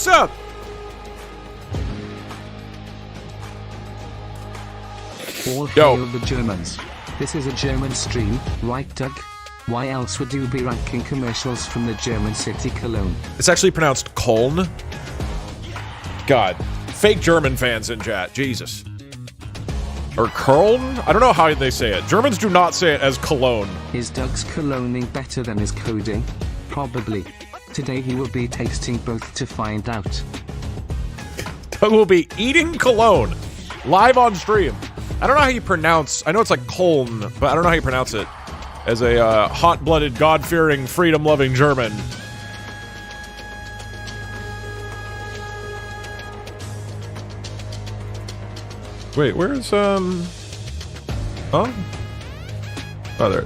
up? All hail the Germans. This is a German stream, right, Doug? Why else would you be ranking commercials from the German city Cologne? It's actually pronounced Köln. God. Fake German fans in chat. Jesus. Or Köln? I don't know how they say it. Germans do not say it as Cologne. Is Doug's cologning better than his coding? Probably. Today he will be tasting both to find out. Doug will be eating cologne live on stream. I don't know how you pronounce... I know it's like Köln, but I don't know how you pronounce it. As a hot-blooded, God-fearing, freedom-loving German. Wait, where's, Oh? Oh, there.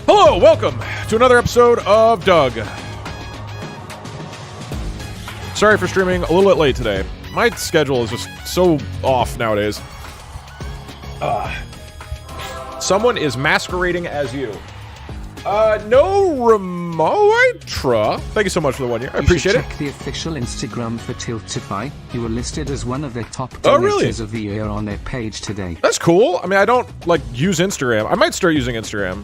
Hello, welcome to another episode of Doug. Sorry for streaming a little bit late today. My schedule is just so off nowadays. Someone is masquerading as you. No Remoitra. Thank you so much for the 1 year. I appreciate it. Check the official Instagram for Tiltify. You were listed as one of the top really? donators of the year on their page today. That's cool. I mean, I don't, like, use Instagram. I might start using Instagram.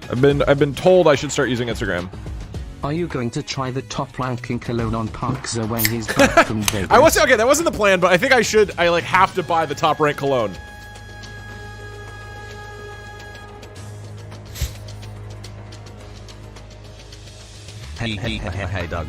I've been told I should start using Instagram. Are you going to try the top ranking cologne on Parkza when he's back from Vegas? Okay, that wasn't the plan, but I think I should. I like have to buy the top rank cologne. Hey, Doug.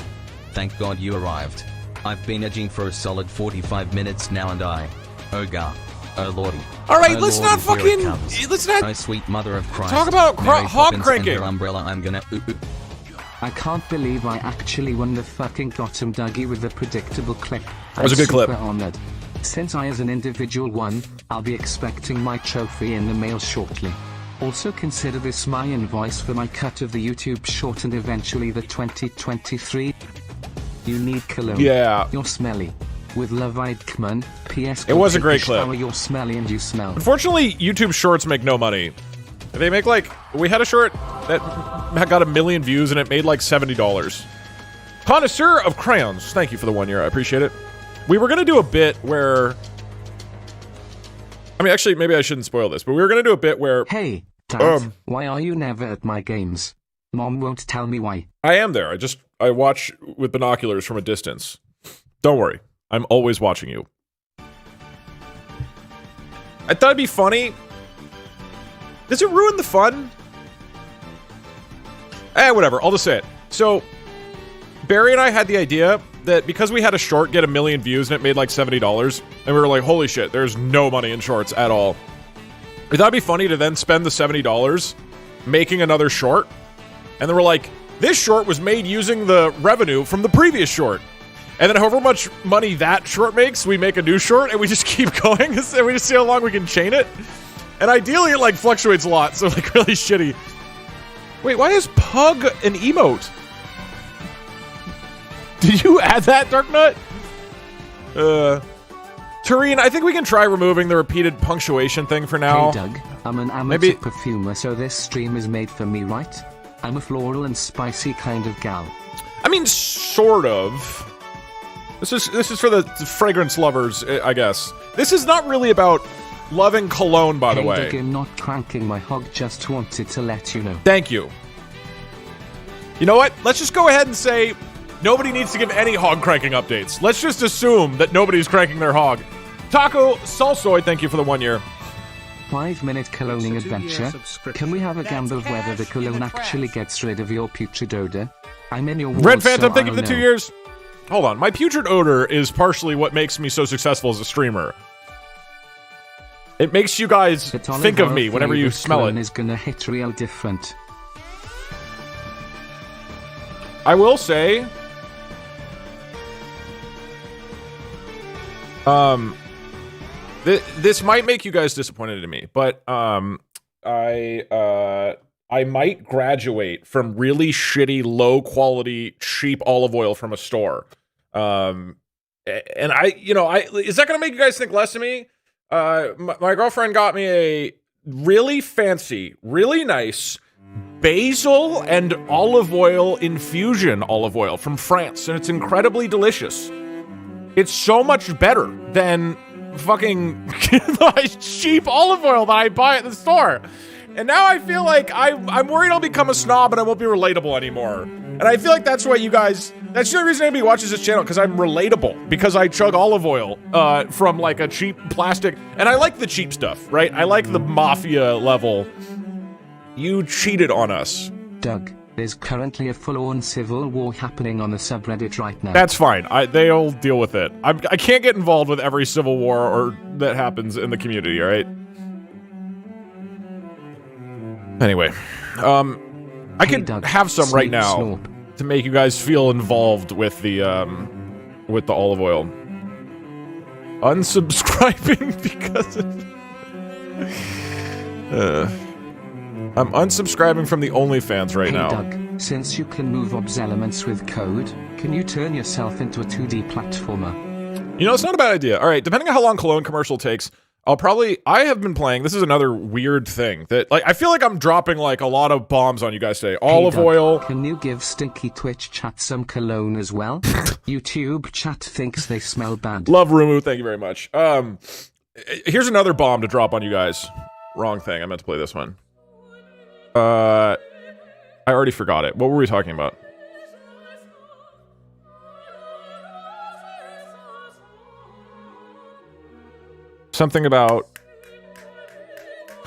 Thank God you arrived. I've been edging for a solid 45 minutes now and oh lordy. Alright, let's not fucking... Let's not... Oh, sweet mother of Christ. Talk about hog Poppins cranking. and her umbrella, I'm gonna... I can't believe I actually won the fucking Gotham Dougie with the predictable clip. That was a good clip. I'm super honored. Since I as an individual won, I'll be expecting my trophy in the mail shortly. Also consider this my invoice for my cut of the YouTube short and eventually the 2023. You need cologne. Yeah. You're smelly. With love, Kman. P.S. It was a great clip. You're smelly and you smell. Unfortunately, YouTube Shorts make no money. They make like... We had a short that got 1 million views and it made like $70. Connoisseur of crayons. Thank you for the 1 year. I appreciate it. We were going to do a bit where... I mean, actually, maybe I shouldn't spoil this, but we were going to do a bit where... Hey, Dad, why are you never at my games? Mom won't tell me why. I am there. I watch with binoculars from a distance. Don't worry. I'm always watching you. I thought it'd be funny. Does it ruin the fun? Whatever. I'll just say it. So, Barry and I had the idea that because we had a short get 1 million views and it made like $70, and we were like, holy shit, there's no money in shorts at all. We thought it'd be funny to then spend the $70 making another short. And then we're like, this short was made using the revenue from the previous short. And then however much money that short makes, we make a new short, and we just keep going, and we just see how long we can chain it. And ideally, it, like, fluctuates a lot, so, like, really shitty. Wait, why is Pug an emote? Did you add that, Darknut? Tureen, I think we can try removing the repeated punctuation thing for now. Hey, Doug, I'm an amateur perfumer, so this stream is made for me, right? I'm a floral and spicy kind of gal. I mean, sort of. This is for the fragrance lovers, I guess. This is not really about loving cologne, by the way. Doug, I'm not cranking my hog, just wanted to let you know. Thank you. You know what? Let's just go ahead and say nobody needs to give any hog cranking updates. Let's just assume that nobody's cranking their hog. Taco Salsoid, thank you for the 1 year. 5-minute cologning adventure. Can we have a gamble of whether the cologne actually gets rid of your putrid odor? I'm in your walls, Red Phantom, so thank you for the I'll 2 know. years. Hold on, my putrid odor is partially what makes me so successful as a streamer. It makes you guys think of me whenever you smell it. Is gonna hit real different. I will say, this might make you guys disappointed in me, but I might graduate from really shitty, low quality, cheap olive oil from a store. And is that gonna make you guys think less of me? My girlfriend got me a really fancy, really nice, basil and olive oil infusion olive oil from France, and it's incredibly delicious. It's so much better than fucking cheap olive oil that I buy at the store. And now I feel like I'm worried I'll become a snob and I won't be relatable anymore. And I feel like that's what you guys, that's the only reason anybody watches this channel, because I'm relatable, because I chug olive oil from like a cheap plastic, and I like the cheap stuff, right? I like the mafia level. You cheated on us. Doug, there's currently a full-on civil war happening on the subreddit right now. That's fine. They'll deal with it. I can't get involved with every civil war or that happens in the community, all right? Anyway, I could Doug, have some right Sneak now Snorp. to make you guys feel involved with the olive oil. Unsubscribing because I'm unsubscribing from the OnlyFans right now. Doug, since you can move obs elements with code, can you turn yourself into a 2D platformer? You know, it's not a bad idea. All right, depending on how long Cologne Commercial takes, I have been playing, this is another weird thing, that, like, I feel like I'm dropping, like, a lot of bombs on you guys today. Olive Doug, oil. Can you give Stinky Twitch chat some cologne as well? YouTube chat thinks they smell bad. Love Rumu, thank you very much. Here's another bomb to drop on you guys. Wrong thing, I meant to play this one. I already forgot it. What were we talking about? Something about...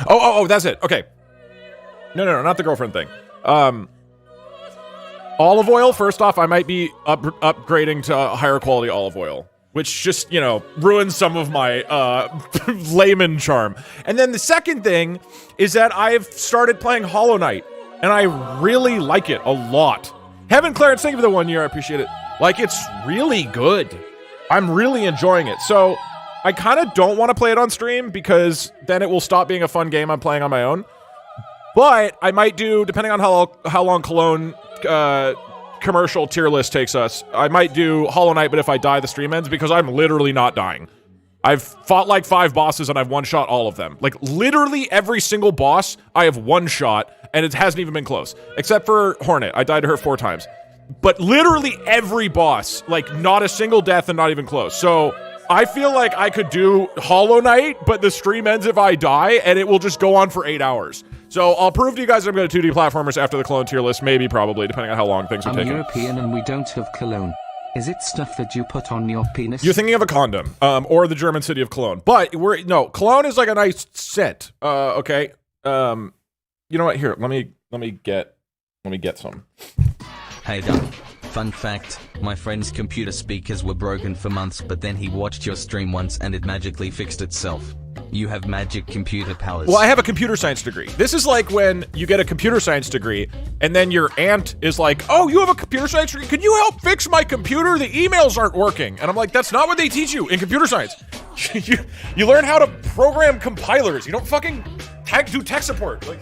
Oh, that's it. Okay. No, not the girlfriend thing. Olive oil, first off, I might be upgrading to higher quality olive oil, which just, you know, ruins some of my layman charm. And then the second thing is that I've started playing Hollow Knight, and I really like it a lot. Heaven Clarence, thank you for the 1 year. I appreciate it. Like, it's really good. I'm really enjoying it. So... I kind of don't want to play it on stream because then it will stop being a fun game I'm playing on my own. But I might do, depending on how long Cologne commercial tier list takes us, I might do Hollow Knight, but if I die, the stream ends, because I'm literally not dying. I've fought like 5 bosses and I've one-shot all of them. Like, literally every single boss, I have one-shot, and it hasn't even been close. Except for Hornet. I died to her 4 times. But literally every boss, like, not a single death and not even close. So... I feel like I could do Hollow Knight, but the stream ends if I die, and it will just go on for 8 hours. So I'll prove to you guys I'm going to 2D platformers after the Cologne tier list, maybe, probably, depending on how long things are taking. I'm European and we don't have cologne. Is it stuff that you put on your penis? You're thinking of a condom, or the German city of Cologne. But no, Cologne is like a nice scent. Okay. You know what? Here, let me get some. Hey Doug, fun fact, my friend's computer speakers were broken for months, but then he watched your stream once and it magically fixed itself. You have magic computer powers. Well, I have a computer science degree. This is like when you get a computer science degree and then your aunt is like, oh, you have a computer science degree? Can you help fix my computer? The emails aren't working. And I'm like, that's not what they teach you in computer science. you learn how to program compilers. You don't fucking do tech support. Like...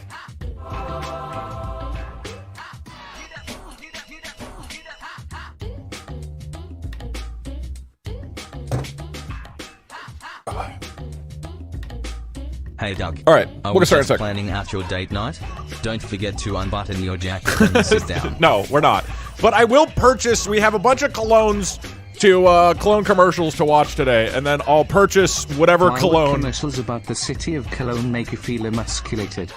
Hey Doug. All right, I we'll was start in a just sec. planning out your date night. Don't forget to unbutton your jacket and sit down. No, we're not. But I will purchase. We have a bunch of colognes to Cologne commercials to watch today, and then I'll purchase whatever Why cologne. would commercials about the city of Cologne make you feel emasculated?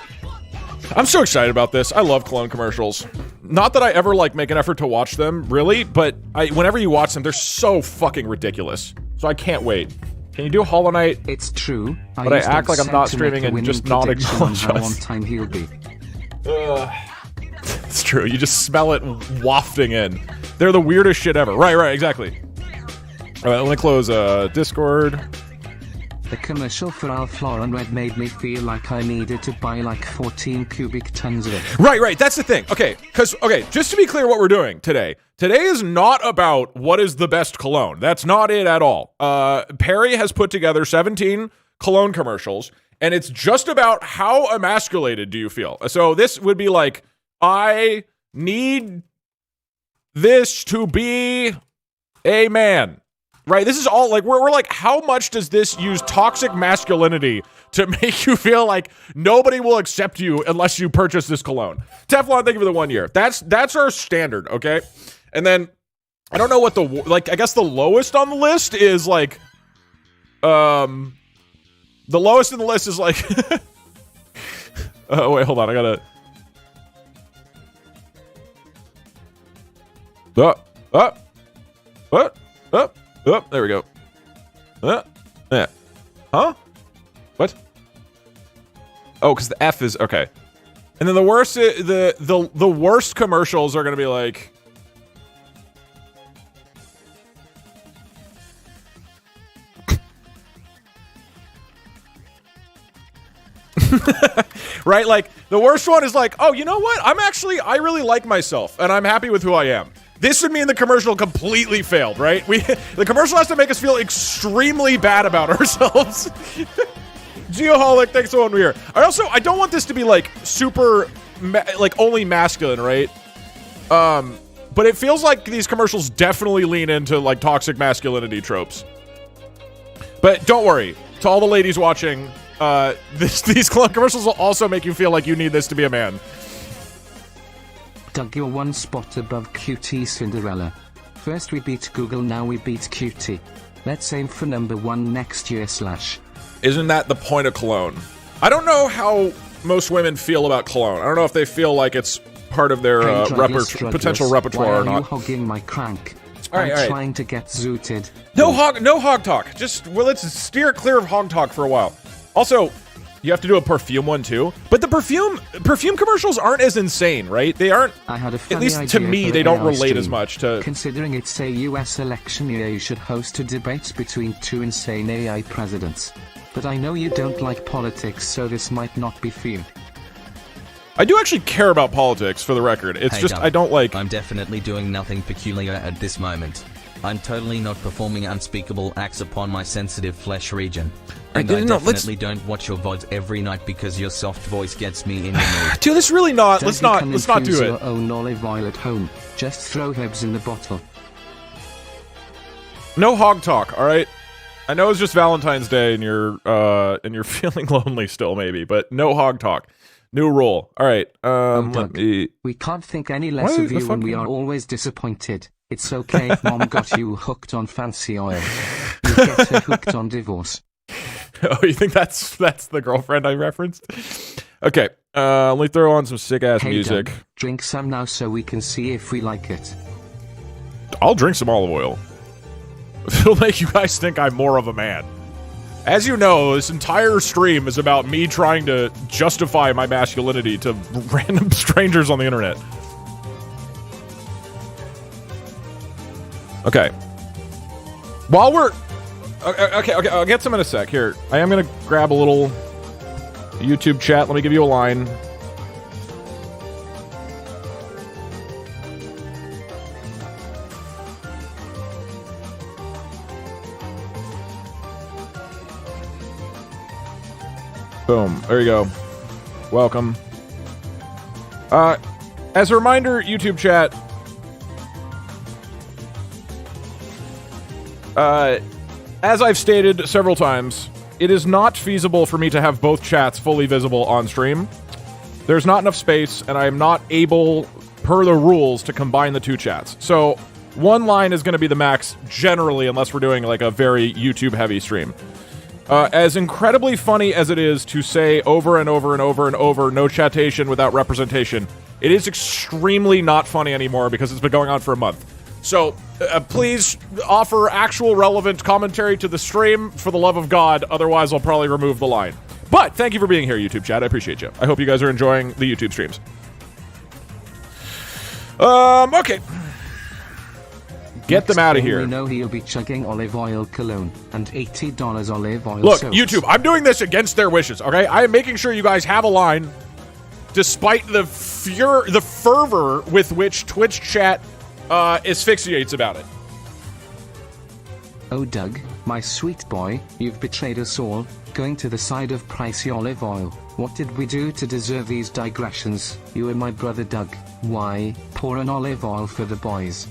I'm so excited about this. I love Cologne commercials. Not that I ever like make an effort to watch them, really, but whenever you watch them, they're so fucking ridiculous. So I can't wait. Can you do Hollow Knight? It's true. But I act like I'm not streaming and just not acknowledge how us. on time he'll be. It's true. You just smell it wafting in. They're the weirdest shit ever. Right, exactly. All right, let me close Discord. The commercial for Ralph Lauren Red made me feel like I needed to buy like 14 cubic tons of it. Right. That's the thing. Okay, just to be clear what we're doing today. Today is not about what is the best cologne. That's not it at all. Perry has put together 17 cologne commercials, and it's just about how emasculated do you feel. So this would be like, I need this to be a man. right? This is all like, we're like, how much does this use toxic masculinity to make you feel like nobody will accept you unless you purchase this cologne? Teflon, thank you for the 1 year. That's our standard, okay? And then, I don't know what I guess the lowest on the list is like, the lowest in the list is like, oh, wait, hold on, I gotta, there we go. Yeah. Huh? What? Oh, because the F is okay. And then the worst, the worst commercials are gonna be like, right? Like the worst one is like, oh, you know what? I really like myself, and I'm happy with who I am. This would mean the commercial completely failed, right? The commercial has to make us feel extremely bad about ourselves. Geoholic, thanks for 1 year. I don't want this to be like super, like only masculine, right? But it feels like these commercials definitely lean into like toxic masculinity tropes. But don't worry, to all the ladies watching, these commercials will also make you feel like you need this to be a man. Doug, you're 1 spot above QT Cinderella. First we beat Google, now we beat QT. Let's aim for number 1 next year / Isn't that the point of cologne? I don't know how most women feel about cologne. I don't know if they feel like it's part of their potential repertoire or not. Why are you hogging my crank? I'm trying to get zooted. No hog talk. Just, well, let's steer clear of hog talk for a while. Also, you have to do a perfume one too. But the perfume commercials aren't as insane, right? They aren't, I had a at least to me, they don't relate as much to... Considering it's a US election year, you should host a debate between 2 insane AI presidents. But I know you don't like politics, so this might not be for you. I do actually care about politics, for the record. It's just, I don't like... I'm definitely doing nothing peculiar at this moment. I'm totally not performing unspeakable acts upon my sensitive flesh region. And I definitely don't watch your VODs every night because your soft voice gets me in the mood. Dude, let's really not. Let's not do it. Your own olive oil at home. Just throw herbs in the bottle. No hog talk, all right? I know it's just Valentine's Day and you're feeling lonely still, maybe, but no hog talk. New rule. All right. Let me... We can't think any less of you when we are always disappointed. It's okay if Mom got you hooked on fancy oil. You get her hooked on divorce. Oh, you think that's the girlfriend I referenced? Okay. Let me throw on some sick-ass music. Doug, drink some now so we can see if we like it. I'll drink some olive oil. It'll make you guys think I'm more of a man. As you know, this entire stream is about me trying to justify my masculinity to random strangers on the internet. Okay. While we're... Okay, I'll get some in a sec. Here, I am going to grab a little YouTube chat. Let me give you a line. Boom. There you go. Welcome. As a reminder, YouTube chat... as I've stated several times, it is not feasible for me to have both chats fully visible on stream. There's not enough space, and I am not able, per the rules, to combine the two chats. So, one line is going to be the max, generally, unless we're doing, like, a very YouTube-heavy stream. As incredibly funny as it is to say over and over and over and over, no chatation without representation, it is extremely not funny anymore because it's been going on for a month. So, please offer actual relevant commentary to the stream for the love of God, otherwise I'll probably remove the line. But, thank you for being here, YouTube chat, I appreciate you. I hope you guys are enjoying the YouTube streams. Okay. Get them out of here. We know he'll be chugging olive oil cologne and $80 olive oil Look, soaps. YouTube, I'm doing this against their wishes, okay? I am making sure you guys have a line, despite the fervor with which Twitch chat asphyxiates about it. Oh, Doug, my sweet boy, you've betrayed us all, going to the side of pricey olive oil. What did we do to deserve these digressions? You are my brother, Doug. Why, pour an olive oil for the boys.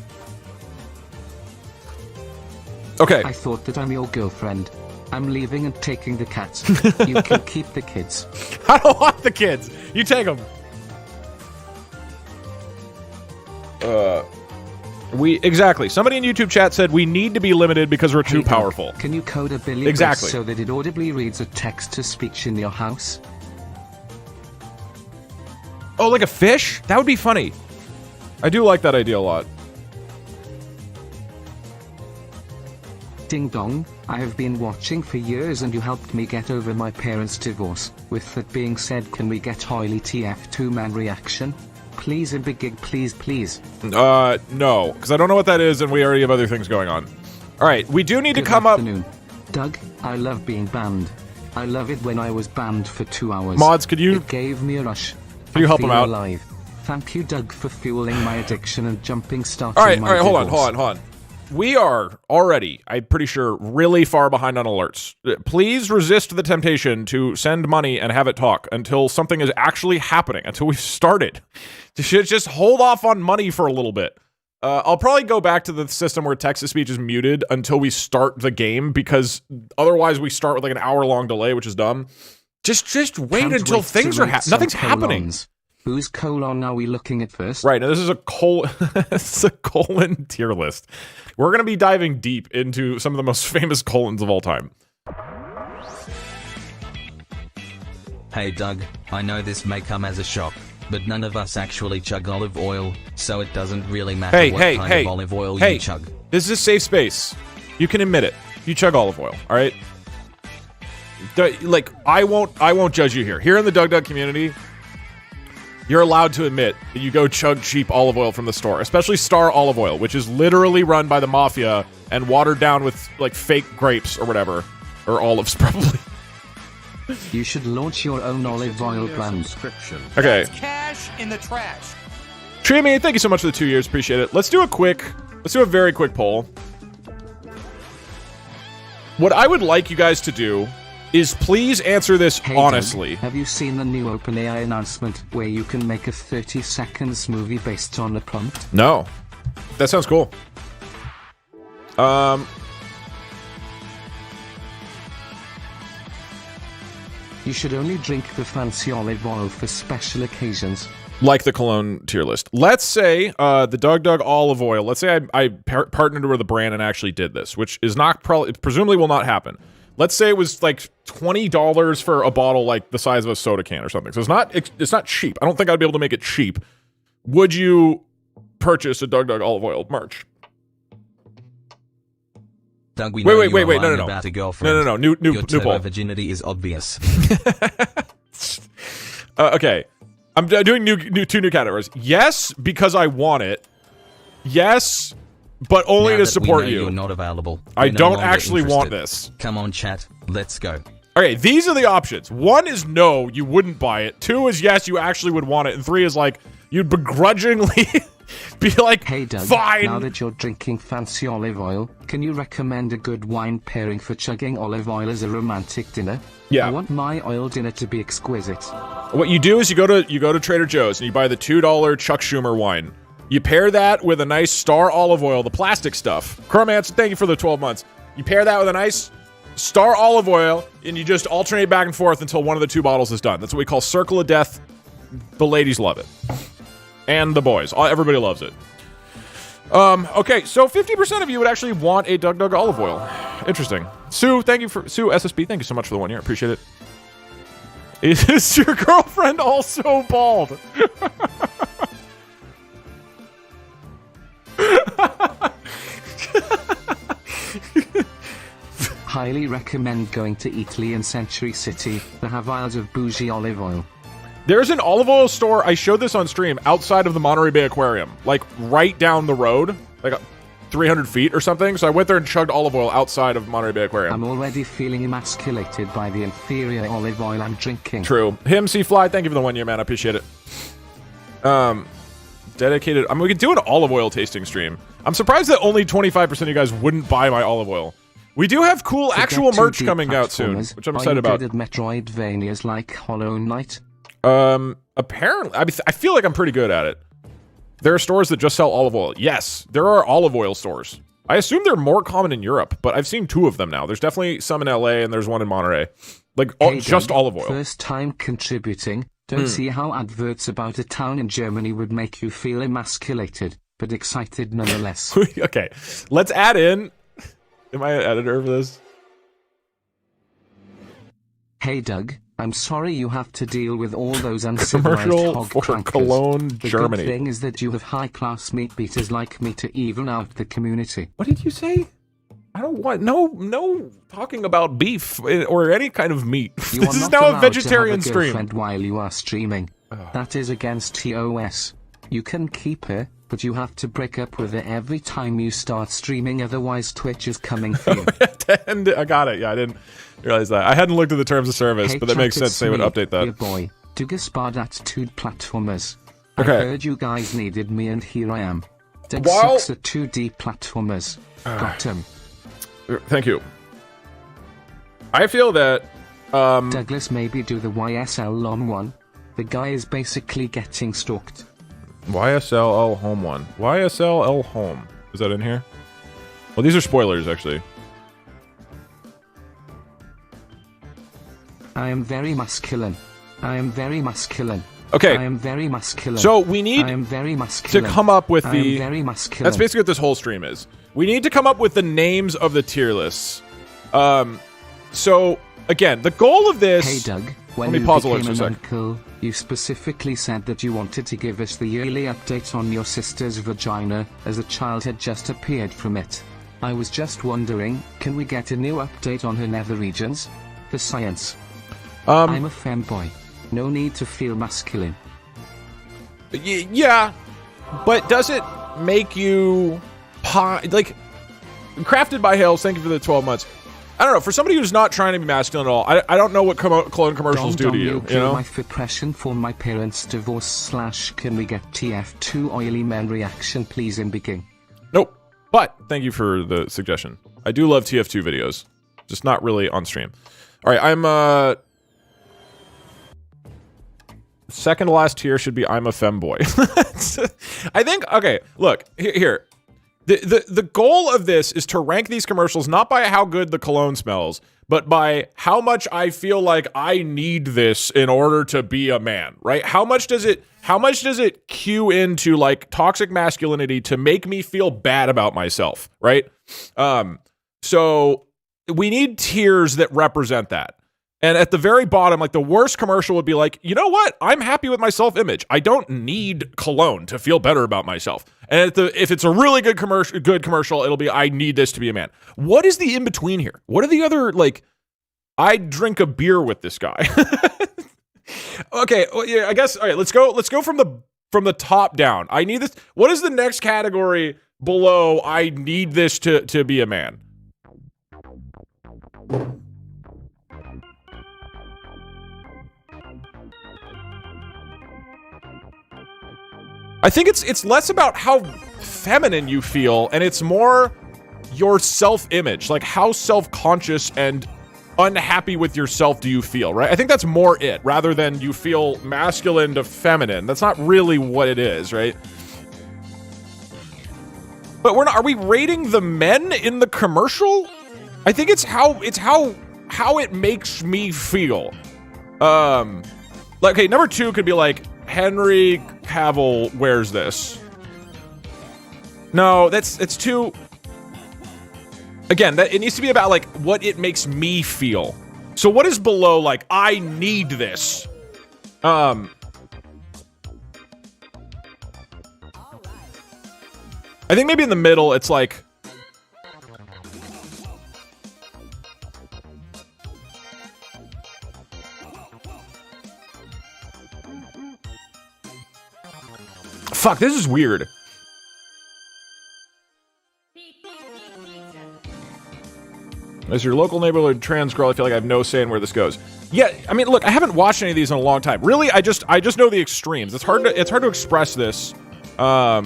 Okay. I thought that I'm your girlfriend. I'm leaving and taking the cat. You can keep the kids. I don't want the kids. You take them. Exactly. Somebody in YouTube chat said we need to be limited because we're too powerful. Can you code a Billy Exactly. so that it audibly reads a text-to-speech in your house? Oh, like a fish? That would be funny. I do like that idea a lot. Ding dong, I have been watching for years and you helped me get over my parents' divorce. With that being said, can we get Hoily TF2 man reaction? Please a big gig, please, please. No, because I don't know what that is and we already have other things going on. Alright, we do need to come afternoon. Doug, I love being banned. I love it when I was banned for 2 hours. Mods, could you... It gave me a rush. Can you help him out? Alive. Thank you, Doug, for fueling my addiction and jumping starting Alright, my hold divorce. on. We are already, I'm pretty sure, really far behind on alerts. Please resist the temptation to send money and have it talk until something is actually happening, until we've started. Just hold off on money for a little bit. I'll probably go back to the system where text-to-speech is muted until we start the game, because otherwise we start with like an hour-long delay, which is dumb. Just wait until things are happening. Nothing's happening. Whose colon are we looking at first? Right, now this is a colon tier list. We're going to be diving deep into some of the most famous colons of all time. Hey Doug, I know this may come as a shock, but none of us actually chug olive oil, so it doesn't really matter what kind of olive oil you chug. This is a safe space. You can admit it. You chug olive oil, all right? Like, I won't judge you here. Here in the DugDug community, you're allowed to admit that you go chug cheap olive oil from the store, especially Star Olive Oil, which is literally run by the mafia and watered down with, like, fake grapes or whatever. Or olives, probably. You should launch your own olive oil brand. Okay. That's cash in the trash. Treemy, thank you so much for the 2 years. Appreciate it. Let's do a very quick poll. What I would like you guys to do is please answer this honestly. Doug, have you seen the new OpenAI announcement where you can make a 30 seconds movie based on a prompt? No. That sounds cool. You should only drink the fancy olive oil for special occasions. Like the Cologne tier list. Let's say the DugDug olive oil. Let's say I partnered with a brand and actually did this, which is not presumably will not happen. Let's say it was like $20 for a bottle like the size of a soda can or something. So it's not cheap. I don't think I'd be able to make it cheap. Would you purchase a DugDug olive oil merch? Doug, we know wait, no. About a girlfriend. No. New Your poll. virginity is obvious. Okay. I'm doing two new categories. Yes, because I want it. Yes, but only to support you. You're not available. I don't actually want this. Come on, chat. Let's go. Okay, these are the options. 1 is no, you wouldn't buy it. 2 is yes, you actually would want it. And 3 is like, you'd begrudgingly be like, hey Doug, fine. Now that you're drinking fancy olive oil, can you recommend a good wine pairing for chugging olive oil as a romantic dinner? Yeah. I want my oil dinner to be exquisite. What you do is you go to Trader Joe's and you buy the $2 Chuck Schumer wine. You pair that with a nice Star olive oil, the plastic stuff. Chromance, thank you for the 12 months. You pair that with a nice Star olive oil, and you just alternate back and forth until one of the 2 bottles is done. That's what we call Circle of Death. The ladies love it. And the boys. Everybody loves it. Okay, so 50% of you would actually want a DugDug olive oil. Interesting. Sue, Sue SSB, thank you so much for the 1 year. Appreciate it. Is your girlfriend also bald? Highly recommend going to Italy and Century City. They have aisles of bougie olive oil. There's an olive oil store, I showed this on stream, outside of the Monterey Bay Aquarium. Like, right down the road. Like, 300 feet or something. So I went there and chugged olive oil outside of Monterey Bay Aquarium. I'm already feeling emasculated by the inferior olive oil I'm drinking. True. Him, C-Fly, thank you for the 1 year, man. I appreciate it. Dedicated. I mean, we could do an olive oil tasting stream. I'm surprised that only 25% of you guys wouldn't buy my olive oil. We do have cool actual merch coming out soon, which I'm excited about. Are you good at Metroidvanias like Hollow Knight? Apparently. I feel like I'm pretty good at it. There are stores that just sell olive oil. Yes, there are olive oil stores. I assume they're more common in Europe, but I've seen 2 of them now. There's definitely some in LA and there's one in Monterey. Like, just Doug, olive oil. First time contributing. Don't see how adverts about a town in Germany would make you feel emasculated, but excited nonetheless. Okay, let's add in... Am I an editor for this? Hey Doug, I'm sorry you have to deal with all those uncivilized Commercial hog for crankers. Cologne, The Germany. good thing is that you have high-class meat beaters like me to even out the community. What did you say? I don't want... No talking about beef or any kind of meat. You This are is not now a allowed vegetarian to have a stream. girlfriend while you are streaming. That is against TOS. You can keep her, but you have to break up with her every time you start streaming, otherwise Twitch is coming for you. And I got it. Yeah, I didn't realize that. I hadn't looked at the terms of service, Hey, but that makes chat, sense. They would it's update me, your that. boy, DugDug Attitude Platformers. Okay. I heard you guys needed me and here I am. Doug While- sucks at 2D platformers. Got him. Thank you. I feel that... Douglas, maybe do the YSL long one. The guy is basically getting stalked. YSL Home one. YSL Home. Is that in here? Well, these are spoilers, actually. I am very masculine. I am very masculine. Okay. I am very masculine. So we need I am very to masculine. come up with I the... am very masculine. That's basically what this whole stream is. We need to come up with the names of the tier lists. So, again, the goal of this... Hey Doug, when me you pause the alerts became for a an sec. uncle, you specifically said that you wanted to give us the yearly update on your sister's vagina, as a child had just appeared from it. I was just wondering, can we get a new update on her nether regions? The science. I'm a femboy. No need to feel masculine. Yeah, but does it make you... like, crafted by Hales, thank you for the 12 months. I don't know, for somebody who's not trying to be masculine at all, I don't know what Cologne Commercials do to you, you know? My suppression for my parents' divorce / can we get TF2 oily men reaction please in begin? Nope. But, thank you for the suggestion. I do love TF2 videos. Just not really on stream. Alright, I'm, second to last tier should be I'm a femboy. I think, okay, look, here. The goal of this is to rank these commercials not by how good the cologne smells, but by how much I feel like I need this in order to be a man, right? How much does it cue into like toxic masculinity to make me feel bad about myself, right? So we need tiers that represent that. And at the very bottom, like the worst commercial would be like, you know what? I'm happy with my self-image. I don't need cologne to feel better about myself. And if it's a really good commercial, it'll be, I need this to be a man. What is the in-between here? What are the other, like, I drink a beer with this guy? Okay, well, yeah, I guess, all right, let's go from the top down. I need this. What is the next category below I need this to be a man? I think it's less about how feminine you feel, and it's more your self-image. Like, how self-conscious and unhappy with yourself do you feel, right? I think that's more it, rather than you feel masculine to feminine. That's not really what it is, right? But are we rating the men in the commercial? I think it's how it makes me feel. Like, okay, number 2 could be like, Henry Cavill wears this. No, it's too... Again, it needs to be about, like, what it makes me feel. So what is below, like, I need this? I think maybe in the middle, it's like... Fuck, this is weird. As your local neighborhood trans girl, I feel like I have no say in where this goes. Yeah, I mean, look, I haven't watched any of these in a long time. Really, I just know the extremes. It's hard to express this. Yeah,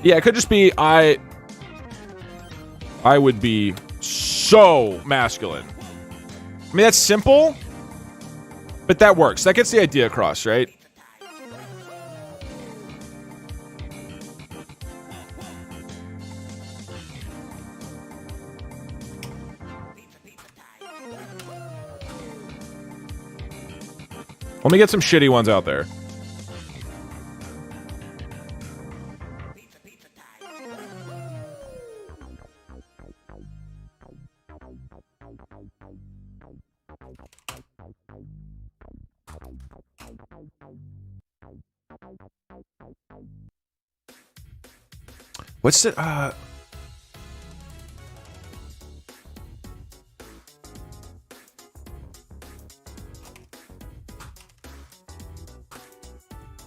it could just be I would be so masculine. I mean, that's simple. But that works. That gets the idea across, right? Let me get some shitty ones out there. What's it?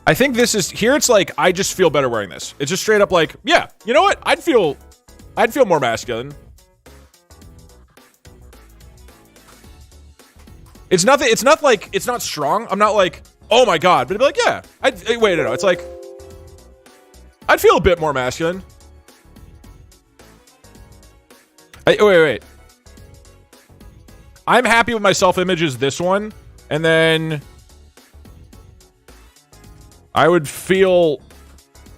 I think this is here. It's like I just feel better wearing this. It's just straight up like, yeah, you know what? I'd feel more masculine. It's nothing. It's not like it's not strong. I'm not like, oh my god, but it'd be like, yeah. Wait, no. It's like I'd feel a bit more masculine. Wait. I'm happy with my self-image is this one, and then I would feel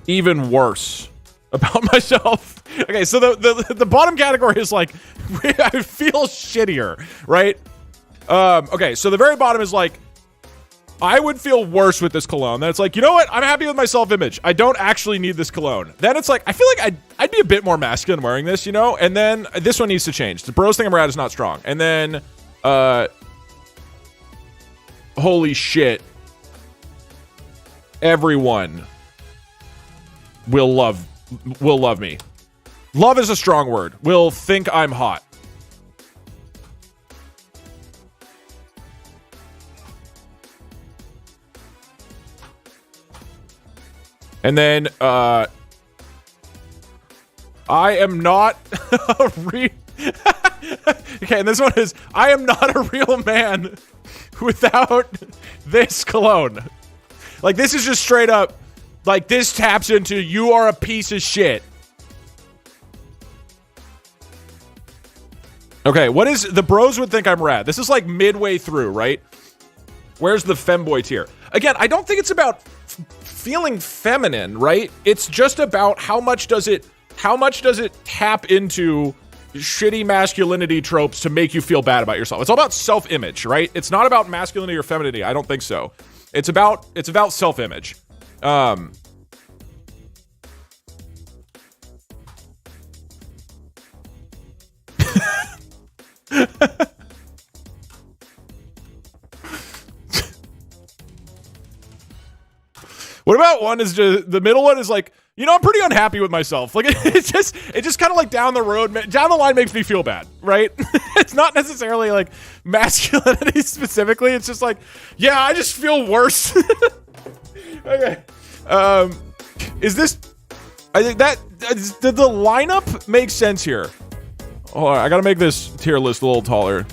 even worse about myself. Okay, so the bottom category is like I feel shittier, right? Okay, so the very bottom is like I would feel worse with this cologne. Then it's like, you know what? I'm happy with my self-image. I don't actually need this cologne. Then it's like I feel like I'd be a bit more masculine wearing this, you know? And then this one needs to change. The bros thing I'm at is not strong. And then holy shit. Everyone will love me. Love is a strong word. Will think I'm hot. And then I am not a real okay, and this one is I am not a real man without this cologne. Like, this is just straight up, like, this taps into you are a piece of shit. Okay, what is, the bros would think I'm rad. This is like midway through, right? Where's the femboy tier? Again, I don't think it's about feeling feminine, right? It's just about how much does it tap into shitty masculinity tropes to make you feel bad about yourself. It's all about self-image, right? It's not about masculinity or femininity. I don't think so. It's about self-image. What about one is just the middle one is like, you know, I'm pretty unhappy with myself. Like it's just kind of like down the line makes me feel bad, right? It's not necessarily like masculinity specifically. It's just like, yeah, I just feel worse. Okay. Is this, I think that the lineup makes sense here. Hold on, I gotta make this tier list a little taller.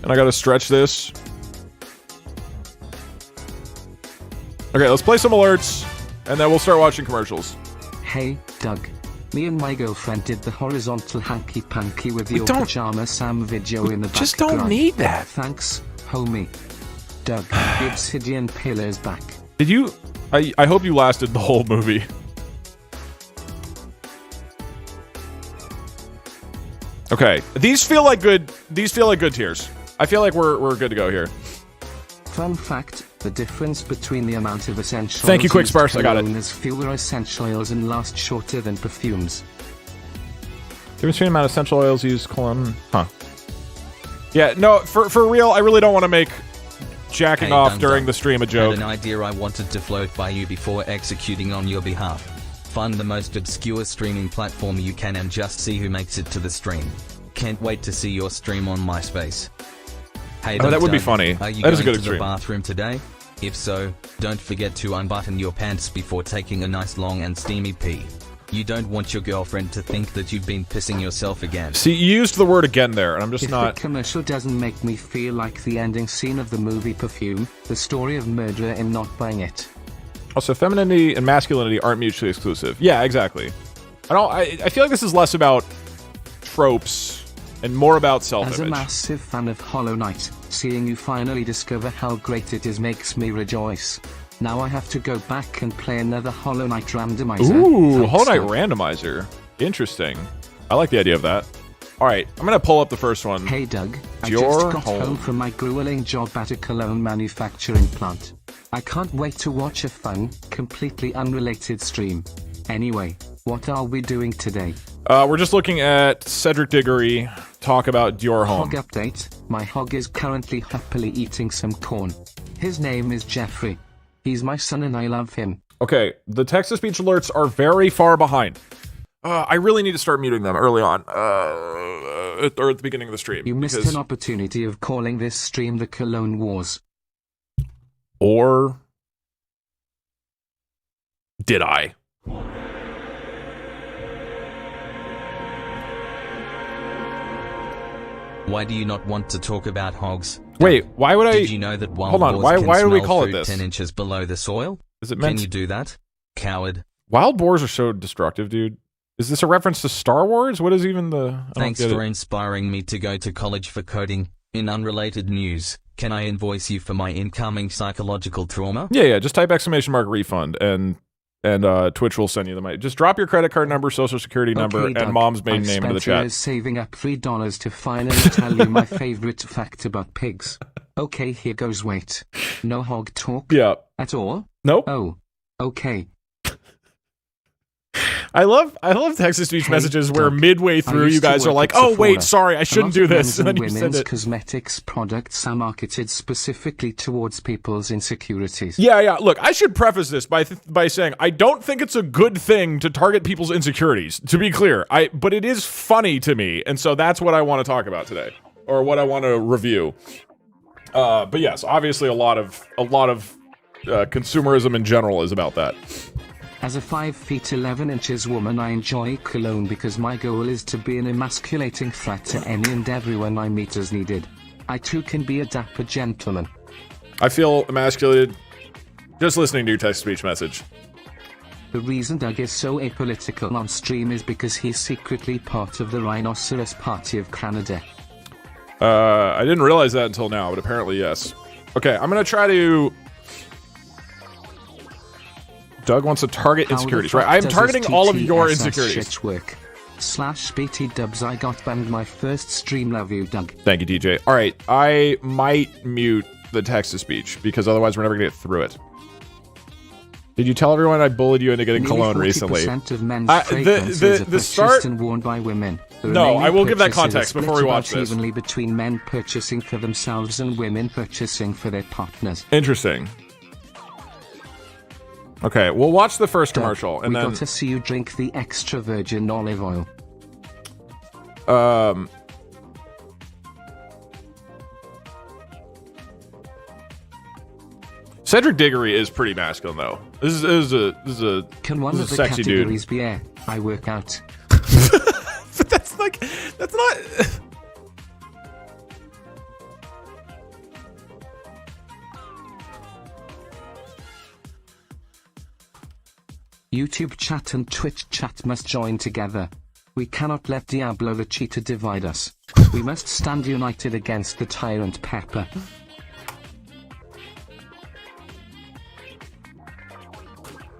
And I gotta stretch this. Okay, let's play some alerts, and then we'll start watching commercials. Hey, Doug. Me and my girlfriend did the horizontal hanky-panky with your pajama Sam video in the background. Just don't need that. Thanks, homie. Doug, the obsidian pillar's back. Did you... I hope you lasted the whole movie. Okay, these feel like good tiers. I feel like we're good to go here. Fun fact, the difference between the amount of essential oils Thank you, Quick Sparse, I got it. is fewer essential oils and last shorter than perfumes. Difference between the amount of essential oils used cologne. Huh. Yeah, no, for real, I really don't want to make jacking off during the stream a joke. I had an idea I wanted to float by you before executing on your behalf. Find the most obscure streaming platform you can and just see who makes it to the stream. Can't wait to see your stream on MySpace. Hey, that would be funny. Are you that is a going good to the stream. bathroom today? If so, don't forget to unbutton your pants before taking a nice long and steamy pee. You don't want your girlfriend to think that you've been pissing yourself again. See, you used the word again there, and I'm just not... If the commercial doesn't make me feel like the ending scene of the movie Perfume, the story of murder and not buying it. Also, femininity and masculinity aren't mutually exclusive. Yeah, exactly. I feel like this is less about tropes and more about self-image. As a massive fan of Hollow Knight, seeing you finally discover how great it is makes me rejoice. Now I have to go back and play another Hollow Knight randomizer. Ooh, Thanks, Hollow Knight Doug. randomizer. Interesting. I like the idea of that. All right, I'm gonna pull up the first one. Hey Doug, I Your just got home. home from my grueling job at a Cologne manufacturing plant. I can't wait to watch a fun, completely unrelated stream. Anyway, what are we doing today? We're just looking at Cedric Diggory talk about your home. Hog update, my hog is currently happily eating some corn. His name is Jeffrey. He's my son and I love him. Okay, the text-to-speech alerts are very far behind. I really need to start muting them early on, or at the beginning of the stream. You missed an opportunity of calling this stream the Cologne Wars. Or did I? Why do you not want to talk about hogs? Wait, why would I? Did you know that wild Hold on, boars why can do we smell call it fruit this? 10 inches below the soil? Is it Can meant? you do that? Coward. Wild boars are so destructive, dude. Is this a reference to Star Wars? What is even the? Thanks for inspiring me to go to college for coding. In unrelated news, can I invoice you for my incoming psychological trauma? Yeah. Just type !refund and Twitch will send you the money. Just drop your credit card number, social security number, Okay, Doug, and mom's maiden I've name into the spent chat. years saving up $3 to finally tell you my favorite fact about pigs. Okay, here goes. Wait. No hog talk? Yeah. At all? Nope. Oh. Okay. I love text-to-speech Hey, messages where Doug, midway I through used you to guys are work like, at "Oh wait, Sephora. sorry, I shouldn't A lot do of this," men's and then and you send women's it. cosmetics products are marketed specifically towards people's insecurities. Yeah. Look, I should preface this by saying I don't think it's a good thing to target people's insecurities. To be clear, but it is funny to me, and so that's what I want to talk about today, or what I want to review. But yes, obviously a lot of consumerism in general is about that. As a 5 feet 11 inches woman, I enjoy Cologne because my goal is to be an emasculating threat to any and everyone I meet as needed. I too can be a dapper gentleman. I feel emasculated just listening to your text-to-speech message. The reason Doug is so apolitical on stream is because he's secretly part of the Rhinoceros Party of Canada. I didn't realize that until now, but apparently yes. Okay, I'm gonna try to... Doug wants to target insecurities, right? I am targeting all of your insecurities. Shit work. /BT dubs, I got banned my first stream. Love you, Doug. Thank you, DJ. All right, I might mute the text-to-speech because otherwise we're never gonna get through it. Did you tell everyone I bullied you into getting cologne recently? 40% of men's fragrances are purchased and worn by women. The No, remaining I will give that purchases are context split before we watch about this. evenly between men purchasing for themselves and women purchasing for their partners. Interesting. Okay, we'll watch the first Doug, commercial, and we then... got to see you drink the extra virgin olive oil. Cedric Diggory is pretty masculine, though. This is a Can one of the sexy dude. categories be air? I work out. But that's not... YouTube chat and Twitch chat must join together. We cannot let Diablo the cheater divide us. We must stand united against the tyrant Pepper.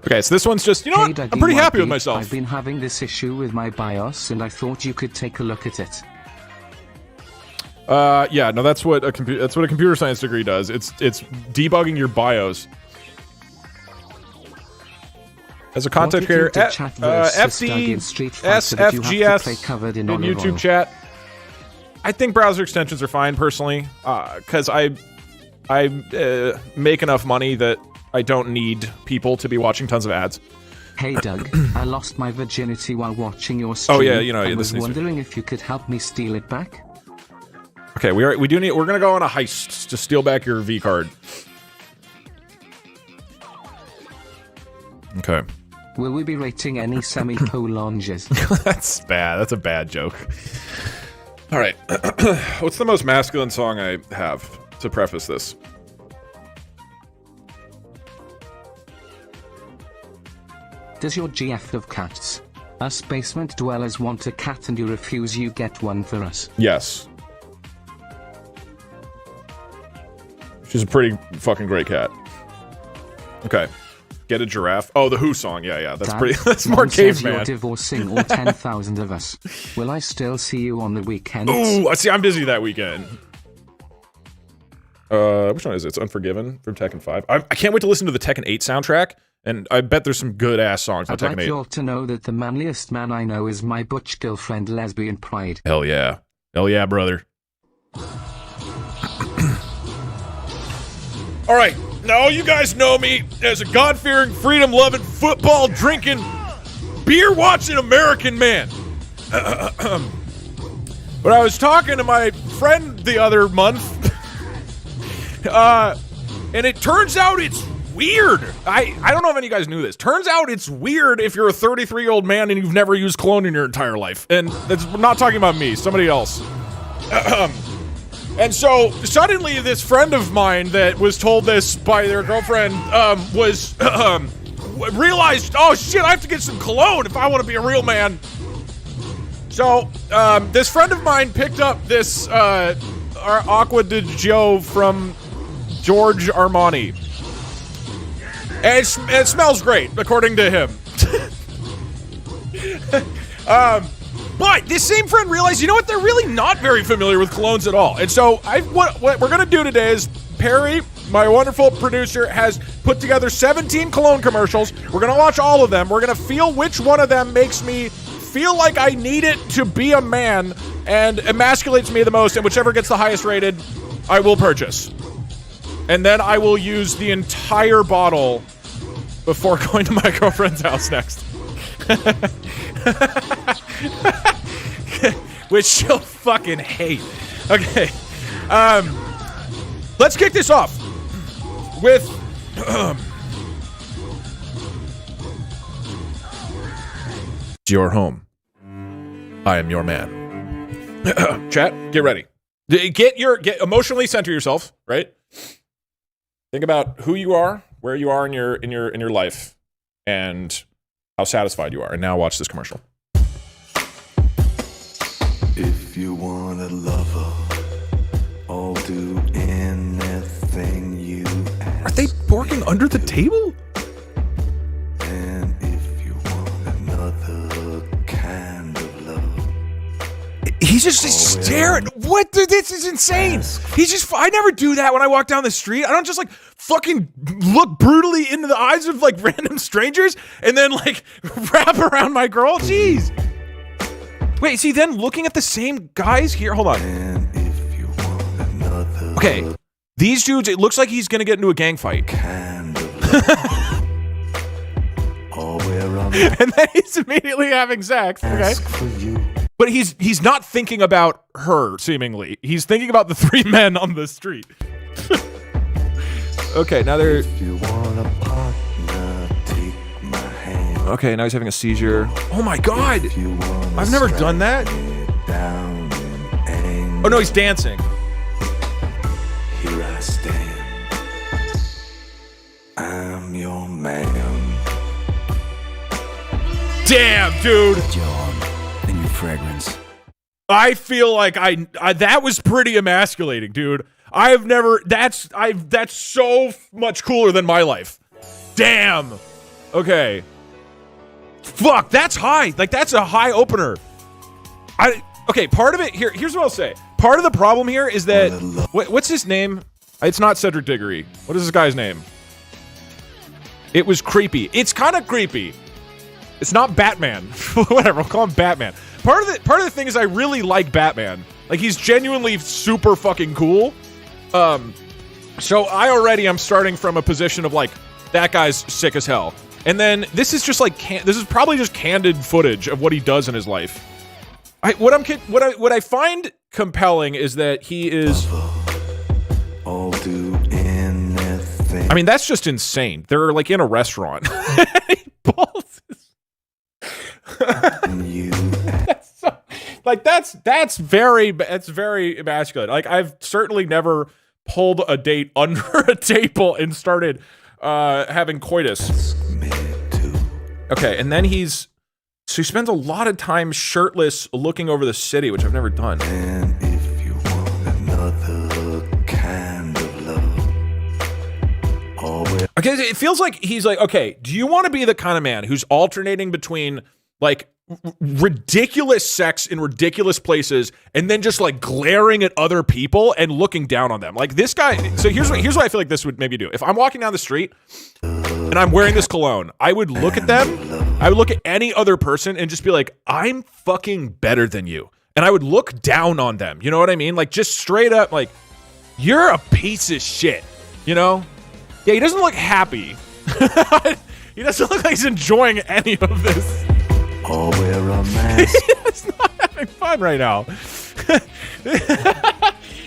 Okay, so this one's just, you know Hey, what? Dougie I'm pretty happy with YP, myself. I've been having this issue with my BIOS and I thought you could take a look at it. Yeah, no, that's what a computer science degree does. It's debugging your BIOS. As a content creator, FC, SFGS in YouTube chat. I think browser extensions are fine personally, because I make enough money that I don't need people to be watching tons of ads. Hey Doug, I lost my virginity while watching your stream. Oh yeah, you know, I this was wondering if you could help me steal it back. Okay, we're gonna go on a heist to steal back your V card. Okay. Will we be rating any semi-polonges? That's bad. That's a bad joke. All right. What's the most masculine song I have to preface this? Does your GF have cats? Us basement dwellers want a cat and you refuse, you get one for us. Yes. She's a pretty fucking great cat. Okay. Get a giraffe. Oh, the Who song. Yeah. That's Dad, pretty. That's more Mom says caveman. you're divorcing all 10,000 of us. Will I still see you on the weekends? Ooh, I see. I'm busy that weekend. Which one is it? It's Unforgiven from Tekken 5. I can't wait to listen to the Tekken 8 soundtrack, and I bet there's some good ass songs on I'd Tekken like 8. you all to know that the manliest man I know is my butch girlfriend, Lesbian Pride. Hell yeah, brother. All right, now you guys know me as a God-fearing, freedom-loving, football-drinking, beer-watching American man. But I was talking to my friend the other month, and it turns out it's weird. I don't know if any of you guys knew this. Turns out it's weird if you're a 33-year-old man and you've never used cologne in your entire life. And that's not talking about me, somebody else. And so suddenly this friend of mine that was told this by their girlfriend realized, oh shit, I have to get some cologne if I want to be a real man. So this friend of mine picked up this Aqua di Gio from George Armani. And it smells great, according to him. But this same friend realized, you know what? They're really not very familiar with colognes at all. And so what we're going to do today is Perry, my wonderful producer, has put together 17 cologne commercials. We're going to watch all of them. We're going to feel which one of them makes me feel like I need it to be a man and emasculates me the most, and whichever gets the highest rated, I will purchase. And then I will use the entire bottle before going to my girlfriend's house next. Which she'll fucking hate. Okay. Let's kick this off with your home. I am your man. Chat, get ready. Get emotionally center yourself, right? Think about who you are, where you are in your life, and how satisfied you are. And now watch this commercial. If you want a lover, I'll do anything you ask. Are they working under the table? And if you want another kind of love, He's just staring. What? Dude, this is insane. He's just. I never do that when I walk down the street. I don't just like fucking look brutally into the eyes of like random strangers and then like wrap around my girl. Jeez. Wait, is he then looking at the same guys here? Hold on. and if you want another Okay, these dudes. It looks like he's gonna get into a gang fight. kind of love, I'll wear on my And then he's immediately having sex. Okay. mask for you. But he's not thinking about her, seemingly. He's thinking about the three men on the street. Okay, now they're... If you want a partner, take my hand. Okay, now he's having a seizure. Oh my god! If you wanna I've never done that. strike me down in anger, Oh no, he's dancing. here I stand. I'm your man. Damn, dude! John, and your fragrance. I feel like I that was pretty emasculating, dude. I've never... That's so much cooler than my life. Damn! Okay. Fuck, that's high. Like, that's a high opener. Okay, part of it... Here's what I'll say. Part of the problem here is that... What's his name? It's not Cedric Diggory. What is this guy's name? It was creepy. It's kind of creepy. It's not Batman. Whatever, I'll call him Batman. Part of the thing is I really like Batman. Like, he's genuinely super fucking cool. So I already am starting from a position of like, that guy's sick as hell. And then this is just like, this is probably just candid footage of what he does in his life. What I find compelling is that he is... I'll do anything. I mean, that's just insane. They're like in a restaurant. He balls you that's very emasculate. Like, I've certainly never pulled a date under a table and started having coitus. ask me to. Okay, and then he spends a lot of time shirtless looking over the city, which I've never done. And if you want another kind of love, I'll wear Because it feels like he's like, okay, do you want to be the kind of man who's alternating between like ridiculous sex in ridiculous places and then just like glaring at other people and looking down on them? Like this guy. So here's what I feel like this would maybe do. If I'm walking down the street and I'm wearing this cologne, I would look at them. I would look at any other person and just be like, I'm fucking better than you. And I would look down on them. You know what I mean? Like just straight up like, you're a piece of shit. You know? Yeah, he doesn't look happy. He doesn't look like he's enjoying any of this. I'll wear a mask. He's not having fun right now.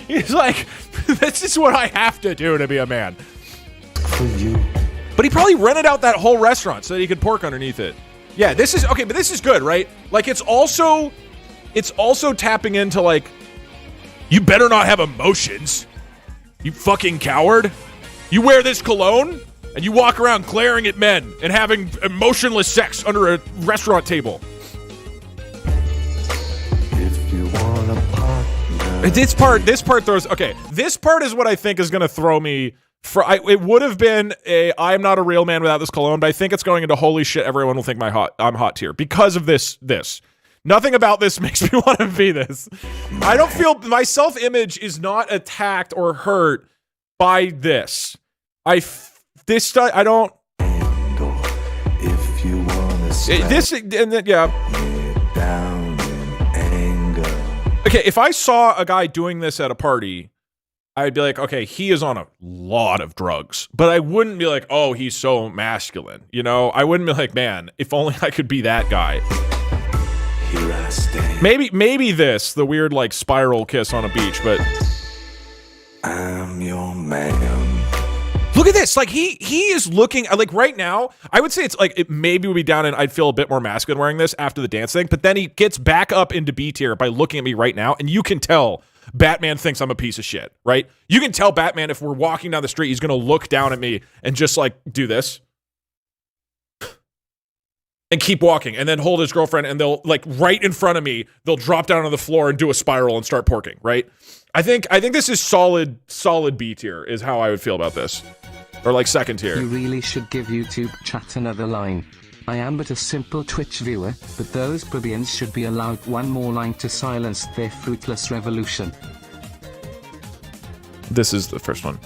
He's like, this is what I have to do to be a man. For you. But he probably rented out that whole restaurant so that he could pork underneath it. Yeah, this is okay, but this is good, right? Like it's also tapping into like, you better not have emotions. You fucking coward. You wear this cologne and you walk around glaring at men and having emotionless sex under a restaurant table. If you want a partner. This part throws, okay, this part is what I think is going to throw me it would have been I'm not a real man without this cologne, but I think it's going into holy shit, everyone will think I'm hot tier because of this. Nothing about this makes me want to be this. I don't feel, my self-image is not attacked or hurt by this. I don't. If you want to this, and then, yeah. Down in anger. Okay, if I saw a guy doing this at a party, I'd be like, okay, he is on a lot of drugs. But I wouldn't be like, oh, he's so masculine. You know, I wouldn't be like, man, if only I could be that guy. Here I stand. Maybe the weird like spiral kiss on a beach, but I'm your man. look at this. Like he is looking like right now, I would say it's like it maybe would be down and I'd feel a bit more masculine wearing this after the dance thing, but then he gets back up into B tier by looking at me right now, and you can tell Batman thinks I'm a piece of shit, right? You can tell Batman if we're walking down the street, he's going to look down at me and just like do this and keep walking and then hold his girlfriend and they'll like right in front of me, they'll drop down on the floor and do a spiral and start porking, right? I think this is solid B tier is how I would feel about this. Or like second tier. You really should give YouTube chat another line. I am but a simple Twitch viewer, but those plebeians should be allowed one more line to silence their fruitless revolution. This is the first one.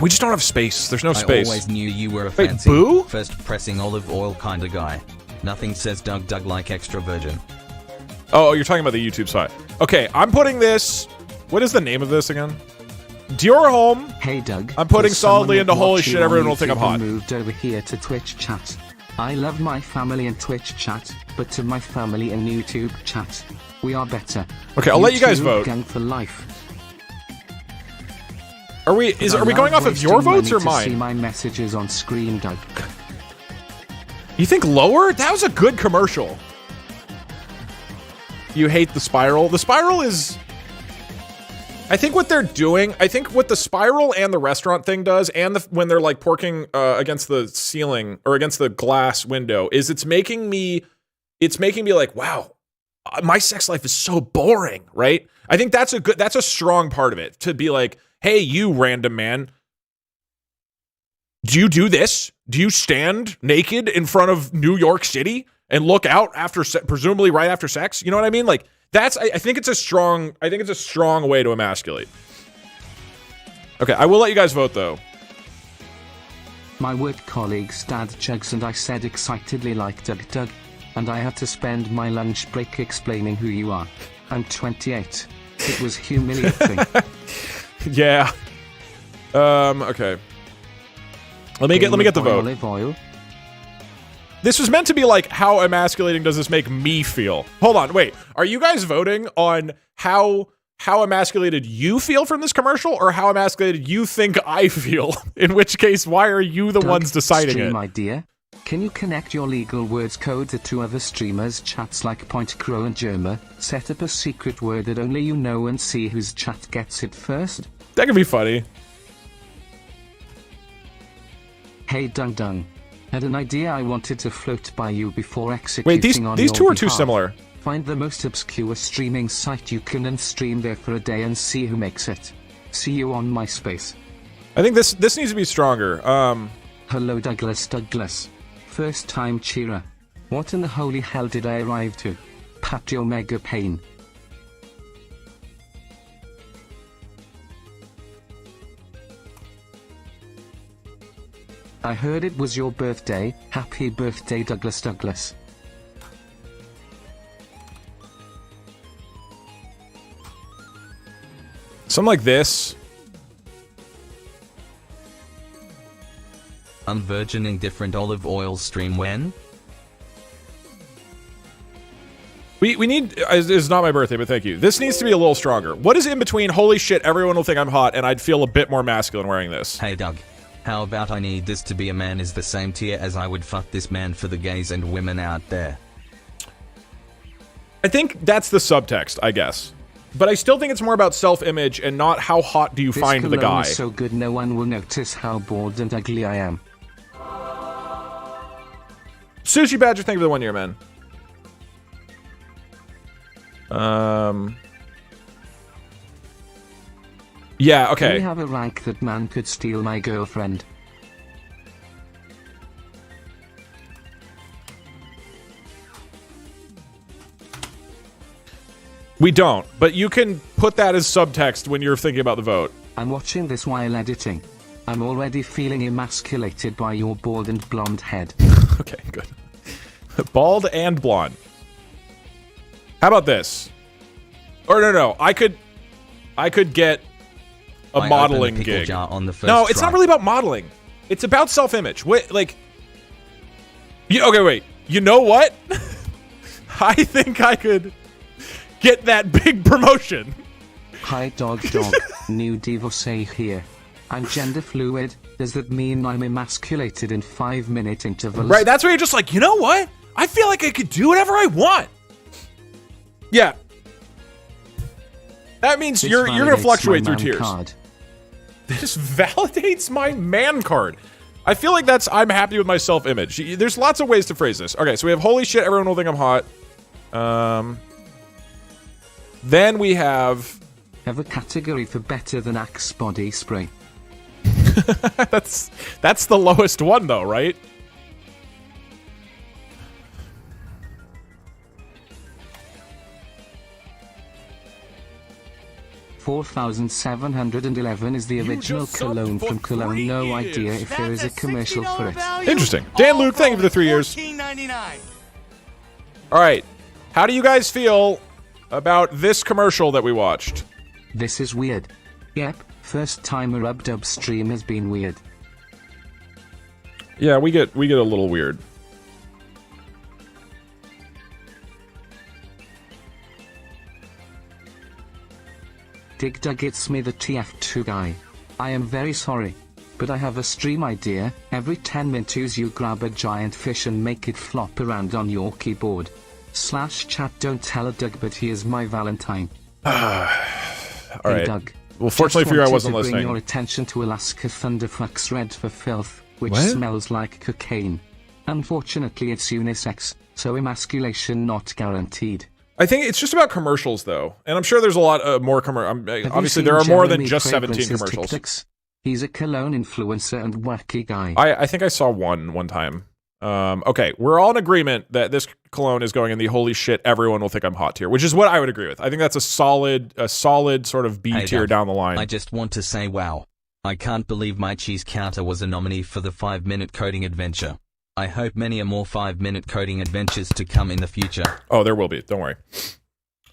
We just don't have space. There's no space. I always knew you were a Wait, fancy, Boo? first pressing olive oil kind of guy. Nothing says DugDug like extra virgin. Oh, you're talking about the YouTube side. Okay, I'm putting this... What is the name of this again? Dior Home. Hey Doug. I'm putting for solidly into someone holy watching shit, on everyone will think I'm YouTube hot. who moved over here to Twitch chat. I love my family in Twitch chat, but to my family in YouTube chat, we are better. Okay, I'll let you guys vote. Gang for life. Are we going off of your votes or mine? See my messages on screen, Doug. You think lower? That was a good commercial. You hate the spiral? The spiral is... I think what they're doing, I think what the spiral and the restaurant thing does, and when they're like porking against the ceiling or against the glass window, is it's making me like, wow, my sex life is so boring, right? I think that's a strong part of it, to be like, hey, you random man, do you do this? Do you stand naked in front of New York City and look out after, presumably right after sex? You know what I mean? Like, I think it's a strong way to emasculate. Okay, I will let you guys vote though. My work colleagues Dad Jugs and I said excitedly like DugDug, and I had to spend my lunch break explaining who you are. I'm 28. It was humiliating. Yeah. Okay. Let me get the vote. Olive oil. This was meant to be like, how emasculating does this make me feel? Hold on, wait. Are you guys voting on how emasculated you feel from this commercial, or how emasculated you think I feel? In which case, why are you the ones deciding stream it? Idea. Can you connect your legal words code to two other streamers' chats like Point Crow and Germa? Set up a secret word that only you know and see whose chat gets it first? That could be funny. Hey DugDug. Had an idea I wanted to float by you before executing Wait, these two are too similar. Find the most obscure streaming site you can and stream there for a day and see who makes it. See you on MySpace. I think this needs to be stronger. Hello Douglas. First time cheerer. What in the holy hell did I arrive to? Pat your mega pain. I heard it was your birthday. Happy birthday, Douglas. Something like this. Unvirgining different olive oil stream when? We need, it's not my birthday, but thank you. This needs to be a little stronger. What is in between, holy shit, everyone will think I'm hot, and I'd feel a bit more masculine wearing this? Hey Doug, how about I need this to be a man is the same tier as I would fuck this man for the gays and women out there? I think that's the subtext, I guess. But I still think it's more about self-image and not how hot do you find the guy. This is so good no one will notice how bald and ugly I am. Sushi Badger, thank you for the 1 year, man. Yeah, okay. We have a rank that man could steal my girlfriend. We don't, but you can put that as subtext when you're thinking about the vote. I'm watching this while editing. I'm already feeling emasculated by your bald and blonde head. Okay, good. Bald and blonde. How about this? Or no, I could get a modeling gig. On the first No, it's try. not really about modeling. It's about self-image. Wait, like, okay, wait. You know what? I think I could get that big promotion. Hi DougDug, new divorcee here. I'm gender fluid. Does that mean I'm emasculated in 5-minute intervals? Right, that's where you're just like, you know what? I feel like I could do whatever I want. Yeah. That means This you're gonna validates fluctuate my through man tiers. card. This validates my man card. I feel like I'm happy with my self-image. There's lots of ways to phrase this. Okay, so we have holy shit, everyone will think I'm hot. Then we have... Have a category for better than Axe body spray. that's the lowest one though, right? $4,711 is the original Cologne from Cologne. No idea if there is a commercial for it. Interesting. Dan Luke, thank you for the 3 years. All right. How do you guys feel about this commercial that we watched? This is weird. Yep, first time a DugDug stream has been weird. Yeah, we get a little weird. DugDug, it's me, the TF2 guy. I am very sorry, but I have a stream idea. Every 10 minutes you grab a giant fish and make it flop around on your keyboard. /chat, don't tell a Doug, but he is my Valentine. All right. Doug, well, fortunately for you, I wasn't bring listening. your attention to Alaska Thunderfuck's Red for Filth, which What? smells like cocaine. Unfortunately, it's unisex, so emasculation not guaranteed. I think it's just about commercials, though, and I'm sure there's a lot more Have you obviously, seen there are more than Jeremy just 17 Fragrance's commercials. TikToks? He's a cologne influencer and wacky guy. I think I saw one time. Okay, we're all in agreement that this cologne is going in the holy shit, everyone will think I'm hot tier, which is what I would agree with. I think that's a solid sort of B Hey, tier Doug, down the line. I just want to say wow. I can't believe my cheese counter was a nominee for the 5-minute coding adventure. I hope many more 5-minute coding adventures to come in the future. Oh, there will be. Don't worry.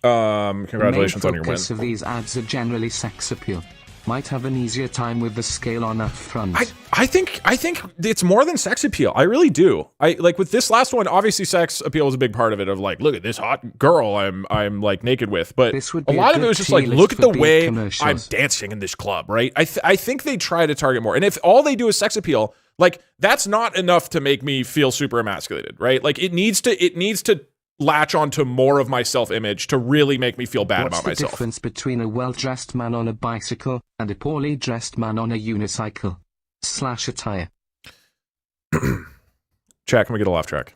Congratulations the on main your win. focus of these ads are generally sex appeal. Might have an easier time with the scale on up front. I think it's more than sex appeal. I really do. I like with this last one, obviously sex appeal is a big part of it, of like, look at this hot girl I'm like naked with. But This would a be a lot of it good was just like, tier look list at the for big way commercials. I'm dancing in this club, right? I think they try to target more. And if all they do is sex appeal, like that's not enough to make me feel super emasculated, right? Like it needs to latch onto more of my self-image to really make me feel bad about What's the myself. difference between a well-dressed man on a bicycle and a poorly dressed man on a unicycle? /attire. Chat, can we get a laugh track?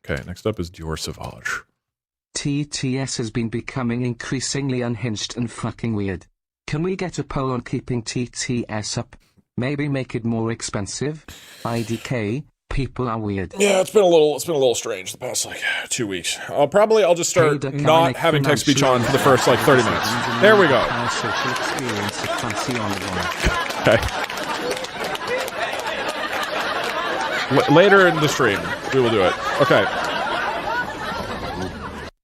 Okay, next up is Dior Sauvage. TTS has been becoming increasingly unhinged and fucking weird. Can we get a poll on keeping TTS up? Maybe make it more expensive? IDK, people are weird. Yeah, it's been a little strange the past like 2 weeks. I'll just start not having text speech on for the first like 30 minutes. There we go. Okay. Later in the stream, we will do it. Okay.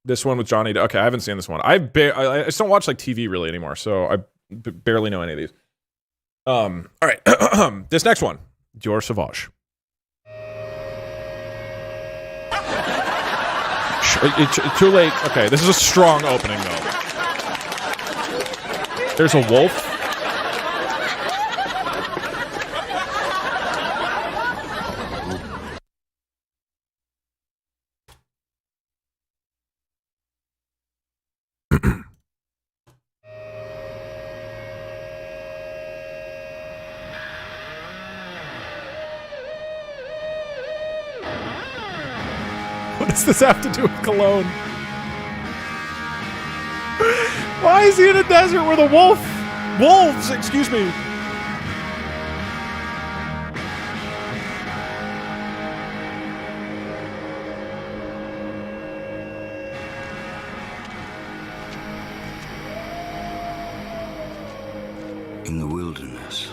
This one with Johnny. Okay, I haven't seen this one. I just don't watch like TV really anymore, so I barely know any of these. All right. This next one, Dior Sauvage. It's too late. Okay, this is a strong opening though. There's a wolf. What does this have to do with Cologne? Why is he in a desert with a wolves, excuse me. In the wilderness,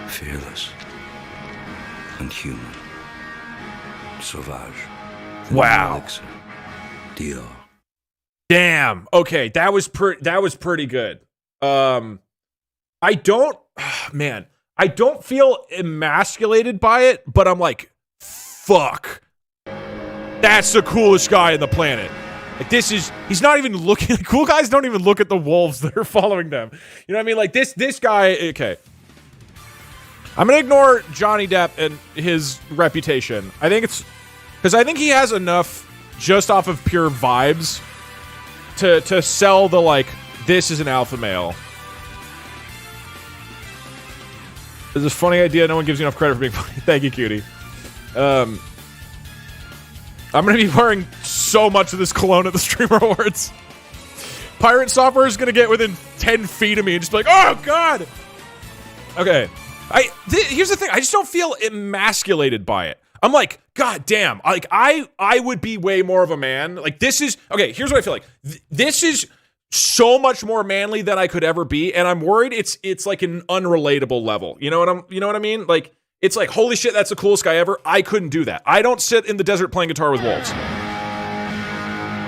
fearless and human. Sauvage. Wow. Elixir. Dior. Damn. Okay, that was pretty good. I don't feel emasculated by it, but I'm like, fuck. That's the coolest guy on the planet. Like he's not even looking. Cool guys don't even look at the wolves that are following them. You know what I mean? Like this guy. Okay. I'm gonna ignore Johnny Depp and his reputation. I think it's because I think he has enough just off of pure vibes to sell the like this is an alpha male. This is a funny idea. No one gives you enough credit for being funny. Thank you, cutie. I'm gonna be wearing so much of this cologne at the Streamer Awards. Pirate Software is gonna get within 10 feet of me and just be like, oh god. Okay. Here's the thing. I just don't feel emasculated by it. I'm like, god damn. Like I would be way more of a man. Like this is okay. Here's what I feel like. This is so much more manly than I could ever be, and I'm worried it's like an unrelatable level. You know what I mean? Like it's like holy shit, that's the coolest guy ever. I couldn't do that. I don't sit in the desert playing guitar with wolves.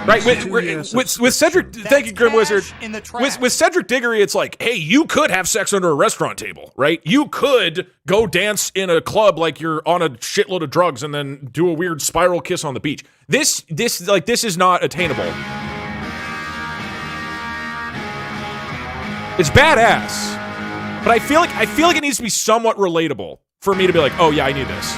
Right, with Cedric, thank you, Grim Wizard. With Cedric Diggory, it's like, hey, you could have sex under a restaurant table, right? You could go dance in a club like you're on a shitload of drugs and then do a weird spiral kiss on the beach. This is not attainable. It's badass, but I feel like it needs to be somewhat relatable for me to be like, oh yeah, I need this.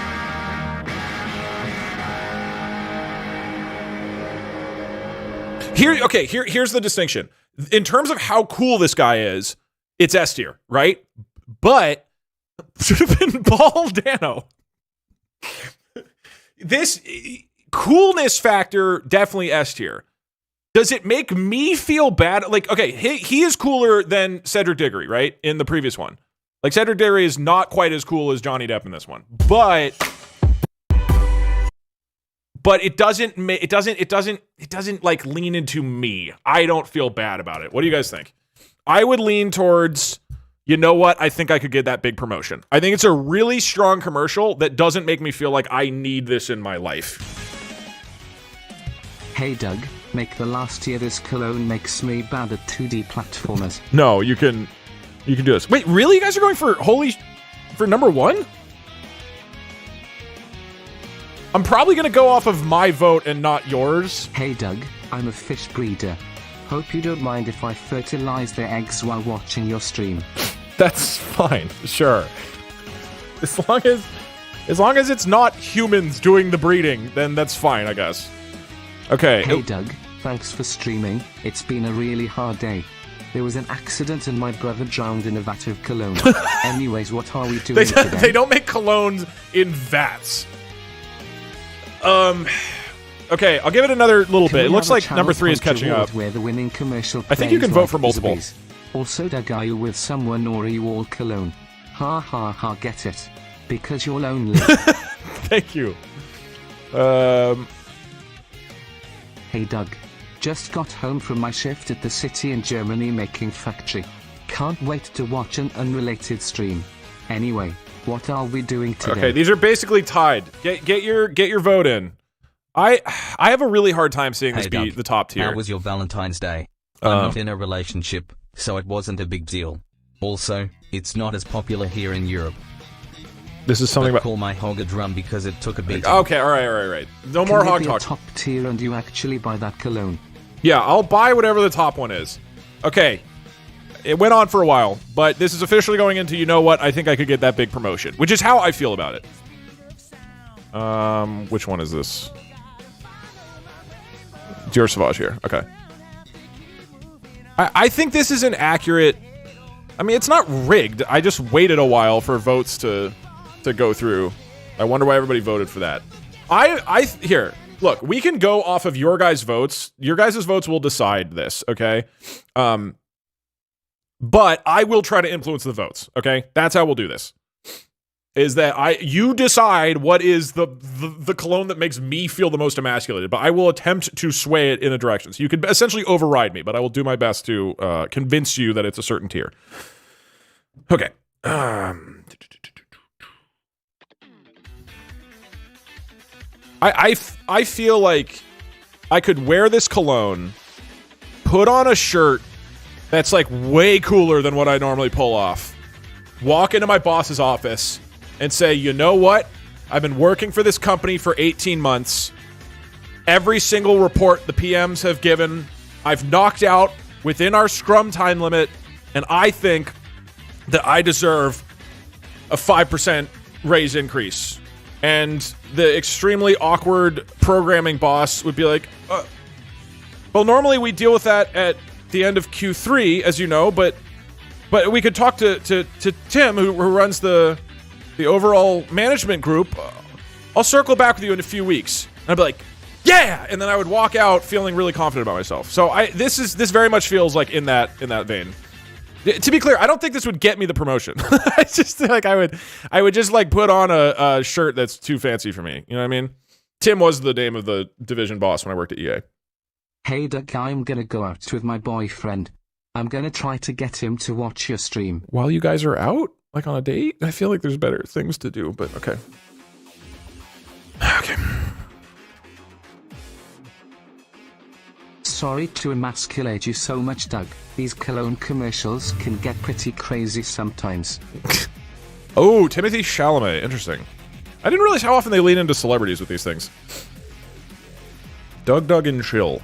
Here's the distinction. In terms of how cool this guy is, it's S tier, right? But should have been Paul Dano. This coolness factor, definitely S tier. Does it make me feel bad? Like, okay, he is cooler than Cedric Diggory, right? In the previous one. Like, Cedric Diggory is not quite as cool as Johnny Depp in this one. But it doesn't like lean into me. I don't feel bad about it. What do you guys think? I would lean towards, you know what? I think I could get that big promotion. I think it's a really strong commercial that doesn't make me feel like I need this in my life. Hey Doug, make the last year this cologne makes me bad at 2D platformers. No, you can do this. Wait, really? You guys are going for number one? I'm probably going to go off of my vote and not yours. Hey Doug, I'm a fish breeder. Hope you don't mind if I fertilize their eggs while watching your stream. That's fine, sure. As long as it's not humans doing the breeding, then that's fine, I guess. Okay. Hey Doug, thanks for streaming. It's been a really hard day. There was an accident and my brother drowned in a vat of cologne. Anyways, what are we doing today? They don't make colognes in vats. Okay, I'll give it another little bit. It looks like number 3 is catching up. Where the winning commercial I think you can vote for multiple. Also, Doug, are you with someone or are you all Cologne? Ha ha ha, get it. Because you're lonely. Thank you. Hey Doug. Just got home from my shift at the city in Germany making factory. Can't wait to watch an unrelated stream. Anyway, what are we doing today? Okay, these are basically tied. Get your vote in. I have a really hard time seeing this be the top tier. How was your Valentine's Day? I'm not in a relationship, so it wasn't a big deal. Also, it's not as popular here in Europe. This is something about call my hog a drum because it took a beating. Okay, all right. No more hog talk. Top tier, and you actually buy that cologne? Yeah, I'll buy whatever the top one is. Okay. It went on for a while, but this is officially going into, you know what, I think I could get that big promotion, which is how I feel about it. Which one is this? Dior Sauvage here. Okay. I think this is an accurate... I mean, it's not rigged. I just waited a while for votes to go through. I wonder why everybody voted for that. Here, look, we can go off of your guys' votes. Your guys' votes will decide this, okay? But I will try to influence the votes, okay? That's how we'll do this. Is that you decide what is the cologne that makes me feel the most emasculated, but I will attempt to sway it in a direction. So you could essentially override me, but I will do my best to convince you that it's a certain tier. Okay. I feel like I could wear this cologne, put on a shirt that's like way cooler than what I normally pull off, walk into my boss's office and say, you know what? I've been working for this company for 18 months. Every single report the PMs have given, I've knocked out within our scrum time limit, and I think that I deserve a 5% raise increase. And the extremely awkward programming boss would be like, well, normally we deal with that at the end of Q3, as you know, but we could talk to Tim, who runs the overall management group. I'll circle back with you in a few weeks. And I'd be like, yeah! And then I would walk out feeling really confident about myself. So this very much feels like in that vein. To be clear, I don't think this would get me the promotion. I just like I would just like put on a shirt that's too fancy for me. You know what I mean? Tim was the name of the division boss when I worked at EA. Hey Doug, I'm gonna go out with my boyfriend. I'm gonna try to get him to watch your stream. While you guys are out? Like on a date? I feel like there's better things to do, but okay. Okay. Sorry to emasculate you so much, Doug. These Cologne commercials can get pretty crazy sometimes. Oh, Timothy Chalamet. Interesting. I didn't realize how often they lean into celebrities with these things. DugDug and Chill.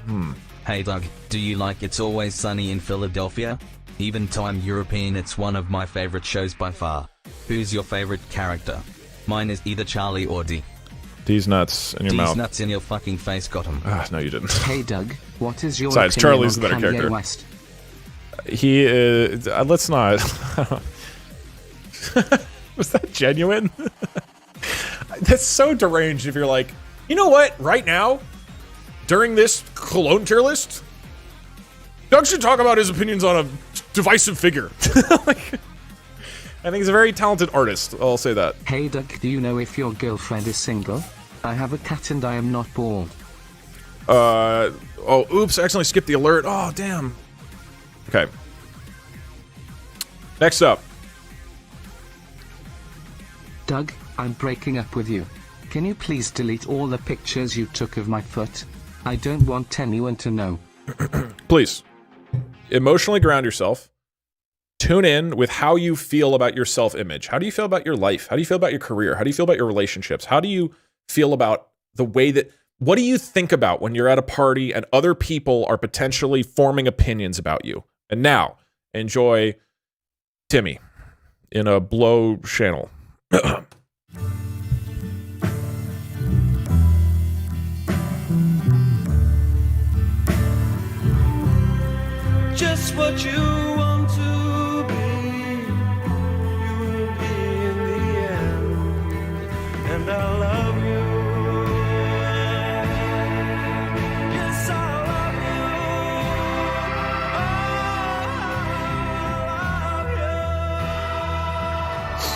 Hey Doug, do you like It's Always Sunny in Philadelphia? Even though I'm European, it's one of my favorite shows by far. Who's your favorite character? Mine is either Charlie or D. D's nuts in your mouth. D's nuts in your fucking face, got him. No, you didn't. Hey Doug, what is your Besides, opinion Charlie's on the better Kanye character. West? He is... let's not... Was that genuine? That's so deranged if you're like, you know what? Right now, during this Cologne tier list, Doug should talk about his opinions on a divisive figure. I think he's a very talented artist. I'll say that. Hey Doug, do you know if your girlfriend is single? I have a cat and I am not bald. Oh, oops, I accidentally skipped the alert. Oh, damn. Okay. Next up. Doug, I'm breaking up with you. Can you please delete all the pictures you took of my foot? I don't want anyone to know. Please. Emotionally ground yourself. Tune in with how you feel about your self-image. How do you feel about your life? How do you feel about your career? How do you feel about your relationships? How do you feel about the way that... What do you think about when you're at a party and other people are potentially forming opinions about you? And now, enjoy Timmy in a blow channel. Just what you want to be, you will be in the end, and I love you. Yes, I love you.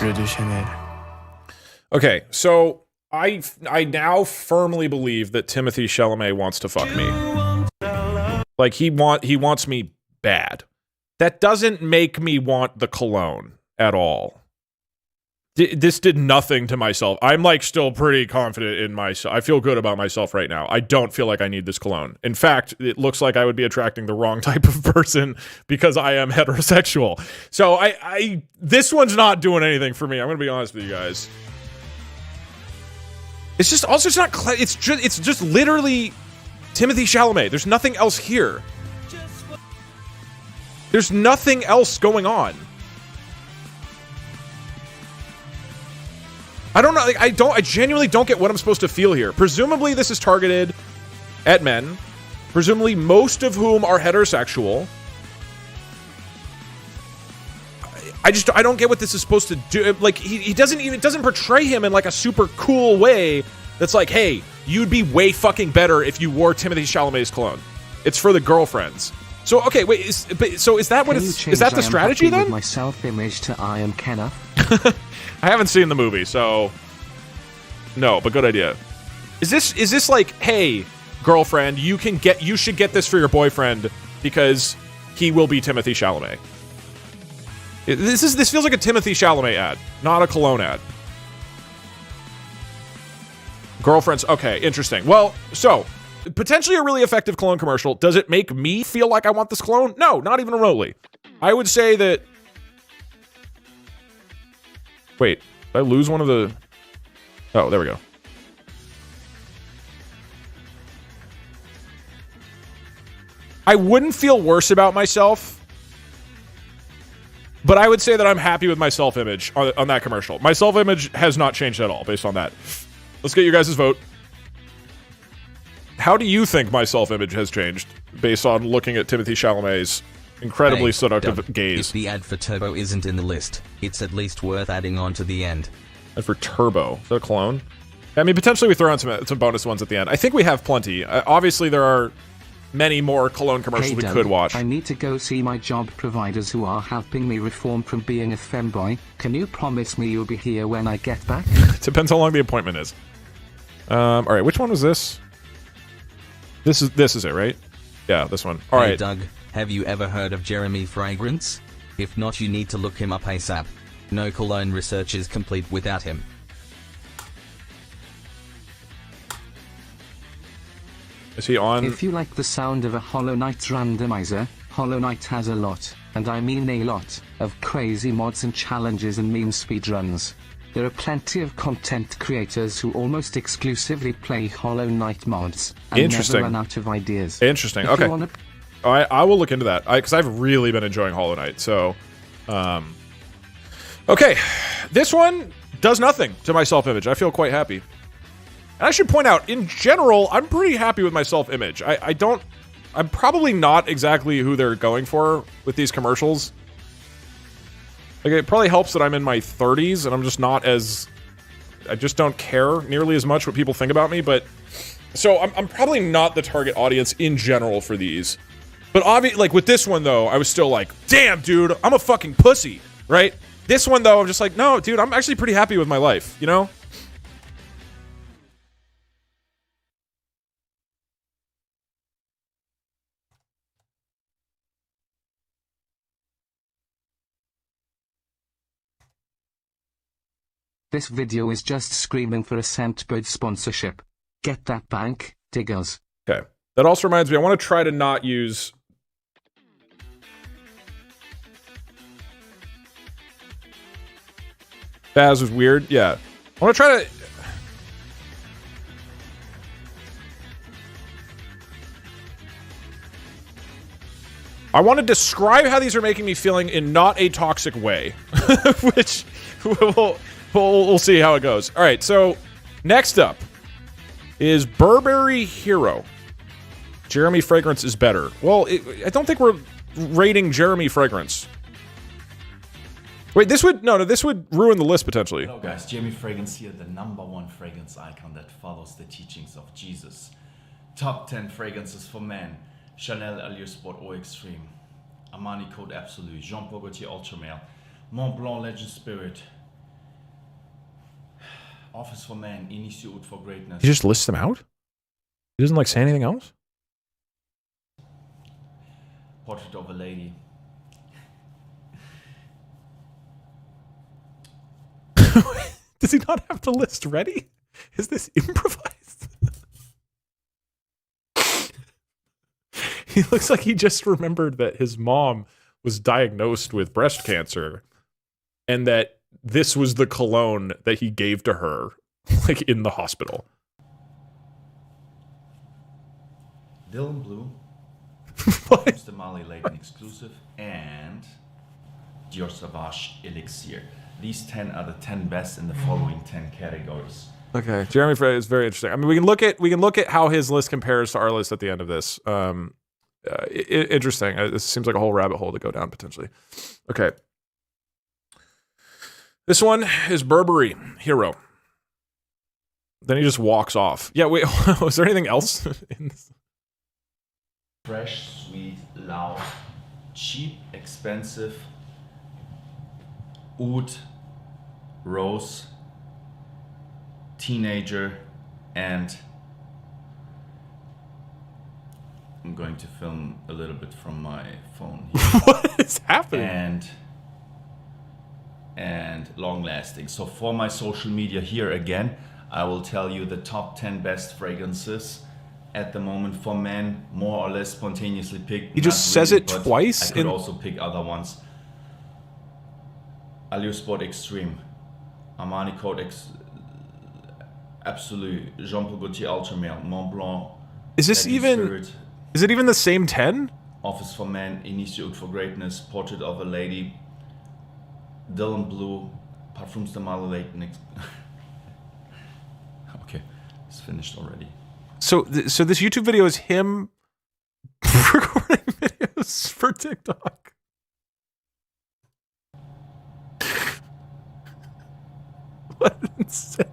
Bleu de Chanel. Okay, so I now firmly believe that Timothée Chalamet wants to fuck me. Like he wants me bad. That doesn't make me want the cologne at all. This did nothing to myself. I'm like still pretty confident in myself. I feel good about myself right now. I don't feel like I need this cologne. In fact, it looks like I would be attracting the wrong type of person because I am heterosexual. So this one's not doing anything for me. I'm gonna be honest with you guys. It's just also it's not. It's just literally Timothée Chalamet. There's nothing else here. There's nothing else going on. I don't know. Like, I genuinely don't get what I'm supposed to feel here. Presumably, this is targeted at men. Presumably, most of whom are heterosexual. I don't get what this is supposed to do. Like, it doesn't portray him in like a super cool way. That's like, hey, you'd be way fucking better if you wore Timothée Chalamet's cologne. It's for the girlfriends. So okay, wait. Is that what it's? Is that the strategy then? My self-image to I am Kenneth. I haven't seen the movie, so no, but good idea. Is this like, hey, girlfriend, you should get this for your boyfriend because he will be Timothée Chalamet. This feels like a Timothée Chalamet ad, not a cologne ad. Girlfriends, okay, interesting. Well, so potentially a really effective cologne commercial. Does it make me feel like I want this cologne? No, not even remotely. I would say that. Wait, did I lose one of the... Oh, there we go. I wouldn't feel worse about myself, but I would say that I'm happy with my self-image on that commercial. My self-image has not changed at all based on that. Let's get your guys' vote. How do you think my self-image has changed based on looking at Timothée Chalamet's incredibly seductive Doug, gaze? If the ad for Turbo isn't in the list, it's at least worth adding on to the end. And for Turbo, is that a cologne? I mean, potentially we throw in some bonus ones at the end. I think we have plenty. Obviously, there are many more cologne commercials we Doug, could watch. I need to go see my job providers who are helping me reform from being a femboy. Can you promise me you'll be here when I get back? Depends how long the appointment is. All right, which one was this? This is it, right? Yeah, this one. All right. Hey Doug, have you ever heard of Jeremy Fragrance? If not, you need to look him up ASAP. No cologne research is complete without him. Is he on? If you like the sound of a Hollow Knight randomizer, Hollow Knight has a lot, and I mean a lot, of crazy mods and challenges and meme speedruns. There are plenty of content creators who almost exclusively play Hollow Knight mods and never run out of ideas. Interesting. Okay. All right, I will look into that because I've really been enjoying Hollow Knight. So, okay, this one does nothing to my self-image. I feel quite happy. And I should point out, in general, I'm pretty happy with my self-image. I'm probably not exactly who they're going for with these commercials. Like, it probably helps that I'm in my 30s and I'm just not as... I just don't care nearly as much what people think about me, but... So, I'm probably not the target audience in general for these. But like, with this one, though, I was still like, damn, dude, I'm a fucking pussy, right? This one, though, I'm just like, no, dude, I'm actually pretty happy with my life, you know? This video is just screaming for a Scentbird sponsorship. Get that bank, diggers. Okay. That also reminds me, I want to try to not use... Baz was weird? Yeah. I want to try to... I want to describe how these are making me feeling in not a toxic way. Which we'll see how it goes. All right, so next up is Burberry Hero. Jeremy Fragrance is better. Well, I don't think we're rating Jeremy Fragrance. Wait, this would ruin the list potentially. Hello guys, Jeremy Fragrance here, the #1 fragrance icon that follows the teachings of Jesus. Top 10 fragrances for men: Chanel Allure Sport Eau Extreme, Armani Code Absolu, Jean Paul Gaultier Ultra Male, Mont Blanc Legend Spirit, Office for Men, Institute for Greatness. He just lists them out? He doesn't like say anything else? Portrait of a Lady. Does he not have the list ready? Is this improvised? He looks like he just remembered that his mom was diagnosed with breast cancer and that this was the cologne that he gave to her, like, in the hospital. Dylan Blue. What? Mr. Marley Layton exclusive. And Dior Sauvage Elixir. These 10 are the 10 best in the following 10 categories. Okay, Jeremy Frey is very interesting. I mean, we can look at how his list compares to our list at the end of this. Interesting. This seems like a whole rabbit hole to go down potentially. Okay, this one is Burberry Hero. Then he just walks off. Yeah, wait. Was there anything else in this? Fresh, sweet, loud, cheap, expensive, oud, rose, teenager, and I'm going to film a little bit from my phone here. What is happening? And long lasting. So for my social media here again, I will tell you the top 10 best fragrances at the moment for men, more or less spontaneously picked. He just says it twice. I could also pick other ones. Allure Sport Extreme, Armani Code Absolute, Jean Paul Gaultier Ultramare, Mont Blanc. Is this even? Spirit, is it even the same 10? Office for Men, Institute for Greatness, Portrait of a Lady, Dylan Blue, Parfums de Marley. Okay, it's finished already. So this YouTube video is him recording videos for TikTok. What insane.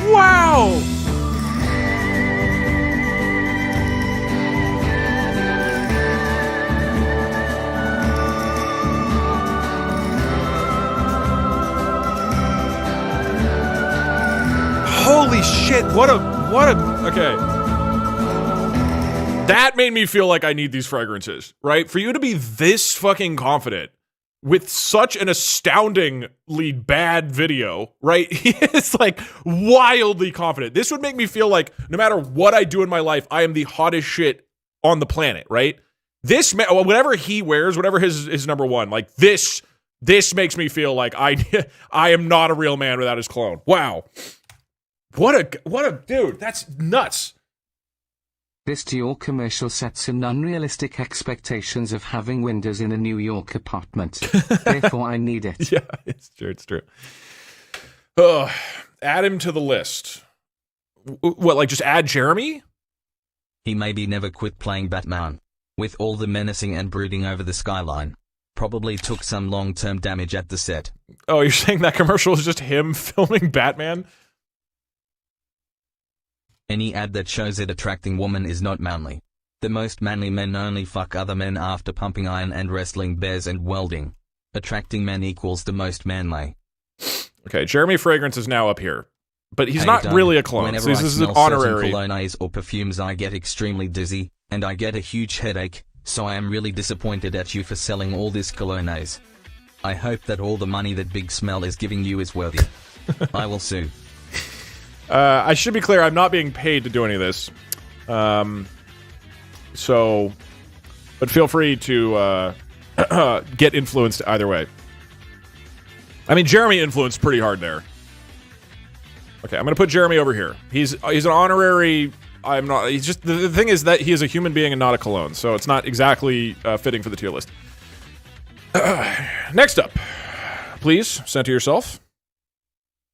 Wow. Holy shit, what a, okay. That made me feel like I need these fragrances, right? For you to be this fucking confident with such an astoundingly bad video, right? He is like wildly confident. This would make me feel like no matter what I do in my life, I am the hottest shit on the planet, right? This, whatever he wears, whatever his number one, like this makes me feel like I am not a real man without his cologne. Wow. What a dude, that's nuts. This Dior commercial sets an unrealistic expectations of having windows in a New York apartment. Therefore, I need it. Yeah, it's true. Add him to the list. What, like just add Jeremy? He maybe never quit playing Batman. With all the menacing and brooding over the skyline. Probably took some long-term damage at the set. Oh, you're saying that commercial is just him filming Batman? Any ad that shows it attracting women is not manly. The most manly men only fuck other men after pumping iron and wrestling bears and welding. Attracting men equals the most manly. Okay, Jeremy Fragrance is now up here. But he's not really a clone. Whenever So this is an I smell honorary. certain colognes or perfumes, I get extremely dizzy, and I get a huge headache, so I am really disappointed at you for selling all this colognes. I hope that all the money that Big Smell is giving you is worthy. I will sue. I should be clear, I'm not being paid to do any of this. But feel free to get influenced either way. I mean, Jeremy influenced pretty hard there. Okay, I'm going to put Jeremy over here. He's an honorary... I'm not... He's just... The thing is that he is a human being and not a cologne, so it's not exactly fitting for the tier list. Next up. Please, center yourself.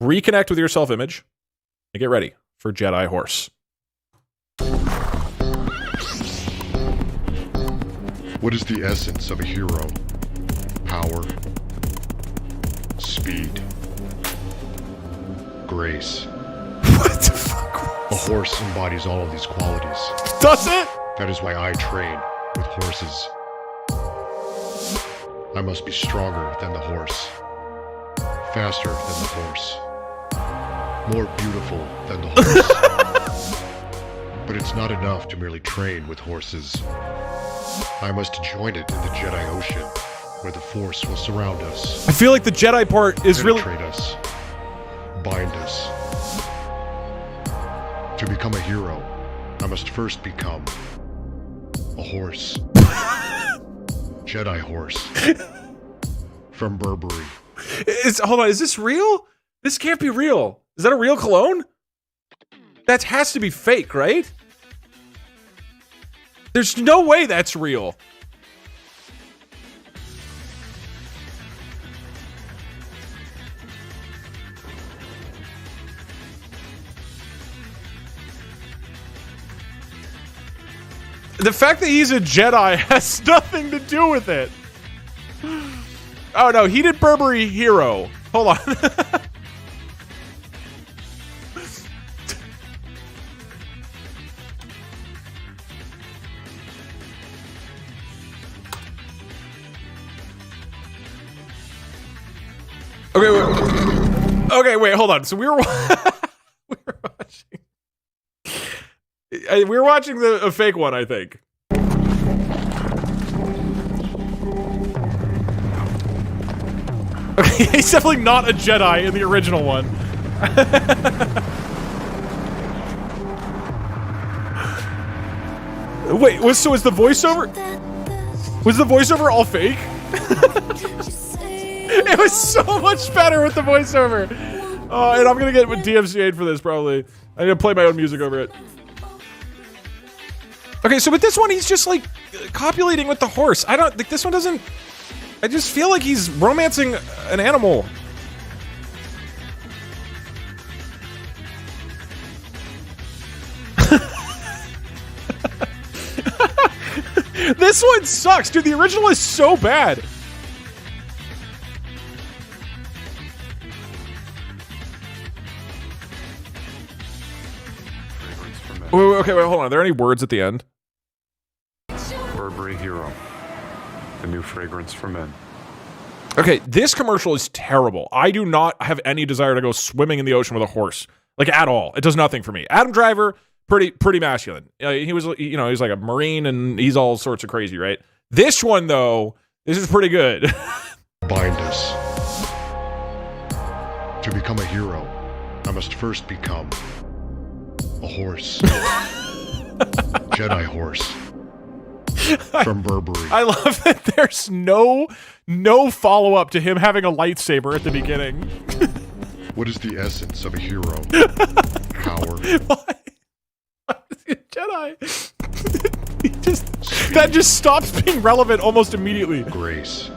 Reconnect with your self-image. And get ready for Jedi Horse. What is the essence of a hero? Power, speed, grace. What the fuck? A horse embodies all of these qualities. Does it? That is why I train with horses. I must be stronger than the horse, faster than the horse, more beautiful than the horse. But it's not enough to merely train with horses. I must join it in the Jedi Ocean, where the Force will surround us. I feel like the Jedi part is really... penetrate us, bind us. To become a hero, I must first become a horse. Jedi horse. From Burberry. Hold on, is this real? This can't be real. Is that a real cologne? That has to be fake, right? There's no way that's real. The fact that he's a Jedi has nothing to do with it. Oh no, he did Burberry Hero. Hold on. Okay, wait, hold on. So we were watching a fake one, I think. Okay, he's definitely not a Jedi in the original one. Wait, was the voiceover? Was the voiceover all fake? It was so much better with the voiceover. Oh, and I'm gonna get DMCA'd for this probably. I'm gonna play my own music over it. Okay, so with this one, he's just like copulating with the horse. I don't like this one doesn't. I just feel like he's romancing an animal. This one sucks, dude. The original is so bad. Okay, wait, hold on. Are there any words at the end? Burberry Hero, the new fragrance for men. Okay, this commercial is terrible. I do not have any desire to go swimming in the ocean with a horse, like at all. It does nothing for me. Adam Driver, pretty masculine. He was, you know, he's like a Marine and he's all sorts of crazy, right? This one though, this is pretty good. Bind us. To become a hero, I must first become a horse. Jedi horse. From Burberry. I love that there's no follow-up to him having a lightsaber at the beginning. What is the essence of a hero? Power. Why? Jedi. That just stops being relevant almost immediately. Grace.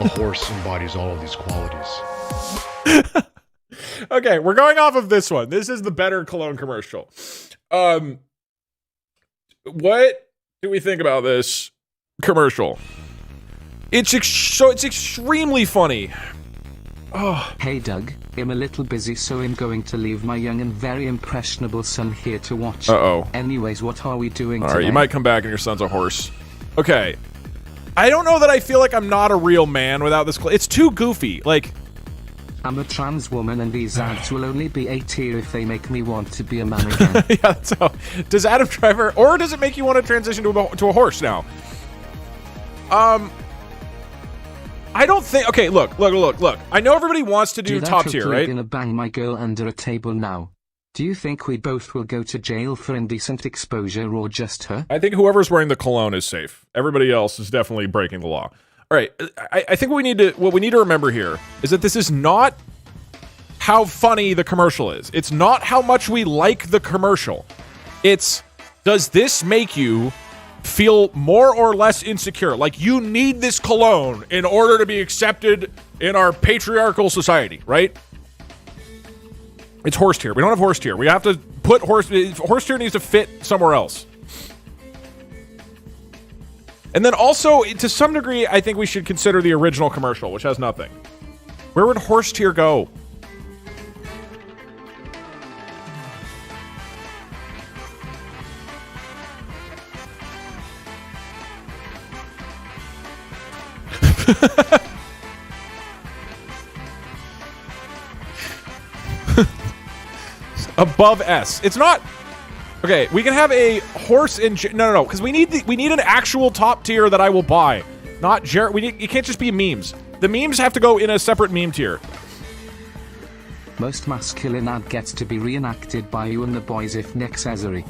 A horse embodies all of these qualities. Okay, we're going off of this one. This is the better Cologne commercial. What do we think about this commercial? It's extremely funny. Oh. Hey Doug, I'm a little busy, so I'm going to leave my young and very impressionable son here to watch. Uh-oh. Anyways, what are we doing today? All right, you might come back and your son's a horse. Okay. I don't know that I feel like I'm not a real man without this. It's too goofy. Like, I'm a trans woman, and these ads will only be A tier if they make me want to be a man again. Yeah, so does Adam Driver, or does it make you want to transition to a horse now? I don't think. Okay, look. I know everybody wants to do top tier, right? I'm gonna bang my girl under a table now. Do you think we both will go to jail for indecent exposure, or just her? I think whoever's wearing the cologne is safe. Everybody else is definitely breaking the law. All right, I think what we need to remember here is that this is not how funny the commercial is. It's not how much we like the commercial. It's, does this make you feel more or less insecure? Like you need this cologne in order to be accepted in our patriarchal society, right? It's horse tier. We don't have horse tier. We have to put horse tier needs to fit somewhere else. And then also, to some degree, I think we should consider the original commercial, which has nothing. Where would horse tier go? Above S. It's not... Okay, we can have a horse in... No, because we need an actual top tier that I will buy. Not it can't just be memes. The memes have to go in a separate meme tier. Most masculine ad gets to be reenacted by you and the boys if necessary.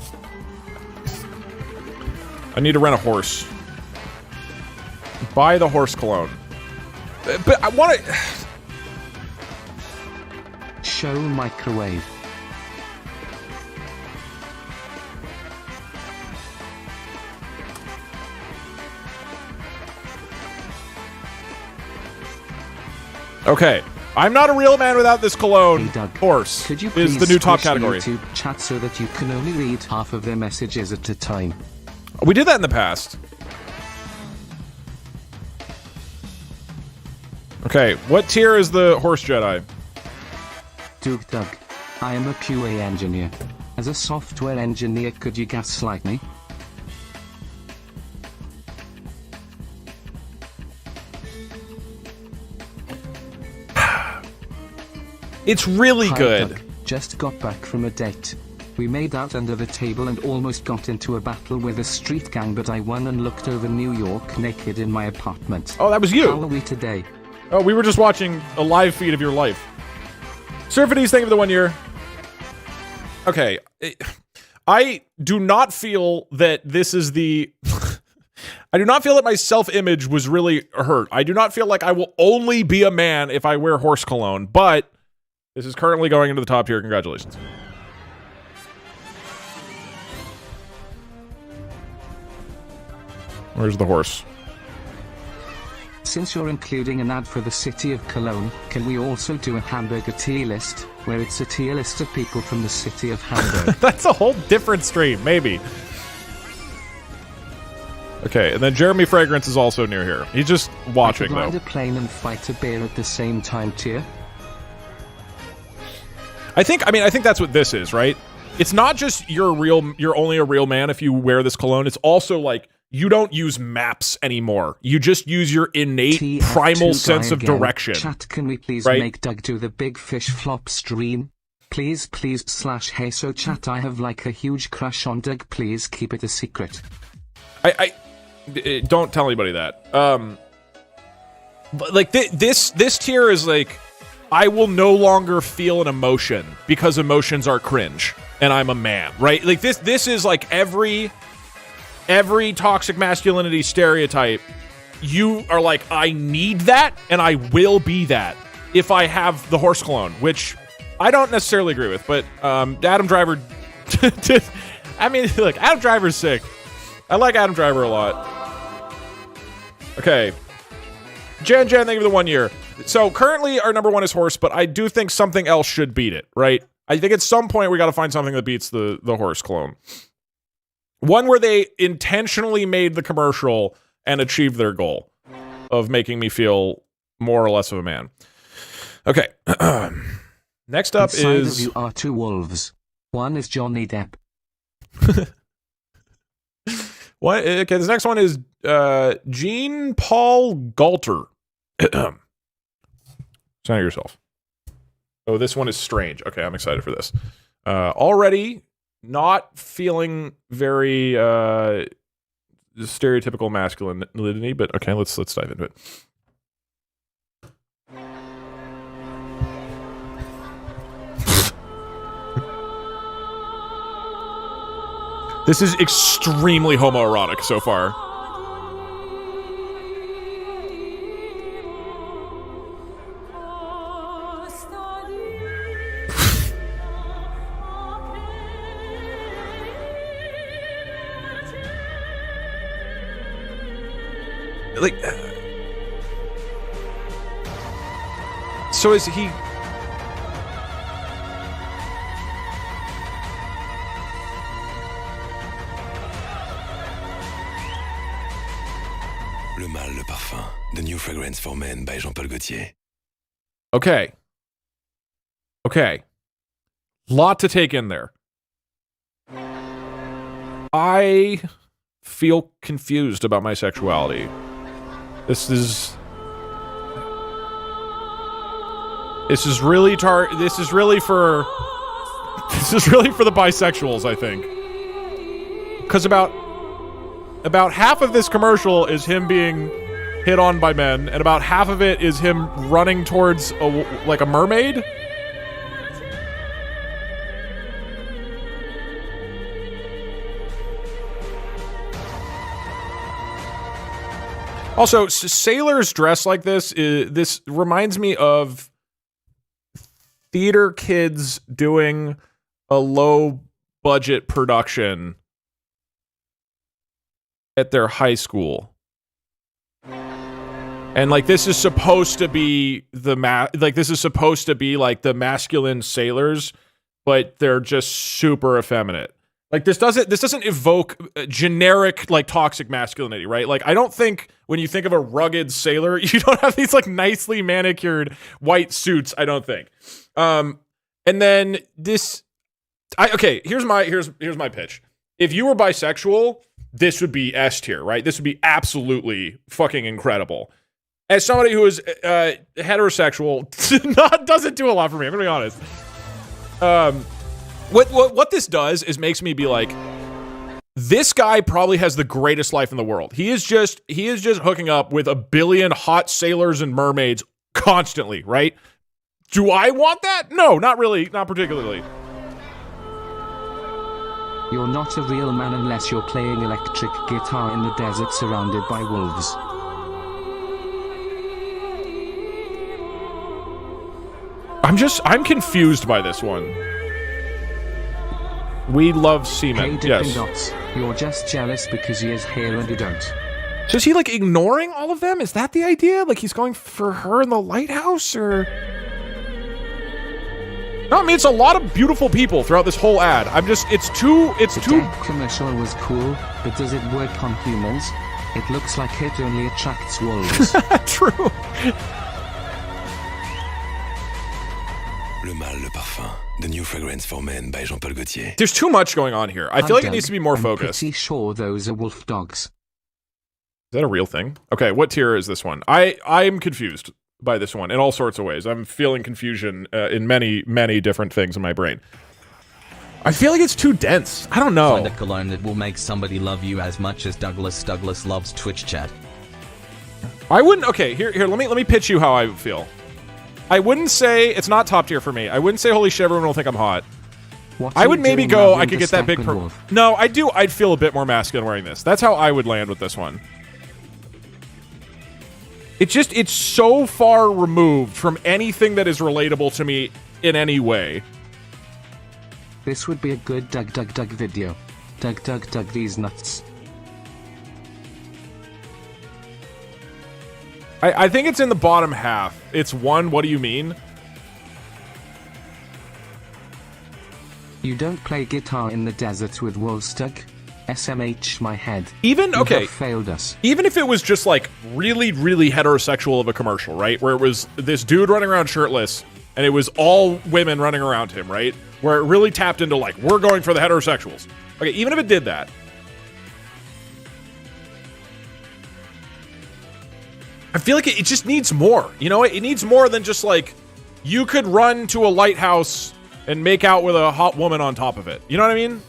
I need to rent a horse. Buy the horse cologne. But I want to... Show microwave. Okay. I'm not a real man without this cologne. Hey Doug, horse could you please is the new top squish category. YouTube chat so that you can only read half of their messages at a time. We did that in the past. Okay, what tier is the horse Jedi? DougDug. I am a QA engineer. As a software engineer, could you gaslight me? It's really Hi, good. Doug. Just got back from a date. We made out under the table and almost got into a battle with a street gang, but I won and looked over New York naked in my apartment. Oh, that was you. How are we today? Oh, we were just watching a live feed of your life. Surfities, thank you for the 1 year. Okay. I do not feel that this is the... I do not feel that my self-image was really hurt. I do not feel like I will only be a man if I wear horse cologne, but this is currently going into the top tier. Congratulations. Where's the horse? Since you're including an ad for the city of Cologne, can we also do a hamburger tier list, where it's a tier list of people from the city of Hamburg? That's a whole different stream, maybe. Okay, and then Jeremy Fragrance is also near here. He's just watching, I could ride though. a plane and fight a bear at the same time tier? I think that's what this is, right? It's not just you're only a real man if you wear this cologne. It's also like you don't use maps anymore. You just use your innate TF2 primal sense of again. direction. Chat, can we please right? make Doug do the big fish flop stream? Please, / hey, so chat, I have like a huge crush on Doug. Please keep it a secret. I don't tell anybody that. But like this tier is like, I will no longer feel an emotion because emotions are cringe and I'm a man, right? Like this is like every toxic masculinity stereotype. You are like, I need that and I will be that if I have the horse cologne, which I don't necessarily agree with, but Adam Driver I mean, look, Adam Driver's sick. I like Adam Driver a lot. Okay. Jen, thank you for the 1 year. So currently our number one is horse, but I do think something else should beat it, right? I think at some point we got to find something that beats the horse clone. One where they intentionally made the commercial and achieved their goal of making me feel more or less of a man. Okay. Next up Inside is... of you are two wolves. One is Johnny Depp. What? Okay, this next one is Jean Paul Galter. Sound yourself. Oh, this one is strange. Okay, I'm excited for this. Already not feeling very stereotypical masculinity, but okay, let's dive into it. This is extremely homoerotic so far. Like, so is he... Le Mal, le Parfum, The New Fragrance for Men by Jean-Paul Gaultier. Okay. Okay. Lot to take in there. I feel confused about my sexuality. This is This is really for the bisexuals, I think. Because about half of this commercial is him being hit on by men, and about half of it is him running towards a mermaid. Also, sailors dressed like this reminds me of theater kids doing a low budget production at their high school. And like this is supposed to be the masculine sailors, but they're just super effeminate. Like this doesn't evoke generic like toxic masculinity, right? Like I don't think when you think of a rugged sailor, you don't have these like nicely manicured white suits, I don't think. And then here's my pitch. If you were bisexual, this would be S tier, right? This would be absolutely fucking incredible. As somebody who is heterosexual, doesn't do a lot for me. I'm gonna be honest. What this does is makes me be like, this guy probably has the greatest life in the world. He is just hooking up with a billion hot sailors and mermaids constantly, right? Do I want that? No, not really, not particularly. You're not a real man unless you're playing electric guitar in the desert surrounded by wolves. I'm confused by this one. We love semen. Hey, yes. Dots, you're just jealous because he has hair and you don't. So is he like ignoring all of them? Is that the idea? Like he's going for her in the lighthouse, or? No, I mean it's a lot of beautiful people throughout this whole ad. It's too. The commercial was cool, but does it work on humans? It looks like it only attracts wolves. True. Le Mâle, le Parfum, the new fragrance for men by Jean-Paul Gaultier. There's too much going on here. I feel like it needs to be more focused. I'm pretty sure those are wolf dogs. Is that a real thing? Okay, what tier is this one? I'm confused by this one in all sorts of ways. I'm feeling confusion in many, many different things in my brain. I feel like it's too dense. I don't know. Find a cologne that will make somebody love you as much as Douglas loves Twitch chat. I wouldn't. Okay, here. Let me pitch you how I feel. I wouldn't say it's not top tier for me. I wouldn't say holy shit, everyone will think I'm hot. I would maybe go. I could get that big. No, I do. I'd feel a bit more masculine wearing this. That's how I would land with this one. It's so far removed from anything that is relatable to me in any way. This would be a good DugDug video. DugDug these nuts. I think it's in the bottom half. It's one, what do you mean? You don't play guitar in the desert with wolves, Doug? SMH my head. Even, okay. You have failed us. Even if it was just like really, really heterosexual of a commercial, right? Where it was this dude running around shirtless and it was all women running around him, right? Where it really tapped into like, we're going for the heterosexuals. Okay, even if it did that. I feel like it just needs more. You know, it needs more than just like, you could run to a lighthouse and make out with a hot woman on top of it. You know what I mean?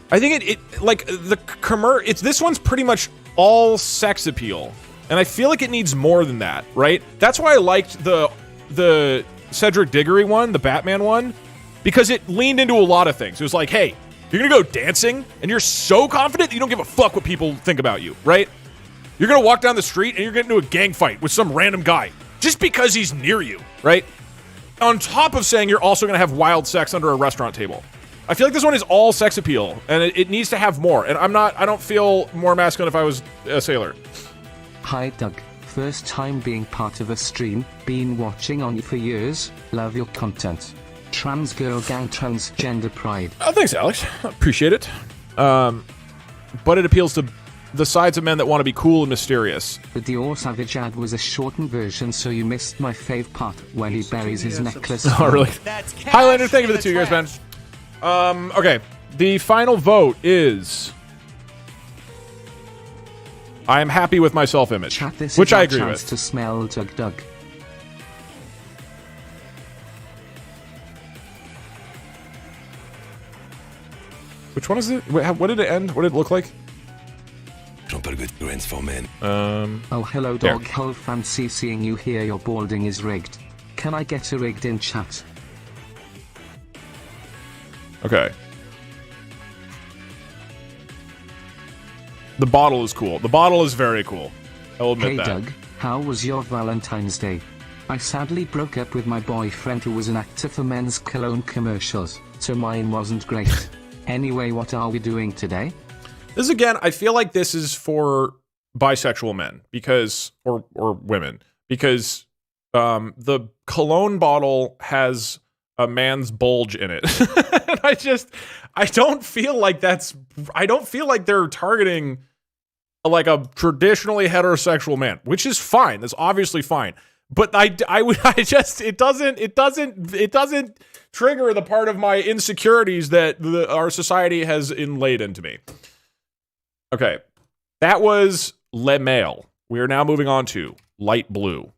I think it like this one's pretty much all sex appeal, and I feel like it needs more than that, right? That's why I liked the Cedric Diggory one, the Batman one, because it leaned into a lot of things. It was like, hey, you're gonna go dancing, and you're so confident that you don't give a fuck what people think about you, right? You're gonna walk down the street and you're getting into a gang fight with some random guy just because he's near you, right? On top of saying you're also gonna have wild sex under a restaurant table. I feel like this one is all sex appeal, and it needs to have more. And I don't feel more masculine if I was a sailor. Hi, Doug. First time being part of a stream. Been watching on you for years. Love your content. Trans girl gang, transgender pride. Oh, thanks, Alex. Appreciate it. But it appeals to the sides of men that want to be cool and mysterious. The Dior Savage ad was a shortened version, so you missed my fave part when he buries his necklace. Oh, really? Highlander, thank you for the 2 years, man. Okay. The final vote is I am happy with my self-image, which I agree with. To smell DugDug. Which one is it? What did it end? What did it look like? Jean-Paul Gaultier fragrance for men. Oh, hello, there. dog. How fancy seeing you here. Your balding is rigged. Can I get a rigged in chat? Okay. The bottle is cool. The bottle is very cool. I'll admit Hey that. Doug, how was your Valentine's Day? I sadly broke up with my boyfriend who was an actor for men's Cologne Commercials, so mine wasn't great. Anyway, what are we doing today? This again, I feel like this is for bisexual men because or women because the cologne bottle has a man's bulge in it. And I don't feel like they're targeting like a traditionally heterosexual man, which is fine. That's obviously fine. But it doesn't trigger the part of my insecurities that our society has inlaid into me. Okay. That was Le Male. We are now moving on to light blue.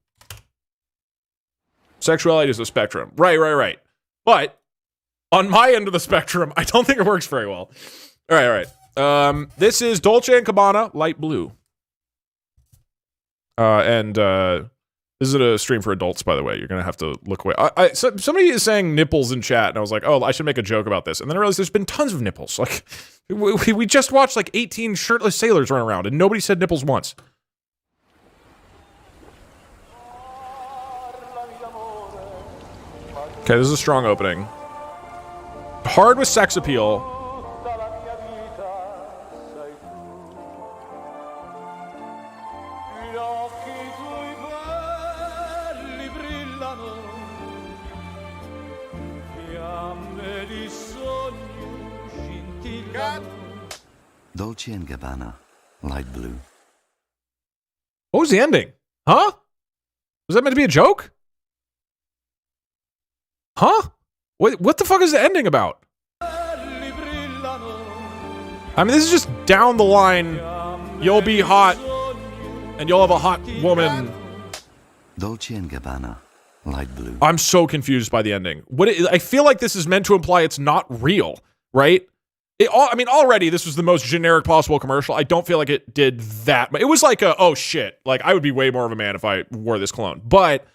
Sexuality is a spectrum. Right. But on my end of the spectrum, I don't think it works very well. All right. This is Dolce & Gabbana light blue. This is a stream for adults, by the way. You're going to have to look away. Somebody is saying nipples in chat, and I was like, oh, I should make a joke about this. And then I realized there's been tons of nipples. Like, we just watched like 18 shirtless sailors run around, and nobody said nipples once. Okay, this is a strong opening. Hard with sex appeal. Dolce & Gabbana, light blue. What was the ending? Huh? Was that meant to be a joke? Huh? What the fuck is the ending about? I mean, this is just down the line. You'll be hot, and you'll have a hot woman. Dolce & Gabbana, light blue. I'm so confused by the ending. I feel like this is meant to imply it's not real, right? Already this was the most generic possible commercial. I don't feel like it did that. It was like oh shit, like I would be way more of a man if I wore this cologne. But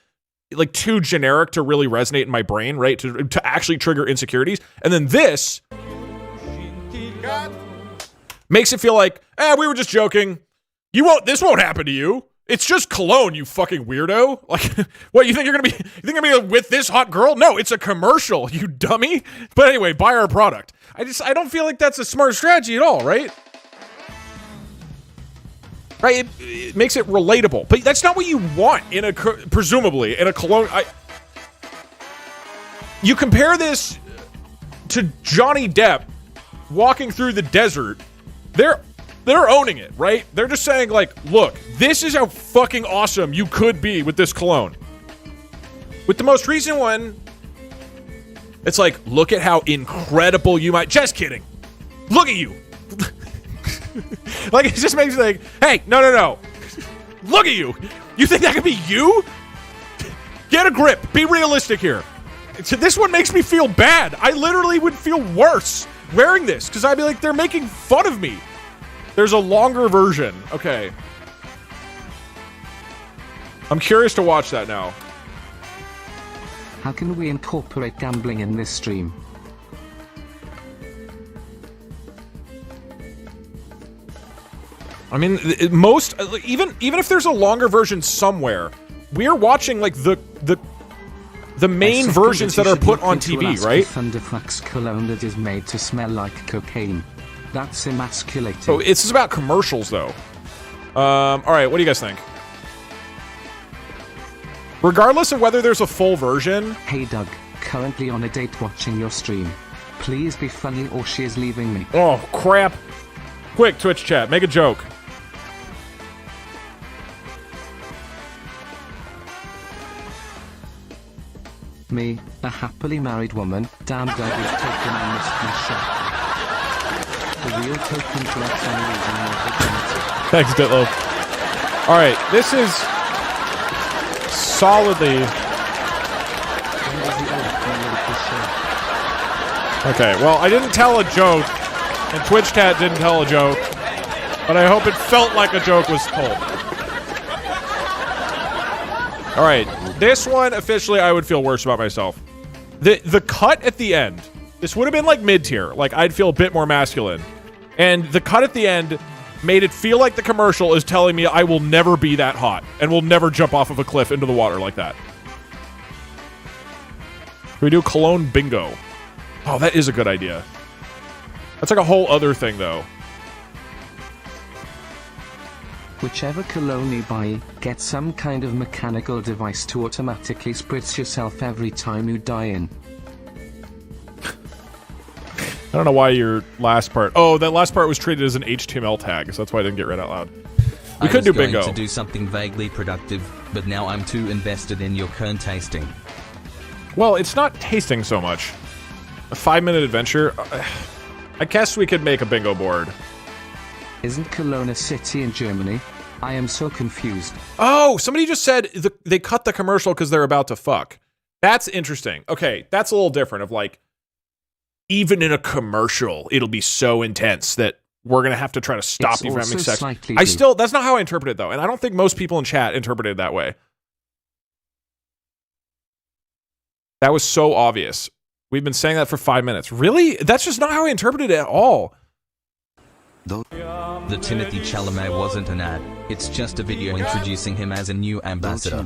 like too generic to really resonate in my brain, right? To actually trigger insecurities. And then this makes it feel like, we were just joking. This won't happen to you. It's just cologne, you fucking weirdo. Like, what, you think you're gonna be with this hot girl? No, it's a commercial, you dummy. But anyway, buy our product. I don't feel like that's a smart strategy at all, right? Right, it makes it relatable. But that's not what you want presumably, in a cologne. You compare this to Johnny Depp walking through the desert. They're owning it, right? They're just saying, like, look, this is how fucking awesome you could be with this cologne. With the most recent one, it's like, look at how incredible you might... Just kidding. Look at you. Like, it just makes you think, hey, no. Look at you. You think that could be you? Get a grip. Be realistic here. This one makes me feel bad. I literally would feel worse wearing this, because I'd be like, they're making fun of me. There's a longer version. Okay. I'm curious to watch that now. How can we incorporate gambling in this stream? I mean, most even if there's a longer version somewhere, we're watching like the main versions that are put on TV, right? Thunderfuck's cologne that is made to smell like cocaine. That's emasculating. So it's about commercials, though. All right, what do you guys think? Regardless of whether there's a full version. Hey Doug, currently on a date watching your stream. Please be funny or she is leaving me. Oh, crap. Quick, Twitch chat, make a joke. Me, a happily married woman, DougDug is taken on this shot. The real token flex on reading your virginity. Thanks, Ditlow. Alright, this is solidly... Okay, well, I didn't tell a joke And Twitch chat didn't tell a joke, but I hope it felt like a joke was told. All right, this one officially I would feel worse about myself. The cut at the end. This would have been like mid-tier. Like I'd feel a bit more masculine. And the cut at the end made it feel like the commercial is telling me I will never be that hot and will never jump off of a cliff into the water like that. Can we do Cologne bingo? Oh, that is a good idea. That's like a whole other thing, though. Whichever cologne you buy, get some kind of mechanical device to automatically spritz yourself every time you die in. I don't know why your last part... Oh, that last part was treated as an HTML tag, so that's why I didn't get read out loud. We could do bingo. I was going to do something vaguely productive, but now I'm too invested in your current tasting. Well, it's not tasting so much. A 5-minute adventure? I guess we could make a bingo board. Isn't Cologne a city in Germany? I am so confused. Oh, somebody just said they cut the commercial because they're about to fuck. That's interesting. Okay, that's a little different of like, even in a commercial, it'll be so intense that we're going to have to try to stop you from having sex. That's not how I interpret it though. And I don't think most people in chat interpreted it that way. That was so obvious. We've been saying that for 5 minutes. Really? That's just not how I interpreted it at all. The Timothy Chalamet wasn't an ad. It's just a video introducing him as a new ambassador.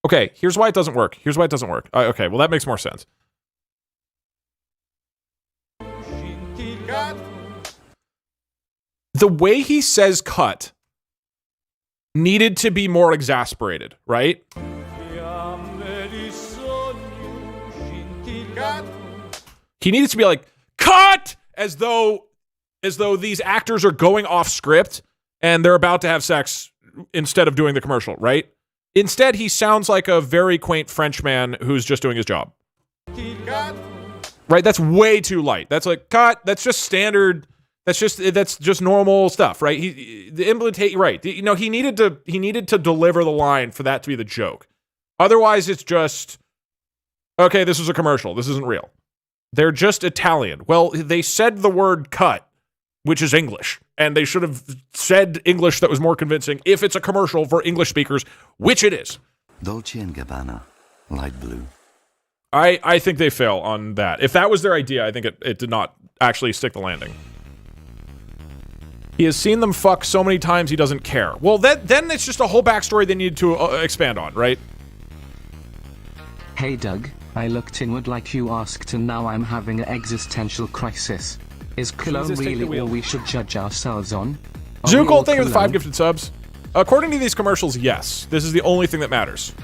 Okay, here's why it doesn't work. Here's why it doesn't work. Okay, well that makes more sense. The way he says cut needed to be more exasperated, right? He needed to be like, cut! As though these actors are going off script and they're about to have sex instead of doing the commercial, right? Instead, he sounds like a very quaint Frenchman who's just doing his job. Right? That's way too light. That's like, cut. That's just standard. That's just normal stuff, right? Right. You know, he needed to deliver the line for that to be the joke. Otherwise, it's just, okay, this is a commercial. This isn't real. They're just Italian. Well, they said the word cut, which is English, and they should have said English that was more convincing if it's a commercial for English speakers, which it is. Dolce & Gabbana, light blue. I think they fail on that. If that was their idea, I think it did not actually stick the landing. He has seen them fuck so many times he doesn't care. Well, then it's just a whole backstory they need to expand on, right? Hey Doug, I looked inward like you asked and now I'm having an existential crisis. Is Cologne really all we should judge ourselves on? Zookle, thank you for the 5 gifted subs. According to these commercials, yes. This is the only thing that matters.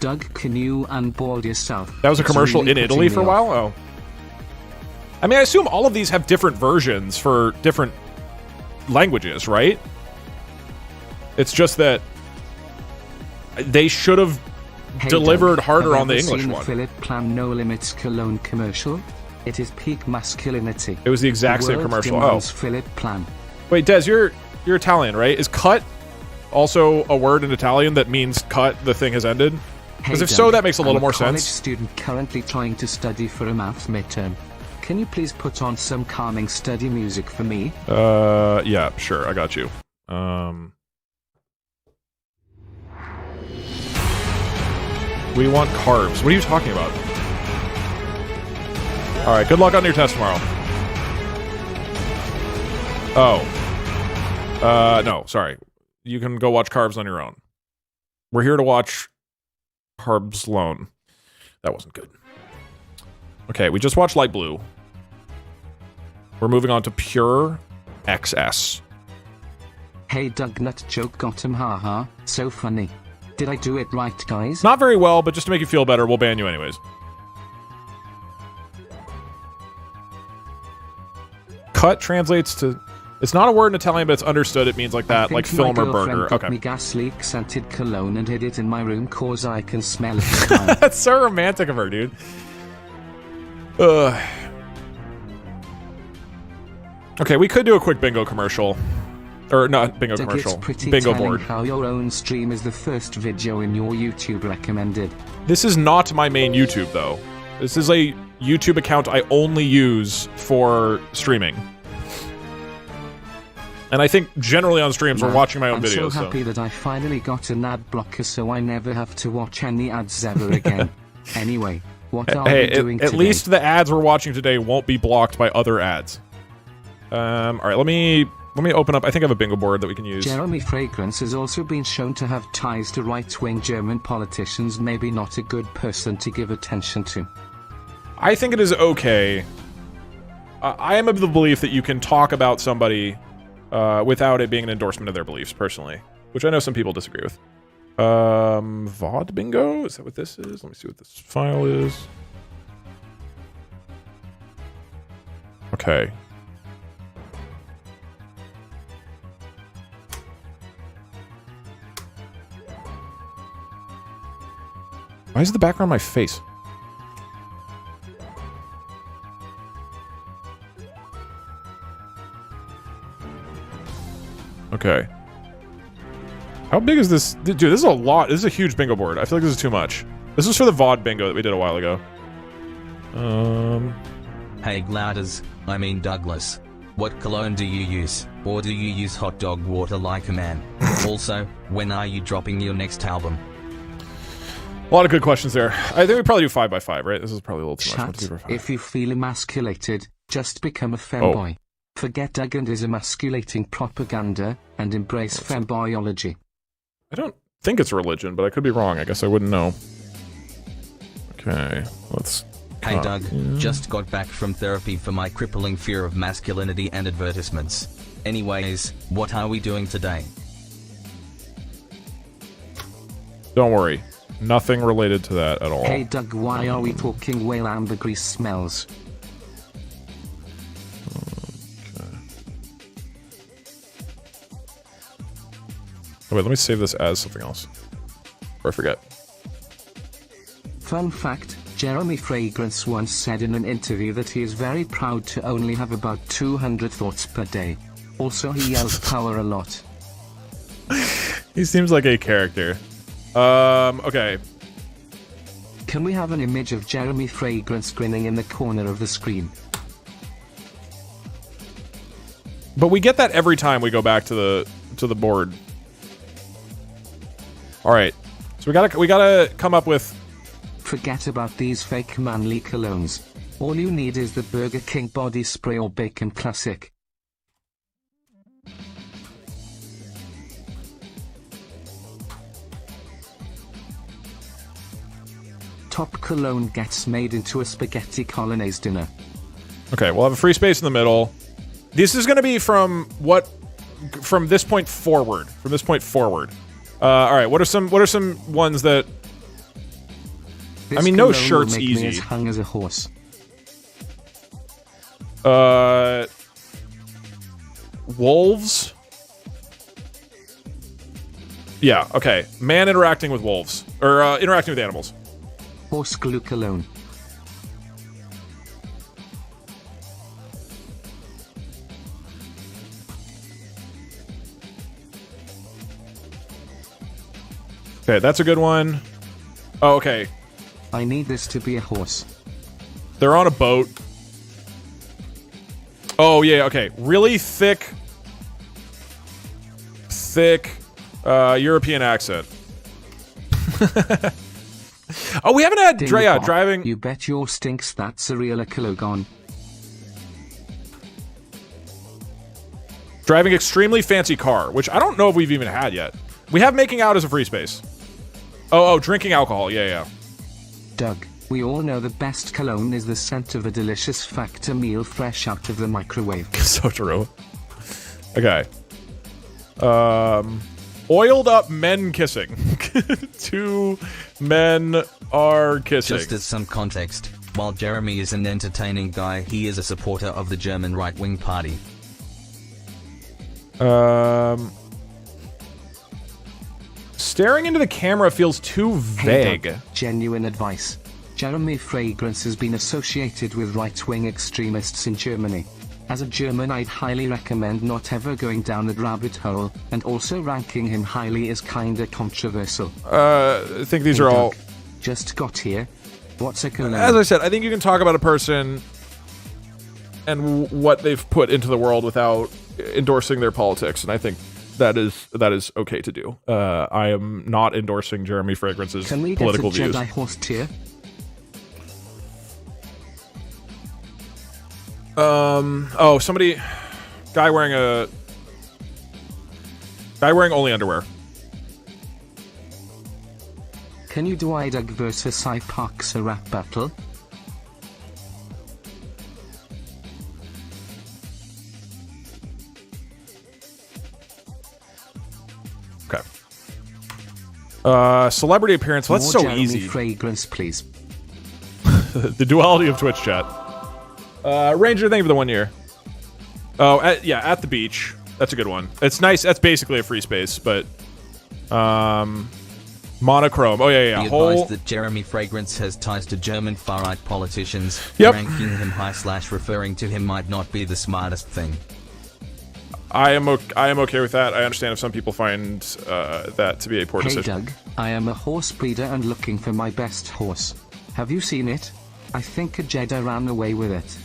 Doug, can you unboard yourself? That was a commercial in Italy for a while? Oh. I mean, I assume all of these have different versions for different languages, right? It's just that they should have delivered Doug, harder on the English one. Philip Plan No Limits Cologne commercial? It is peak masculinity. It was the exact same commercial. Oh. Philip Plan. Wait, Des, you're Italian, right? Is cut also a word in Italian that means cut, the thing has ended? Because if so, that makes a little more sense. I'm a college student currently trying to study for a math midterm. Can you please put on some calming study music for me? Yeah, sure, I got you. We want carbs. What are you talking about? Alright, good luck on your test tomorrow. Oh. No, sorry. You can go watch Carbs on your own. We're here to watch Carbs Lone. That wasn't good. Okay, we just watched Light Blue. We're moving on to Pure XS. Hey Doug, nut joke got him, haha. So funny. Did I do it right, guys? Not very well, but just to make you feel better, we'll ban you anyways. Cut translates to... It's not a word in Italian, but it's understood. It means like that, like film or burger. Okay. Me gas leak scented cologne and hid it in my room cause I can smell it. That's so romantic of her, dude. Okay, we could do a quick bingo commercial. Or not bingo commercial. Bingo board. How your own stream is the first video in your YouTube recommended. This is not my main YouTube, though. This is a YouTube account I only use for streaming. And I think generally on streams we're watching my own videos. I'm so happy that I finally got an ad blocker so I never have to watch any ads ever again. Anyway, what are we doing today? At least the ads we're watching today won't be blocked by other ads. Alright, let me open up. I think I have a bingo board that we can use. Jeremy Fragrance has also been shown to have ties to right-wing German politicians, maybe not a good person to give attention to. I think it is okay. I am of the belief that you can talk about somebody without it being an endorsement of their beliefs, personally. Which I know some people disagree with. VOD bingo? Is that what this is? Let me see what this file is. Okay. Why is the background my face? Okay. How big is this? Dude, this is a lot. This is a huge bingo board. I feel like this is too much. This is for the VOD bingo that we did a while ago. Hey Glouders, I mean Douglas. What cologne do you use? Or do you use hot dog water like a man? Also, when are you dropping your next album? A lot of good questions there. I think we probably do 5x5, right? This is probably a little too much. Chat, if you feel emasculated, just become a femboy. Forget Doug and his emasculating propaganda, and embrace femboyology. I don't think it's a religion, but I could be wrong. I guess I wouldn't know. Okay, let's... Hey Doug, just got back from therapy for my crippling fear of masculinity and advertisements. Anyways, what are we doing today? Don't worry. Nothing related to that at all. Hey Doug, why are we talking whale ambergris smells? Oh, wait, let me save this as something else. Before I forget. Fun fact, Jeremy Fragrance once said in an interview that he is very proud to only have about 200 thoughts per day. Also, he yells power a lot. He seems like a character. Okay. Can we have an image of Jeremy Fragrance grinning in the corner of the screen? But we get that every time we go back to the board. All right. So we gotta come up with. Forget about these fake manly colognes. All you need is the Burger King body spray or Bacon Classic. Top cologne gets made into a spaghetti Colonnaise dinner. Okay, we'll have a free space in the middle. This is going to be from this point forward. From this point forward. All right. What are some ones that? This I mean, no cologne shirt's will make easy. Me as hung as a horse. Wolves. Yeah. Okay. Man interacting with wolves or interacting with animals. Horse glue cologne. Okay, that's a good one. Oh, okay. I need this to be a horse. They're on a boat. Oh, yeah, okay. Really thick European accent. Oh, we haven't had Drea driving. You bet your stinks that's a real Cologne. Driving extremely fancy car, which I don't know if we've even had yet. We have making out as a free space. Oh, drinking alcohol. Yeah. Doug, we all know the best cologne is the scent of a delicious Factor meal fresh out of the microwave. So true. Okay. Oiled up men kissing. Two men are kissing. Just as some context, while Jeremy is an entertaining guy, he is a supporter of the German right-wing party. Staring into the camera feels too vague. Hey Doug, genuine advice. Jeremy Fragrance has been associated with right-wing extremists in Germany. As a German, I'd highly recommend not ever going down that rabbit hole, and also ranking him highly is kinda controversial. I think these hey are Doug, all... Just got here. What's a cologne? As I said, I think you can talk about a person and what they've put into the world without endorsing their politics, and I think that is okay to do. I am not endorsing Jeremy Fragrance's political views. Can we get a Jedi horse tier? Oh, somebody, guy wearing only underwear. Can you do DougDug versus Hypoxa rap battle? Okay. Celebrity appearance. Well, that's so Jeremy easy. Fragrance, please. The duality of Twitch chat. Ranger, thank you for the 1 year. Oh, at the beach. That's a good one. It's nice. That's basically a free space, but monochrome. Oh yeah. Be advised that Jeremy Fragrance has ties to German far-right politicians. Yep. Ranking him high / referring to him might not be the smartest thing. I am okay with that. I understand if some people find that to be a poor decision. Hey Doug, I am a horse breeder and looking for my best horse. Have you seen it? I think a Jedi ran away with it.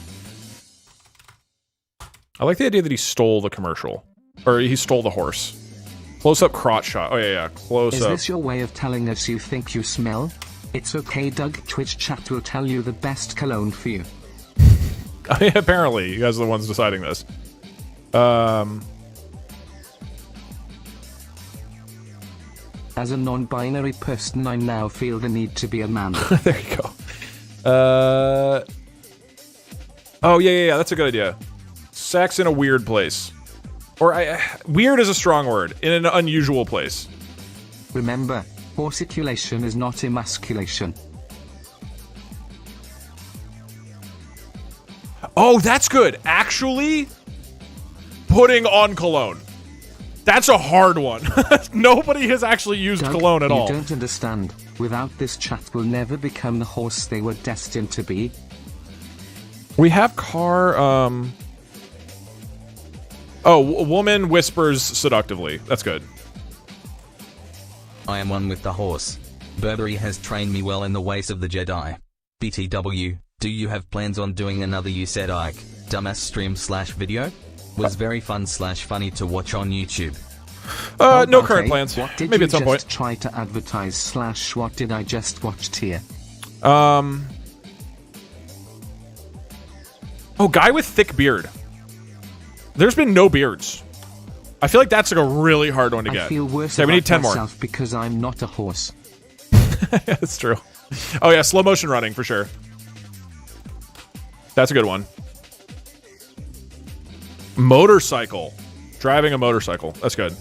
I like the idea that he stole the commercial. Or he stole the horse. Close-up crotch shot. Oh, yeah. Close-up. Is this your way of telling us you think you smell? It's okay, Doug. Twitch chat will tell you the best cologne for you. Apparently. You guys are the ones deciding this. As a non-binary person, I now feel the need to be a man. There you go. Oh, yeah. That's a good idea. Sex in a weird place. Or, weird is a strong word. In an unusual place. Remember, horsiculation is not emasculation. Oh, that's good. Actually, putting on cologne. That's a hard one. Nobody has actually used Doug, cologne at all. You don't understand. Without this chat, will never become the horse they were destined to be. We have car, Oh, a woman whispers seductively. That's good. I am one with the horse. Burberry has trained me well in the ways of the Jedi. BTW, do you have plans on doing another You Said Ike dumbass stream / video? Was very fun / funny to watch on YouTube. No current plans. Maybe at some point. Try to advertise / what did I just watch tier? Oh, guy with thick beard. There's been no beards. I feel like that's like a really hard one to get. I feel worse we need 10 more. Because I'm not a horse. That's true. Oh yeah, slow motion running for sure. That's a good one. Motorcycle. Driving a motorcycle. That's good.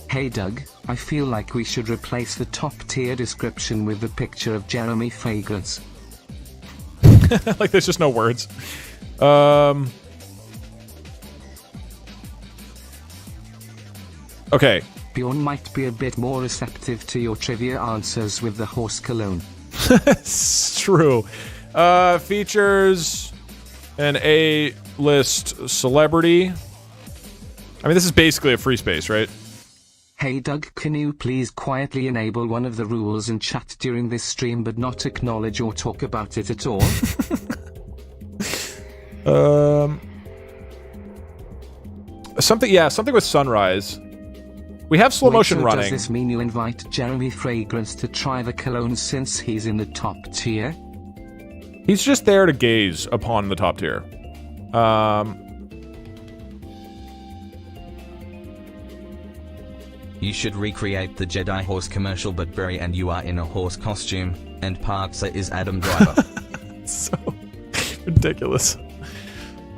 Hey Doug, I feel like we should replace the top tier description with the picture of Jeremy Fragrance. Like there's just no words. Okay. Bjorn might be a bit more receptive to your trivia answers with the horse cologne. It's true. Features an A-list celebrity. I mean, this is basically a free space, right? Hey Doug, can you please quietly enable one of the rules in chat during this stream but not acknowledge or talk about it at all? Something with sunrise. We have slow motion running. Does this mean you invite Jeremy Fragrance to try the cologne since he's in the top tier? He's just there to gaze upon the top tier. You should recreate the Jedi horse commercial, but Barry and you are in a horse costume, and Parksa is Adam Driver. So ridiculous.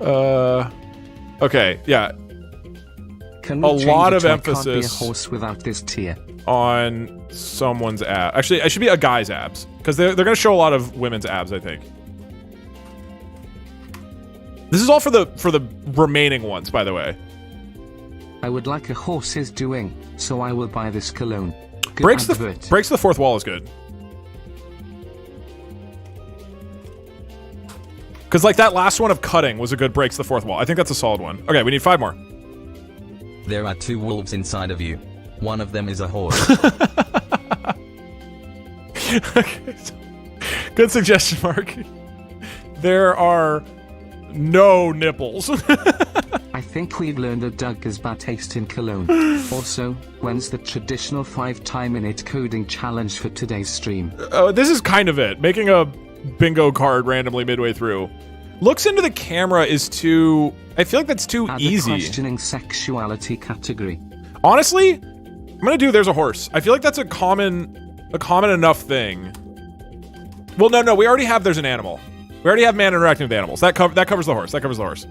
Okay, yeah. Can we a lot of can't be a emphasis horse without this tier on someone's ab. Actually, it should be a guy's abs because they're going to show a lot of women's abs. I think. This is all for the remaining ones, by the way. I would like a horse is doing, so I will buy this cologne. Good breaks advert. the fourth wall is good. Because like that last one of cutting was a good breaks the fourth wall. I think that's a solid one. Okay, we need 5 more. There are 2 wolves inside of you. One of them is a horse. Okay, so Good suggestion, Mark. There are no nipples. I think we've learned that Doug has bad taste in cologne. Also, when's the traditional 5-minute coding challenge for today's stream? This is kind of it. Making a bingo card randomly midway through. Looks into the camera is too... I feel like that's too Add easy. the questioning sexuality category. Honestly, I'm gonna do there's a horse. I feel like that's a common enough thing. Well, no, we already have there's an animal. We already have man interacting with animals. That covers the horse. That covers the horse.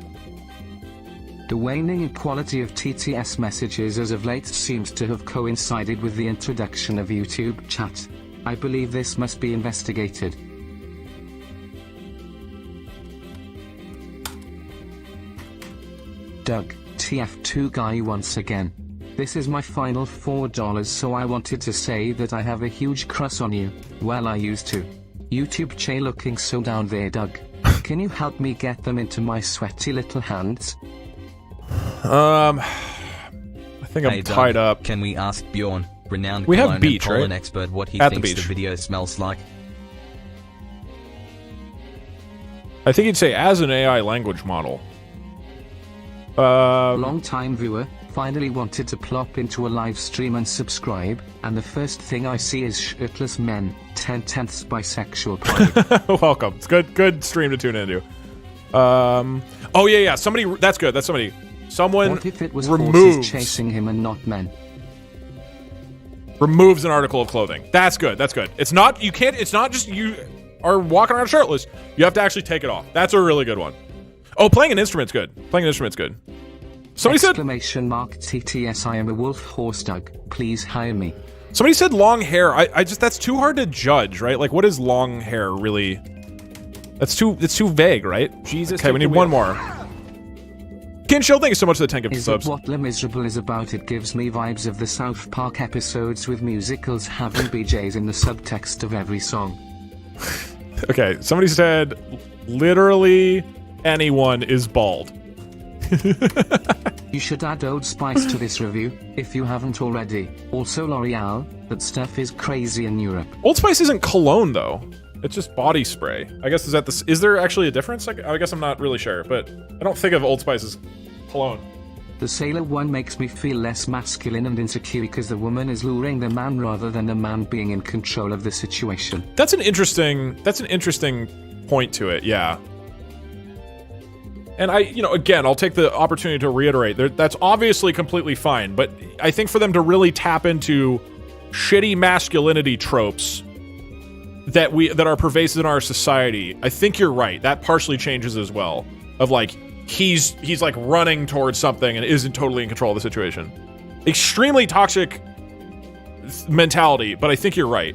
The waning in quality of TTS messages as of late seems to have coincided with the introduction of YouTube chat. I believe this must be investigated. Doug, TF2 guy once again. This is my final $4, so I wanted to say that I have a huge crush on you. Well, I used to. YouTube Che looking so down there, Doug. Can you help me get them into my sweaty little hands? I think I'm Doug, tied up. Can we ask Bjorn, renowned We have Cologne beach, and pollen right? expert, what he At the thinks the beach. video smells like? I think you'd say as an AI language model. Long-time viewer, finally wanted to plop into a live stream and subscribe, and the first thing I see is shirtless men, 10/10 bisexual pride. Welcome. It's good stream to tune into. Oh yeah, somebody, that's good, that's somebody. Someone What if it was removes, horses chasing him and not men? removes an article of clothing. That's good, that's good. It's not, you can't, it's not just you are walking around shirtless. You have to actually take it off. That's a really good one. Oh, playing an instrument's good. Playing an instrument's good. Somebody said... Exclamation mark TTS, I am a wolf horse, Doug. Please hire me. Somebody said long hair. I just, that's too hard to judge, right? Like, what is long hair really? It's too vague, right? Jesus. Okay, we need one more. Kinshil, thank you so much for the 10 gifted Is subs. it what Le Miserable is about? It gives me vibes of the South Park episodes with musicals having BJs in the subtext of every song. Okay, somebody said, literally anyone is bald. You should add Old Spice to this review, if you haven't already. Also L'Oreal, that stuff is crazy in Europe. Old Spice isn't cologne, though. It's just body spray. I guess, is there actually a difference? I guess I'm not really sure, but I don't think of Old Spice as cologne. The Sailor one makes me feel less masculine and insecure because the woman is luring the man rather than the man being in control of the situation. That's an interesting point to it, yeah. And again, I'll take the opportunity to reiterate, that's obviously completely fine, but I think for them to really tap into shitty masculinity tropes that are pervasive in our society, I think you're right. That partially changes as well. Of like, he's like running towards something and isn't totally in control of the situation. Extremely toxic mentality, but I think you're right.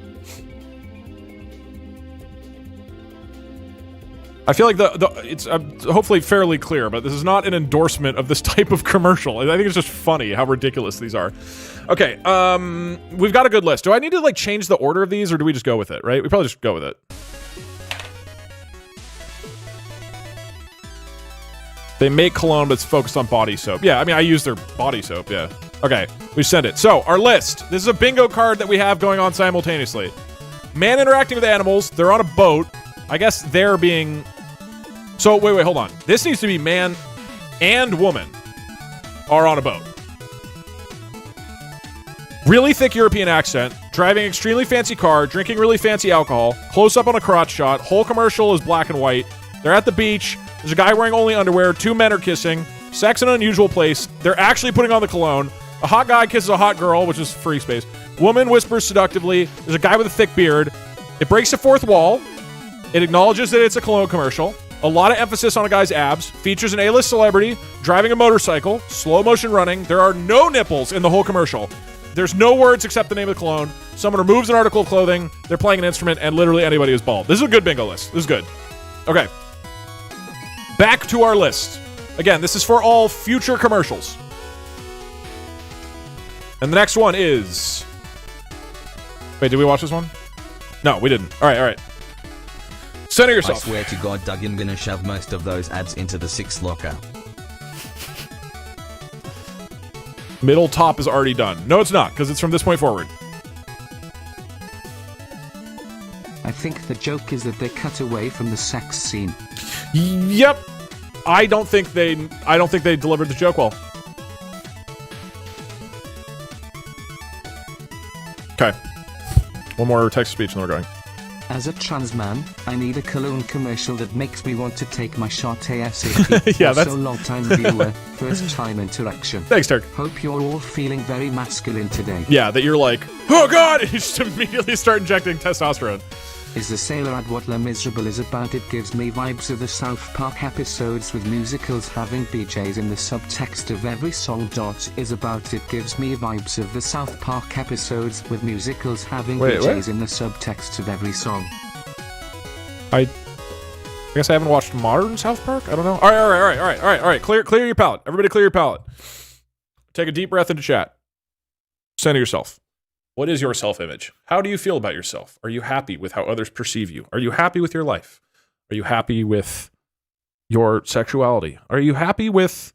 I feel like it's hopefully fairly clear, but this is not an endorsement of this type of commercial. I think it's just funny how ridiculous these are. Okay, we've got a good list. Do I need to like change the order of these, or do we just go with it, right? We probably just go with it. They make cologne, but it's focused on body soap. Yeah, I mean, I use their body soap, yeah. Okay, we send it. So, our list. This is a bingo card that we have going on simultaneously. Man interacting with animals. They're on a boat. I guess they're being... So, wait, hold on. This needs to be man and woman are on a boat. Really thick European accent, driving extremely fancy car, drinking really fancy alcohol, close up on a crotch shot, whole commercial is black and white. They're at the beach. There's a guy wearing only underwear. 2 men are kissing. Sex in an unusual place. They're actually putting on the cologne. A hot guy kisses a hot girl, which is free space. Woman whispers seductively. There's a guy with a thick beard. It breaks the fourth wall. It acknowledges that it's a cologne commercial. A lot of emphasis on a guy's abs. Features an A-list celebrity driving a motorcycle. Slow motion running. There are no nipples in the whole commercial. There's no words except the name of the cologne. Someone removes an article of clothing. They're playing an instrument, and literally anybody is bald. This is a good bingo list. This is good. Okay. Back to our list. Again, this is for all future commercials. And the next one is... Wait, did we watch this one? No, we didn't. All right. Center yourself. I swear to God, Doug, I'm gonna shove most of those ads into the 6th locker. Middle top is already done. No, it's not, because it's from this point forward. I think the joke is that they cut away from the sex scene. Yep. I don't think they delivered the joke well. Okay. One more text-to-speech and then we're going. As a trans man, I need a Cologne commercial that makes me want to take my shot ASAP. Yeah, also, that's... long-time viewer, first-time interaction. Thanks, Turk. Hope you're all feeling very masculine today. Yeah, that you're like, oh god, and you just immediately start injecting testosterone. Is the sailor at what La Miserable is about? It gives me vibes of the South Park episodes with musicals having BJs in the subtext of every song. Is about it gives me vibes of the South Park episodes with musicals having BJs in the subtext of every song. I guess I haven't watched modern South Park? I don't know. All right. Clear your palate. Everybody clear your palate. Take a deep breath into chat. Center yourself. What is your self-image? How do you feel about yourself? Are you happy with how others perceive you? Are you happy with your life? Are you happy with your sexuality? Are you happy with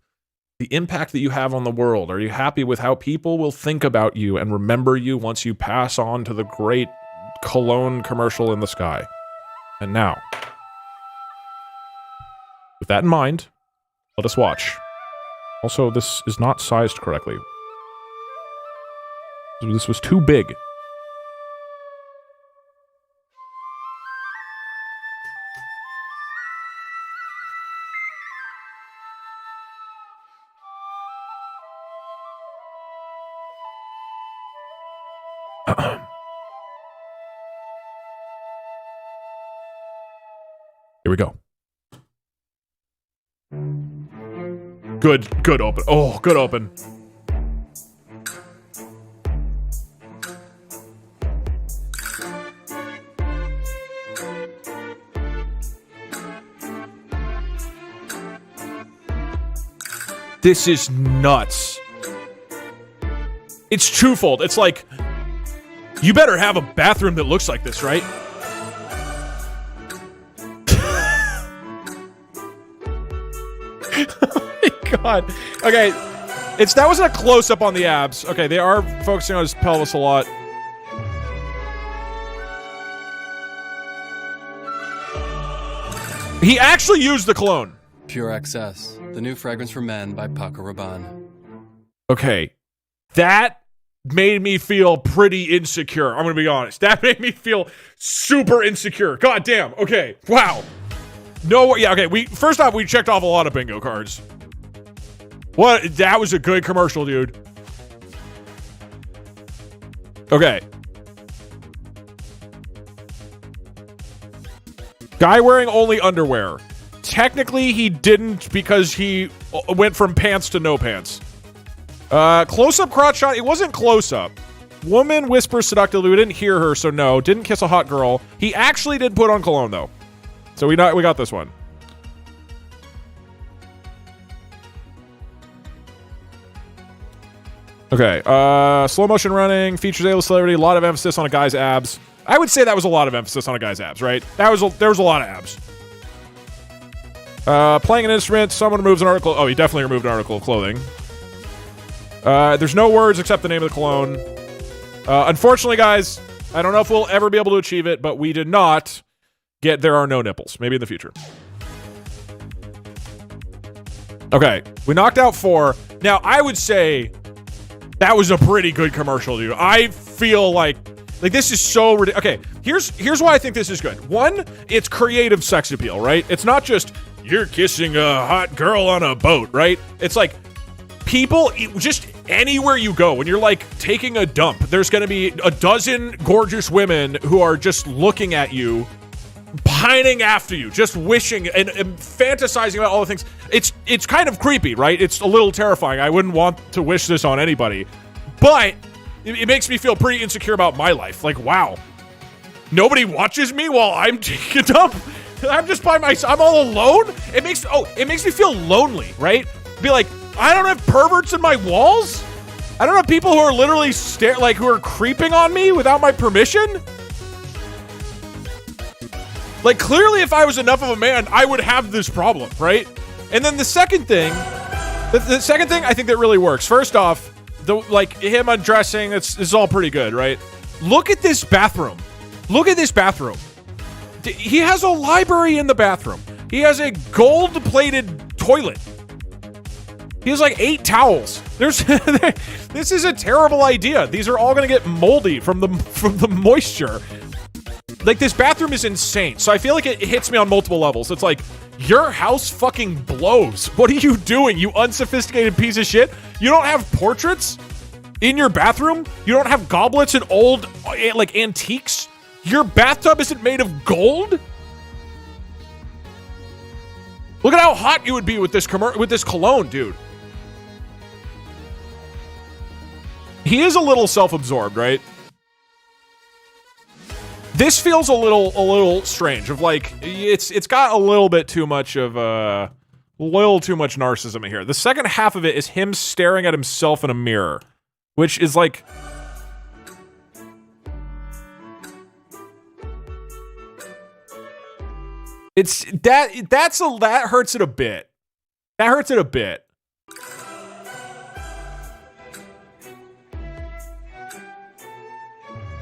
the impact that you have on the world? Are you happy with how people will think about you and remember you once you pass on to the great Cologne commercial in the sky? And now, with that in mind, let us watch. Also, this is not sized correctly. This was too big. Here we go. Good open. Oh, good open. This is nuts. It's twofold. It's like, you better have a bathroom that looks like this, right? Oh my god. Okay, that wasn't a close-up on the abs. Okay, they are focusing on his pelvis a lot. He actually used the cologne. Pure Excess, the new fragrance for men by Paco Rabanne. Okay, that made me feel pretty insecure. I'm gonna be honest. That made me feel super insecure. God damn. Okay. Wow. No. Yeah. Okay. First off, we checked off a lot of bingo cards. What? That was a good commercial, dude. Okay. Guy wearing only underwear. Technically, he didn't because he went from pants to no pants. Close-up crotch shot. It wasn't close-up. Woman whispers seductively. We didn't hear her, so no. Didn't kiss a hot girl. He actually did put on cologne, though. So we got this one. Okay. Slow motion running. Features A-list celebrity. A lot of emphasis on a guy's abs. I would say that was a lot of emphasis on a guy's abs, right? There was a lot of abs. Playing an instrument. Someone removes an article. Oh, he definitely removed an article of clothing. There's no words except the name of the cologne. Unfortunately, guys, I don't know if we'll ever be able to achieve it, but we did not get There Are No Nipples. Maybe in the future. Okay, we knocked out 4. Now, I would say that was a pretty good commercial, dude. I feel like this is so ridiculous. Okay, here's why I think this is good. 1, it's creative sex appeal, right? It's not just, you're kissing a hot girl on a boat, right? It's like, people, just anywhere you go, when you're like taking a dump, there's gonna be a dozen gorgeous women who are just looking at you, pining after you, just wishing and fantasizing about all the things. It's kind of creepy, right? It's a little terrifying. I wouldn't want to wish this on anybody, but it makes me feel pretty insecure about my life. Like, wow, nobody watches me while I'm taking a dump. I'm just by myself. I'm all alone. It makes me feel lonely, right? Be like, I don't have perverts in my walls. I don't have people who are literally who are creeping on me without my permission. Like, clearly, if I was enough of a man, I would have this problem, right? And then the second thing, the second thing I think that really works. First off, him undressing, it's all pretty good, right? Look at this bathroom. Look at this bathroom. He has a library in the bathroom. He has a gold-plated toilet. He has like 8 towels. This is a terrible idea. These are all gonna get moldy from the moisture. Like, this bathroom is insane. So I feel like it hits me on multiple levels. It's like, your house fucking blows. What are you doing, you unsophisticated piece of shit? You don't have portraits in your bathroom? You don't have goblets and old, like, antiques? Your bathtub isn't made of gold? Look at how hot you would be with this cologne, dude. He is a little self-absorbed, right? This feels a little strange. Of like, it's got a little bit too much of little too much narcissism in here. The second half of it is him staring at himself in a mirror, which is like, that hurts it a bit. That hurts it a bit.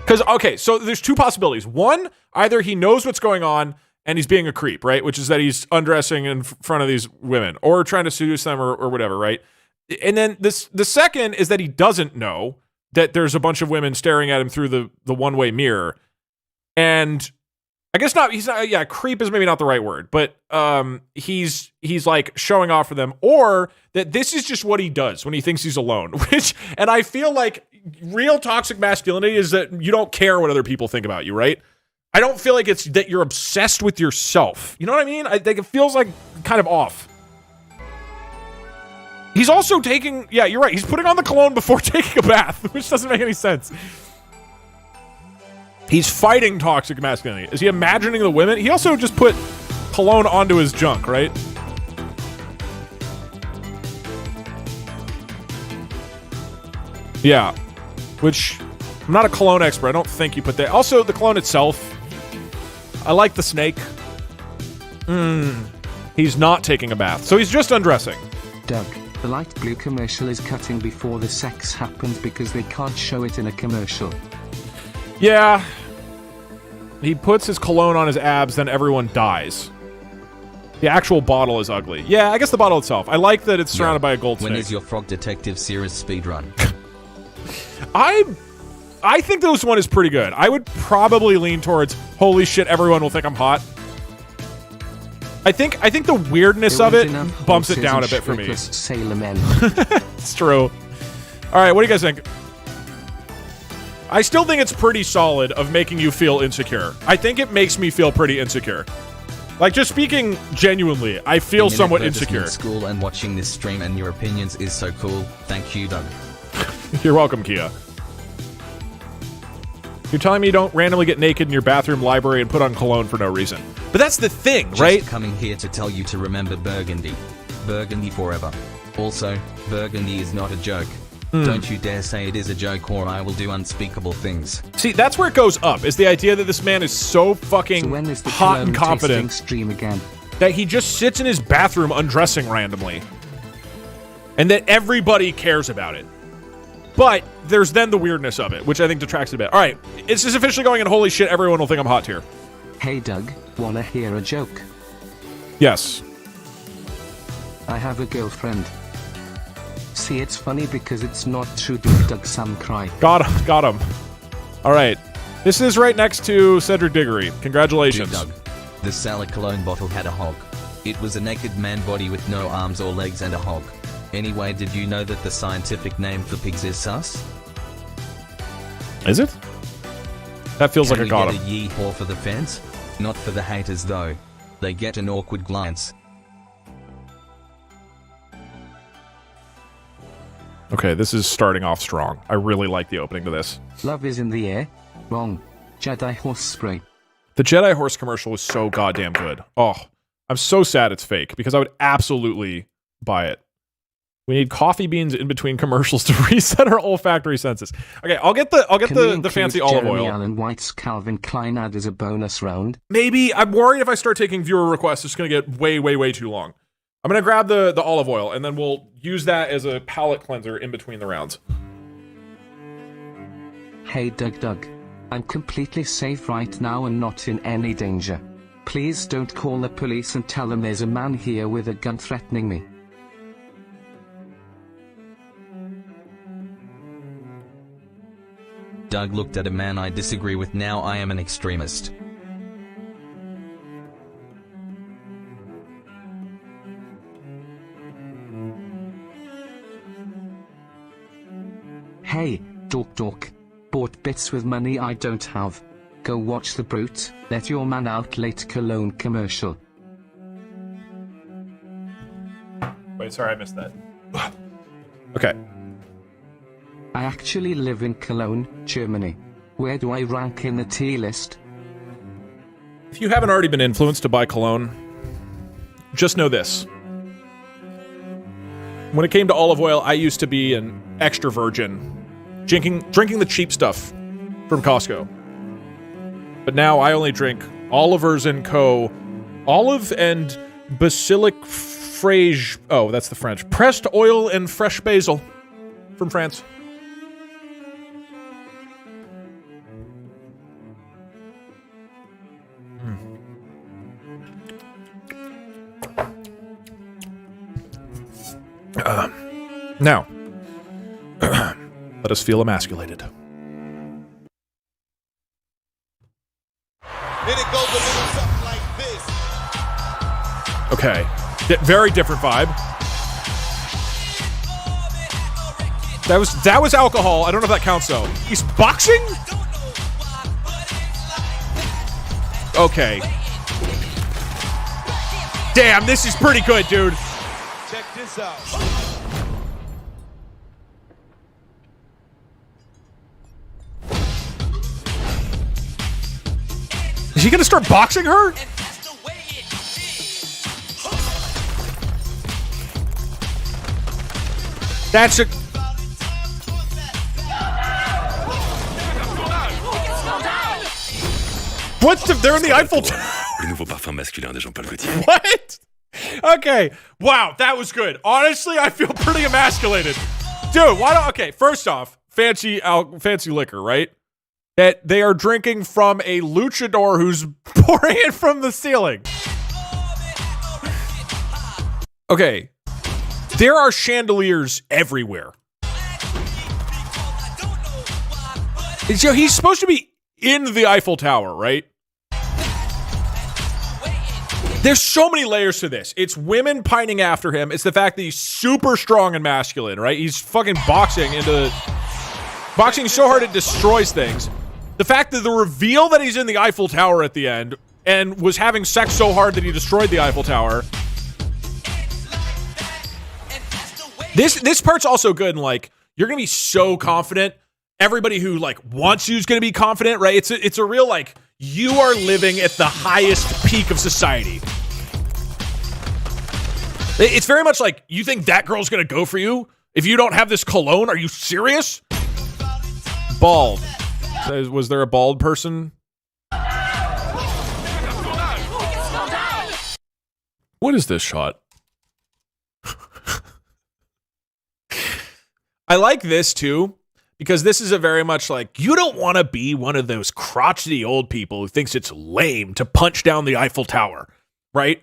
Because, okay, so there's 2 possibilities. One, either he knows what's going on and he's being a creep, right? Which is that he's undressing in front of these women or trying to seduce them or whatever, right? And then the second is that he doesn't know that there's a bunch of women staring at him through the one-way mirror. And I guess creep is maybe not the right word, but he's like showing off for them, or that this is just what he does when he thinks he's alone, and I feel like real toxic masculinity is that you don't care what other people think about you, right? I don't feel like it's that you're obsessed with yourself. You know what I mean? I think it feels like kind of off. He's also taking, yeah, you're right. He's putting on the cologne before taking a bath, which doesn't make any sense. He's fighting toxic masculinity. Is he imagining the women? He also just put cologne onto his junk, right? Yeah. Which, I'm not a cologne expert. I don't think you put that. Also, the cologne itself, I like the snake. He's not taking a bath. So he's just undressing. Doug, the light blue commercial is cutting before the sex happens because they can't show it in a commercial. Yeah. He puts his cologne on his abs, then everyone dies. The actual bottle is ugly. Yeah, I guess the bottle itself. I like that it's surrounded by a gold snake. When is your Frog Detective series speedrun? I think this one is pretty good. I would probably lean towards, holy shit, everyone will think I'm hot. I think the weirdness of it bumps it down a bit for me. Sailor men. It's true. All right, what do you guys think? I still think it's pretty solid of making you feel insecure. I think it makes me feel pretty insecure. Like, just speaking genuinely, I feel somewhat insecure. School and watching this stream and your opinions is so cool. Thank you, Doug. You're welcome, Kia. You're telling me you don't randomly get naked in your bathroom library and put on cologne for no reason. But that's the thing, right? Just coming here to tell you to remember Burgundy. Burgundy forever. Also, Burgundy is not a joke. Don't you dare say it is a joke or I will do unspeakable things. See, that's where it goes up, is the idea that this man is so fucking hot and confident stream again? That he just sits in his bathroom undressing randomly. And that everybody cares about it. But there's then the weirdness of it, which I think detracts a bit. All right, this is officially going in holy shit, everyone will think I'm hot tier. Hey Doug, wanna hear a joke? Yes. I have a girlfriend. See, it's funny because it's not true. DougDug, some cry. Got him. All right. This is right next to Cedric Diggory. Congratulations. DougDug. The salad cologne bottle had a hog. It was a naked man body with no arms or legs and a hog. Anyway, did you know that the scientific name for pigs is sus? Is it? That feels like I got him. Can we get a yee-haw for the fans? Not for the haters though. They get an awkward glance. Okay, this is starting off strong. I really like the opening to this. Love is in the air. Wrong. Jedi horse spray. The Jedi horse commercial was so goddamn good. Oh, I'm so sad it's fake because I would absolutely buy it. We need coffee beans in between commercials to reset our olfactory senses. Okay, I'll get the fancy olive oil. Allen White's Calvin Klein ad as a bonus round. Maybe. I'm worried if I start taking viewer requests, it's going to get way too long. I'm going to grab the olive oil, and then we'll use that as a palate cleanser in between the rounds. Hey DougDug. I'm completely safe right now and not in any danger. Please don't call the police and tell them there's a man here with a gun threatening me. Doug looked at a man I disagree with. Now I am an extremist. Hey, DougDug. Bought bits with money I don't have. Go watch The Brute, let your man out late Cologne commercial. Wait, sorry, I missed that. Okay. I actually live in Cologne, Germany. Where do I rank in the T list? If you haven't already been influenced to buy cologne, just know this. When it came to olive oil, I used to be an extra virgin, drinking the cheap stuff from Costco. But now I only drink Oliver's & Co. Olive and basilic fraiche. Oh, that's the French. Pressed oil and fresh basil from France. Now, let us feel emasculated. Then it goes a little something like this. Okay. Very different vibe. That was alcohol. I don't know if that counts though. He's boxing? Okay. Damn, this is pretty good, dude. Check this out. Is he gonna start boxing her? That's a... What's the... They're in the Eiffel Tower. Le nouveau parfum masculin de Jean-Paul Gaultier. What? Okay. Wow, that was good. Honestly, I feel pretty emasculated. Dude, why don't... Okay, first off, fancy liquor, right? That they are drinking from a luchador who's pouring it from the ceiling. Okay. There are chandeliers everywhere. So he's supposed to be in the Eiffel Tower, right? There's so many layers to this. It's women pining after him. It's the fact that he's super strong and masculine, right? He's fucking boxing so hard it destroys things. The fact that the reveal that he's in the Eiffel Tower at the end and was having sex so hard that he destroyed the Eiffel Tower. This part's also good, and like you're gonna be so confident. Everybody who like wants you is gonna be confident, right? It's a real like you are living at the highest peak of society. It's very much like you think that girl's gonna go for you if you don't have this cologne. Are you serious? Bald. Was there a bald person? What is this shot? I like this too, because this is a very much like, you don't want to be one of those crotchety old people who thinks it's lame to punch down the Eiffel Tower, right?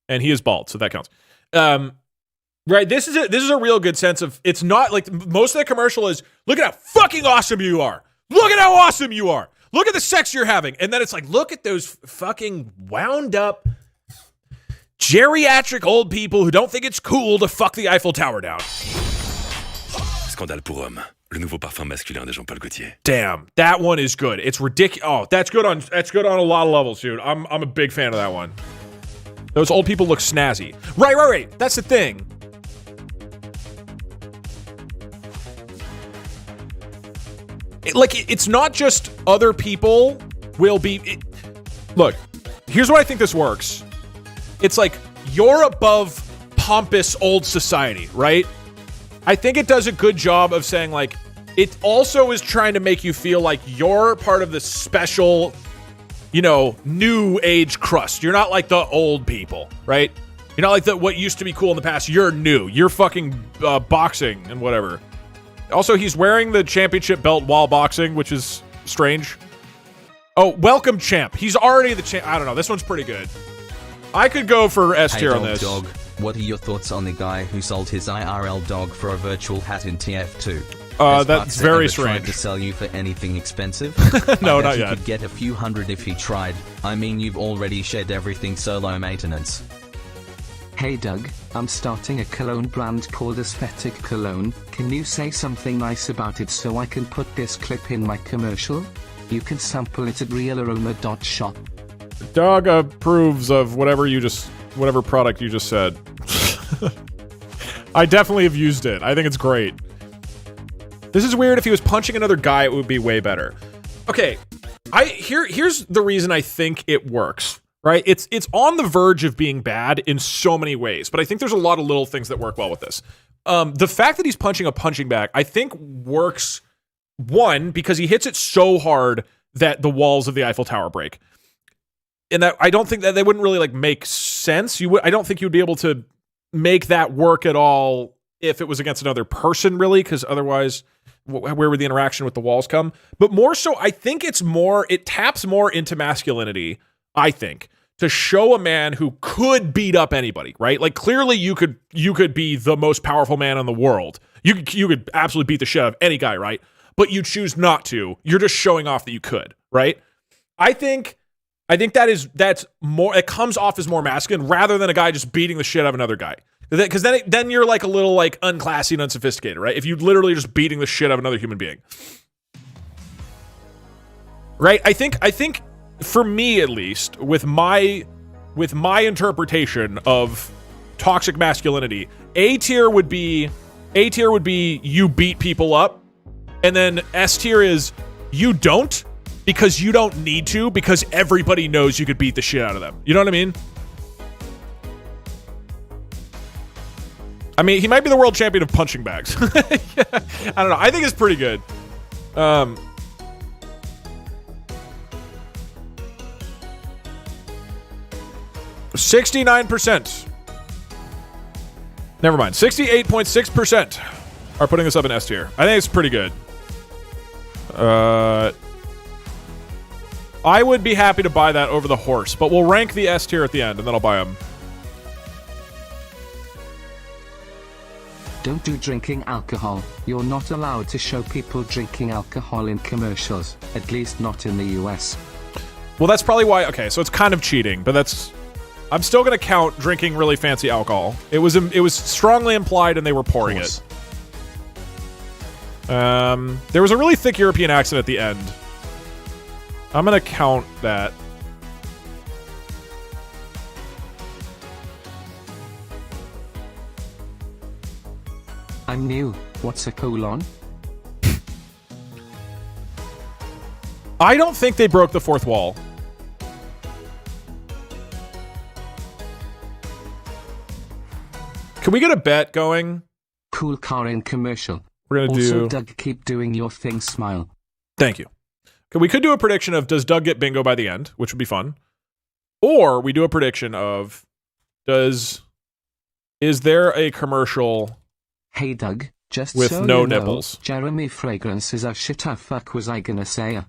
And he is bald, so that counts. Right, this is a real good sense of, it's not like, most of the commercial is, look at how fucking awesome you are. Look at how awesome you are. Look at the sex you're having. And then it's like, look at those fucking wound up geriatric old people who don't think it's cool to fuck the Eiffel Tower down. Scandale pour homme. Le nouveau parfum masculin de Jean-Paul Gaultier. Damn, that one is good. It's ridiculous. Oh, that's good on a lot of levels, dude. I'm a big fan of that one. Those old people look snazzy. Right. That's the thing. It's not just other people will be... Look, here's why I think this works. It's like, you're above pompous old society, right? I think it does a good job of saying, like, it also is trying to make you feel like you're part of the special, you know, new age crust. You're not like the old people, right? You're not like what used to be cool in the past. You're new. You're fucking boxing and whatever. Also, he's wearing the championship belt while boxing, which is strange. Oh, welcome, champ. He's already the champ. I don't know. This one's pretty good. I could go for S tier on this. Dog, what are your thoughts on the guy who sold his IRL dog for a virtual hat in TF2? That's very strange. Tried to sell you for anything expensive? No, I bet not you yet. Could get a few hundred if he tried. I mean, you've already shed everything solo maintenance. Hey Doug, I'm starting a cologne brand called Aesthetic Cologne. Can you say something nice about it so I can put this clip in my commercial? You can sample it at realaroma.shop. Doug approves of whatever product you just said. I definitely have used it. I think it's great. This is weird. If he was punching another guy, it would be way better. Okay, here's the reason I think it works. Right? It's on the verge of being bad in so many ways, but I think there's a lot of little things that work well with this. The fact that he's punching a punching bag, I think works, one, because he hits it so hard that the walls of the Eiffel Tower break. And that I don't think that they wouldn't really like make sense. I don't think you'd be able to make that work at all if it was against another person, really, because otherwise, where would the interaction with the walls come? But more so, I think it taps more into masculinity, I think, to show a man who could beat up anybody, right? Like, clearly you could be the most powerful man in the world. You could absolutely beat the shit out of any guy, right? But you choose not to. You're just showing off that you could, right? I think that's more, it comes off as more masculine rather than a guy just beating the shit out of another guy. Because then you're like a little like unclassy and unsophisticated, right? If you literally just beating the shit out of another human being. Right? I think for me at least, with my interpretation of toxic masculinity, A tier would be you beat people up, and then S tier is you don't, because you don't need to, because everybody knows you could beat the shit out of them. You know what I mean? I mean, he might be the world champion of punching bags. Yeah, I don't know. I think it's pretty good. 69%. Never mind. 68.6% are putting this up in S tier. I think it's pretty good. I would be happy to buy that over the horse, but we'll rank the S tier at the end, and then I'll buy them. Don't do drinking alcohol. You're not allowed to show people drinking alcohol in commercials, at least not in the US. Well, that's probably why. Okay, so it's kind of cheating, but that's... I'm still going to count drinking really fancy alcohol. It was strongly implied, and they were pouring it. There was a really thick European accent at the end. I'm going to count that. I'm new. What's a colon? I don't think they broke the fourth wall. Can we get a bet going? Cool car in commercial. We're gonna also, do... Doug, keep doing your thing, smile. Thank you. Okay, we could do a prediction of does Doug get bingo by the end, which would be fun. Or we do a prediction of is there a commercial... Hey Doug, just with so no you know, nipples? Jeremy Fragrance is a shit. How fuck was I gonna say?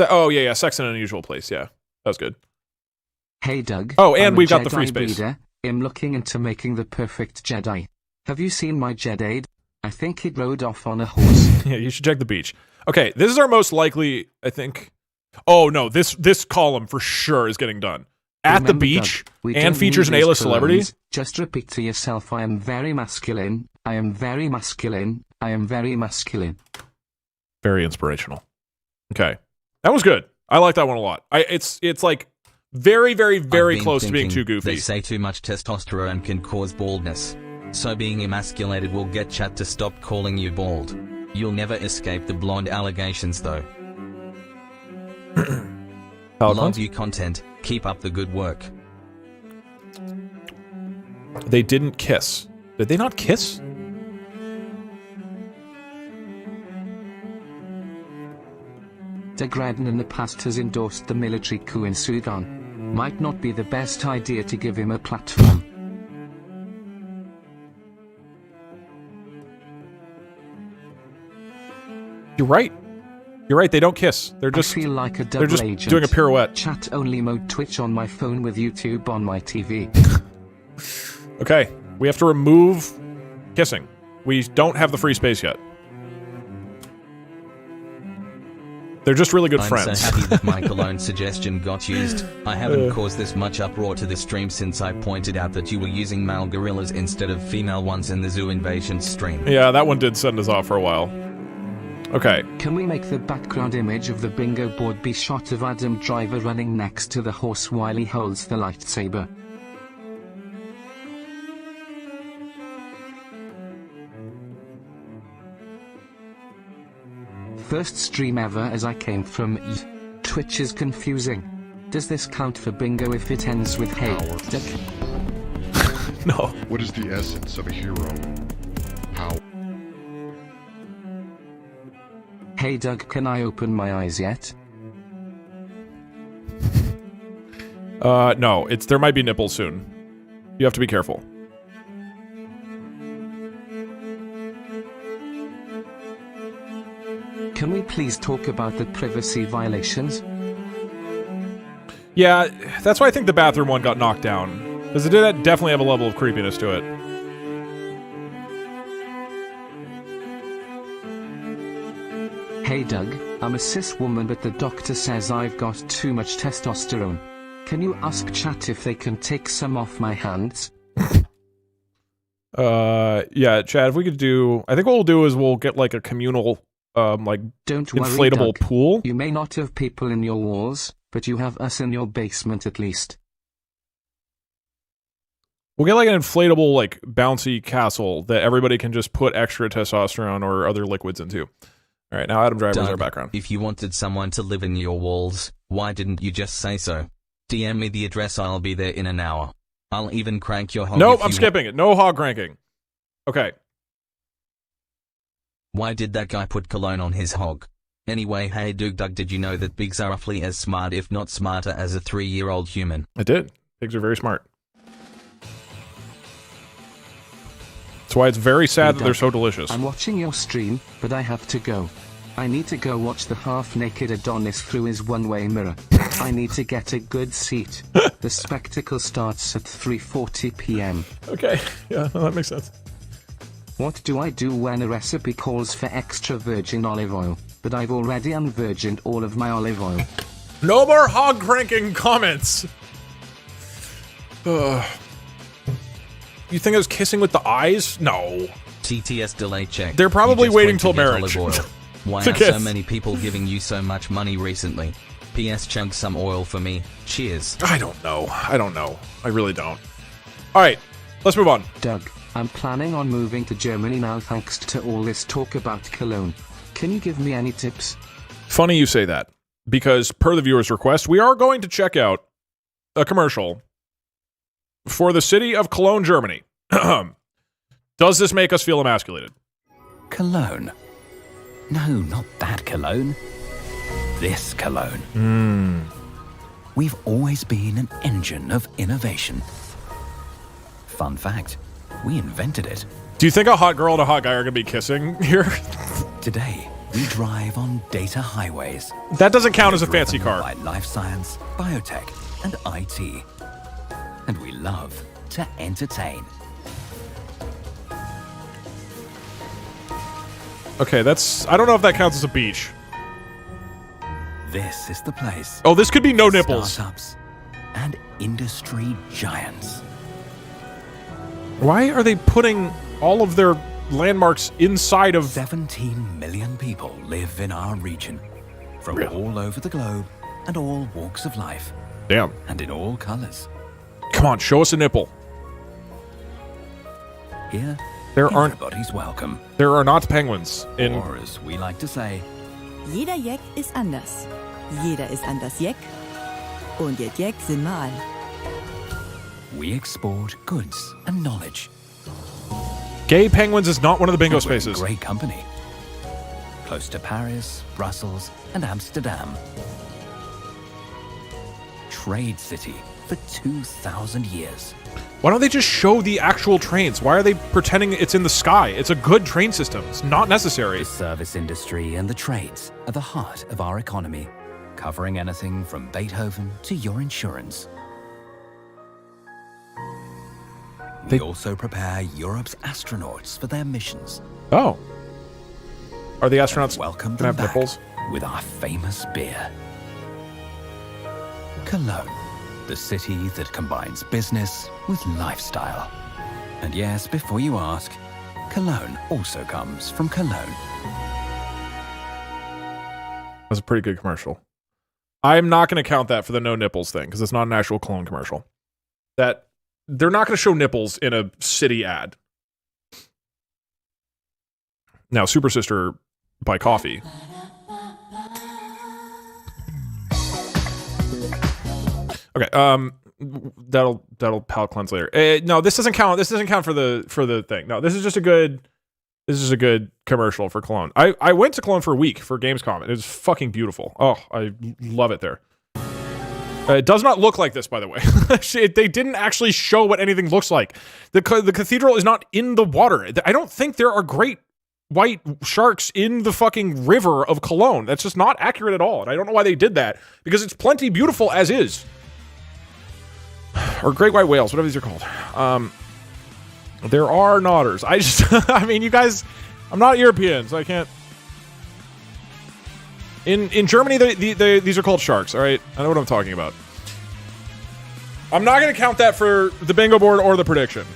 Oh yeah, Sex in an Unusual Place. Yeah, that was good. Hey Doug. Oh, and we've got Jedi the free space. Breeder. I'm looking into making the perfect Jedi. Have you seen my Jedi? I think he rode off on a horse. Yeah, you should check the beach. Okay, this is our most likely, I think. Oh no, this column for sure is getting done. At the beach, Doug, and features an A-list celebrity. Just repeat to yourself, I am very masculine. I am very masculine. I am very masculine. Very inspirational. Okay. That was good. I like that one a lot. It's like very, very, very close to being too goofy. They say too much testosterone can cause baldness. So being emasculated will get chat to stop calling you bald. You'll never escape the blonde allegations though. Love you content. Keep up the good work. They didn't kiss. Did they not kiss? Degradin in the past has endorsed the military coup in Sudan. Might not be the best idea to give him a platform. You're right. You're right. They don't kiss. They're just. I feel like a double they're just agent. doing a pirouette. Chat only mode Twitch on my phone with YouTube on my TV. Okay, we have to remove kissing. We don't have the free space yet. They're just really good friends. I'm so happy that my Cologne suggestion got used. I haven't caused this much uproar to the stream since I pointed out that you were using male gorillas instead of female ones in the zoo invasion stream. Yeah, that one did send us off for a while. Okay. Can we make the background image of the bingo board be shot of Adam Driver running next to the horse while he holds the lightsaber? First stream ever as I came from Twitch is confusing. Does this count for bingo if it ends with hey, Duck? No. What is the essence of a hero? Power. Hey Doug, can I open my eyes yet? No. There might be nipples soon. You have to be careful. Can we please talk about the privacy violations? Yeah, that's why I think the bathroom one got knocked down. Because it did definitely have a level of creepiness to it. Hey Doug, I'm a cis woman but the doctor says I've got too much testosterone. Can you ask chat if they can take some off my hands? Yeah, Chad, if we could do... I think what we'll do is we'll get like a communal... like, don't worry, inflatable Doug. pool. You may not have people in your walls, but you have us in your basement at least. We'll get like an inflatable, like, bouncy castle that everybody can just put extra testosterone or other liquids into. All right, now Adam Driver's Doug, our background. If you wanted someone to live in your walls, why didn't you just say so? DM me the address, I'll be there in an hour. I'll even crank your hog. Nope, I'm skipping it. No hog cranking. Okay. Why did that guy put cologne on his hog? Anyway, hey DougDug, did you know that pigs are roughly as smart, if not smarter, as a 3-year-old human? I did. Pigs are very smart. That's why it's very sad that they're so delicious. I'm watching your stream, but I have to go. I need to go watch the half-naked Adonis through his one-way mirror. I need to get a good seat. The spectacle starts at 3:40 p.m. Okay, yeah, well, that makes sense. What do I do when a recipe calls for extra virgin olive oil, but I've already unvirgined all of my olive oil? No more hog cranking comments! You think I was kissing with the eyes? No. TTS delay check. They're probably waiting till get marriage. olive oil. Why To are kiss. so many people giving you so much money recently? PS, chunk some oil for me. Cheers. I don't know. I don't know. I really don't. Alright, let's move on. Doug, I'm planning on moving to Germany now thanks to all this talk about Cologne. Can you give me any tips? Funny you say that, because per the viewer's request, we are going to check out a commercial for the city of Cologne, Germany. Does this make us feel emasculated? Cologne. No, not that cologne. This cologne. We've always been an engine of innovation. Fun fact, we invented it. Do you think a hot girl and a hot guy are going to be kissing here? Today, we drive on data highways. That doesn't count as a fancy driven car. by life science, biotech, and IT. And we love to entertain. Okay, I don't know if that counts as a beach. This is the place. Oh, this could be no nipples. Startups and industry giants. Why are they putting all of their landmarks inside of... 17 million people live in our region. From all over the globe and all walks of life. Damn. And in all colors. Come on, show us a nipple. Here, Everybody's welcome. There are not penguins in... Or as we like to say... Jeder Jeck ist anders. Jeder ist anders Jeck. Und ihr Jeck sind mal. We export goods and knowledge. Gay penguins is not one of the bingo spaces. Great company. Close to Paris, Brussels, and Amsterdam. Trade city for 2,000 years. Why don't they just show the actual trains? Why are they pretending it's in the sky? It's a good train system. It's not necessary. The service industry and the trades are the heart of our economy, covering anything from Beethoven to your insurance. We also prepare Europe's astronauts for their missions. Oh. Are the astronauts welcome gonna them have back nipples? with our famous beer. Cologne, the city that combines business with lifestyle. And yes, before you ask, Cologne also comes from Cologne. That's a pretty good commercial. I'm not going to count that for the no nipples thing because it's not an actual Cologne commercial. That they're not going to show nipples in a city ad. Now, Super Sister by Coffee. Okay, that'll palate cleanse later. No, this doesn't count. This doesn't count for the thing. No, this is just a good commercial for Cologne. I went to Cologne for a week for Gamescom. It was fucking beautiful. Oh, I love it there. It does not look like this, by the way. They didn't actually show what anything looks like. The cathedral is not in the water. I don't think there are great white sharks in the fucking river of Cologne. That's just not accurate at all. And I don't know why they did that, because it's plenty beautiful as is. Or great white whales, whatever these are called. There are otters. I mean, you guys, I'm not European, so I can't. In Germany, these are called sharks, all right? I know what I'm talking about. I'm not going to count that for the bingo board or the prediction.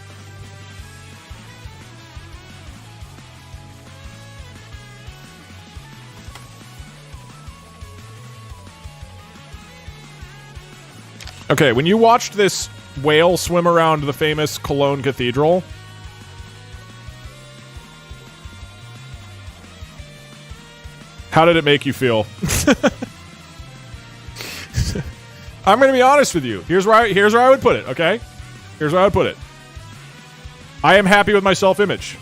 Okay, when you watched this whale swim around the famous Cologne Cathedral, how did it make you feel? I'm going to be honest with you. Here's where I would put it, okay? Here's where I would put it. I am happy with my self-image.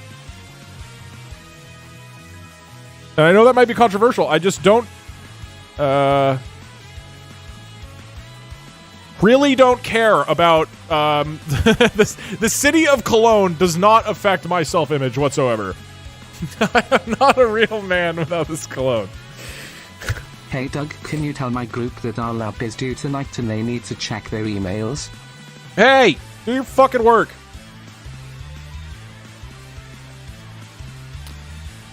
And I know that might be controversial. I just don't really don't care about the city of Cologne does not affect my self-image whatsoever. I am not a real man without this cologne. Hey Doug, can you tell my group that our lab is due tonight and they need to check their emails? Hey, do your fucking work.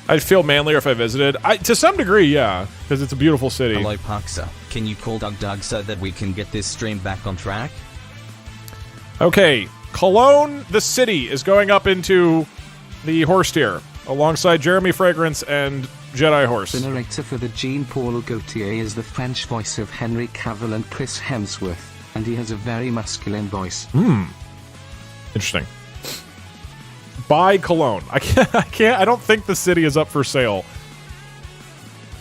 I'd feel manlier if I visited. To some degree, yeah, because it's a beautiful city. Hello, Parksa. Can you call DougDug so that we can get this stream back on track? Okay, Cologne, the city, is going up into the horse tier alongside Jeremy Fragrance and Jedi Horse. The narrator for the Jean-Paul Gaultier is the French voice of Henry Cavill and Chris Hemsworth, and he has a very masculine voice. Interesting. Buy Cologne. I can't. I don't think the city is up for sale.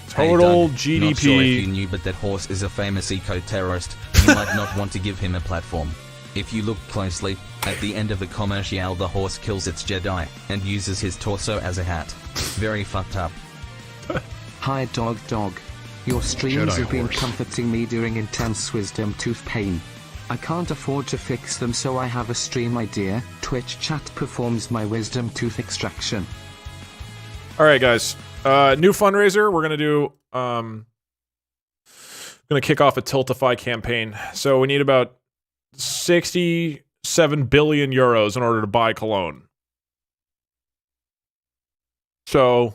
Total Doug, GDP. Not sure if you knew, but that horse is a famous eco-terrorist. You might not want to give him a platform. If you look closely, at the end of the commercial, the horse kills its Jedi and uses his torso as a hat. Very fucked up. Hi DougDug. Your streams Jedi have been horse. comforting me during intense wisdom tooth pain. I can't afford to fix them, so I have a stream idea. Twitch chat performs my wisdom tooth extraction. All right, guys. New fundraiser. We're gonna do. Gonna kick off a Tiltify campaign. So we need about 67 billion euros in order to buy Cologne. So,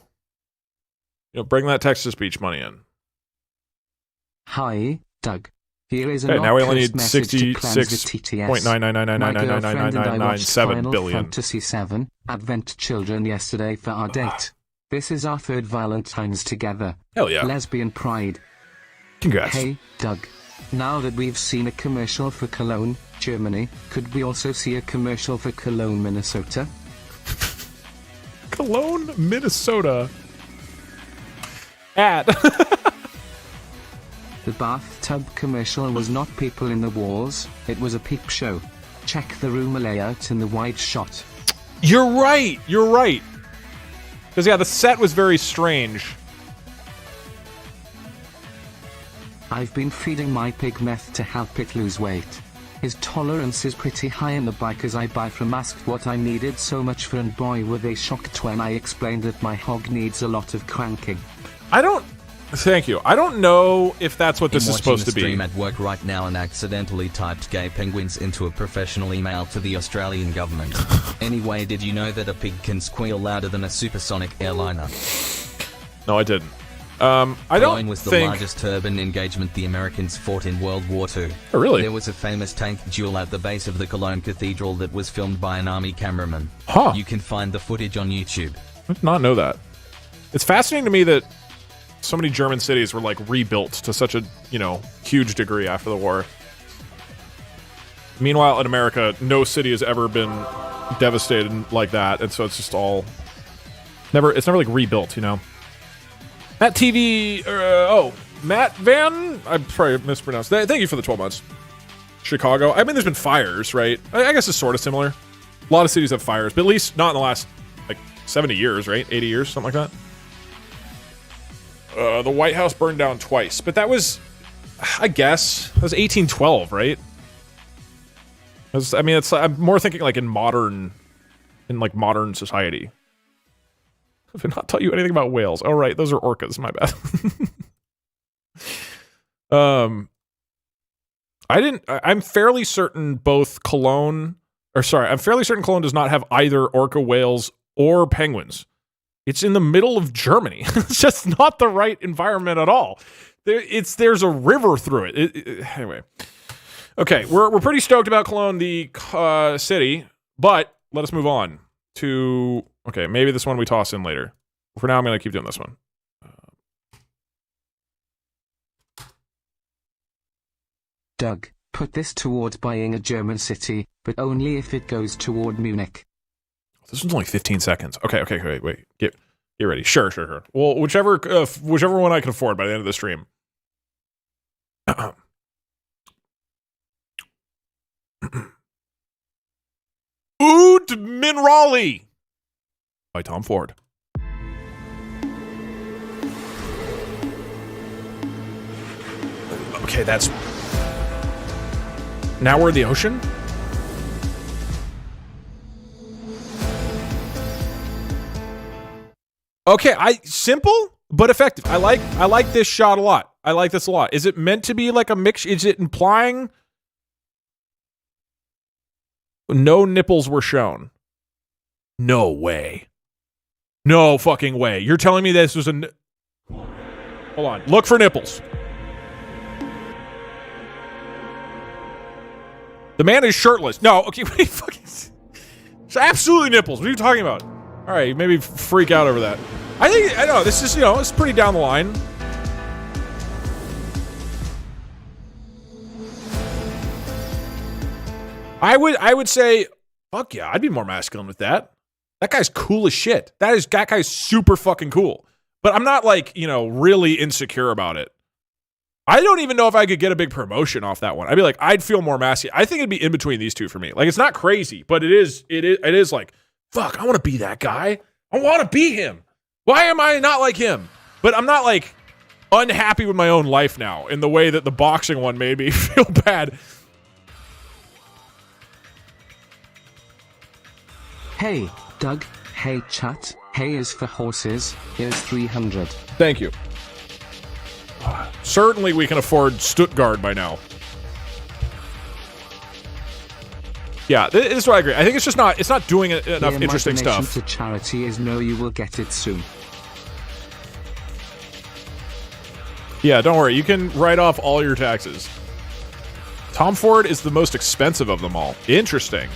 bring that text-to-speech money in. Hi, Doug. Here is Okay, an now we only need message to cleanse the TTS. 66.99999999997 Final billion. Fantasy VII Advent Children yesterday for our date. This is our third Valentine's together. Hell yeah. Lesbian pride. Congrats. Hey, Doug. Now that we've seen a commercial for Cologne, Germany, could we also see a commercial for Cologne, Minnesota? Cologne, Minnesota. Ad. The bathtub commercial was not people in the walls, it was a peep show. Check the room layout in the wide shot. You're right. You're right. Because, yeah, the set was very strange. I've been feeding my pig meth to help it lose weight. His tolerance is pretty high, and the bikers I buy from asked what I needed so much for, and boy were they shocked when I explained that my hog needs a lot of cranking. Thank you. I don't know if that's what this is supposed to be. I'm watching a stream at work right now and accidentally typed gay penguins into a professional email to the Australian government. Anyway, did you know that a pig can squeal louder than a supersonic airliner? No, I didn't. I don't Cologne was the largest urban engagement the Americans fought in World War II. Oh, really? There was a famous tank duel at the base of the Cologne Cathedral that was filmed by an army cameraman. Huh. You can find the footage on YouTube. I did not know that. It's fascinating to me that so many German cities were, like, rebuilt to such a, huge degree after the war. Meanwhile, in America, no city has ever been devastated like that, and so it's just all... It's never, like, rebuilt, Matt TV... Matt Van... I probably mispronounced that. Thank you for the 12 months. Chicago. I mean, there's been fires, right? I guess it's sort of similar. A lot of cities have fires, but at least not in the last, 70 years, right? 80 years, something like that. The White House burned down twice, but that was, I guess, that was 1812, right? I'm more thinking like in modern society. Have I not taught you anything about whales? Oh, right, those are orcas. My bad. I'm fairly certain Cologne does not have either orca whales or penguins. It's in the middle of Germany. It's just not the right environment at all. There's a river through it. Anyway. Okay, we're pretty stoked about Cologne, the city, but let us move on to... Okay, maybe this one we toss in later. For now, I'm going to keep doing this one. Doug, put this toward buying a German city, but only if it goes toward Munich. This one's only 15 seconds. Okay, wait. Get ready. Sure. Well, whichever one I can afford by the end of the stream. Oud Minrali by Tom Ford. Okay, that's... Now we're in the ocean? Okay, simple but effective. I like this shot a lot. I like this a lot. Is it meant to be like a mix? Is it implying no nipples were shown? No way. No fucking way. You're telling me this was a... Hold on. Look for nipples. The man is shirtless. No, okay, wait, fucking... It's absolutely nipples. What are you talking about? All right, maybe freak out over that. I know, this is, it's pretty down the line. I would say, fuck yeah, I'd be more masculine with that. That guy's cool as shit. That guy's super fucking cool. But I'm not like, really insecure about it. I don't even know if I could get a big promotion off that one. I'd be like, I'd feel more masculine. I think it'd be in between these two for me. Like, it's not crazy, but it is like, fuck, I want to be that guy. I want to be him. Why am I not like him? But I'm not like unhappy with my own life now in the way that the boxing one made me feel bad. Hey, Doug. Hey, chat. Hey is for horses. Here's 300. Thank you. Certainly we can afford Stuttgart by now. Yeah, this is what I agree. I think it's just not. It's not doing enough interesting stuff. To charity is no, you will get it soon. Yeah, don't worry. You can write off all your taxes. Tom Ford is the most expensive of them all. Interesting.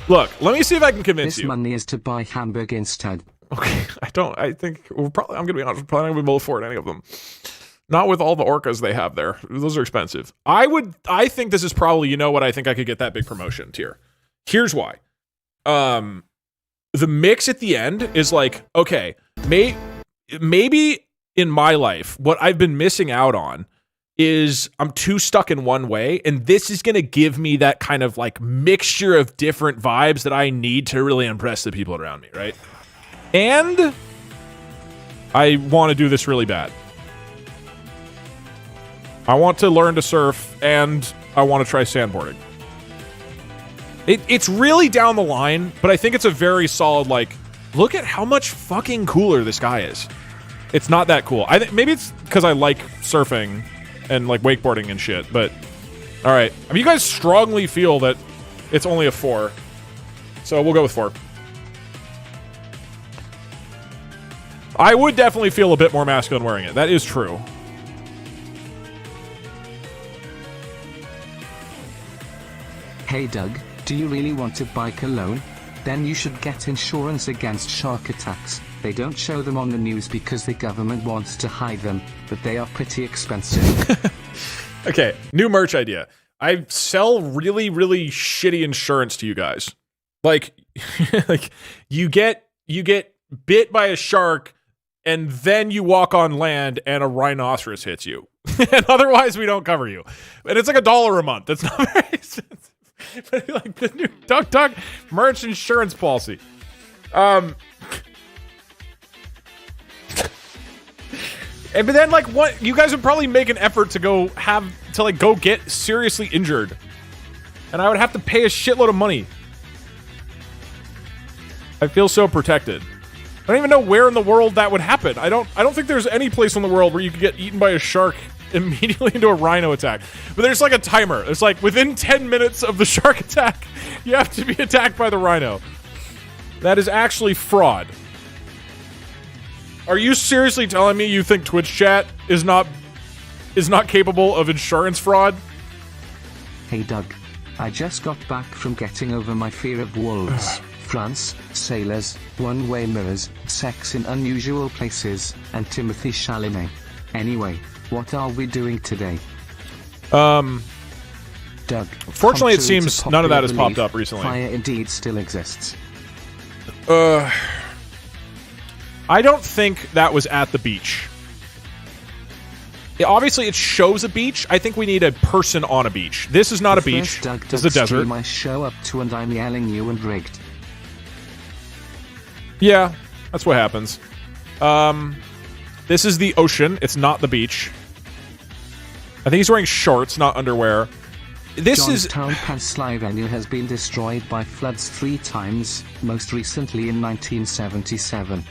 Look, let me see if I can convince you. This money is to buy Hamburg instead. Okay, I think I'm going to be honest. We're probably not going to be able to afford any of them. Not with all the orcas they have there. Those are expensive. I think this is probably, what I think I could get that big promotion tier. Here's why. The mix at the end is like, okay, maybe in my life, what I've been missing out on is I'm too stuck in one way, and this is going to give me that kind of like mixture of different vibes that I need to really impress the people around me, right? And I want to do this really bad. I want to learn to surf, and I want to try sandboarding. It's really down the line, but I think it's a very solid, like, look at how much fucking cooler this guy is. It's not that cool. Maybe it's because I like surfing and, like, wakeboarding and shit, but... Alright. I mean, you guys strongly feel that it's only a 4. So we'll go with 4. I would definitely feel a bit more masculine wearing it. That is true. Hey Doug, do you really want to buy cologne? Then you should get insurance against shark attacks. They don't show them on the news because the government wants to hide them, but they are pretty expensive. Okay, new merch idea. I sell really, really shitty insurance to you guys. Like, like you get bit by a shark, and then you walk on land and a rhinoceros hits you. And otherwise we don't cover you. And it's like $1 a month. It's not very expensive. But like the new DugDug merch insurance policy. And but then like what you guys would probably make an effort to go get seriously injured. And I would have to pay a shitload of money. I feel so protected. I don't even know where in the world that would happen. I don't think there's any place in the world where you could get eaten by a shark immediately into a rhino attack. But there's like a timer. It's like within 10 minutes of the shark attack, you have to be attacked by the rhino. That is actually fraud. Are you seriously telling me you think Twitch chat is not capable of insurance fraud? Hey Doug, I just got back from getting over my fear of wolves. France, sailors, one-way mirrors, sex in unusual places, and Timothy Chalamet. Anyway, what are we doing today? Doug. Fortunately, it contrary seems to none of that popular has popped belief, up recently. Fire indeed still exists. I don't think that was at the beach. Obviously, it shows a beach. I think we need a person on a beach. This is not a beach. This is a desert. I show up to and I'm yelling you and rigged. Yeah, that's what happens. This is the ocean. It's not the beach. I think he's wearing shorts, not underwear. This Johnstown, Pennsylvania has been destroyed by floods 3 times, most recently in 1977.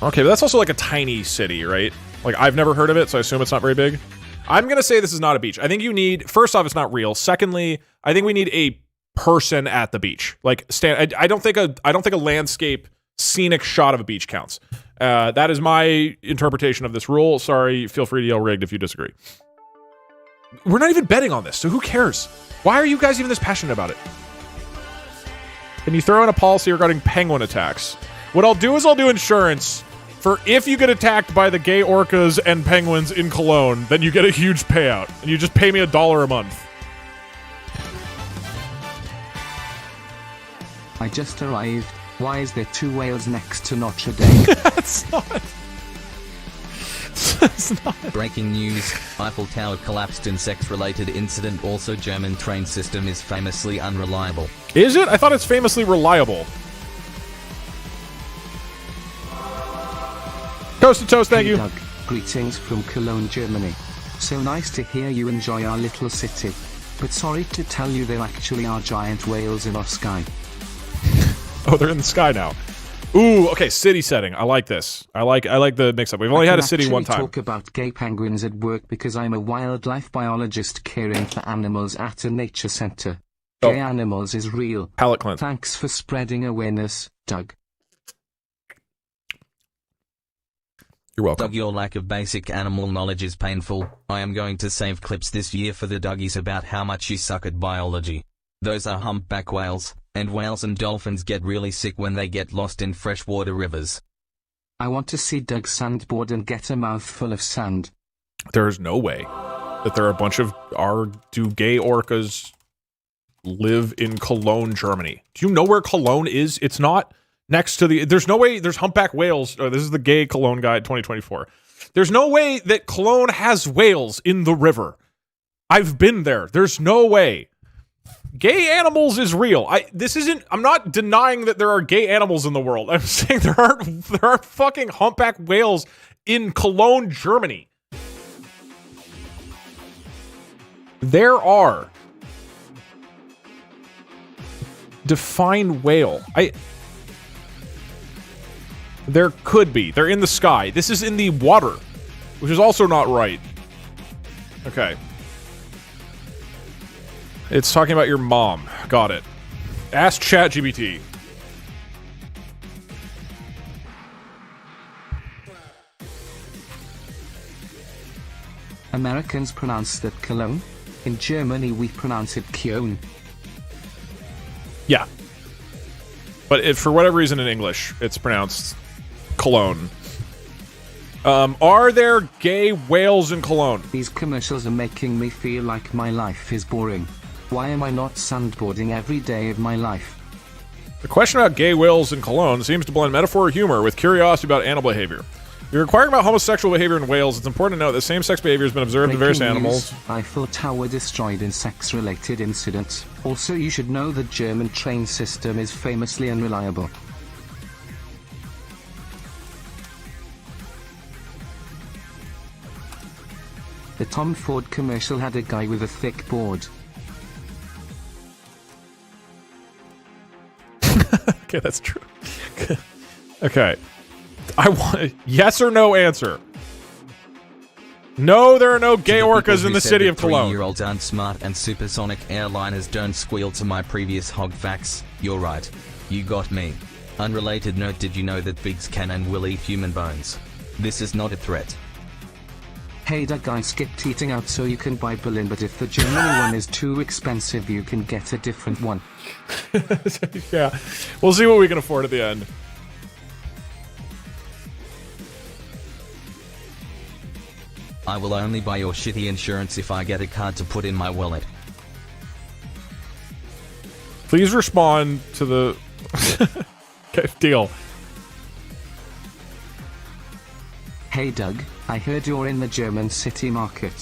Okay, but that's also like a tiny city, right? Like, I've never heard of it, so I assume it's not very big. I'm gonna say this is not a beach. I think you need, first off, it's not real. Secondly, I think we need a person at the beach. Like, I don't think a landscape scenic shot of a beach counts. That is my interpretation of this rule. Sorry, feel free to yell rigged if you disagree. We're not even betting on this, so who cares? Why are you guys even this passionate about it? Can you throw in a policy regarding penguin attacks? What I'll do is I'll do insurance for if you get attacked by the gay orcas and penguins in Cologne, then you get a huge payout, and you just pay me $1 a month. I just arrived. Why is there 2 whales next to Notre Dame? That's not... That's not... Breaking news, Eiffel Tower collapsed in sex-related incident. Also, German train system is famously unreliable. Is it? I thought it's famously reliable. Toast to toast, thank you. Doug, greetings from Cologne, Germany. So nice to hear you enjoy our little city. But sorry to tell you there actually are giant whales in our sky. Oh, they're in the sky now. Ooh, okay, city setting. I like this. I like the mix-up. We've only had a city one time. I talk about gay penguins at work because I'm a wildlife biologist caring for animals at a nature center. Gay animals is real. Palate cleanse. Thanks for spreading awareness, Doug. You're welcome. Doug, your lack of basic animal knowledge is painful. I am going to save clips this year for the Duggies about how much you suck at biology. Those are humpback whales, and whales and dolphins get really sick when they get lost in freshwater rivers. I want to see Doug sandboard and get a mouthful of sand. There's no way that there are a bunch of... Do gay orcas live in Cologne, Germany? Do you know where Cologne is? It's not... next to the... There's no way there's humpback whales. Oh, this is the gay Cologne guide 2024. There's no way that Cologne has whales in the river. I've been there. There's no way. Gay animals is real. I'm not denying that there are gay animals in the world. I'm saying there aren't fucking humpback whales in Cologne, Germany. There are. Define whale. There could be. They're in the sky. This is in the water, which is also not right. Okay. It's talking about your mom. Got it. Ask ChatGPT. Americans pronounce that Cologne. In Germany, we pronounce it Cologne. Yeah. But for whatever reason in English, it's pronounced Cologne. Are there gay whales in Cologne? These commercials are making me feel like my life is boring. Why am I not sandboarding every day of my life? The question about gay whales in Cologne seems to blend metaphor humor with curiosity about animal behavior. You're inquiring about homosexual behavior in whales. It's important to note that same-sex behavior has been observed in various animals. Eiffel Tower destroyed in sex-related incidents. Also, you should know the German train system is famously unreliable. The Tom Ford commercial had a guy with a thick board. Okay, that's true. Okay. I want yes or no answer. No, there are no gay orcas in the city of Cologne. 3-year-olds aren't smart and supersonic airliners don't squeal to my previous hog facts. You're right. You got me. Unrelated note, did you know that pigs can and will eat human bones? This is not a threat. Hey Doug, I skipped eating out so you can buy Berlin, but if the Germany one is too expensive you can get a different one. Yeah, we'll see what we can afford at the end. I will only buy your shitty insurance if I get a card to put in my wallet. Please respond to the okay, deal. Hey Doug, I heard you're in the German city market.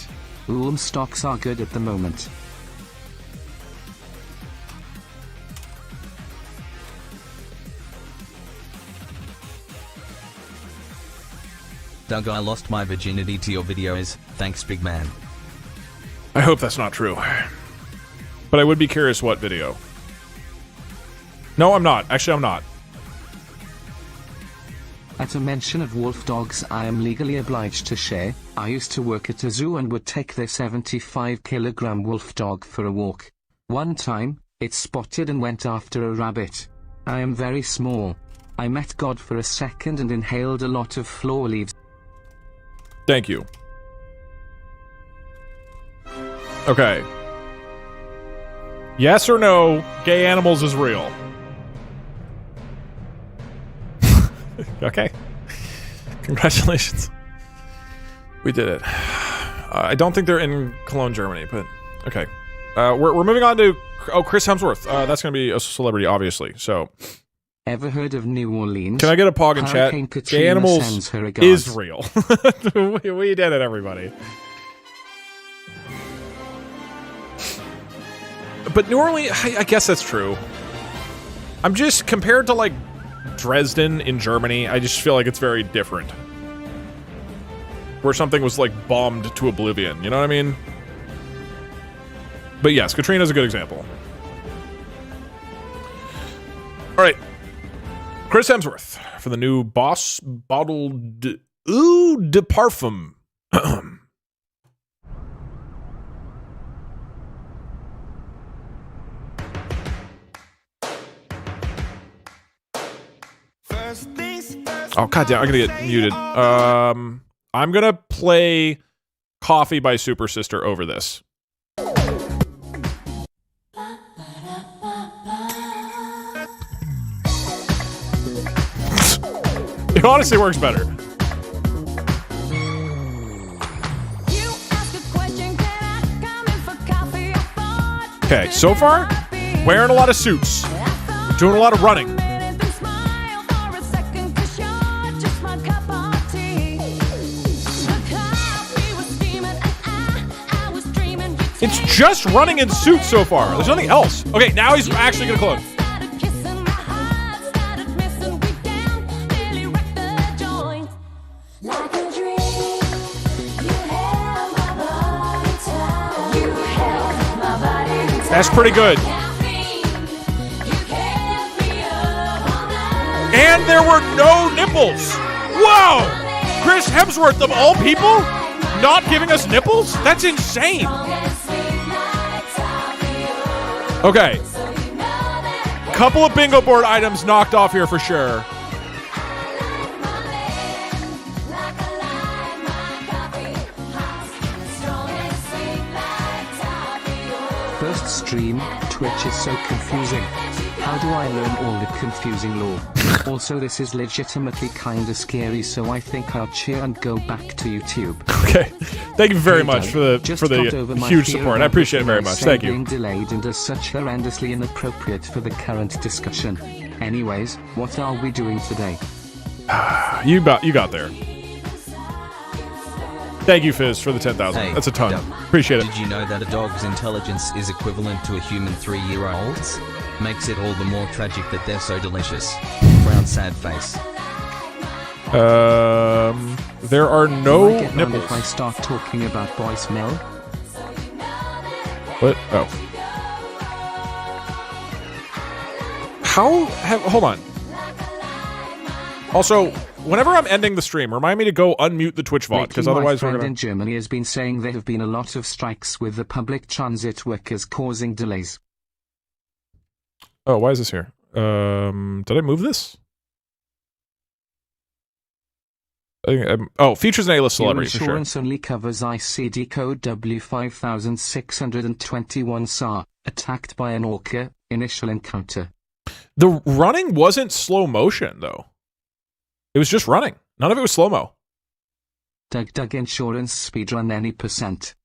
Stocks are good at the moment. Doug, I lost my virginity to your videos. Thanks, big man. I hope that's not true. But I would be curious what video. No, I'm not. Actually, I'm not. At a mention of wolf dogs, I am legally obliged to share. I used to work at a zoo and would take their 75-kilogram wolf dog for a walk. One time, it spotted and went after a rabbit. I am very small. I met God for a second and inhaled a lot of floor leaves. Thank you. Okay. Yes or no, gay animals is real? Okay. Congratulations. We did it. I don't think they're in Cologne, Germany, but okay. We're moving on to Chris Hemsworth. That's going to be a celebrity, obviously. So. Ever heard of New Orleans? Can I get a pog in chat? Gay animals is real. We did it, everybody. But New Orleans, I guess that's true. I'm just, compared to like Dresden in Germany, I just feel like it's very different. Where something was like bombed to oblivion, you know what I mean? But yes, Katrina's a good example. All right. Chris Hemsworth for the new Boss Bottle Eau de Parfum. Oh, goddamn, I'm gonna get muted. I'm gonna play Coffee by Super Sister over this. It honestly works better. Okay, so far, wearing a lot of suits, doing a lot of running. It's just running in suits so far. There's nothing else. Okay, now he's actually gonna clone. That's pretty good. And there were no nipples. Whoa! Chris Hemsworth, of all people, not giving us nipples? That's insane. Okay. Couple of bingo board items knocked off here for sure. First stream, Twitch is so confusing. How do I learn all the confusing lore? Also, this is legitimately kinda scary, so I think I'll cheer and go back to YouTube. Okay. Thank you very much for the huge support. I appreciate it very much. Thank you. Being delayed and is such horrendously inappropriate for the current discussion. Anyways, what are we doing today? You got there. Thank you, Fizz, for the 10,000. Hey, that's a ton. Doug, Appreciate it. Did you know that a dog's intelligence is equivalent to a human 3-year-old's? Makes it all the more tragic that they're so delicious. Frown sad face. There are no Will I get nipples. if I start talking about voicemail? What? Oh. Hold on. Also, whenever I'm ending the stream, remind me to go unmute the Twitch VOD, because otherwise we're My gonna... friend in Germany has been saying there have been a lot of strikes with the public transit workers causing delays. Oh, why is this here? Did I move this? Features an A-list celebrity, for sure. Insurance only covers ICD code W5621 SAR. Attacked by an orca. Initial encounter. The running wasn't slow motion, though. It was just running. None of it was slow-mo. DugDug insurance speedrun any percent.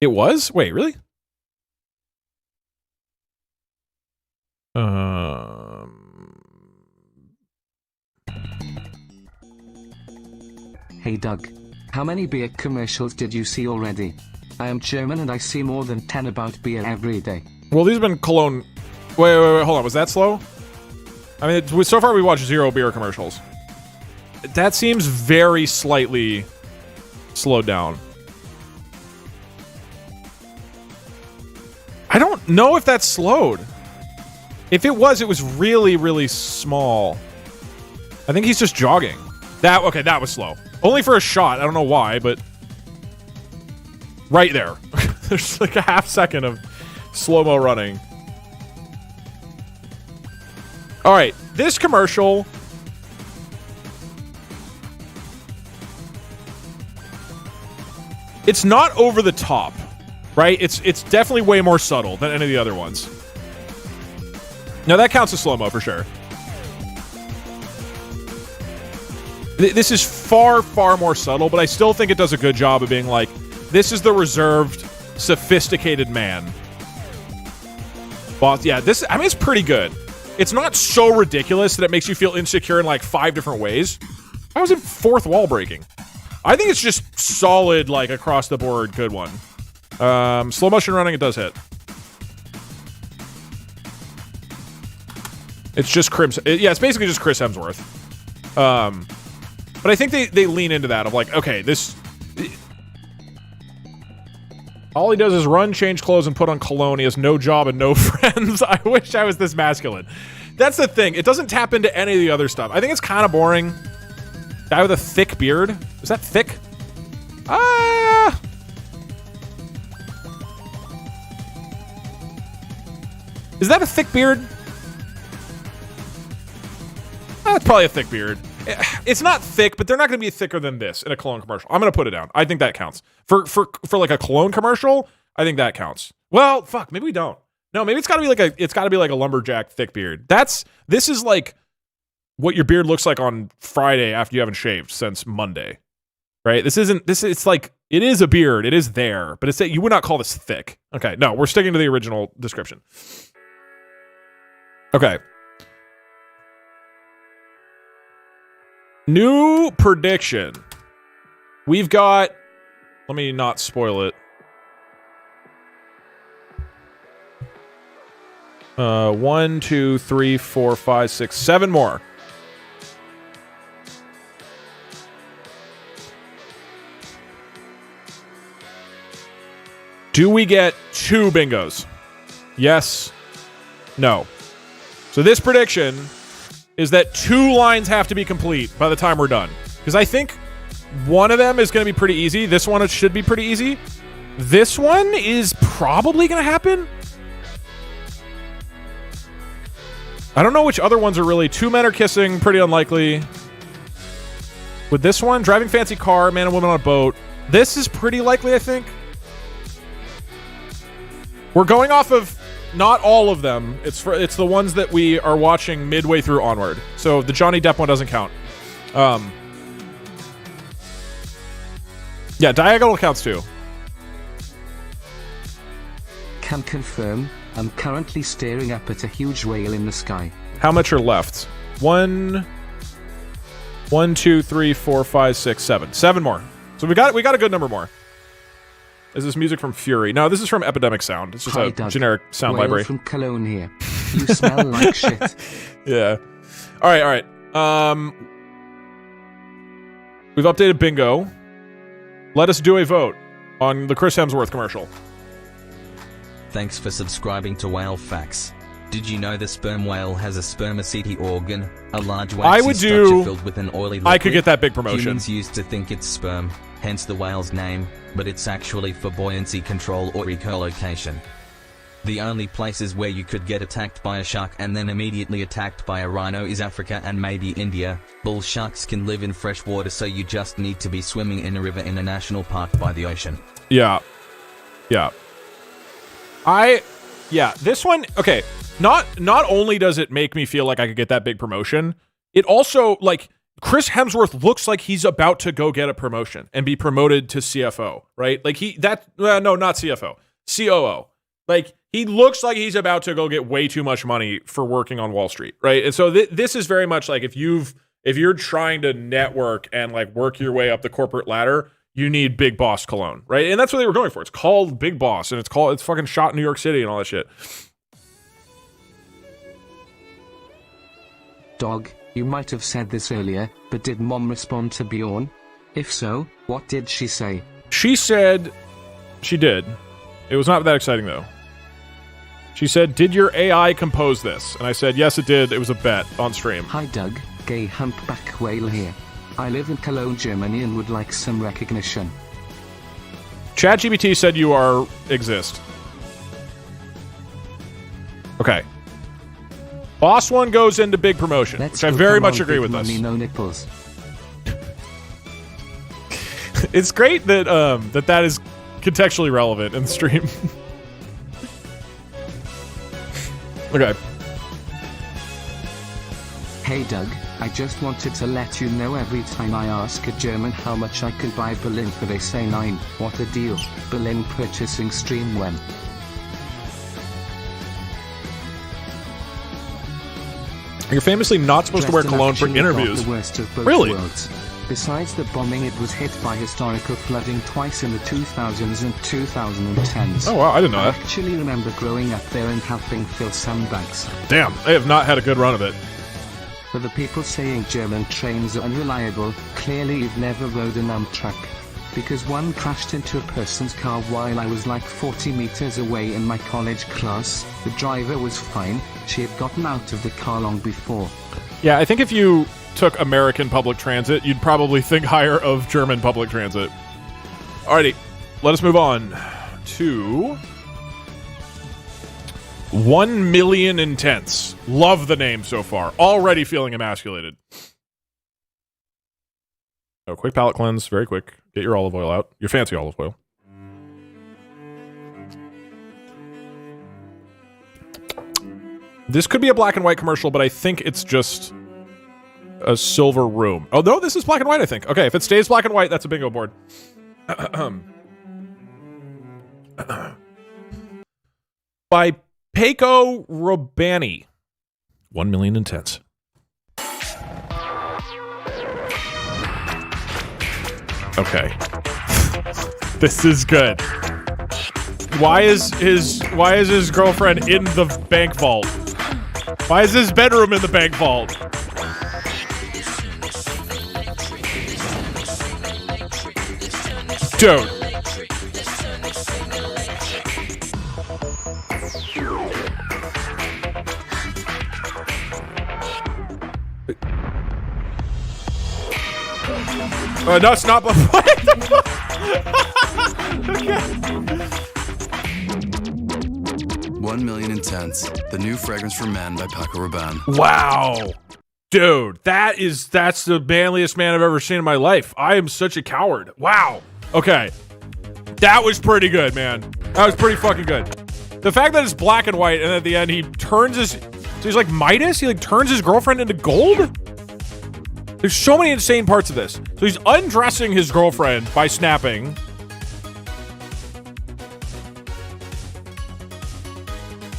It was? Wait, really? Hey Doug. How many beer commercials did you see already? I am German and I see more than 10 about beer every day. Well, these have been Cologne... Wait, hold on. Was that slow? I mean, so far we watched 0 beer commercials. That seems very slightly slowed down. I don't know if that's slowed. If it was really, really small. I think he's just jogging. Okay, that was slow. Only for a shot. I don't know why, but... Right there. There's like a half second of slow-mo running. All right, this commercial. It's not over the top, right? It's definitely way more subtle than any of the other ones. No, that counts as slow-mo for sure. This is far, far more subtle, but I still think it does a good job of being like, this is the reserved, sophisticated man. Boss, yeah, I mean, it's pretty good. It's not so ridiculous that it makes you feel insecure in like 5 different ways. I was in 4th wall breaking. I think it's just solid, like, across the board good one. Slow motion running, it does hit. It's just it's basically just Chris Hemsworth. But I think they lean into that of like, okay, all he does is run, change clothes, and put on cologne. He has no job and no friends. I wish I was this masculine. That's the thing. It doesn't tap into any of the other stuff. I think it's kind of boring. Guy with a thick beard. Is that thick? Is that a thick beard? That's probably a thick beard. It's not thick, but they're not going to be thicker than this in a Cologne commercial. I'm going to put it down. I think that counts. For like a Cologne commercial, I think that counts. Well, fuck, maybe we don't. No, maybe it's got to be like a lumberjack thick beard. This is like what your beard looks like on Friday after you haven't shaved since Monday. Right? It's like it is a beard. It is there, but you would not call this thick. Okay, no, we're sticking to the original description. Okay. New prediction. We've got... Let me not spoil it. 1, 2, 3, 4, 5, 6, 7 more. Do we get 2 bingos? Yes. No. So this prediction is that 2 lines have to be complete by the time we're done. Because I think one of them is going to be pretty easy. This one should be pretty easy. This one is probably going to happen. I don't know which other ones are really. 2 men are kissing, pretty unlikely. With this one, driving fancy car, man and woman on a boat. This is pretty likely, I think. We're going off of not all of them. It's the ones that we are watching midway through onward. So the Johnny Depp one doesn't count. Yeah, diagonal counts too. Can confirm, I'm currently staring up at a huge whale in the sky. How much are left? 1, 2, 3, 4, 5, 6, 7. 7 more. So we got a good number more. Is this music from Fury? No, this is from Epidemic Sound. It's just a generic sound whale library. From Cologne here. You smell like shit. Yeah. All right. We've updated bingo. Let us do a vote on the Chris Hemsworth commercial. Thanks for subscribing to Whale Facts. Did you know the sperm whale has a spermaceti organ, a large waxy structure filled with an oily liquid? I could get that big promotion. Humans used to think it's sperm, hence the whale's name, but it's actually for buoyancy control or echolocation. The only places where you could get attacked by a shark and then immediately attacked by a rhino is Africa and maybe India. Bull sharks can live in fresh water, so you just need to be swimming in a river in a national park by the ocean. Yeah. This one, okay. Not only does it make me feel like I could get that big promotion, it also, like, Chris Hemsworth looks like he's about to go get a promotion and be promoted to CFO, right? Like no, not CFO, COO. Like, he looks like he's about to go get way too much money for working on Wall Street, right? And so this is very much like if you're trying to network and like work your way up the corporate ladder, you need Big Boss Cologne, right? And that's what they were going for. It's called Big Boss, and it's fucking shot in New York City and all that shit. Dog, you might have said this earlier, but did Mom respond to Bjorn? If so, what did she say? She said she did. It was not that exciting, though. She said, "Did your AI compose this?" And I said, "Yes, it did. It was a bet on stream." Hi, Doug. Gay humpback whale here. I live in Cologne, Germany, and would like some recognition. ChatGPT said you exist. Okay. Boss one goes into big promotion, which I very much agree with this. No nipples. It's great that that is contextually relevant in the stream. Okay. Hey Doug, I just wanted to let you know every time I ask a German how much I can buy Berlin for, they say 9. What a deal. Berlin purchasing stream when? You're famously not supposed to wear cologne for interviews. The worst of both really? Worlds. Besides the bombing, it was hit by historical flooding twice in the 2000s and 2010s. Oh wow, I didn't know that. I actually remember growing up there and helping fill sandbags. Damn, they have not had a good run of it. For the people saying German trains are unreliable, clearly you've never rode an Amtrak. Because one crashed into a person's car while I was like 40 meters away in my college class. The driver was fine, she had gotten out of the car long before. Yeah, I think if you took American public transit, you'd probably think higher of German public transit. Alrighty, let us move on to 1 Million Intense. Love the name so far. Already feeling emasculated. Oh, quick palate cleanse, very quick. Get your olive oil out. Your fancy olive oil. This could be a black and white commercial, but I think it's just a silver room. Oh, no, this is black and white, I think. Okay, if it stays black and white, that's a bingo board. By Peiko Robani. 1 Million Intense. Okay. This is good. Why is his girlfriend in the bank vault? Why is his bedroom in the bank vault? Dude. No, it's not. Okay. 1 Million Intense, the new fragrance for men by Paco Rabanne. Wow. Dude, that's the manliest man I've ever seen in my life. I am such a coward. Wow. Okay. That was pretty good, man. That was pretty fucking good. The fact that it's black and white and at the end he turns his... So he's like Midas? He like turns his girlfriend into gold? There's so many insane parts of this. So he's undressing his girlfriend by snapping.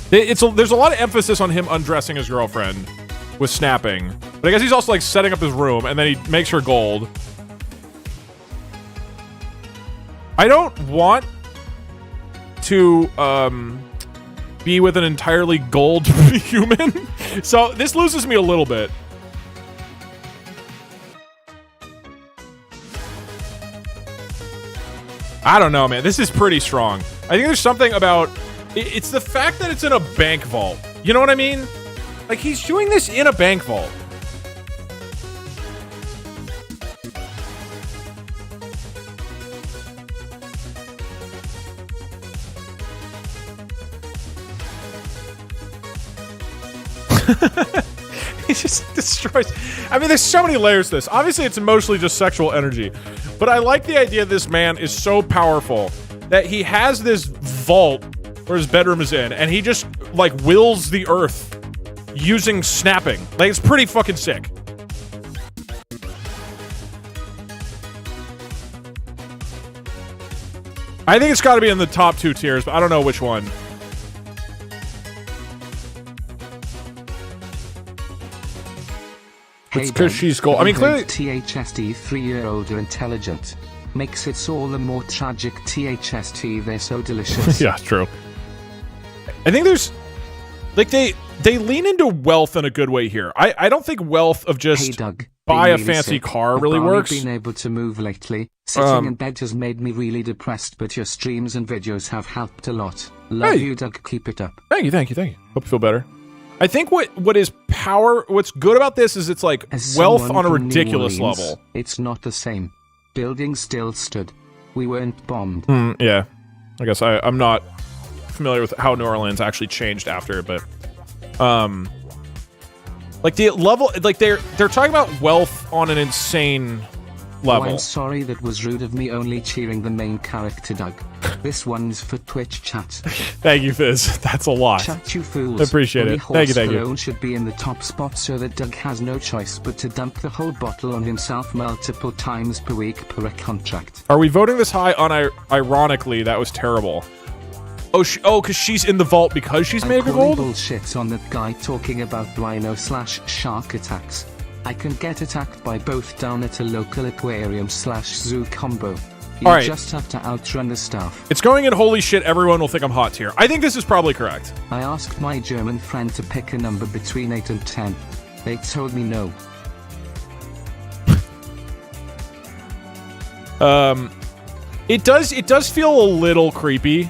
There's a lot of emphasis on him undressing his girlfriend with snapping. But I guess he's also like setting up his room and then he makes her gold. I don't want to be with an entirely gold human. So this loses me a little bit. I don't know, man. This is pretty strong. I think there's something about... It's the fact that it's in a bank vault. You know what I mean? Like, he's doing this in a bank vault. He just destroys... I mean, there's so many layers to this. Obviously, it's mostly just sexual energy. But I like the idea this man is so powerful that he has this vault where his bedroom is in, and he just, like, wills the earth using snapping. Like, it's pretty fucking sick. I think it's got to be in the top 2 tiers, but I don't know which one. It's because she's gold. I mean, clearly... THST 3-year-older intelligent. Makes it all the more tragic. THST, they're so delicious. Yeah, true. I think there's... Like, they lean into wealth in a good way here. I don't think wealth of just Doug, buy a really fancy sick. car really I've works. Been able to move lately. Sitting in bed has made me really depressed, but your streams and videos have helped a lot. Love you, Doug. Keep it up. Thank you. Hope you feel better. I think what's good about this is it's like wealth on a ridiculous level. It's not the same. Buildings still stood. We weren't bombed. Yeah. I guess I'm not familiar with how New Orleans actually changed after, but like the level, like they're talking about wealth on an insane level. Oh, I'm sorry, that was rude of me, only cheering the main character, Doug. This one's for Twitch chat. Thank you, Fizz. That's a lot. Chat, you fools. Appreciate it. Thank you. Cologne should be in the top spot so that Doug has no choice but to dump the whole bottle on himself multiple times per week per a contract. Are we voting this high on ironically? That was terrible. Oh, because she's in the vault because she's made of gold? Bullshit on that guy talking about rhino/shark attacks. I can get attacked by both down at a local aquarium/zoo combo. You Alright. just have to outrun the stuff. It's going in holy shit, everyone will think I'm hot tier. I think this is probably correct. I asked my German friend to pick a number between 8 and 10. They told me no. It does feel a little creepy,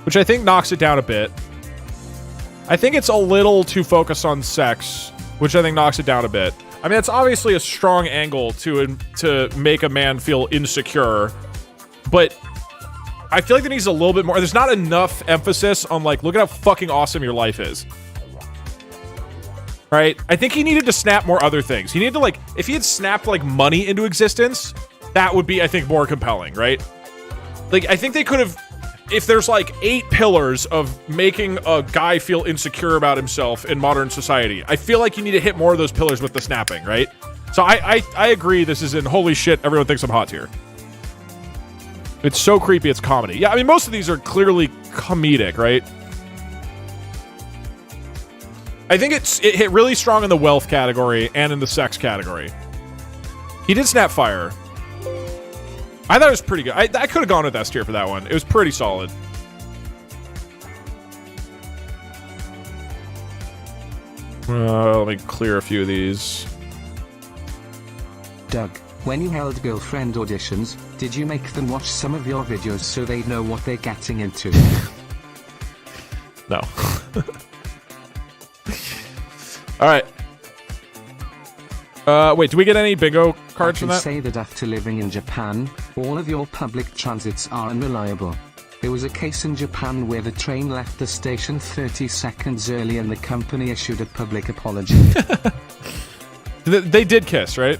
which I think knocks it down a bit. I think it's a little too focused on sex, which I think knocks it down a bit. I mean, it's obviously a strong angle to make a man feel insecure, but I feel like there needs a little bit more. There's not enough emphasis on, like, look at how fucking awesome your life is. Right? I think he needed to snap more other things. He needed to, like, if he had snapped, like, money into existence, that would be, I think, more compelling, right? Like, I think they could have... If there's like 8 pillars of making a guy feel insecure about himself in modern society, I feel like you need to hit more of those pillars with the snapping, right? So I agree this is in holy shit, everyone thinks I'm hot tier. It's so creepy, it's comedy. Yeah, I mean, most of these are clearly comedic, right? I think it hit really strong in the wealth category and in the sex category. He did snap fire. I thought it was pretty good. I could have gone with S tier for that one. It was pretty solid. Let me clear a few of these. Doug, when you held girlfriend auditions, did you make them watch some of your videos so they know what they're getting into? No. All right. Wait, do we get any bingo cards from I that? can say that after living in Japan, all of your public transits are unreliable. There was a case in Japan where the train left the station 30 seconds early and the company issued a public apology. They did kiss, right?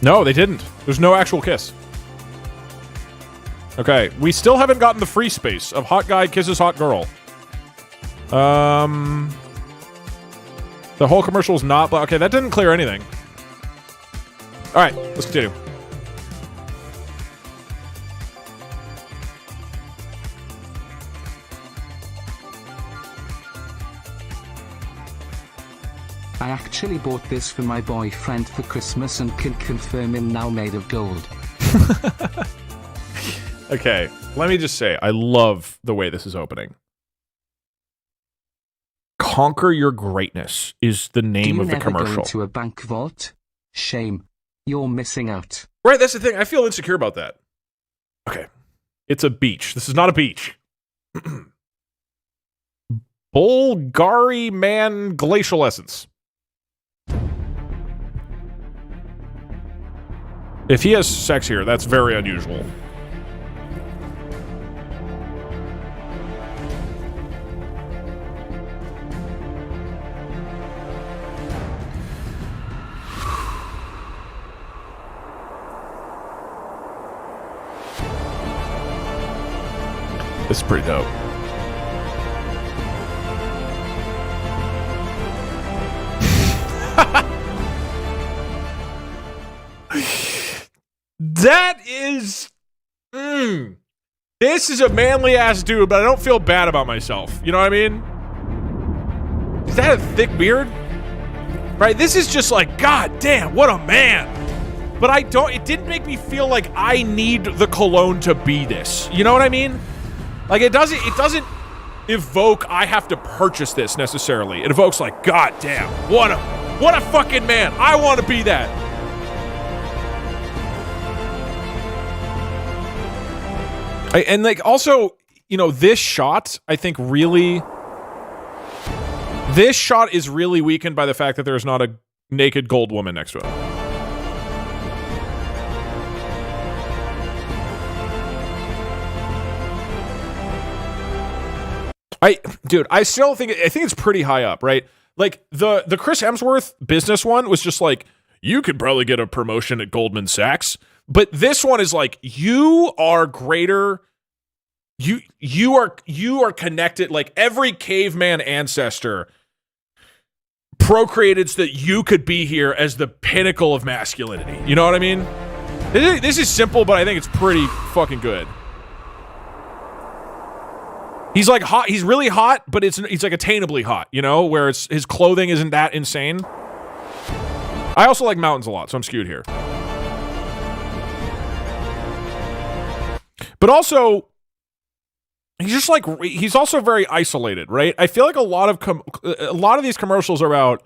No, they didn't. There's no actual kiss. Okay, we still haven't gotten the free space of hot guy kisses hot girl. The whole commercial is not... Okay, that didn't clear anything. Alright, let's continue. I actually bought this for my boyfriend for Christmas and can confirm him now made of gold. Okay, let me just say, I love the way this is opening. Conquer Your Greatness is the name of the commercial. Do you never go into a bank vault? Shame. You're missing out. Right, that's the thing. I feel insecure about that. Okay. It's a beach. This is not a beach. Bulgari Man Glacial Essence. If he has sex here, that's very unusual. This is pretty dope. That is... This is a manly ass dude, but I don't feel bad about myself. You know what I mean? Is that a thick beard? Right, this is just like, god damn, what a man. But I don't, it didn't make me feel like I need the cologne to be this. You know what I mean? Like, it doesn't evoke, I have to purchase this necessarily. It evokes like, god damn, what a fucking man. I want to be that. And like, also, you know, this shot, I think really, this shot is really weakened by the fact that there's not a naked gold woman next to him. Dude, I still think it's pretty high up, right? Like the Chris Hemsworth business one was just like, you could probably get a promotion at Goldman Sachs, but this one is like, you are greater. You are connected. Like every caveman ancestor procreated so that you could be here as the pinnacle of masculinity. You know what I mean? This is simple, but I think it's pretty fucking good. He's like hot. He's really hot, but he's like attainably hot, you know, where his clothing isn't that insane. I also like mountains a lot, so I'm skewed here. But also, he's also very isolated, right? I feel like a lot of these commercials are about,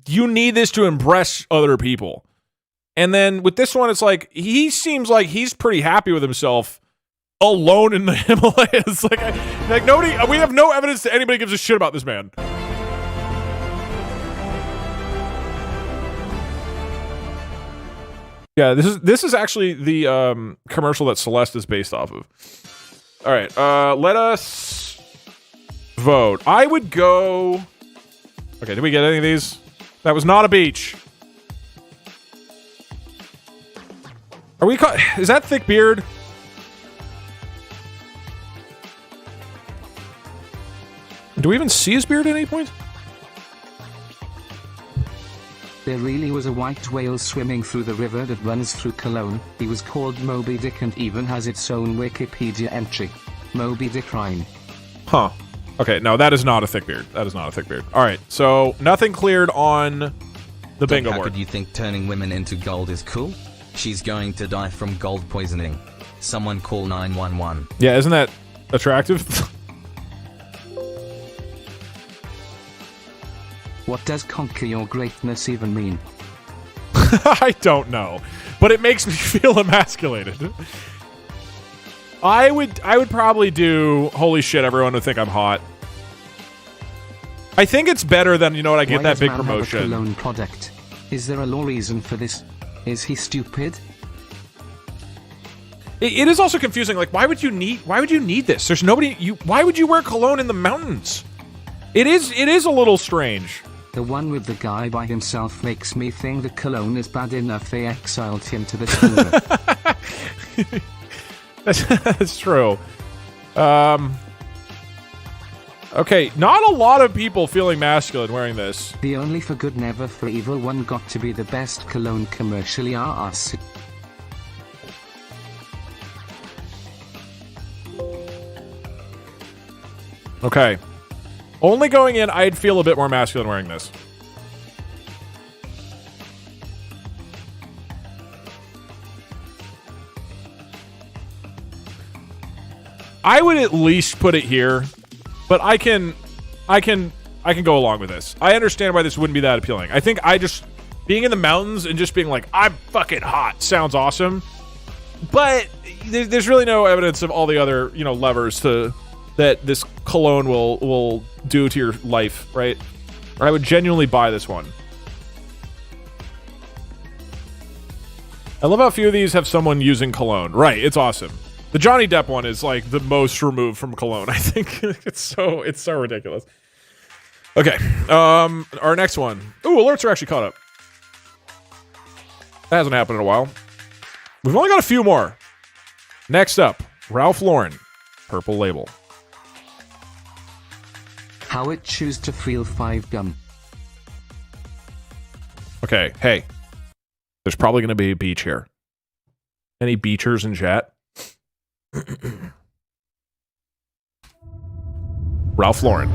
you need this to impress other people. And then with this one, it's like, he seems like he's pretty happy with himself alone in the Himalayas. Like nobody, we have no evidence that anybody gives a shit about this man. Yeah, this is actually the commercial that Celeste is based off of. All right, let us vote. I would go... Okay, did we get any of these? That was not a beach. Are we... Is that thick beard? Do we even see his beard at any point? There really was a white whale swimming through the river that runs through Cologne. He was called Moby Dick and even has its own Wikipedia entry. Moby Dick Rhyme. Huh. Okay, no, that is not a thick beard. That is not a thick beard. All right, so nothing cleared on the bingo board. How could you think turning women into gold is cool? She's going to die from gold poisoning. Someone call 911. Yeah, isn't that attractive? What does conquer your greatness even mean? I don't know, but it makes me feel emasculated. I would probably do holy shit, everyone would think I'm hot. I think it's better than, you know what, I get that big promotion. Have a cologne product? Is there a law reason for this? Is he stupid? It is also confusing. Like, why would you need this? There's nobody. Why would you wear cologne in the mountains? It is a little strange. The one with the guy by himself makes me think the cologne is bad enough they exiled him to the tundra. That's true. Okay, not a lot of people feeling masculine wearing this. The only for good, never for evil one got to be the best cologne commercially are us. Okay. Only going in, I'd feel a bit more masculine wearing this. I would at least put it here, but I can go along with this. I understand why this wouldn't be that appealing. I think being in the mountains and just being like, I'm fucking hot sounds awesome. But there's really no evidence of all the other, levers that this cologne will do to your life, right? Or I would genuinely buy this one. I love how few of these have someone using cologne. Right, it's awesome. The Johnny Depp one is like the most removed from cologne. I think it's so ridiculous. Okay, our next one. Ooh, alerts are actually caught up. That hasn't happened in a while. We've only got a few more. Next up, Ralph Lauren, purple label. How it choose to feel 5 gum. Okay, hey. There's probably going to be a beach here. Any beachers in chat? Ralph Lauren.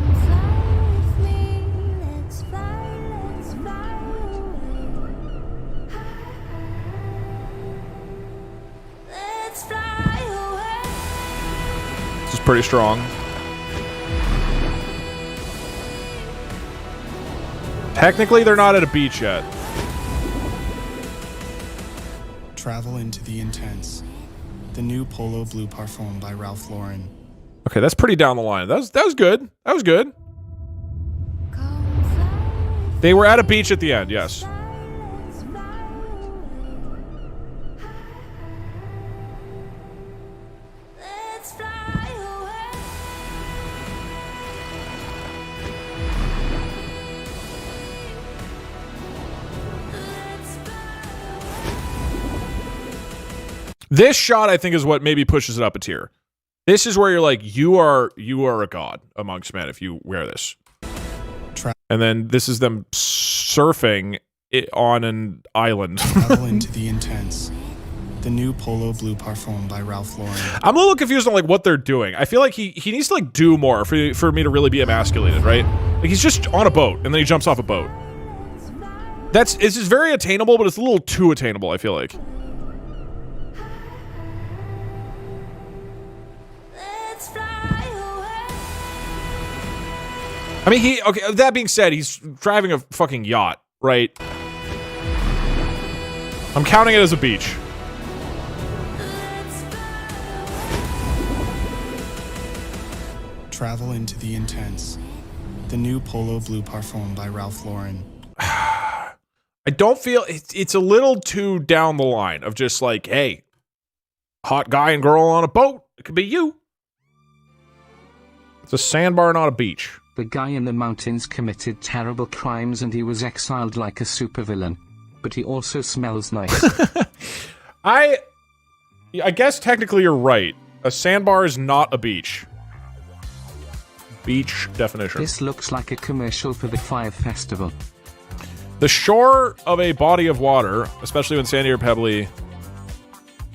This is pretty strong. Technically, they're not at a beach yet. Travel into the intense. The new Polo Blue Parfum by Ralph Lauren. Okay, that's pretty down the line. That was good. That was good. They were at a beach at the end, yes. This shot, I think, is what maybe pushes it up a tier. This is where you're like, you are a god amongst men if you wear this. And then this is them surfing on an island. Travel into the intense. The new Polo Blue Parfum by Ralph Lauren. I'm a little confused on like what they're doing. I feel like he needs to like do more for me to really be emasculated, right? Like he's just on a boat and then he jumps off a boat. It's just very attainable, but it's a little too attainable, I feel like. I mean, okay, that being said, he's driving a fucking yacht, right? I'm counting it as a beach. Travel into the intense. The new Polo Blue Parfum by Ralph Lauren. I don't feel it's a little too down the line of just like, hey, hot guy and girl on a boat. It could be you. It's a sandbar, not a beach. The guy in the mountains committed terrible crimes and he was exiled like a supervillain. But he also smells nice. I guess technically you're right. A sandbar is not a beach. Beach definition. This looks like a commercial for the Fire Festival. The shore of a body of water, especially when sandy or pebbly.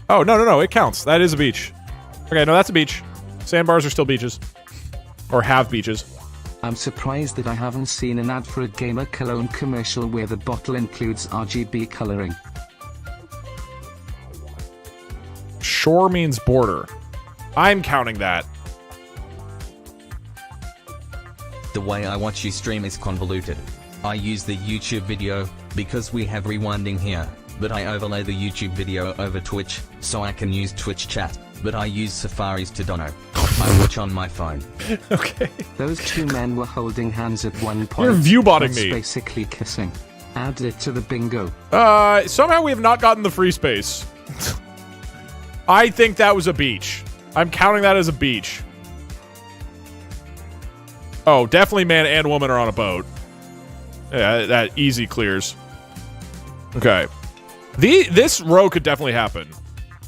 Oh, no, it counts. That is a beach. Okay, no, that's a beach. Sandbars are still beaches. Or have beaches. I'm surprised that I haven't seen an ad for a gamer cologne commercial where the bottle includes RGB coloring. Shore means border. I'm counting that. The way I watch you stream is convoluted. I use the YouTube video, because we have rewinding here, but I overlay the YouTube video over Twitch, so I can use Twitch chat. but I use Safari's to dono. I watch on my phone. Okay. Those two men were holding hands at one point. You're view-botting That's me. Basically kissing. Add it to the bingo. Somehow we have not gotten the free space. I think that was a beach. I'm counting that as a beach. Oh, definitely man and woman are on a boat. Yeah, that easy clears. Okay. This row could definitely happen.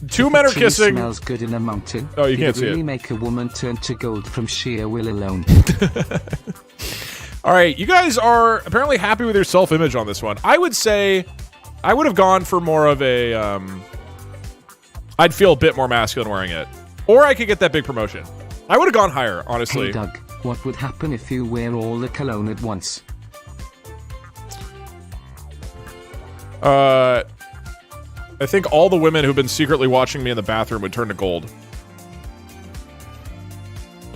Two men are kissing. Smells good in a mountain. Oh, you can't see it. Really make a woman turn to gold from sheer will alone. All right, you guys are apparently happy with your self-image on this one. I would say I would have gone for more of a I'd feel a bit more masculine wearing it. Or I could get that big promotion. I would have gone higher, honestly. Hey Doug, what would happen if you wear all the cologne at once? I think all the women who've been secretly watching me in the bathroom would turn to gold.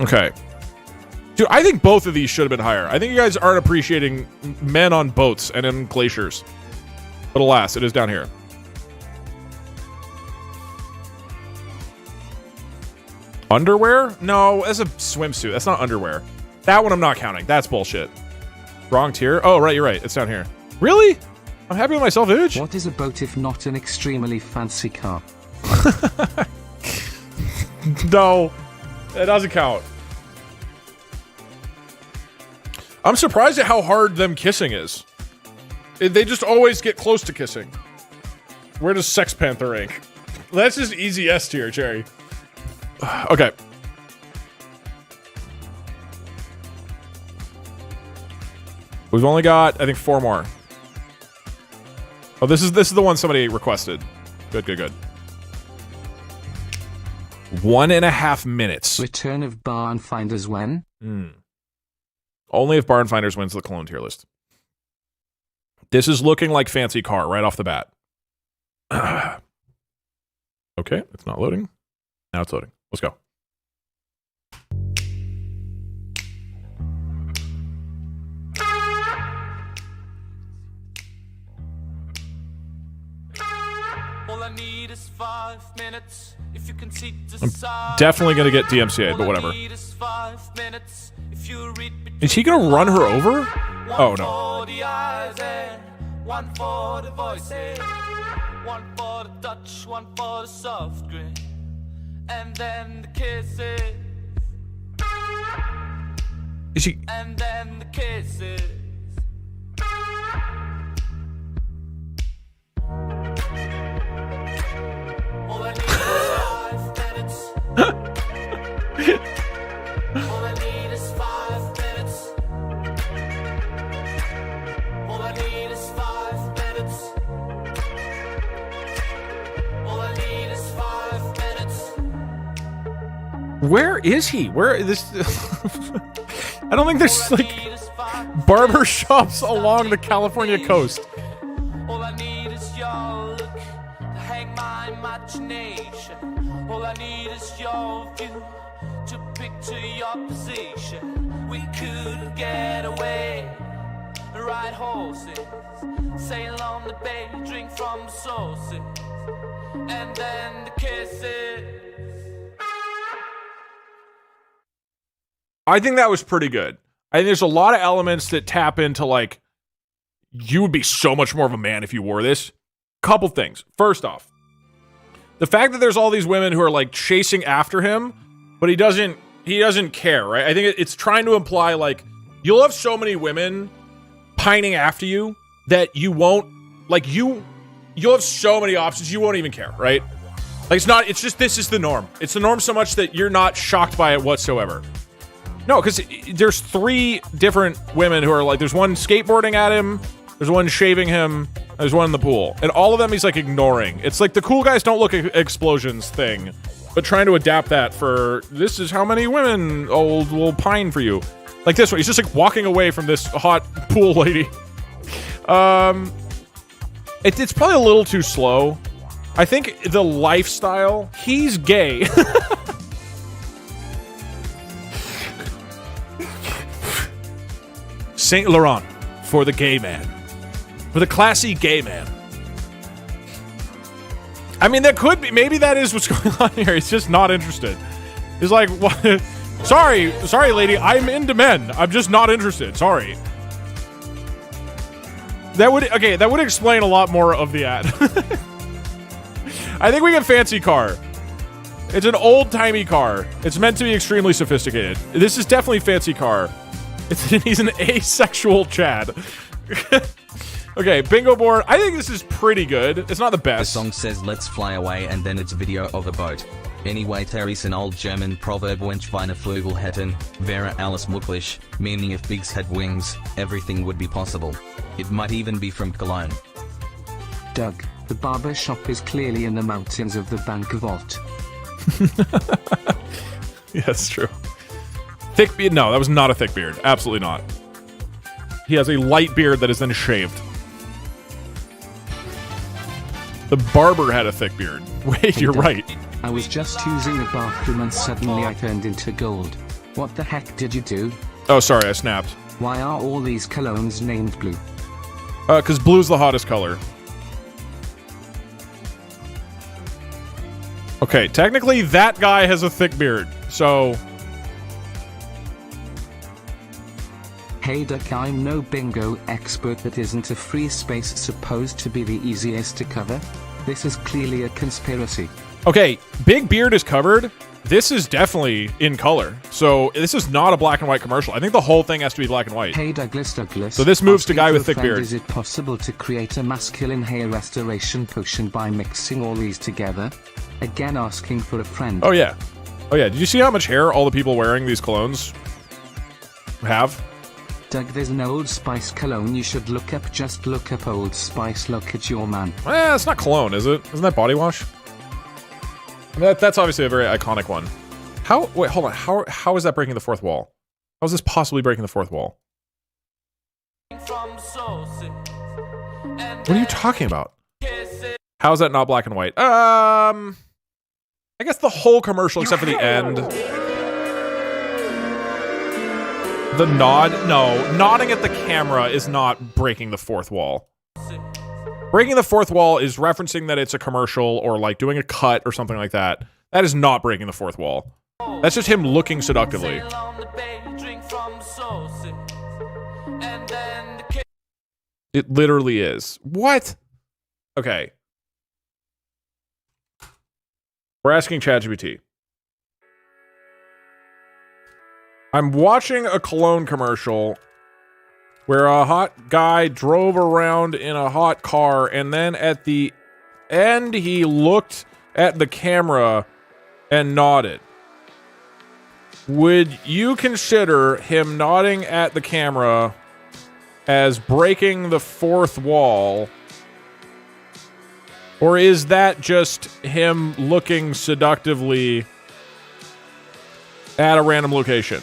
Okay. Dude, I think both of these should have been higher. I think you guys aren't appreciating men on boats and in glaciers. But alas, it is down here. Underwear? No, that's a swimsuit. That's not underwear. That one I'm not counting. That's bullshit. Wrong tier? Oh, right, you're right. It's down here. Really? I'm happy with my self-image. What is a boat if not an extremely fancy car? No, it doesn't count. I'm surprised at how hard them kissing is. They just always get close to kissing. Where does Sex Panther rank? That's just easy S tier, Cherry. Okay. We've only got, I think, 4 more. Oh, this is the one somebody requested. Good, good, good. 1.5 minutes. Return of Barn Finders when? Only if Barn Finders wins the Cologne tier list. This is looking like fancy car right off the bat. Okay, it's not loading. Now it's loading. Let's go. All I need is 5 minutes. If you can see I'm definitely going to get DMCA'd, but whatever. Is he going to run her over? Oh, no. One for the voices, one for the touch, one for the soft grin, and then the kisses. Is he? And then the kisses. All I need is 5 minutes. All I need is 5 minutes. All I need is 5 minutes. All I need is 5 minutes. Where is he? Where is this? I don't think there's like barber shops along the California coast. All I need is your look to hang my imagination. All I need is your view to picture your position. We could get away, ride horses, sail on the bay, drink from the sources, and then the kisses. I think that was pretty good. I think there's a lot of elements that tap into like, you would be so much more of a man if you wore this. Couple things. First off, the fact that there's all these women who are like chasing after him, but he doesn't care, right? I think it's trying to imply like, you'll have so many women pining after you that you won't, like you'll have so many options, you won't even care, right? Like it's just, this is the norm. It's the norm so much that you're not shocked by it whatsoever. No, because there's 3 different women who are like, there's one skateboarding at him, there's one shaving him, there's one in the pool. And all of them he's like ignoring. It's like the cool guys don't look at explosions thing, but trying to adapt that for, this is how many women will pine for you. Like this one, he's just like walking away from this hot pool lady. It's probably a little too slow. I think the lifestyle, he's gay. Saint Laurent for the gay man. For the classy gay man. I mean, that could be. Maybe that is what's going on here. He's just not interested. He's like, what? Sorry, lady. I'm into men. I'm just not interested. Sorry. That would explain a lot more of the ad. I think we get fancy car. It's an old-timey car. It's meant to be extremely sophisticated. This is definitely fancy car. He's an asexual Chad. Okay, bingo board. I think this is pretty good. It's not the best. The song says let's fly away and then it's video of a boat. Anyway, Terry's an old German proverb wench Weine Flügel hätten, wäre alles möglich, meaning if pigs had wings, everything would be possible. It might even be from Cologne. Doug, the barber shop is clearly in the mountains of the Bank Vault. Yeah, that's true. Thick beard? No, that was not a thick beard. Absolutely not. He has a light beard that is then shaved. The barber had a thick beard. Wait, you're right. I was just using the bathroom and suddenly I turned into gold. What the heck did you do? Oh, sorry, I snapped. Why are all these colognes named blue? Because blue's the hottest color. Okay, technically that guy has a thick beard, so... Hey Duck, I'm no bingo expert, but isn't a free space supposed to be the easiest to cover? This is clearly a conspiracy. Okay, big beard is covered. This is definitely in color. So this is not a black and white commercial. I think the whole thing has to be black and white. Hey Douglas. So this moves to guy with thick beard. Is it possible to create a masculine hair restoration potion by mixing all these together? Again asking for a friend. Oh yeah. Oh yeah, did you see how much hair all the people wearing these colognes have? Doug, there's an Old Spice cologne you should look up. Just look up Old Spice. Look at your man. It's not cologne, is it? Isn't that body wash? That's obviously a very iconic one. Wait, hold on. How is that breaking the fourth wall? How is this possibly breaking the fourth wall? What are you talking about? How is that not black and white? I guess the whole commercial except for the end. The nod? No. Nodding at the camera is not breaking the fourth wall. Breaking the fourth wall is referencing that it's a commercial or like doing a cut or something like that. That is not breaking the fourth wall. That's just him looking seductively. It literally is. What? Okay. We're asking ChatGPT. I'm watching a cologne commercial where a hot guy drove around in a hot car, and then at the end, he looked at the camera and nodded. Would you consider him nodding at the camera as breaking the fourth wall? Or is that just him looking seductively at a random location?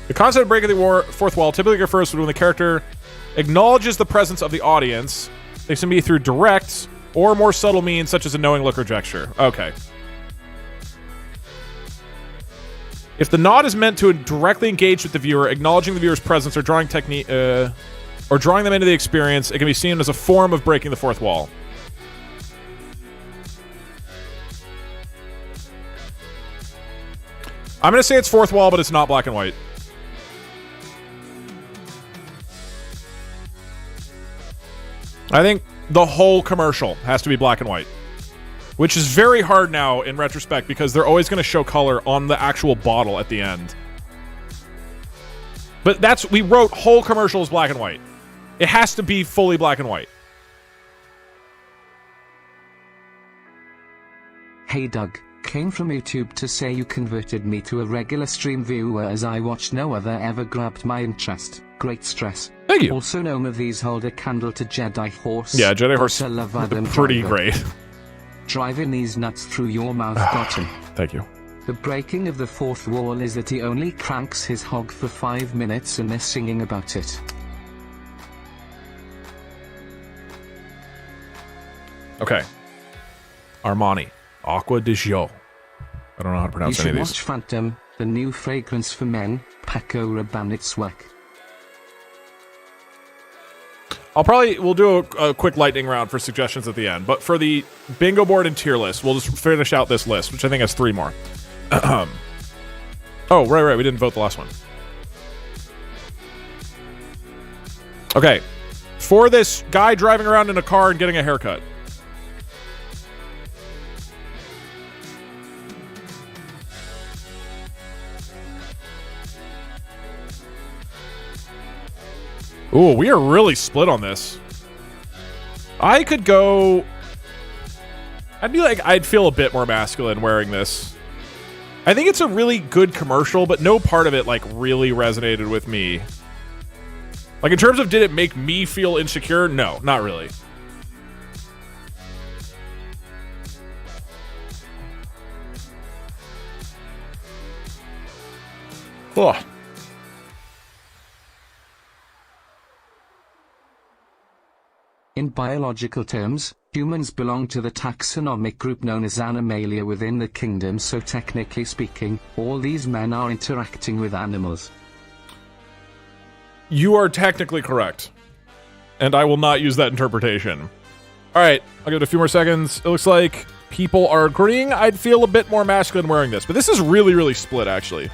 The concept of breaking the fourth wall typically refers to when the character acknowledges the presence of the audience. This can be through direct or more subtle means, such as a knowing look or gesture. Okay. If the nod is meant to directly engage with the viewer, acknowledging the viewer's presence or drawing them into the experience, it can be seen as a form of breaking the fourth wall. I'm going to say it's fourth wall, but it's not black and white. I think the whole commercial has to be black and white, which is very hard now in retrospect because they're always going to show color on the actual bottle at the end. But we wrote whole commercials black and white. It has to be fully black and white. Hey Doug, came from YouTube to say you converted me to a regular stream viewer as I watched no other ever grabbed my interest. Great stress. Thank you. Also none of these hold a candle to Jedi Horse. Yeah, Jedi Horse pretty great. Driving these nuts through your mouth, got him. Thank you. The breaking of the fourth wall is that he only cranks his hog for 5 minutes and they're singing about it. Okay. Armani. Acqua di Gio. I don't know how to pronounce any of these. You should watch Phantom, the new fragrance for men, Paco Rabanne Swag. We'll do a quick lightning round for suggestions at the end. But for the bingo board and tier list, we'll just finish out this list, which I think has 3 more. Oh, right. We didn't vote the last one. Okay. For this guy driving around in a car and getting a haircut. Ooh, we are really split on this. I could go... I'd feel a bit more masculine wearing this. I think it's a really good commercial, but no part of it, like, really resonated with me. Like, in terms of did it make me feel insecure? No, not really. Ugh. In biological terms, humans belong to the taxonomic group known as Animalia within the kingdom, so technically speaking, all these men are interacting with animals. You are technically correct. And I will not use that interpretation. Alright, I'll give it a few more seconds. It looks like people are agreeing I'd feel a bit more masculine wearing this. But this is really, really split, actually.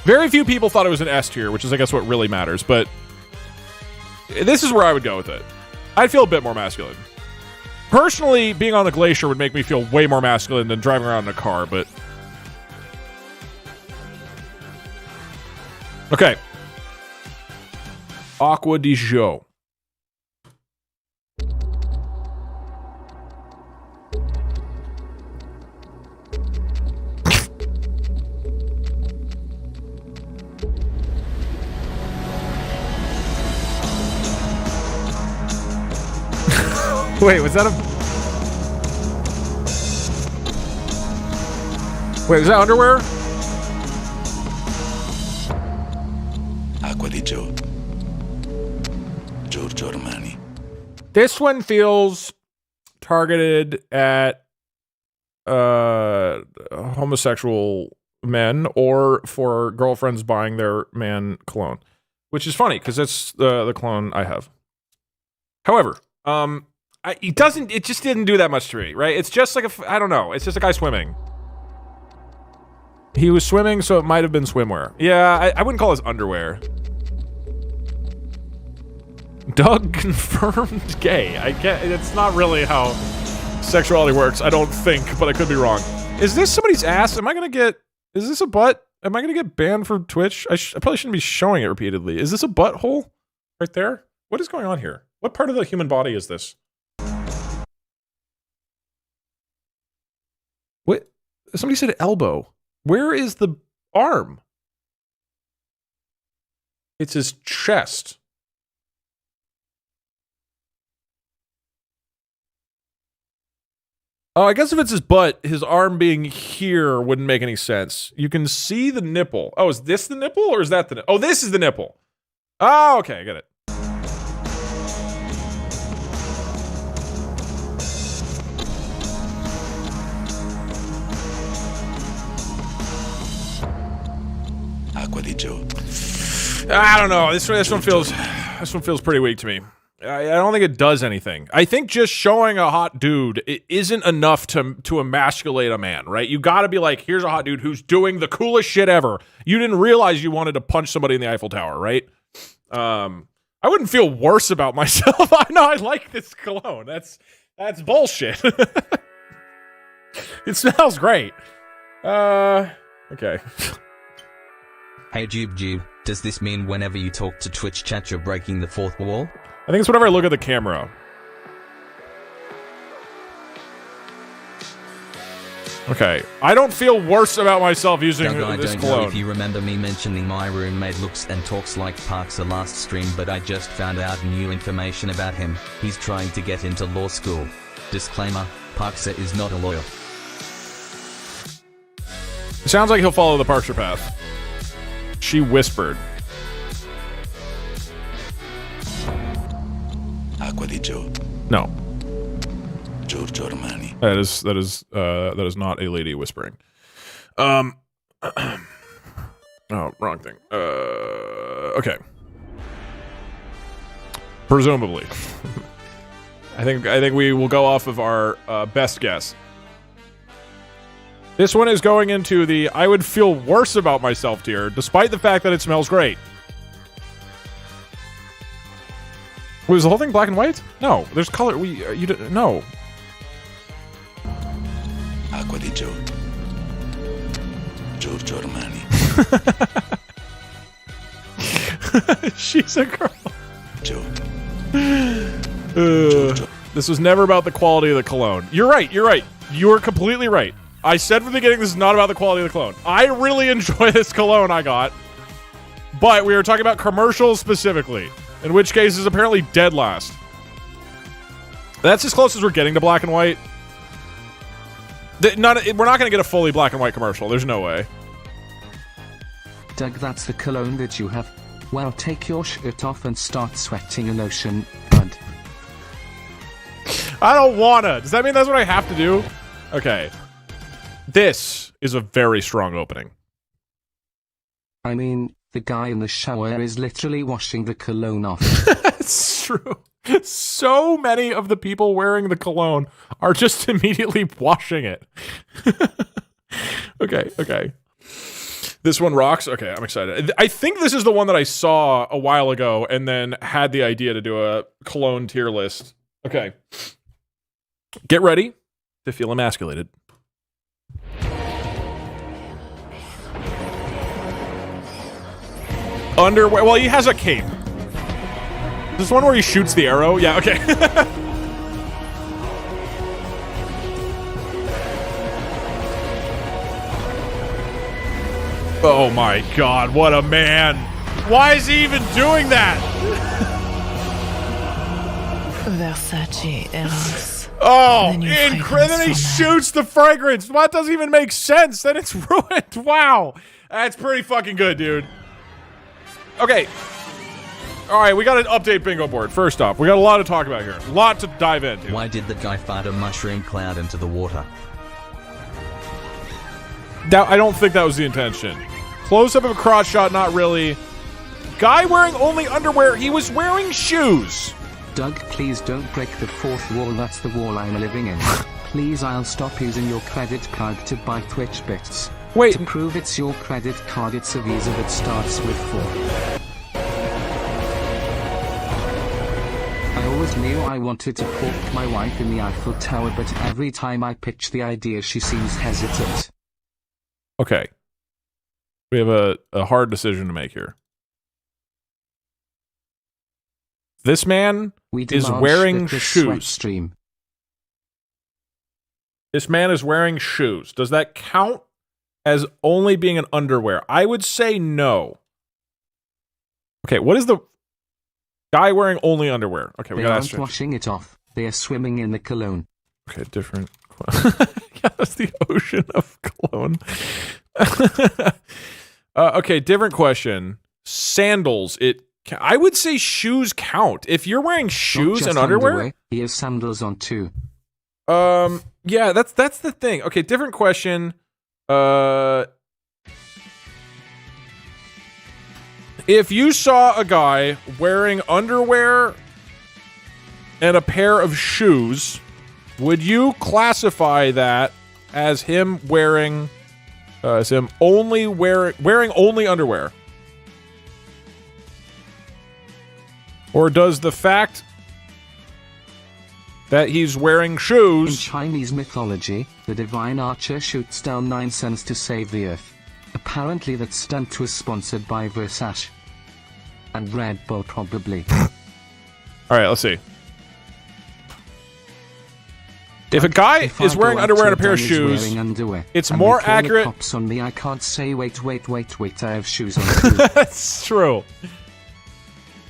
Very few people thought it was an S tier, which is, I guess, what really matters. But this is where I would go with it. I'd feel a bit more masculine. Personally, being on the glacier would make me feel way more masculine than driving around in a car, but... Okay. Aqua di Gio. Wait, was that a... Wait, was that underwear? Acqua di Gio. Giorgio Armani. This one feels targeted at homosexual men or for girlfriends buying their man cologne, which is funny because it's the cologne I have. However, it just didn't do that much to me, right? It's just like I don't know. It's just a guy swimming. He was swimming, so it might have been swimwear. Yeah, I wouldn't call this underwear. Doug confirmed gay. It's not really how sexuality works, I don't think, but I could be wrong. Is this somebody's ass? Is this a butt? Am I gonna get banned from Twitch? I probably shouldn't be showing it repeatedly. Is this a butthole? Right there? What is going on here? What part of the human body is this? What? Somebody said elbow. Where is the arm? It's his chest. Oh, I guess if it's his butt, his arm being here wouldn't make any sense. You can see the nipple. Oh, is this the nipple or is that the nipple? Oh, this is the nipple. Oh, okay, I get it. Acqua di Gio. I don't know. This one feels pretty weak to me. I don't think it does anything. I think just showing a hot dude isn't enough to emasculate a man, right? You got to be like, here's a hot dude who's doing the coolest shit ever. You didn't realize you wanted to punch somebody in the Eiffel Tower, right? I wouldn't feel worse about myself. I know I like this cologne. That's bullshit. It smells great. Okay. Hey DougDug, does this mean whenever you talk to Twitch chat you're breaking the fourth wall? I think it's whenever I look at the camera. Okay. I don't feel worse about myself using this cologne. Know if you remember me mentioning my roommate looks and talks like Parksa last stream, but I just found out new information about him. He's trying to get into law school. Disclaimer, Parksa is not a lawyer. It sounds like he'll follow the Parksa path. She whispered. Acqua di Gio. No. Giorgio Armani. That is not a lady whispering. Oh, wrong thing. Okay. Presumably. I think we will go off of our best guess. This one is going into the I would feel worse about myself tier, despite the fact that it smells great. Was the whole thing black and white? No, there's color. You didn't. No. Acqua di Gio. Giorgio Armani. She's a girl. Joe. This was never about the quality of the cologne. You're right. You are completely right. I said from the beginning this is not about the quality of the cologne. I really enjoy this cologne I got. But we were talking about commercials specifically. In which case is apparently dead last. That's as close as we're getting to black and white. We're not going to get a fully black and white commercial. There's no way. Doug, that's the cologne that you have. Well, take your shirt off and start sweating in ocean, bud. I don't wanna. Does that mean that's what I have to do? Okay. This is a very strong opening. I mean, the guy in the shower is literally washing the cologne off. That's true. So many of the people wearing the cologne are just immediately washing it. Okay. This one rocks. Okay, I'm excited. I think this is the one that I saw a while ago and then had the idea to do a cologne tier list. Okay. Get ready to feel emasculated. Underwear. Well, he has a cape. This one where he shoots the arrow? Yeah, okay. Oh my god, what a man. Why is he even doing that? Versace Eros. Oh, incredible. Then he shoots the fragrance. That doesn't even make sense. Then it's ruined. Wow. That's pretty fucking good, dude. Okay. Alright, we got an update bingo board. First off, we got a lot to talk about here. A lot to dive into. Why did the guy fart a mushroom cloud into the water? I don't think that was the intention. Close up of a crotch shot, not really. Guy wearing only underwear. He was wearing shoes. Doug, please don't break the fourth wall. That's the wall I'm living in. Please, I'll stop using your credit card to buy Twitch bits. Wait. To prove it's your credit card, it's a Visa that starts with 4. I always knew I wanted to pork my wife in the Eiffel Tower, but every time I pitch the idea, she seems hesitant. Okay. We have a hard decision to make here. This man is wearing shoes. This man is wearing shoes. Does that count as only being an underwear? I would say no. Okay, what is the guy wearing only underwear? Okay, we they gotta aren't washing it off. They are swimming in the cologne. Okay, different. Yeah, that's the ocean of cologne. Okay, different question. Sandals. I would say shoes count. If you're wearing shoes and underwear, he has sandals on too. Yeah, that's the thing. Okay, different question. If you saw a guy wearing underwear and a pair of shoes, would you classify that as him wearing wearing only underwear? Or does the fact that he's wearing shoes... In Chinese mythology, the divine archer shoots down 9 suns to save the earth. Apparently that stunt was sponsored by Versace. And Red Bull, probably. Alright, let's see. If a guy is wearing underwear and a pair of shoes, it's more accurate... Cops on me, I can't say, wait, I have shoes on too. That's true.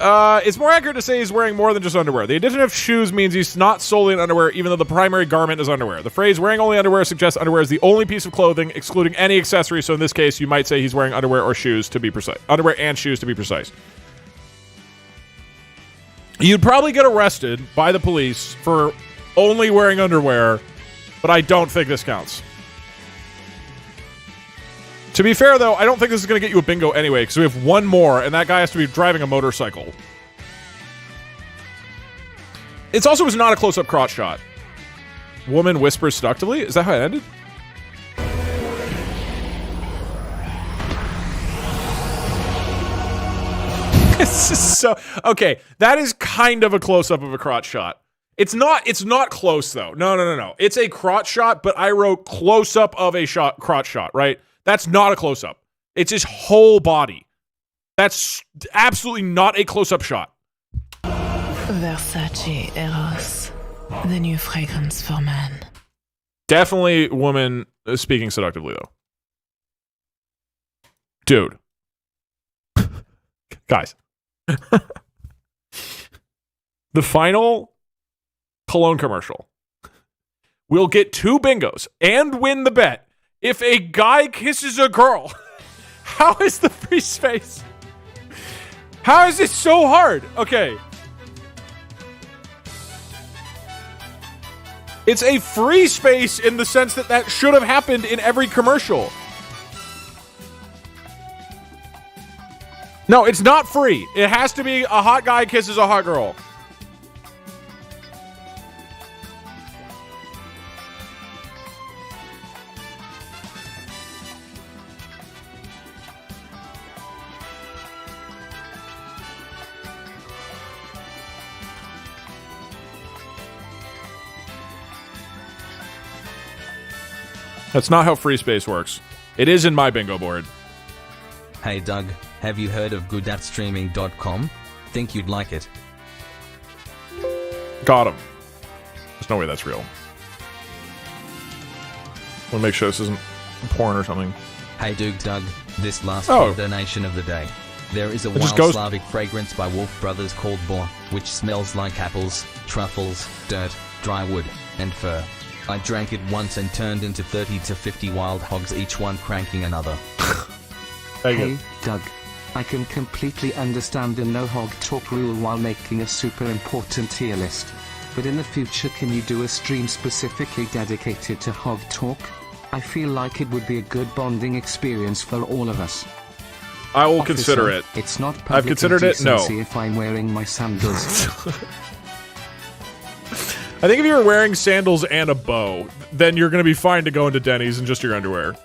It's more accurate to say he's wearing more than just underwear. The addition of shoes means he's not solely in underwear, even though the primary garment is underwear. The phrase wearing only underwear suggests underwear is the only piece of clothing, excluding any accessory, so in this case, you might say he's wearing underwear or shoes, to be precise. Underwear and shoes, to be precise. You'd probably get arrested by the police for only wearing underwear, but I don't think this counts. To be fair, though, I don't think this is going to get you a bingo anyway, because we have one more, and that guy has to be driving a motorcycle. It also was not a close-up crotch shot. Woman whispers seductively? Is that how it ended? This is so... Okay, that is kind of a close-up of a crotch shot. It's not close, though. No. It's a crotch shot, but I wrote close-up of a crotch shot, right? That's not a close-up. It's his whole body. That's absolutely not a close-up shot. Versace Eros, the new fragrance for men. Definitely woman speaking seductively, though. Dude. Guys. The final Cologne commercial will get 2 bingos and win the bet if a guy kisses a girl. How is the free space? How is this so hard? Okay. It's a free space in the sense that that should have happened in every commercial. No, it's not free. It has to be a hot guy kisses a hot girl. That's not how free space works. It is in my bingo board. Hey Doug, have you heard of goodatstreaming.com? Think you'd like it. Got him. There's no way that's real. Want to make sure this isn't porn or something. Hey DougDug, this last donation of the day. There is a wild Slavic fragrance by Wolf Brothers called Boar, which smells like apples, truffles, dirt, dry wood, and fur. I drank it once and turned into 30 to 50 wild hogs, each one cranking another. Hey, Doug. I can completely understand the no hog talk rule while making a super important tier list. But in the future, can you do a stream specifically dedicated to hog talk? I feel like it would be a good bonding experience for all of us. I will consider it. It's not public I've considered it, no. If I'm wearing my sandals. I think if you're wearing sandals and a bow, then you're going to be fine to go into Denny's in just your underwear.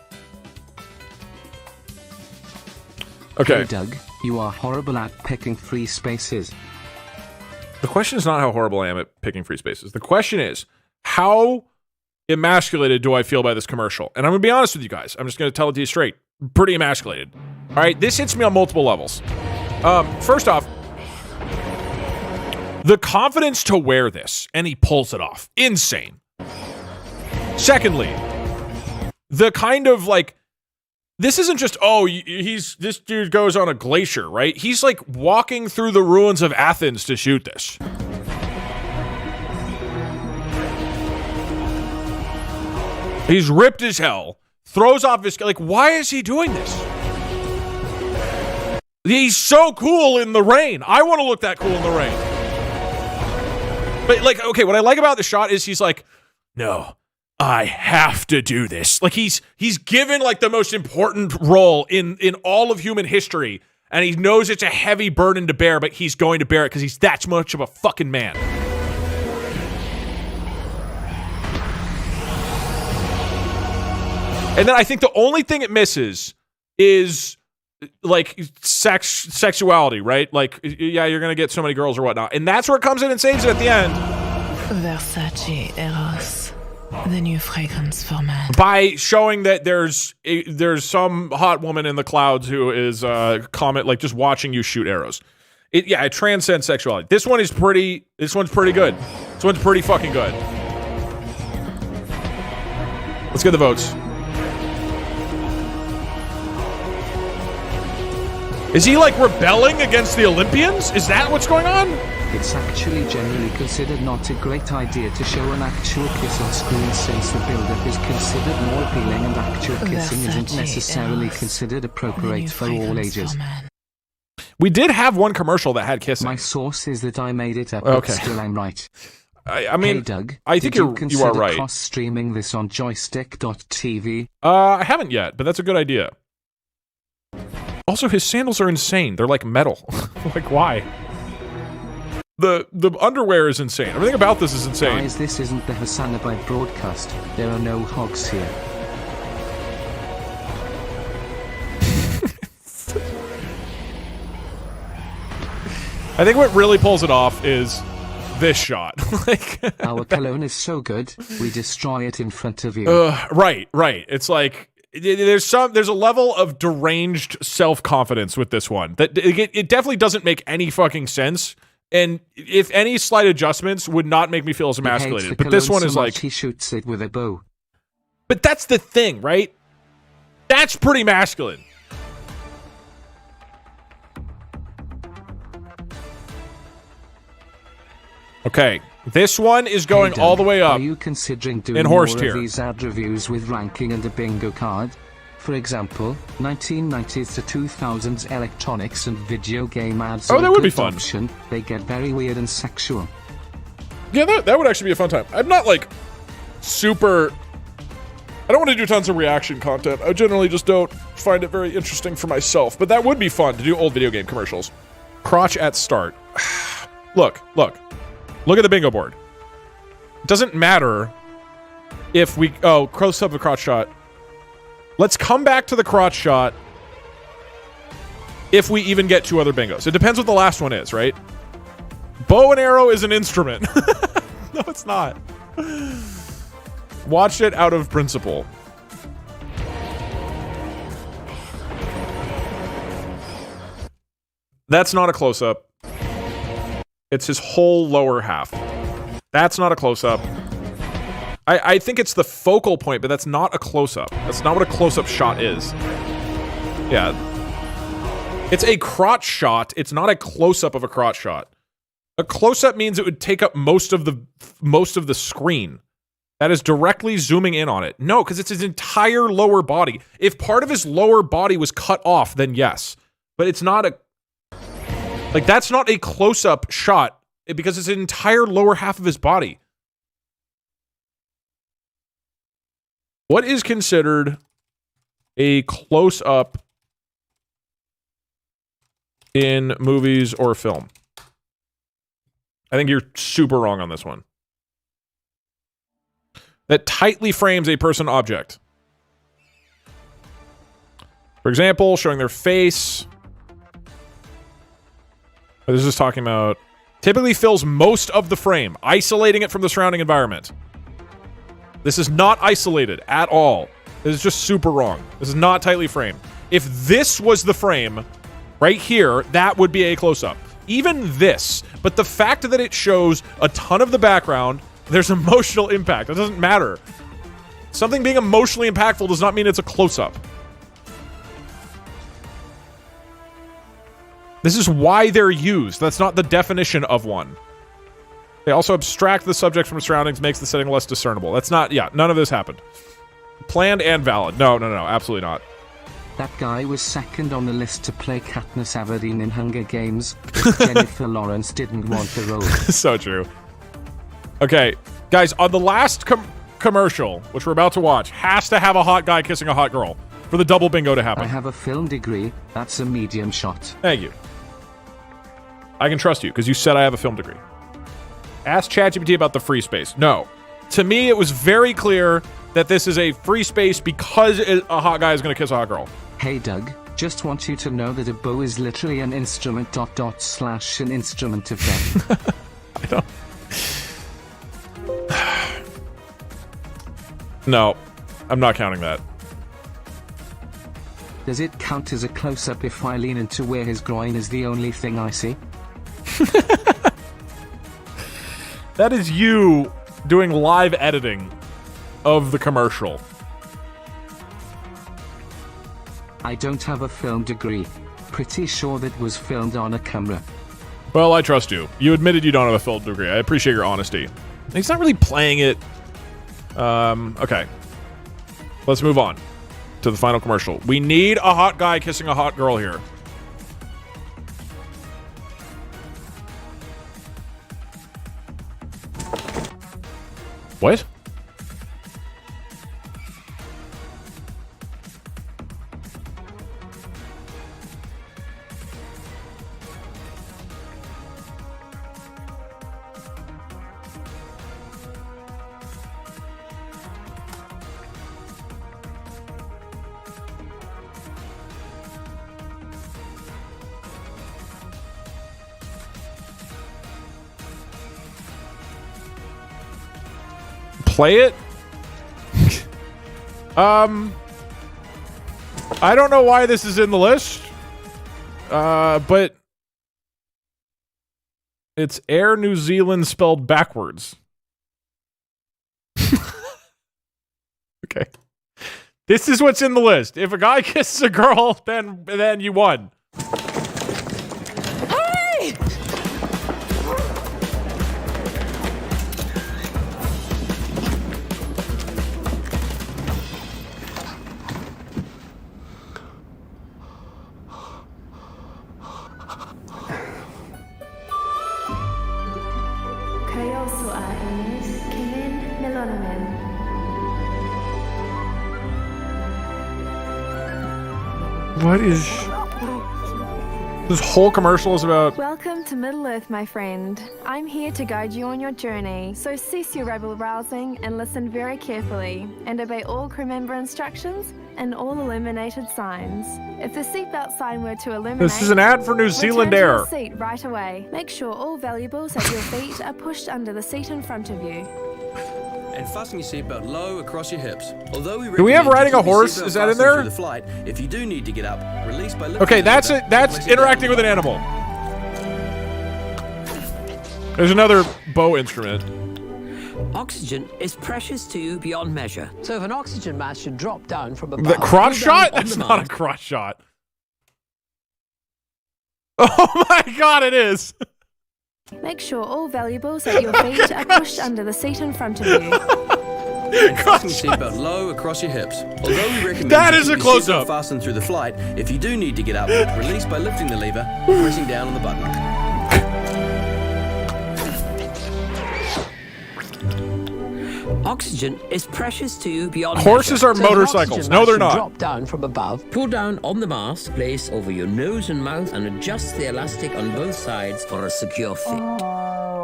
Okay. Hey Doug, you are horrible at picking free spaces. The question is not how horrible I am at picking free spaces. The question is, how emasculated do I feel by this commercial? And I'm going to be honest with you guys. I'm just going to tell it to you straight. Pretty emasculated. All right, this hits me on multiple levels. First off, the confidence to wear this, and he pulls it off. Insane. Secondly, the kind of like, this isn't just, this dude goes on a glacier, right? He's like walking through the ruins of Athens to shoot this. He's ripped as hell, throws off his, like, why is he doing this? He's so cool in the rain. I want to look that cool in the rain. But, like, okay, what I like about the shot is he's like, no, I have to do this. Like, he's given, like, the most important role in all of human history, and he knows it's a heavy burden to bear, but he's going to bear it because he's that much of a fucking man. And then I think the only thing it misses is, like, sexuality, right? Like, yeah, you're going to get so many girls or whatnot. And that's where it comes in and saves it at the end. Versace Eros, the new fragrance for men. By showing that there's some hot woman in the clouds who is just watching you shoot arrows. It transcends sexuality. This one's pretty good. This one's pretty fucking good. Let's get the votes. Is he, like, rebelling against the Olympians? Is that what's going on? It's actually generally considered not a great idea to show an actual kiss on screen since the build-up is considered more appealing and actual kissing isn't necessarily considered appropriate for all ages. We did have one commercial that had kissing. My source is that I made it up, okay. But still I'm right. I mean, hey Doug, I think you are right. Cross-streaming this on joystick.tv? I haven't yet, but that's a good idea. Also, his sandals are insane. They're like metal. Like, why? The underwear is insane. Everything about this is insane. Guys, this isn't the Hassanabad broadcast. There are no hogs here. I think what really pulls it off is this shot. Like, our cologne is so good, we destroy it in front of you. Right. It's like there's a level of deranged self-confidence with this one that it definitely doesn't make any fucking sense. And if any slight adjustments would not make me feel as emasculated, but this one is so like he shoots it with a bow. But that's the thing, right? That's pretty masculine. Okay, this one is going all the way up. Are you considering doing in horse more tier. of these ad reviews with ranking and a bingo card? For example, 1990s to 2000s electronics and video game ads. Oh, that would be fun. Option. They get very weird and sexual. Yeah, that would actually be a fun time. I'm not like super. I don't want to do tons of reaction content. I generally just don't find it very interesting for myself. But that would be fun to do old video game commercials. Crotch at start. Look at the bingo board. It doesn't matter if we... Oh, close up the crotch shot. Let's come back to the crotch shot if we even get 2 other bingos. It depends what the last one is, right? Bow and arrow is an instrument. No, it's not. Watch it out of principle. That's not a close-up. It's his whole lower half. That's not a close-up. I think it's the focal point, but that's not a close-up. That's not what a close-up shot is. Yeah. It's a crotch shot. It's not a close-up of a crotch shot. A close-up means it would take up most of the screen. That is directly zooming in on it. No, because it's his entire lower body. If part of his lower body was cut off, then yes. But it's not a... Like, that's not a close-up shot because it's the entire lower half of his body. What is considered a close-up in movies or film? I think you're super wrong on this one. That tightly frames a person object. For example, showing their face. This is talking about typically fills most of the frame, isolating it from the surrounding environment. This is not isolated at all. This is just super wrong. This is not tightly framed. If this was the frame right here, that would be a close-up. Even this, but the fact that it shows a ton of the background, there's emotional impact. It doesn't matter. Something being emotionally impactful does not mean it's a close-up. This is why they're used. That's not the definition of one. They also abstract the subject from surroundings, makes the setting less discernible. That's not, yeah, none of this happened. Planned and valid. No, absolutely not. That guy was second on the list to play Katniss Everdeen in Hunger Games. Jennifer Lawrence didn't want the role. So true. Okay, guys, on the last commercial, which we're about to watch, has to have a hot guy kissing a hot girl for the double bingo to happen. I have a film degree. That's a medium shot. Thank you. I can trust you, because you said I have a film degree. Ask ChatGPT about the free space. No. To me, it was very clear that this is a free space because a hot guy is going to kiss a hot girl. Hey, Doug. Just want you to know that a bow is literally an instrument .. / an instrument of death. I don't... No. I'm not counting that. Does it count as a close-up if I lean into where his groin is the only thing I see? That is you doing live editing of the commercial. I don't have a film degree. Pretty sure that was filmed on a camera. Well, I trust you. You admitted you don't have a film degree. I appreciate your honesty. He's not really playing it. Okay. Let's move on to the final commercial. We need a hot guy kissing a hot girl here. What? play it? I don't know why this is in the list. But it's Air New Zealand spelled backwards. Okay. This is what's in the list. If a guy kisses a girl, then you won. Hey! What is... This whole commercial is about... Welcome to Middle-earth, my friend. I'm here to guide you on your journey, so cease your rebel rousing and listen very carefully, and obey all crew member instructions and all illuminated signs. If the seatbelt sign were to illuminate... This is an ad for New Zealand return to Air. your seat right away. Make sure all valuables at your feet are pushed under the seat in front of you. And fasten your seatbelt low across your hips. Although Do we have riding a horse? Is that in there? The flight, if you do need to get up, release by Okay, that's it. That's interacting with an animal. There's another bow instrument. Oxygen is precious to you beyond measure. So if an oxygen mask should drop down from above... The crotch shot? That's not a crotch shot. Oh my god, it is. Make sure all valuables at your feet are pushed under the seat in front of you. And fasten your seatbelt low across your hips. Although we recommend that you is a keep your close-up. seatbelt fastened through the flight, if you do need to get up, release by lifting the lever or pressing down on the button. Oxygen is precious to you beyond Horses measure. are motorcycles. No, they're not. Drop down from above. Pull down on the mask, place over your nose and mouth, and adjust the elastic on both sides for a secure fit.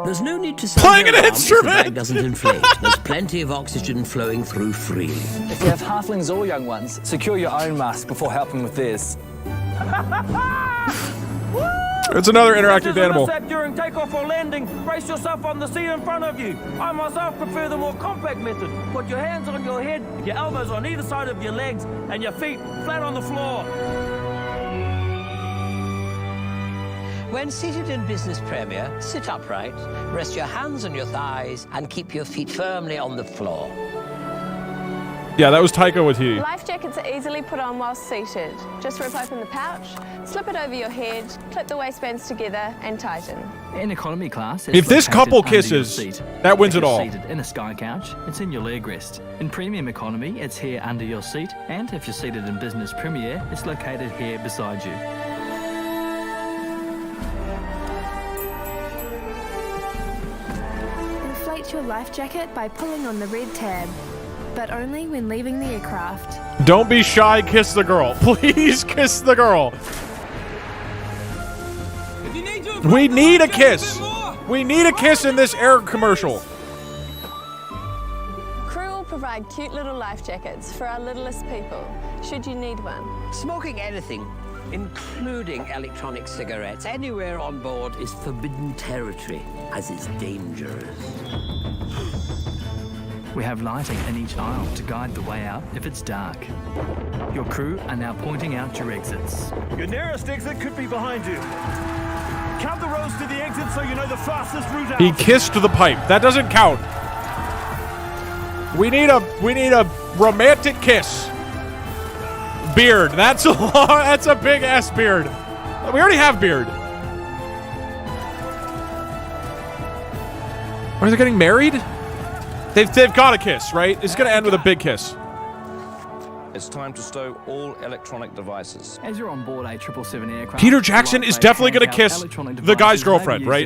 There's no need to sound Playing an the alarm if the instrument. bag doesn't inflate. There's plenty of oxygen flowing through freely. If you have halflings or young ones, secure your own mask before helping with theirs. It's another interactive animal. During takeoff or landing, brace yourself on the seat in front of you. I myself prefer the more compact method. Put your hands on your head, your elbows on either side of your legs, and your feet flat on the floor. When seated in business premier, sit upright, rest your hands on your thighs, and keep your feet firmly on the floor. Yeah, that was Taika Waititi. Life jackets are easily put on while seated. Just rip open the pouch, slip it over your head, clip the waistbands together, and tighten. In economy class, If this couple kisses, that wins it all. If you're seated in a sky couch, it's in your leg rest. In premium economy, it's here under your seat, and if you're seated in business premier, it's located here beside you. Inflate your life jacket by pulling on the red tab, but only when leaving the aircraft. Don't be shy, kiss the girl. Please kiss the girl. We need a kiss. We need a kiss in this air commercial. Crew will provide cute little life jackets for our littlest people, should you need one. Smoking anything, including electronic cigarettes, anywhere on board is forbidden territory, as it's dangerous. We have lighting in each aisle to guide the way out if it's dark. Your crew are now pointing out your exits. Your nearest exit could be behind you. Count the rows to the exit so you know the fastest route out. He kissed the pipe. That doesn't count. We need a romantic kiss. Beard. That's a big ass beard. We already have beard. Are they getting married? They've got a kiss, right? It's gonna end with a big kiss. It's time to stow all electronic devices. As you're on board a 777 aircraft, Peter Jackson is definitely gonna kiss the guy's girlfriend, right?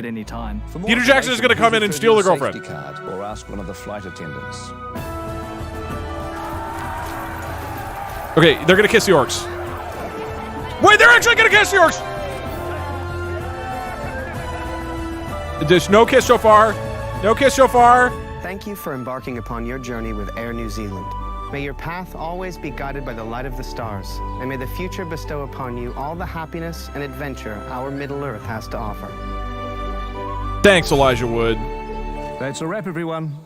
Peter Jackson is gonna come in and steal the girlfriend. Card or ask one of the flight attendants. Okay, they're gonna kiss the orcs. Wait, they're actually gonna kiss the orcs! There's no kiss so far. No kiss so far. Thank you for embarking upon your journey with Air New Zealand. May your path always be guided by the light of the stars, and may the future bestow upon you all the happiness and adventure our Middle Earth has to offer. Thanks, Elijah Wood. That's a wrap, everyone.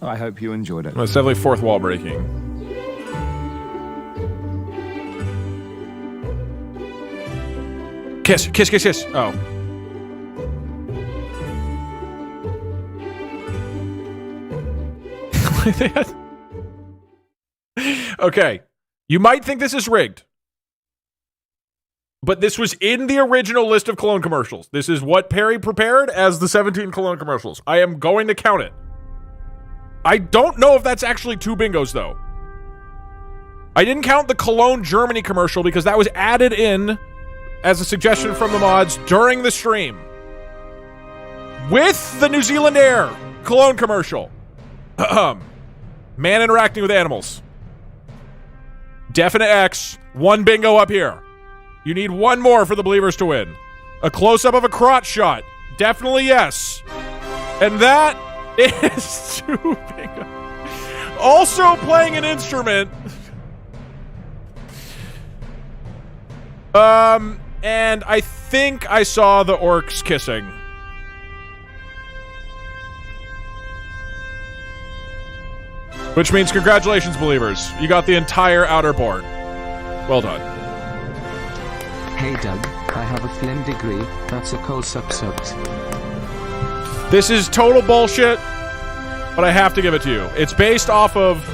I hope you enjoyed it. Well, it's definitely fourth wall breaking. Kiss, kiss, kiss, kiss. Oh. Okay. You might think this is rigged. But this was in the original list of Cologne commercials. This is what Perry prepared as the 17 Cologne commercials. I am going to count it. I don't know if that's actually 2 bingos, though. I didn't count the Cologne Germany commercial because that was added in as a suggestion from the mods during the stream. With the New Zealand Air Cologne commercial. Man interacting with animals. Definite X. 1 bingo up here. You need 1 more for the believers to win. A close-up of a crotch shot. Definitely yes. And that is 2 bingo. Also playing an instrument. And I think I saw the orcs kissing. Which means congratulations, believers. You got the entire outer board. Well done. Hey Doug, I have a film degree. That's a cold subject. This is total bullshit, but I have to give it to you. It's based off of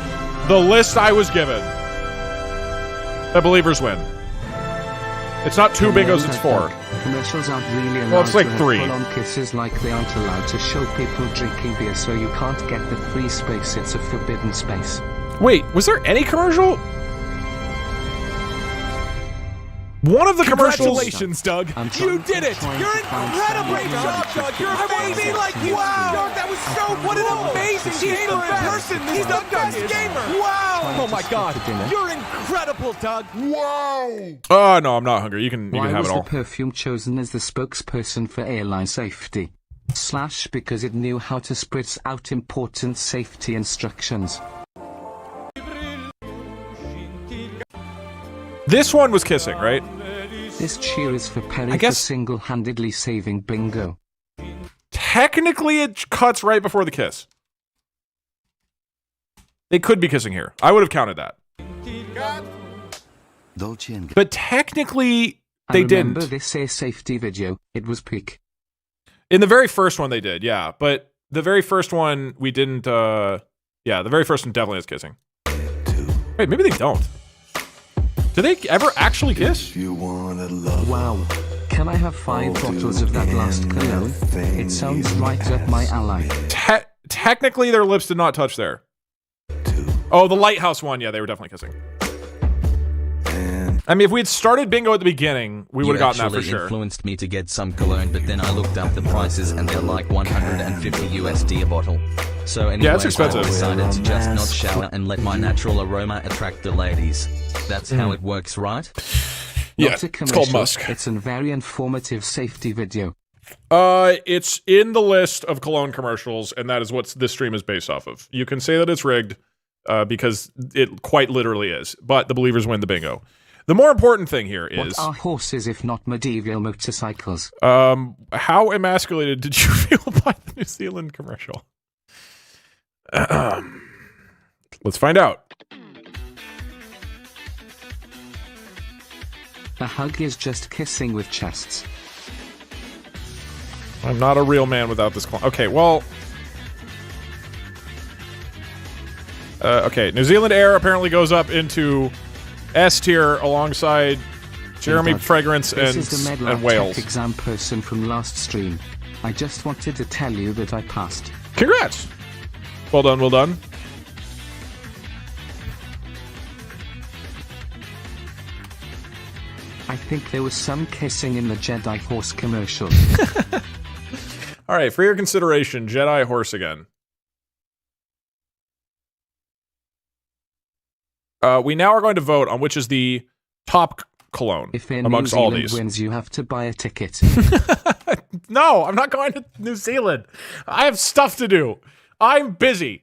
the list I was given. The believers win. It's not 2 bingos, it's 4. Commercials aren't really allowed Well, it's like to have 3. full-on kisses like they aren't allowed to show people drinking beer, so you can't get the free space. It's a forbidden space. Wait, was there any commercial? One of the commercials. Congratulations, Doug. You did it. You're incredible. Great job, Doug. You're amazing. Like you. Wow. Doug, that was so. What an amazing gamer in person. He's the best gamer. Wow. Oh my God. You're incredible, Doug. Wow. Oh no, I'm not hungry. You can Why have was it all. the perfume chosen as the spokesperson for airline safety? / because it knew how to spritz out important safety instructions. This one was kissing, right? This cheer is for Perry for single-handedly saving bingo. Technically, it cuts right before the kiss. They could be kissing here. I would have counted that. But technically, they didn't. I remember this air safety video. It was peak. In the very first one, they did, yeah. But the very first one, we didn't, yeah, the very first one definitely has kissing. Wait, maybe they don't. Do they ever actually kiss? Wow. Can I have 5 bottles of that last cologne? It sounds right up my alley. Technically, their lips did not touch there. Oh, the lighthouse one, yeah, they were definitely kissing. I mean, if we had started bingo at the beginning, we would have gotten that for sure. You influenced me to get some cologne, but then I looked up the prices and they're like 150 USD a bottle. So anyway, yeah, it's expensive. I decided to just not shower and let my natural aroma attract the ladies. That's how it works, right? Yeah, it's called Musk. It's a very informative safety video. It's in the list of Cologne commercials, and that is what this stream is based off of. You can say that it's rigged, because it quite literally is, but the believers win the bingo. The more important thing here is... What are horses if not medieval motorcycles? How emasculated did you feel by the New Zealand commercial? Let's find out. A hug is just kissing with chests. I'm not a real man without this... Okay, well... okay, New Zealand Air apparently goes up into S tier alongside Jeremy Fragrance this is the and Wales. Tech exam person from last stream. I just wanted to tell you that I passed. Congrats! Well done, well done. I think there was some kissing in the Jedi horse commercial. All right, for your consideration, Jedi horse again. We now are going to vote on which is the top cologne amongst all these. If New Zealand wins, you have to buy a ticket. No, I'm not going to New Zealand. I have stuff to do. I'm busy.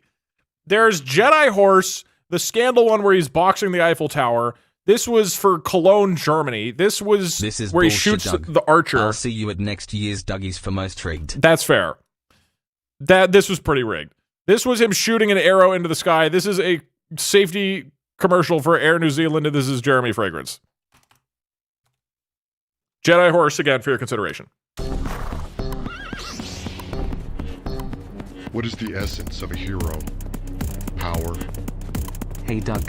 There's Jedi Horse, the scandal one where he's boxing the Eiffel Tower. This was for Cologne, Germany. This is where bullshit, he shoots Doug. the archer. I'll see you at next year's Dougie's for most rigged. That's fair. This was pretty rigged. This was him shooting an arrow into the sky. This is a safety commercial for Air New Zealand, and this is Jeremy Fragrance. Jedi Horse, again, for your consideration. What is the essence of a hero? Power. Hey Doug,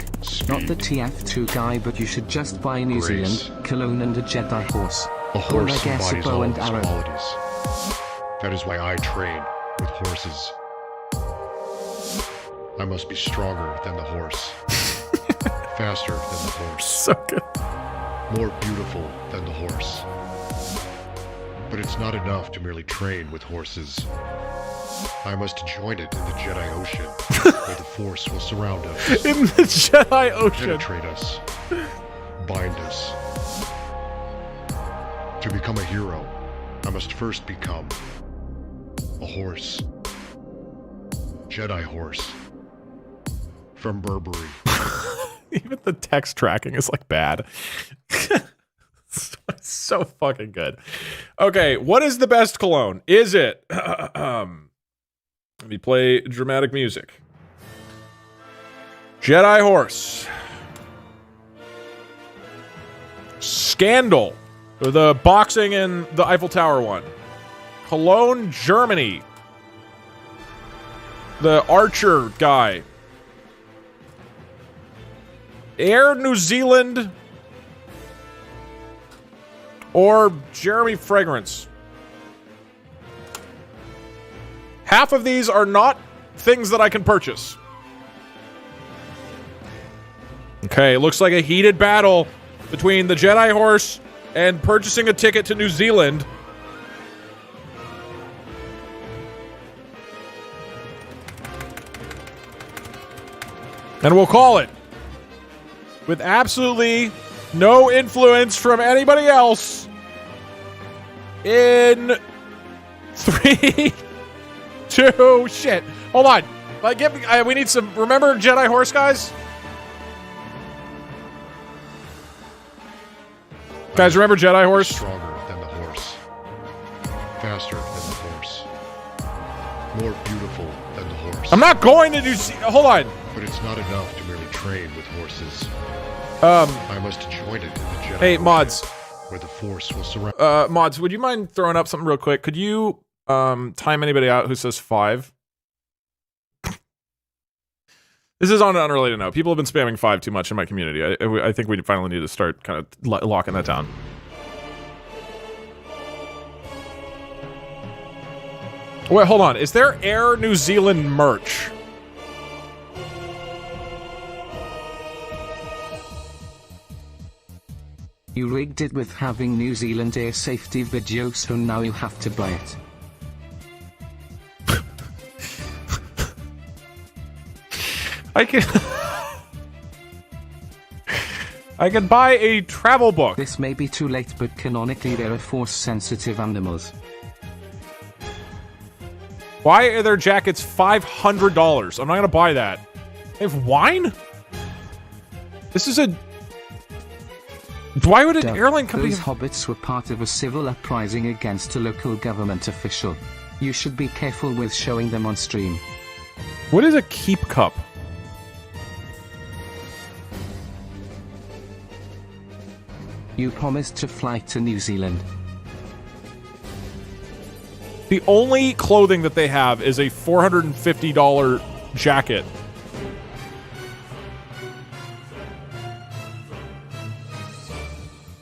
not the TF2 guy, but you should just buy New Zealand, Cologne and a Jedi horse. A horse or I guess a embodies bow all and of its arrow. qualities. That is why I train with horses. I must be stronger than the horse. Faster than the horse. So good. More beautiful than the horse. But it's not enough to merely train with horses. I must join it in the Jedi Ocean, where the Force will surround us. In the Jedi Ocean. Penetrate us. Bind us. To become a hero, I must first become a horse. Jedi horse. From Burberry. Even the text tracking is like bad. So fucking good. Okay, what is the best cologne? Is it let me play dramatic music. Jedi Horse. Scandal. The boxing and the Eiffel Tower one. Cologne, Germany. The Archer guy. Air New Zealand. Or Jeremy Fragrance. Half of these are not things that I can purchase. Okay, looks like a heated battle between the Jedi Horse and purchasing a ticket to New Zealand. And we'll call it. With absolutely no influence from anybody else. In 3, 2, shit. Hold on. We need some. Remember Jedi Horse, guys? Guys, remember Jedi Horse? Stronger than the horse. Faster than the horse. More beautiful than the horse. I'm not going to do. Hold on. But it's not enough to merely train with horses. I must join it in the Jedi. Hey, mods. Where the Force will surround. Mods, would you mind throwing up something real quick? Could you time anybody out who says 5? This is on an unrelated note. People have been spamming 5 too much in my community. I think we finally need to start kind of locking that down. Wait, hold on. Is there Air New Zealand merch? You rigged it with having New Zealand air safety video, so now you have to buy it. I can buy a travel book. This may be too late, but canonically there are force-sensitive animals. Why are their jackets $500? I'm not gonna buy that. They have wine? This is a... Why would an airline company... Those hobbits were part of a civil uprising against a local government official. You should be careful with showing them on stream. What is a keep cup? You promised to fly to New Zealand. The only clothing that they have is a $450 jacket.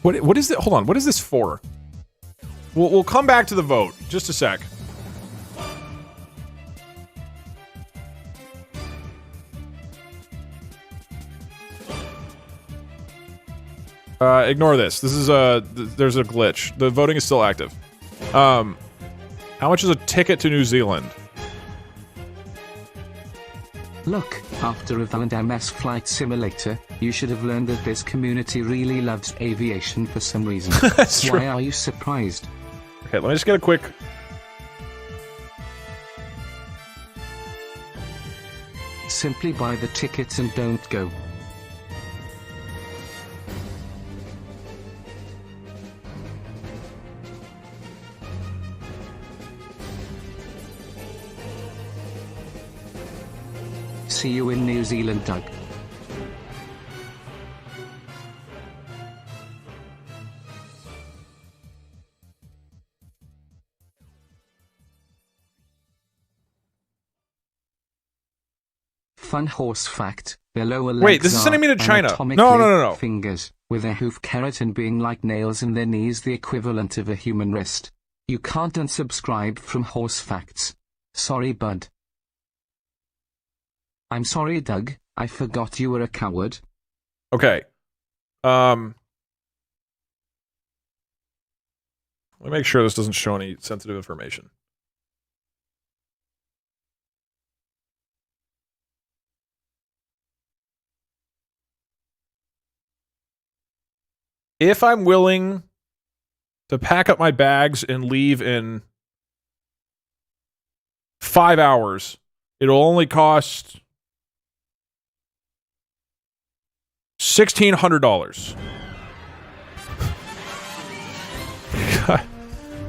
What is it? Hold on. What is this for? We'll come back to the vote. Just a sec. Ignore this. This is there's a glitch. The voting is still active. How much is a ticket to New Zealand? Look, after a valid MS flight simulator, you should have learned that this community really loves aviation for some reason. That's true. Why are you surprised? Okay, let me just get a quick... Simply buy the tickets and don't go. See you in New Zealand, Doug. Fun horse fact. Their lower legs Wait, this is sending me to China. No. Fingers, with a hoof keratin being like nails and their knees the equivalent of a human wrist. You can't unsubscribe from horse facts. Sorry, bud. I'm sorry, Doug. I forgot you were a coward. Okay. Let me make sure this doesn't show any sensitive information. If I'm willing to pack up my bags and leave in 5 hours, it'll only cost $1,600.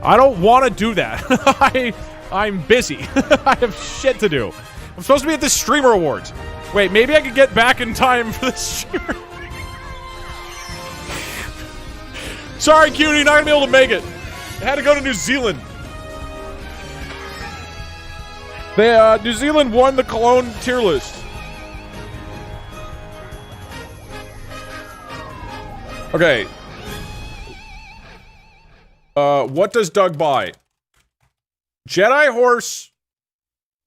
I don't want to do that. I'm busy. I have shit to do. I'm supposed to be at the Streamer Awards. Wait, maybe I could get back in time for the Streamer. Sorry, cutie, not gonna be able to make it. I had to go to New Zealand. New Zealand won the Cologne tier list. Okay. What does Doug buy? Jedi Horse,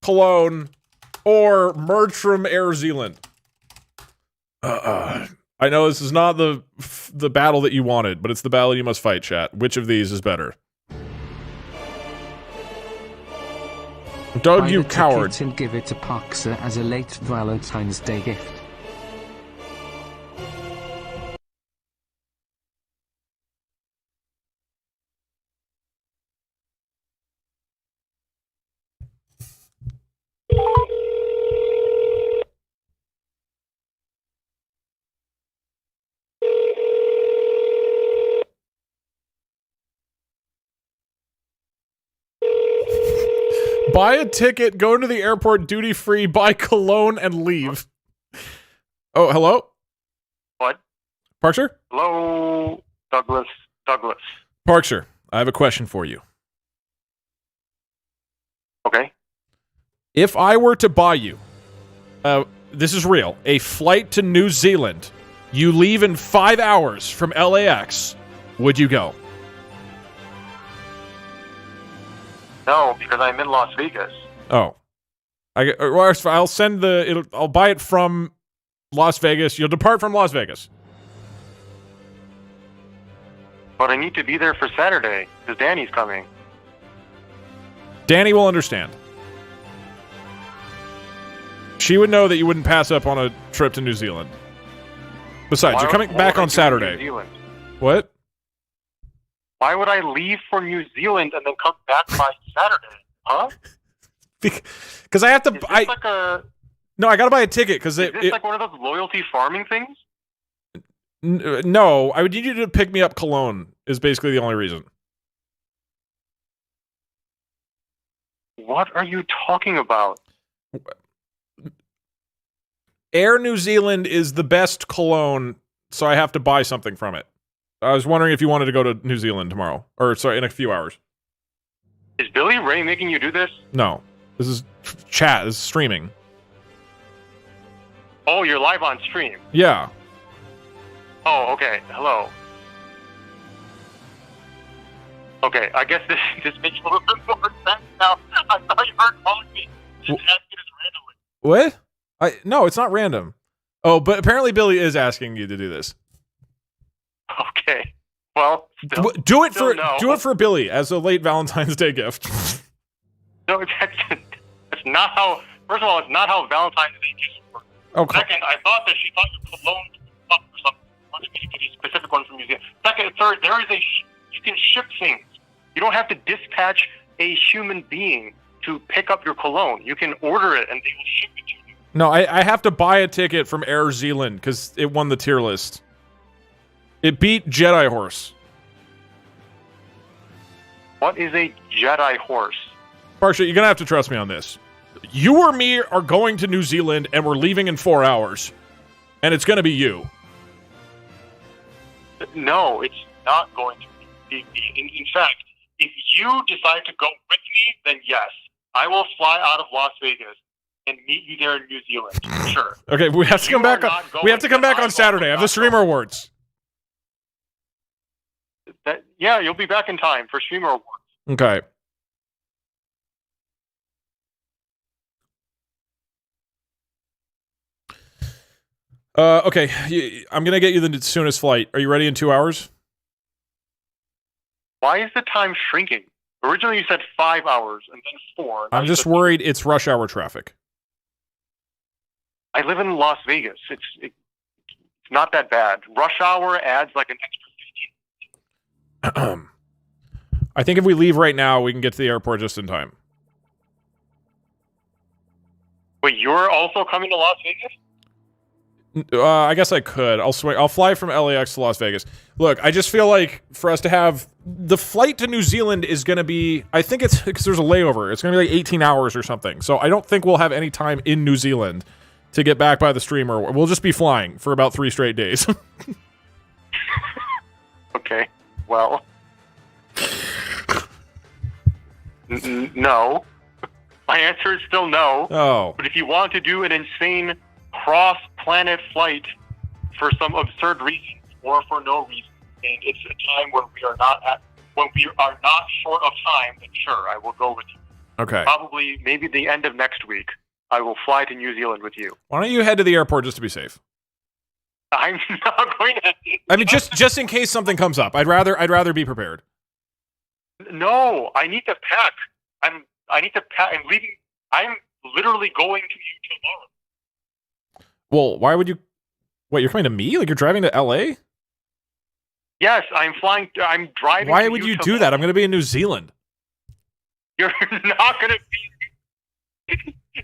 Cologne, or merch from Air Zealand? I know this is not the battle that you wanted, but it's the battle you must fight, chat. Which of these is better? Doug, you coward. And give it to Parkser as a late Valentine's Day gift. Buy a ticket, go to the airport duty free, buy cologne, and leave. Oh, hello? What? Parkser? Hello, Douglas. Parkser, I have a question for you. Okay. If I were to buy you, this is real, a flight to New Zealand, you leave in 5 hours from LAX, would you go? No, because I'm in Las Vegas. Oh. I'll send I'll buy it from Las Vegas. You'll depart from Las Vegas. But I need to be there for Saturday, because Danny's coming. Danny will understand. She would know that you wouldn't pass up on a trip to New Zealand. Besides, you're coming back on Saturday. New Zealand? What? Why would I leave for New Zealand and then come back by Saturday? Huh? Because I have to. No, I gotta buy a ticket because is this like one of those loyalty farming things? No, I would need you to pick me up Cologne. Is basically the only reason. What are you talking about? Air New Zealand is the best cologne, so I have to buy something from it. I was wondering if you wanted to go to New Zealand tomorrow. Or, sorry, in a few hours. Is Billy Ray making you do this? No. This is chat. This is streaming. Oh, you're live on stream? Yeah. Oh, okay. Hello. Okay, I guess this makes a little bit more sense now. I thought you were calling me just asking us randomly. What? No, it's not random. Oh, but apparently Billy is asking you to do this. Okay. Well, still, do it for Billy as a late Valentine's Day gift. No, that's not how. First of all, it's not how Valentine's Day gifts work. Okay. Second, I thought that she thought your cologne was up or something. I wanted me to get a specific one from New Zealand. Second, third, you can ship things. You don't have to dispatch a human being to pick up your cologne. You can order it and they will ship it to you. No, I have to buy a ticket from Air Zealand because it won the tier list. It beat Jedi Horse. What is a Jedi Horse? Parksha, you're gonna have to trust me on this. You or me are going to New Zealand, and we're leaving in 4 hours. And it's going to be you. No, it's not going to be me. In fact, if you decide to go with me, then yes, I will fly out of Las Vegas and meet you there in New Zealand. Sure. Okay, we have to come back. We have to come back on Saturday. I have the Streamer Awards. Yeah, you'll be back in time for Streamer Awards. Okay. Okay, I'm going to get you the soonest flight. Are you ready in 2 hours? Why is the time shrinking? Originally you said 5 hours and then 4. I'm just worried it's rush hour traffic. I live in Las Vegas. It's not that bad. Rush hour adds like an extra 15. I think if we leave right now, we can get to the airport just in time. Wait, you're also coming to Las Vegas? I guess I could. I'll fly from LAX to Las Vegas. Look, I just feel like for us to have the flight to New Zealand is going to be, I think it's because there's a layover. It's going to be like 18 hours or something. So I don't think we'll have any time in New Zealand to get back by the streamer. We'll just be flying for about 3 straight days. Okay. Well, no. My answer is still no. Oh. But if you want to do an insane cross-planet flight for some absurd reason or for no reason, and it's a time where we are not short of time, then sure, I will go with you. Okay. Probably, maybe the end of next week, I will fly to New Zealand with you. Why don't you head to the airport just to be safe? I'm not going to. I mean, just in case something comes up. I'd rather be prepared. No, I need to pack. I need to pack. I'm leaving. I'm literally going to you tomorrow. Well, why would you? Wait, you're coming to me? Like you're driving to LA? Yes, I'm flying. I'm driving. Why would you do that? I'm going to be in New Zealand. You're not going to be.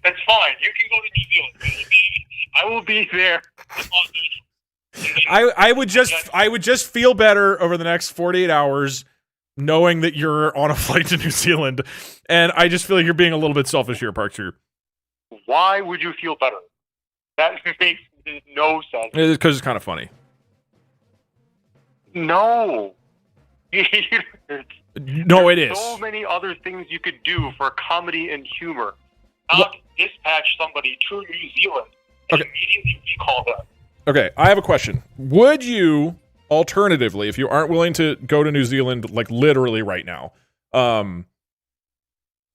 That's fine. You can go to New Zealand. I will be there. I would just feel better over the next 48 hours knowing that you're on a flight to New Zealand, and I just feel like you're being a little bit selfish here, Parks. Why would you feel better? That makes no sense. Because it's kind of funny. No. No, it is. So many other things you could do for comedy and humor. Not dispatch somebody to New Zealand and immediately recall them. Okay, I have a question. Would you, alternatively, if you aren't willing to go to New Zealand, like literally right now,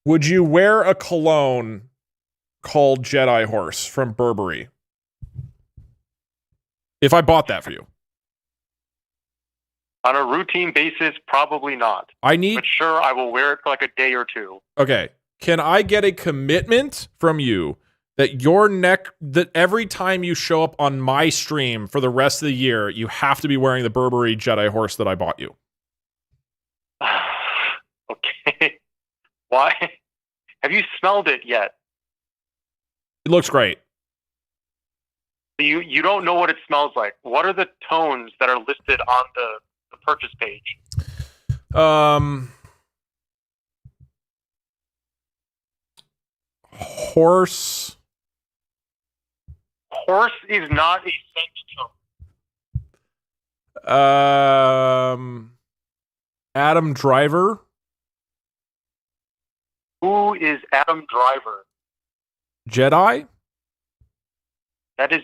would you wear a cologne called Jedi Horse from Burberry? If I bought that for you. On a routine basis, probably not. But sure, I will wear it for like a day or two. Okay. Can I get a commitment from you that every time you show up on my stream for the rest of the year, you have to be wearing the Burberry Jedi Horse that I bought you? Okay. Why? Have you smelled it yet? It looks great. You don't know what it smells like. What are the tones that are listed on the purchase page? Horse. Horse is not a scent tone. Adam Driver. Who is Adam Driver? Jedi? That does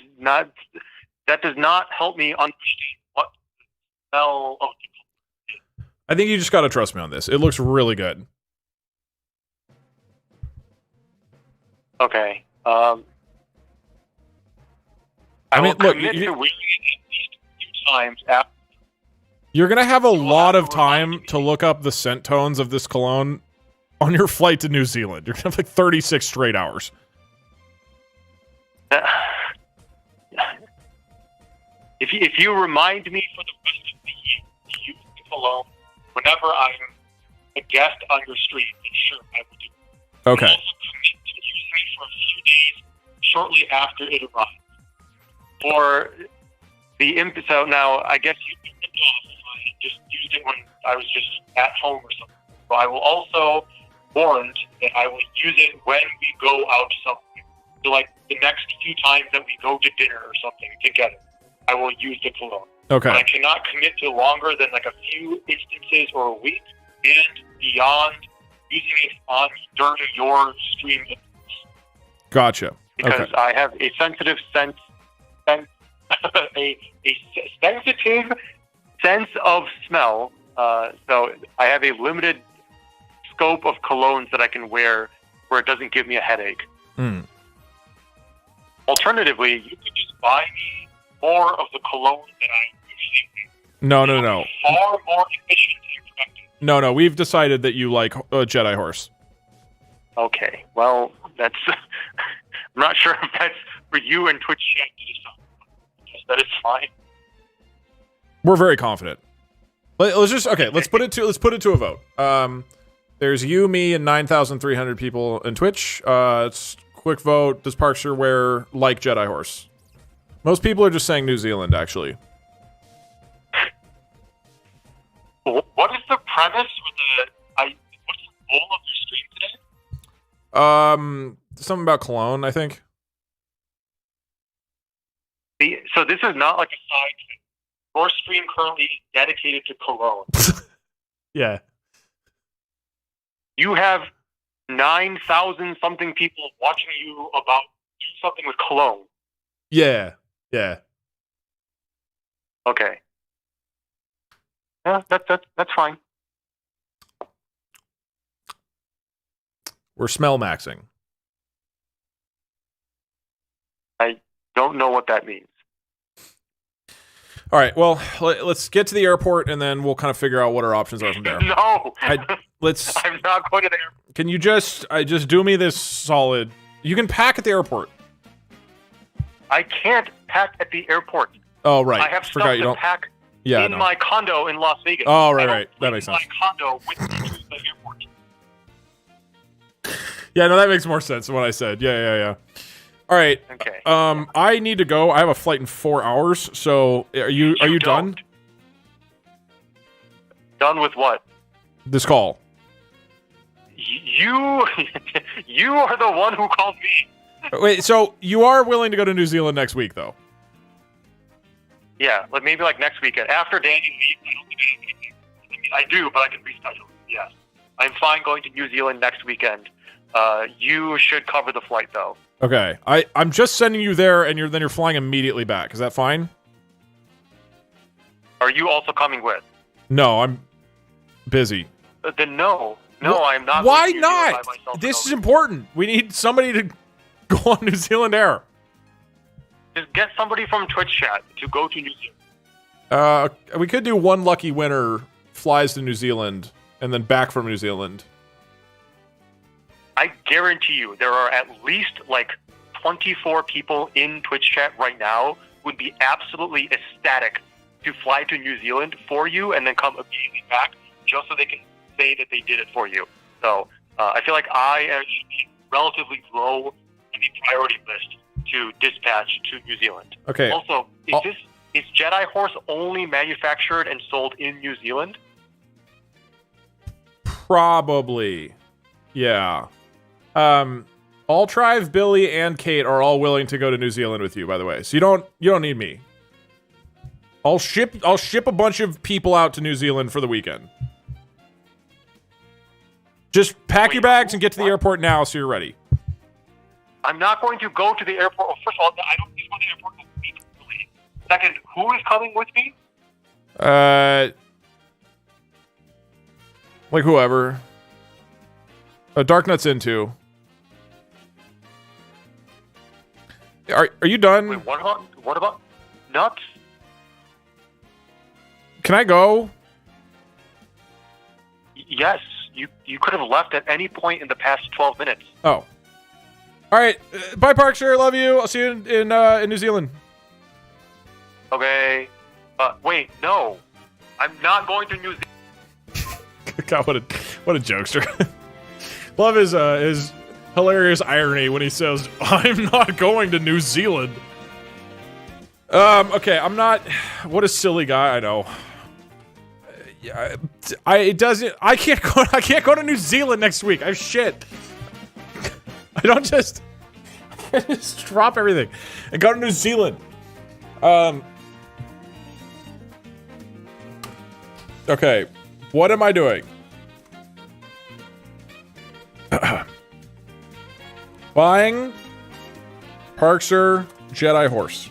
not help me understand what the smell of. I think you just got to trust me on this. It looks really good. Okay. I mean, look, commit to wearing it at least a few times after. You're going to have a lot of time to look up the scent tones of this cologne on your flight to New Zealand. You're going to have like 36 straight hours. If you remind me for the rest of the year to use the cologne whenever I'm a guest on your stream, then sure, I will do it. Okay. I also commit to using it for a few days shortly after it arrives. For the so now, I guess you can off if I just used it when I was just at home or something. So I will also warned that I will use it when we go out somewhere. So, like, the next few times that we go to dinner or something together, I will use the cologne. Okay. But I cannot commit to longer than, like, a few instances or a week, and beyond using it on during your stream. Gotcha. Because I have a sensitive a sensitive sense of smell. So I have a limited scope of colognes that I can wear where it doesn't give me a headache. Alternatively, you could just buy me more of the cologne that I usually wear. No. Far more efficient and productive. No. We've decided that you like a Jedi horse. Okay. Well, that's... I'm not sure if that's for you and Twitch chat to decide. Yes, that is fine. We're very confident. Let's put it to a vote. There's you, me, and 9,300 people in Twitch. It's quick vote. Does Parkster wear like Jedi horse? Most people are just saying New Zealand, actually. What is the premise for what's the goal of your stream today? Something about Cologne, I think. So this is not like a side thing. Your stream currently is dedicated to Cologne. Yeah. You have 9,000 something people watching you about do something with Cologne. Yeah. Okay. Yeah, that's fine. We're smell maxing. I don't know what that means. All right, well, let's get to the airport, and then we'll kind of figure out what our options are from there. No! I'm not going to the airport. Can you just do me this solid? You can pack at the airport. I can't pack at the airport. Oh, right. I have stuff to pack in my condo in Las Vegas. Oh, right. That makes sense. My condo with me to the airport. Yeah, no, that makes more sense than what I said. Yeah. All right. Okay. I need to go. I have a flight in 4 hours. So, are you done? Done with what? This call. You are the one who called me. Wait, so you are willing to go to New Zealand next week, though? Yeah, maybe next weekend. After Danny leaves, I don't think I have anything. I mean, I do, but I can reschedule. Yes. I'm fine going to New Zealand next weekend. You should cover the flight, though. Okay. I'm just sending you there, and then you're flying immediately back. Is that fine? Are you also coming with? No, I'm busy. Then no. No, I'm not. Why not? This is important. We need somebody to go on New Zealand Air. Just get somebody from Twitch chat to go to New Zealand. We could do one lucky winner flies to New Zealand and then back from New Zealand. I guarantee you there are at least 24 people in Twitch chat right now who would be absolutely ecstatic to fly to New Zealand for you and then come immediately back just so they can say that they did it for you. So I feel like I should be relatively low on the priority list to dispatch to New Zealand. Okay. Also, is Jedi Horse only manufactured and sold in New Zealand? Probably. Yeah. Altrive, Billy, and Kate are all willing to go to New Zealand with you, by the way. So you don't need me. I'll ship a bunch of people out to New Zealand for the weekend. Just pack your bags and get to the airport now so you're ready. I'm not going to go to the airport. Well, first of all, I don't think the airport will be complete. Second, who is coming with me? Whoever. Darknut's in too. Are you done? Wait, what about Nuts? Can I go? Yes, you could have left at any point in the past 12 minutes. Oh. All right. Bye, Parkshire. Love you. I'll see you in New Zealand. Okay. Wait, no. I'm not going to New Zealand. God, what a jokester. Love his hilarious irony when he says, "I'm not going to New Zealand." Okay, I'm not. What a silly guy. I know. it doesn't. I can't go to New Zealand next week. I have shit. I don't just drop everything and go to New Zealand. Okay, what am I doing? Buying Parkser Jedi horse.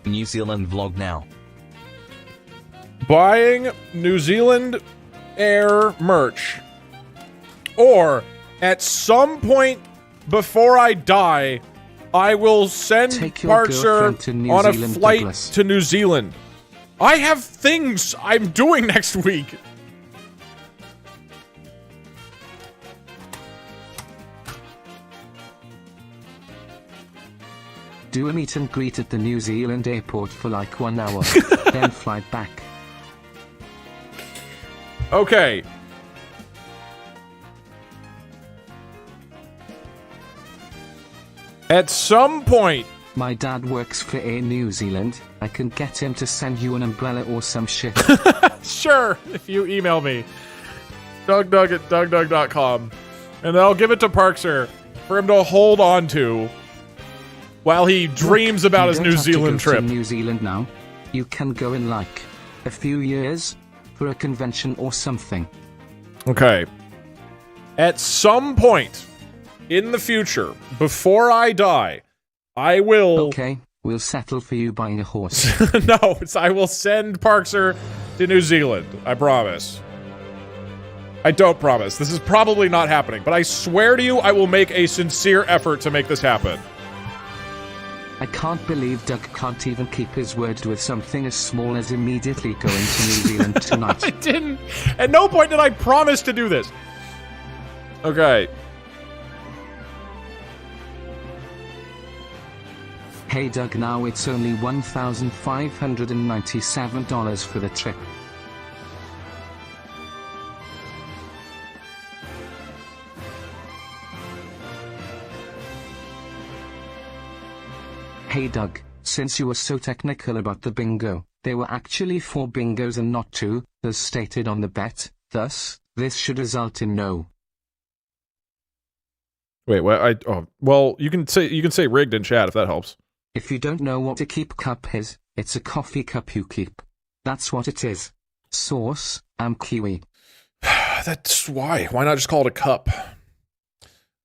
New Zealand vlog now. Buying New Zealand Air merch. Or at some point before I die, I will send Parkser on a flight to New Zealand. I have things I'm doing next week. Do a meet and greet at the New Zealand airport for like 1 hour, then fly back. Okay. At some point... My dad works for Air New Zealand. I can get him to send you an umbrella or some shit. Sure, if you email me. DougDug at DugDug.com. And then I'll give it to Parkser for him to hold on to while he dreams about his New Zealand trip. To New Zealand now. You can go in like a few years for a convention or something. Okay. At some point in the future, before I die, I will... Okay, we'll settle for you buying a horse. No, I will send Parkser to New Zealand. I promise. I don't promise. This is probably not happening, but I swear to you I will make a sincere effort to make this happen. I can't believe Doug can't even keep his word with something as small as immediately going to New Zealand tonight. I didn't. At no point did I promise to do this. Okay. Hey Doug, now it's only $1,597 for the trip. Hey Doug, since you were so technical about the bingo, there were actually 4 bingos and not 2, as stated on the bet, thus, this should result in no. Wait, what? Well, you can say rigged in chat if that helps. If you don't know what a keep cup is, it's a coffee cup you keep. That's what it is. Source, I'm Kiwi. That's why. Why not just call it a cup?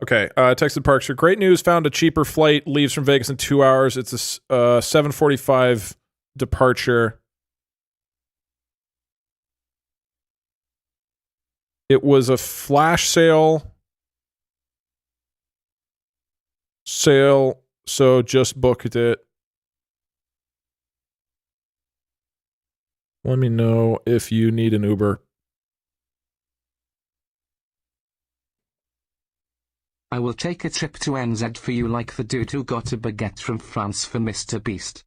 Okay, texted Parkser. Great news, found a cheaper flight, leaves from Vegas in 2 hours. It's a 7:45 departure. It was a flash sale, so just booked it. Let me know if you need an Uber. I will take a trip to NZ for you like the dude who got a baguette from France for Mr. Beast.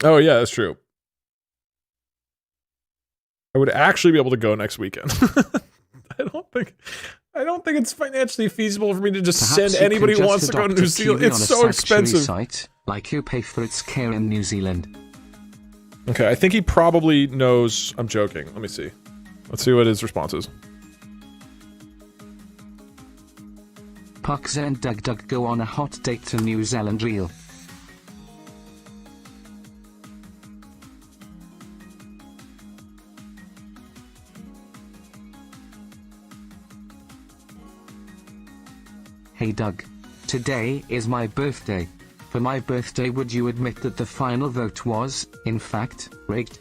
Oh yeah, that's true. I would actually be able to go next weekend. I don't think it's financially feasible for me to just Perhaps send anybody who wants to go to New Zealand. It's so expensive. Site, like you pay for its care in New Zealand. Okay, I think he probably knows I'm joking. Let me see. Let's see what his response is. Parkser and DugDug go on a hot date to New Zealand reel. Hey Doug. Today is my birthday. For my birthday, would you admit that the final vote was, in fact, rigged?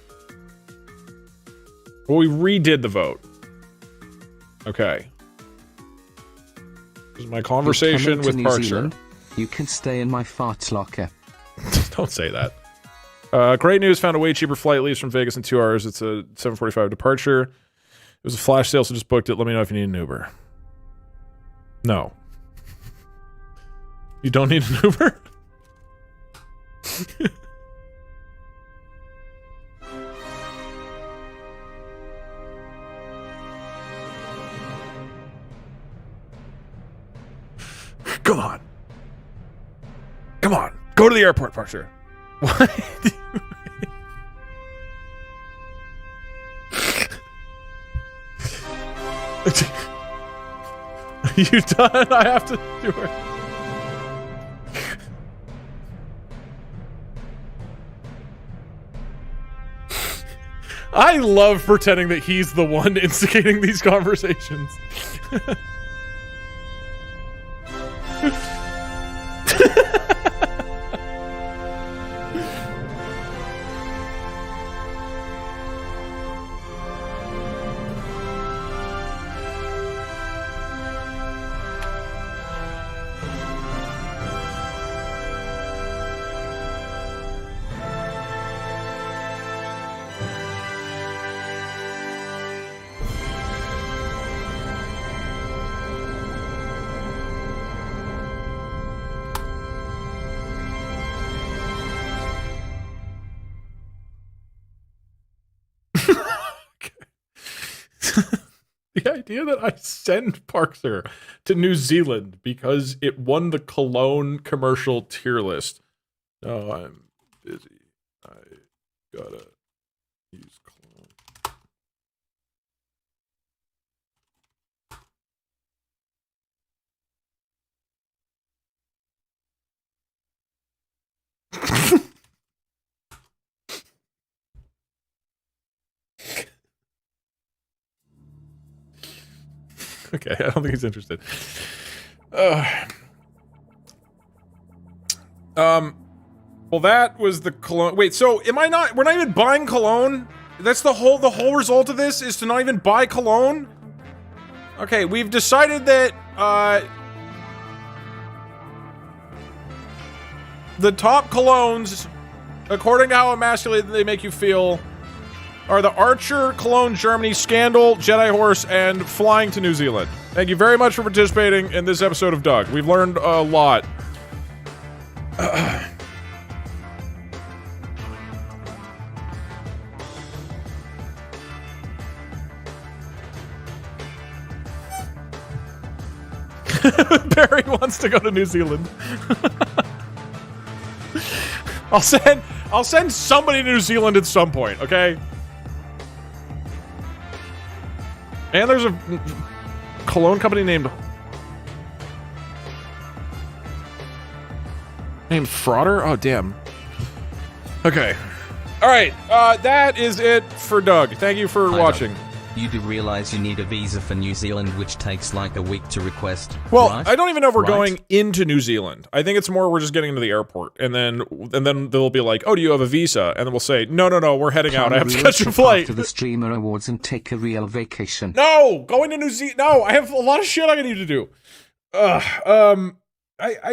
Well, we redid the vote. Okay. This is my conversation with Parkser. You can stay in my farts locker. Don't say that. Great news, found a way cheaper flight, leaves from Vegas in 2 hours. It's a 7:45 departure. It was a flash sale, so just booked it. Let me know if you need an Uber. No. You don't need an Uber? Come on. Come on. Go to the airport, Parkser. What? You done? I have to do it. I love pretending that he's the one instigating these conversations. The idea that I send Parkser to New Zealand because it won the Cologne commercial tier list. No, I'm busy. I gotta use Cologne. Okay, I don't think he's interested. Well, that was the Cologne. Wait, so am I not? We're not even buying Cologne? That's the whole result of this is to not even buy Cologne? Okay, we've decided that the top colognes, according to how emasculated they make you feel, are the Archer, Cologne, Germany, Scandal, Jedi Horse, and Flying to New Zealand. Thank you very much for participating in this episode of Doug. We've learned a lot. Barry wants to go to New Zealand. I'll send somebody to New Zealand at some point, okay? And there's a cologne company named Frauder? Oh, damn. Okay. Alright, that is it for Doug. Thank you for watching. Doug. You do realize you need a visa for New Zealand, which takes like a week to request. Well, right? I don't even know if we're going into New Zealand. I think it's more we're just getting to the airport, and then they'll be like, "Oh, do you have a visa?" And then we'll say, "No, we're heading out. I have to catch a flight." To the streamer awards and take a real vacation. No, going to New Zealand. No, I have a lot of shit I need to do. I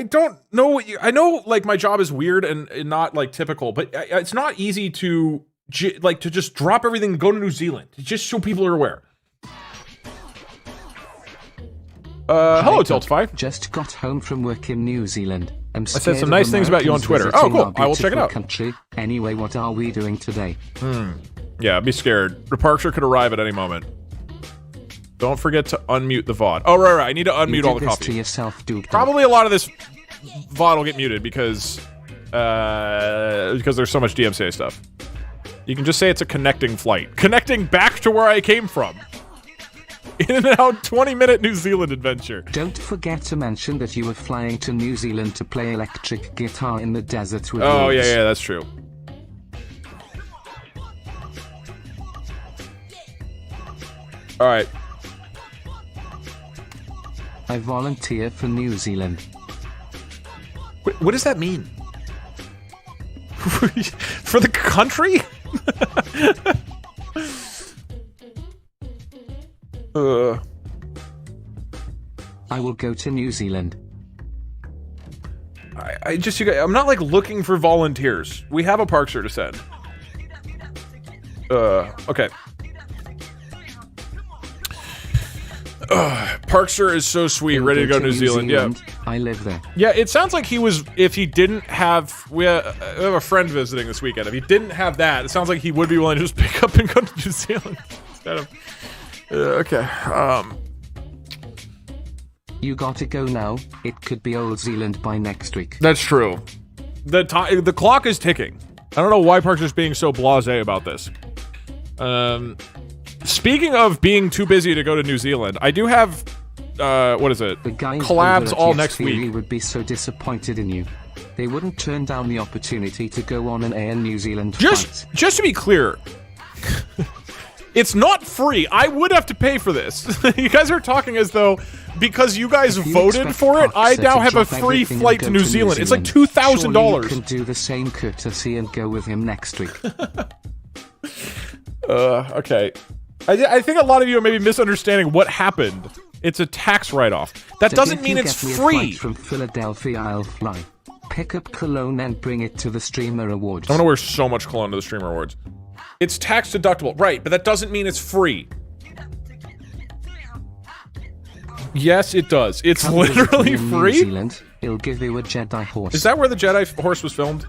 don't know what you. I know like my job is weird and not like typical, but it's not easy to. To just drop everything and go to New Zealand, just so people are aware. Hello, Tiltify. Just got home from work in New Zealand. I said some nice things about you on Twitter. Oh, cool. I will check it out. Country. Anyway, what are we doing today? Yeah, be scared. The Parkser could arrive at any moment. Don't forget to unmute the VOD. Oh, right. I need to unmute all the coffee. To yourself, DougDoug. Probably a lot of this VOD will get muted because there's so much DMCA stuff. You can just say it's a connecting flight. Connecting back to where I came from. In and out 20-minute New Zealand adventure. Don't forget to mention that you were flying to New Zealand to play electric guitar in the desert with Oh, wolves. yeah, that's true. Alright. I volunteer for New Zealand. What does that mean? For the country? I will go to New Zealand. I'm not like looking for volunteers. We have a Parkser to send. Okay. Parkser is so sweet, ready to go to New Zealand. Yeah, I live there. Yeah, it sounds like he was. If he didn't have, we have a friend visiting this weekend. If he didn't have that, it sounds like he would be willing to just pick up and go to New Zealand instead of. Okay. You gotta go now. It could be Old Zealand by next week. That's true. The clock is ticking. I don't know why Parkser's being so blasé about this. Speaking of being too busy to go to New Zealand, I do have, what is it? The guys collabs over at all Yes next Theory week. would be so disappointed in you. They wouldn't turn down the opportunity to go on an Air New Zealand flight. Just to be clear, it's not free. I would have to pay for this. You guys are talking as though because you guys voted for it, I now have a free flight to New Zealand. It's like $2,000. Surely you can do the same courtesy and go with him next week. Okay. I think a lot of you are maybe misunderstanding what happened. It's a tax write-off. That doesn't mean it's free. From Philadelphia, I'll fly. Pick up cologne and bring it to the Streamer Awards. I'm gonna wear so much cologne to the Streamer Awards. It's tax deductible, right? But that doesn't mean it's free. Yes, it does. It's literally free. New Zealand, he'll give you a Jedi horse. Is that where the Jedi horse was filmed?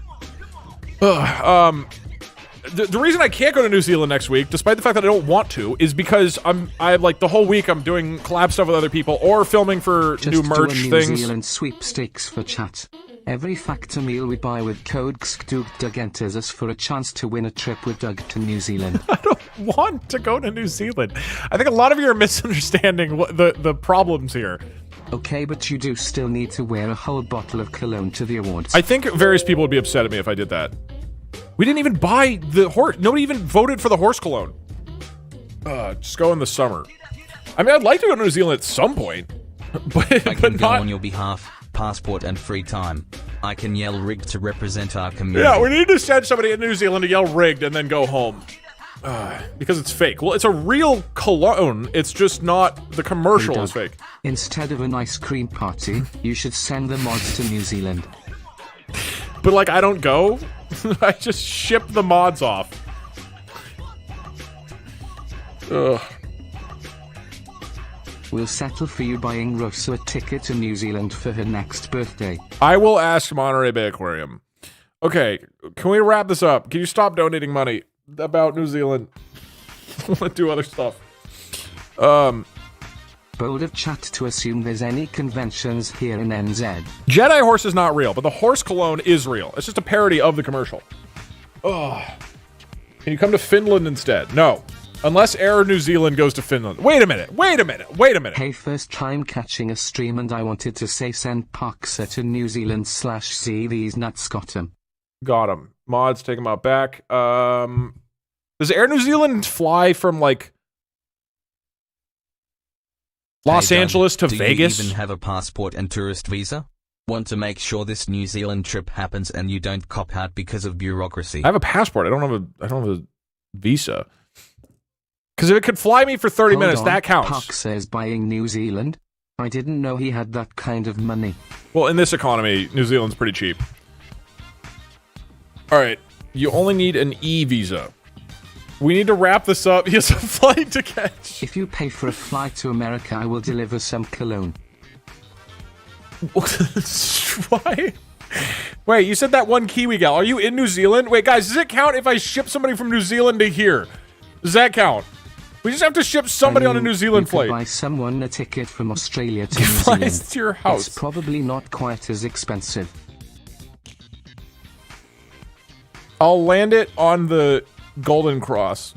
The reason I can't go to New Zealand next week, despite the fact that I don't want to, is because I like the whole week I'm doing collab stuff with other people or filming for Just new merch do a New things. Zealand sweepstakes for chat. Every factor meal we buy with code DugDug enters us for a chance to win a trip with Doug to New Zealand. I don't want to go to New Zealand. I think a lot of you are misunderstanding what the problems here. Okay, but you do still need to wear a whole bottle of cologne to the awards. I think various people would be upset at me if I did that. We didn't even buy the horse. Nobody even voted for the horse cologne. Just go in the summer. I mean, I'd like to go to New Zealand at some point, but I can go not on your behalf, passport and free time. I can yell rigged to represent our community. Yeah, we need to send somebody in New Zealand to yell rigged and then go home. Because it's fake. Well, it's a real cologne. It's just not, the commercial is fake. Instead of an ice cream party, you should send the mods to New Zealand. But like, I don't go. I just ship the mods off. Ugh. We'll settle for you buying Rosa a ticket to New Zealand for her next birthday. I will ask Monterey Bay Aquarium. Okay, can we wrap this up? Can you stop donating money about New Zealand? I want to do other stuff. Bold of chat to assume there's any conventions here in NZ. Jedi horse is not real, but the horse cologne is real. It's just a parody of the commercial. Ugh. Can you come to Finland instead? No. Unless Air New Zealand goes to Finland. Wait a minute. Hey, first time catching a stream and I wanted to say send Parkser to New Zealand / see these nuts got him. Got him. Mods, take him out back. Does Air New Zealand fly from, like, Los Angeles to Vegas? Do you even have a passport and tourist visa? Want to make sure this New Zealand trip happens and you don't cop out because of bureaucracy. I have a passport. I don't have a visa. Because if it could fly me for 30 minutes, that counts. Park says buying New Zealand. I didn't know he had that kind of money. Well, in this economy, New Zealand's pretty cheap. Alright, you only need an E-visa. We need to wrap this up. He has a flight to catch. If you pay for a flight to America, I will deliver some cologne. Why? Wait, you said that one Kiwi gal. Are you in New Zealand? Wait, guys, does it count if I ship somebody from New Zealand to here? Does that count? We just have to ship somebody on a New Zealand flight. Buy someone a ticket from Australia to New Zealand. Flies to your house. It's probably not quite as expensive. I'll land it on the Golden Cross.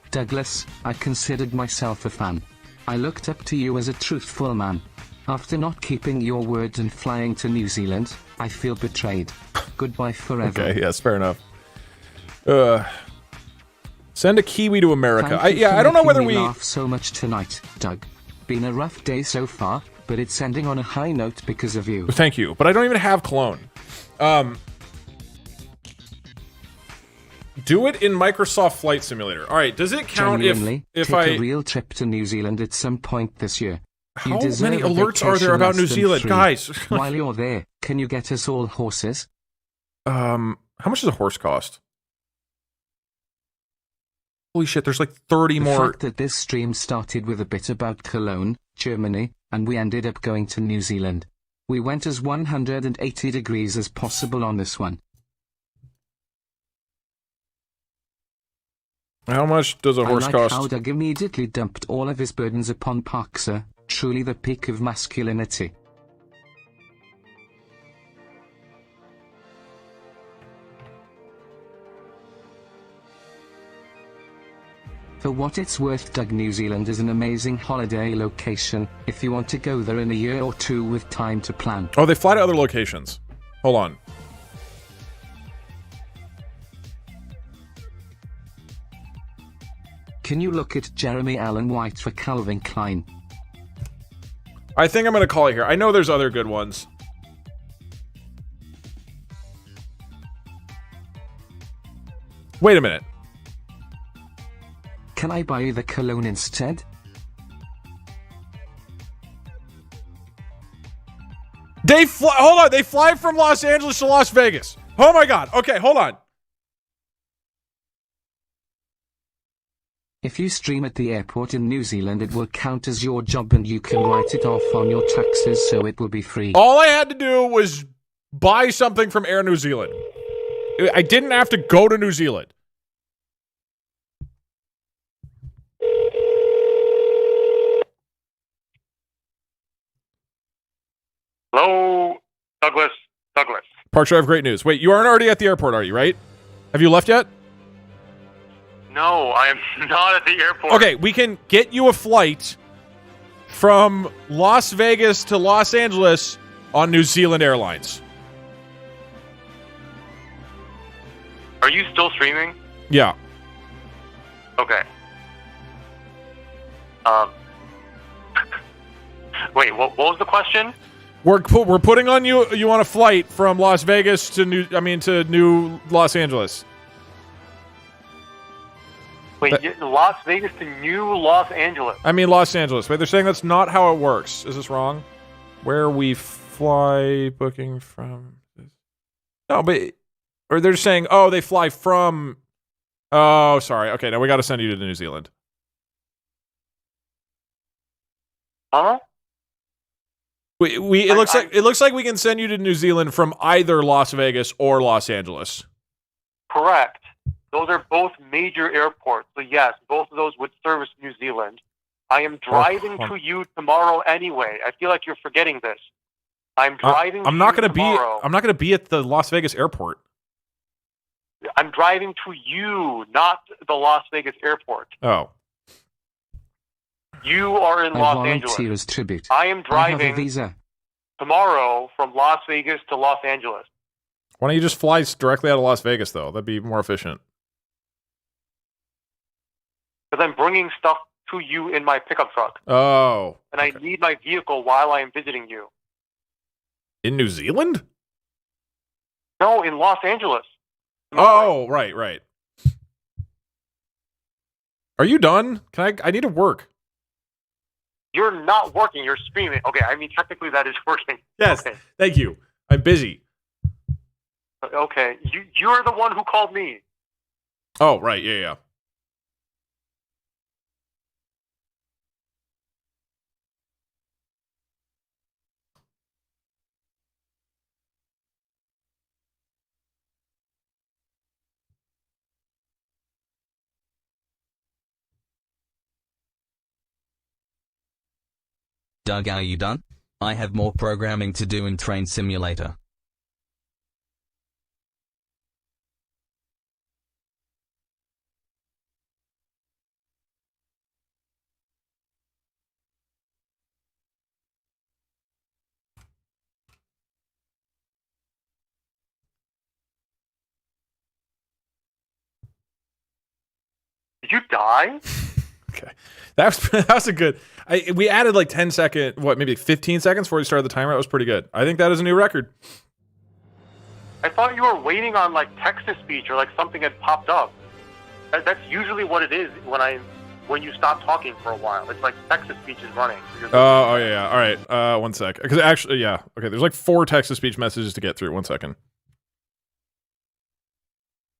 Douglas, I considered myself a fan. I looked up to you as a truthful man. After not keeping your word and flying to New Zealand, I feel betrayed. Goodbye forever. Okay, yes, fair enough. Send a Kiwi to America. I don't know whether we laugh so much tonight, Doug. Been a rough day so far, but it's ending on a high note because of you. Thank you, but I don't even have cologne. Do it in Microsoft Flight Simulator. All right, does it count if take a real trip to New Zealand at some point this year? How many alerts are there about New Zealand, guys? While you're there, can you get us all horses? How much does a horse cost? Holy shit, there's like 30 more. The fact that this stream started with a bit about Cologne, Germany, and we ended up going to New Zealand. We went as 180 degrees as possible on this one. How much does a horse cost? How Doug immediately dumped all of his burdens upon Parkser, truly the peak of masculinity. For what it's worth, Doug, New Zealand is an amazing holiday location if you want to go there in a year or two with time to plan. Oh, they fly to other locations. Hold on. Can you look at Jeremy Allen White for Calvin Klein? I think I'm going to call it here. I know there's other good ones. Wait a minute. Can I buy you the cologne instead? They fly. Hold on. They fly from Los Angeles to Las Vegas. Oh my God. Okay, hold on. If you stream at the airport in New Zealand, it will count as your job and you can write it off on your taxes, so it will be free. All I had to do was buy something from Air New Zealand. I didn't have to go to New Zealand. Hello, Douglas. Parks, I have great news. Wait, you aren't already at the airport, are you, right? Have you left yet? No, I am not at the airport. Okay, we can get you a flight from Las Vegas to Los Angeles on New Zealand Airlines. Are you still streaming? Yeah. Okay. Wait, what was the question? We're putting on you on a flight from Las Vegas to New Los Angeles. Wait, Las Vegas to New Los Angeles. I mean Los Angeles. Wait, they're saying that's not how it works. Is this wrong? Where we fly booking from? No, but or they're saying, oh, they fly from. Oh, sorry. Okay, now we got to send you to New Zealand. Huh? It looks like we can send you to New Zealand from either Las Vegas or Los Angeles. Correct. Those are both major airports. So yes, both of those would service New Zealand. I am driving to you tomorrow anyway. I feel like you're forgetting this. I'm driving I'm not to you going to be tomorrow. I'm not going to be at the Las Vegas airport. I'm driving to you, not the Las Vegas airport. Oh. You are in Los Angeles. As tribute. I am I have a driving visa. tomorrow from Las Vegas to Los Angeles. Why don't you just fly directly out of Las Vegas, though? That'd be more efficient. Because I'm bringing stuff to you in my pickup truck. Oh. And I need my vehicle while I am visiting you. In New Zealand? No, in Los Angeles. Oh, right. Are you done? I need to work. You're not working. You're streaming. Okay, I mean, technically that is working. Yes, okay. Thank you. I'm busy. Okay, you're the one who called me. Oh, right, yeah. Doug, are you done? I have more programming to do in Train Simulator. Did you die? Okay. That was a good... we added like 10 seconds, maybe 15 seconds before we started the timer. That was pretty good. I think that is a new record. I thought you were waiting on like text-to-speech or like something had popped up. That's usually what it is when you stop talking for a while. It's like text-to-speech is running. Oh, yeah. All right. 1 sec. Because actually, yeah. Okay, there's like 4 text-to-speech messages to get through. 1 second.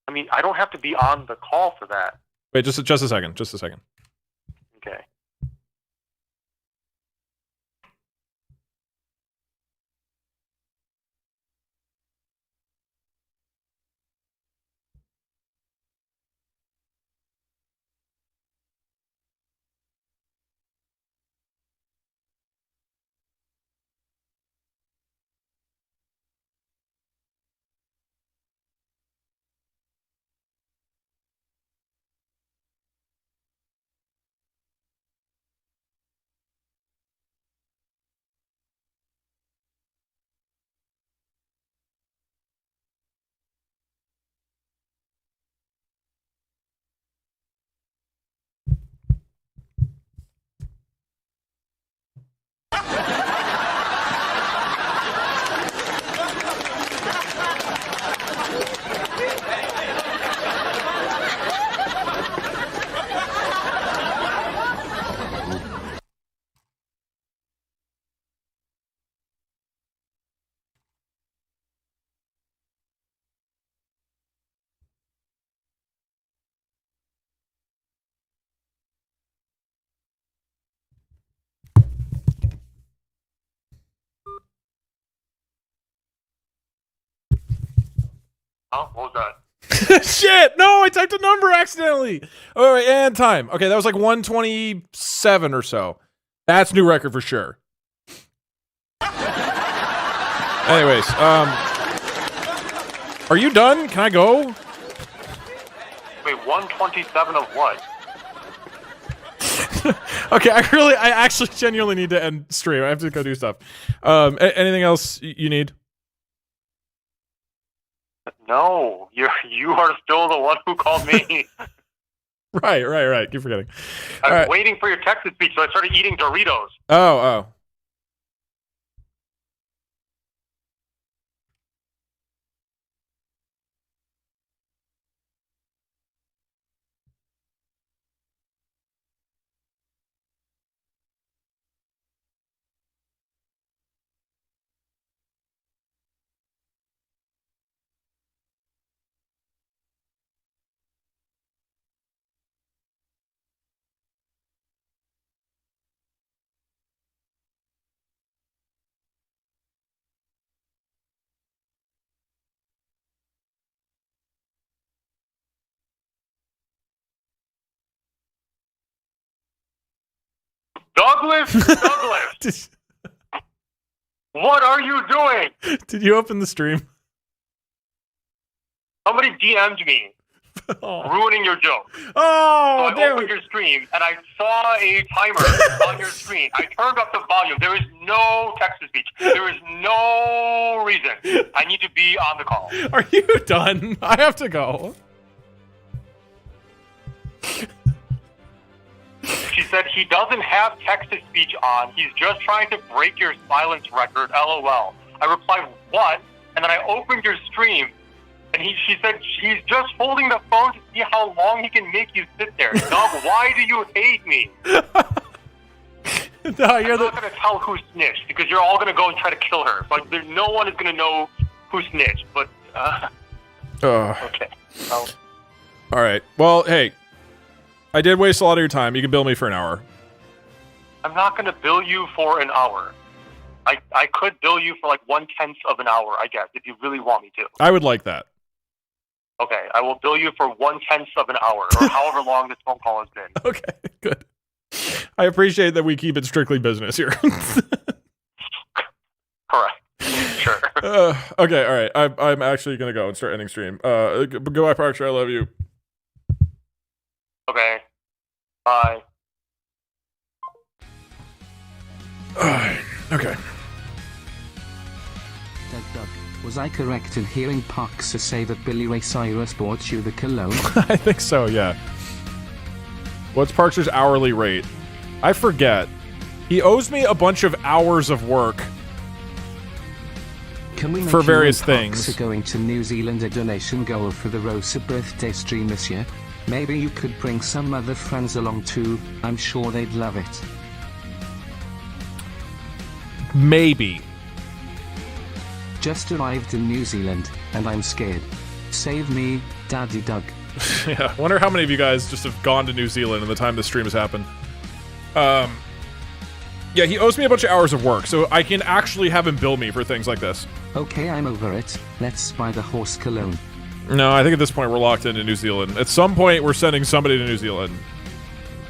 I mean, I don't have to be on the call for that. Wait, just a second. Just a second. Okay. Oh, what was that? Shit! No, I typed a number accidentally. All right, and time. Okay, that was like 127 or so. That's new record for sure. Anyways, are you done? Can I go? Wait, 127 of what? Okay, I actually genuinely need to end stream. I have to go do stuff. Anything else you need? No, you are still the one who called me. Right. Keep forgetting. I was right. waiting for your text speech, so I started eating Doritos. Oh. Douglas, what are you doing? Did you open the stream? Somebody DM'd me, ruining your joke. Oh, so I opened your stream, and I saw a timer on your screen. I turned up the volume. There is no text-to-speech. There is no reason. I need to be on the call. Are you done? I have to go. She said he doesn't have text-to-speech on. He's just trying to break your silence record, LOL. I replied, what? And then I opened your stream, and she said she's just holding the phone to see how long he can make you sit there. Doug, why do you hate me? No, I'm not going to tell who snitched, because you're all going to go and try to kill her. Like, no one is going to know who snitched, but, okay. All right. Well, hey, I did waste a lot of your time. You can bill me for an hour. I'm not going to bill you for an hour. I could bill you for like 1/10 of an hour, I guess, if you really want me to. I would like that. Okay, I will bill you for 1/10 of an hour, or however long this phone call has been. Okay, good. I appreciate that we keep it strictly business here. Correct. Sure. Okay, all right. I'm actually going to go and start ending stream. Goodbye, Parker. I love you. Okay. Bye. Okay. DugDug, was I correct in hearing Parks say that Billy Ray Cyrus bought you the cologne? I think so, yeah. What's Parks' hourly rate? I forget. He owes me a bunch of hours of work. Can we make for various you and things. Parks are going to New Zealand a donation goal for the Rosa birthday stream this year? Maybe you could bring some other friends along too. I'm sure they'd love it. Maybe. Just arrived in New Zealand, and I'm scared. Save me, Daddy Doug. Yeah, I wonder how many of you guys just have gone to New Zealand in the time this stream has happened. Yeah, he owes me a bunch of hours of work, so I can actually have him bill me for things like this. Okay, I'm over it. Let's buy the horse cologne. No, I think at this point we're locked into New Zealand. At some point, we're sending somebody to New Zealand.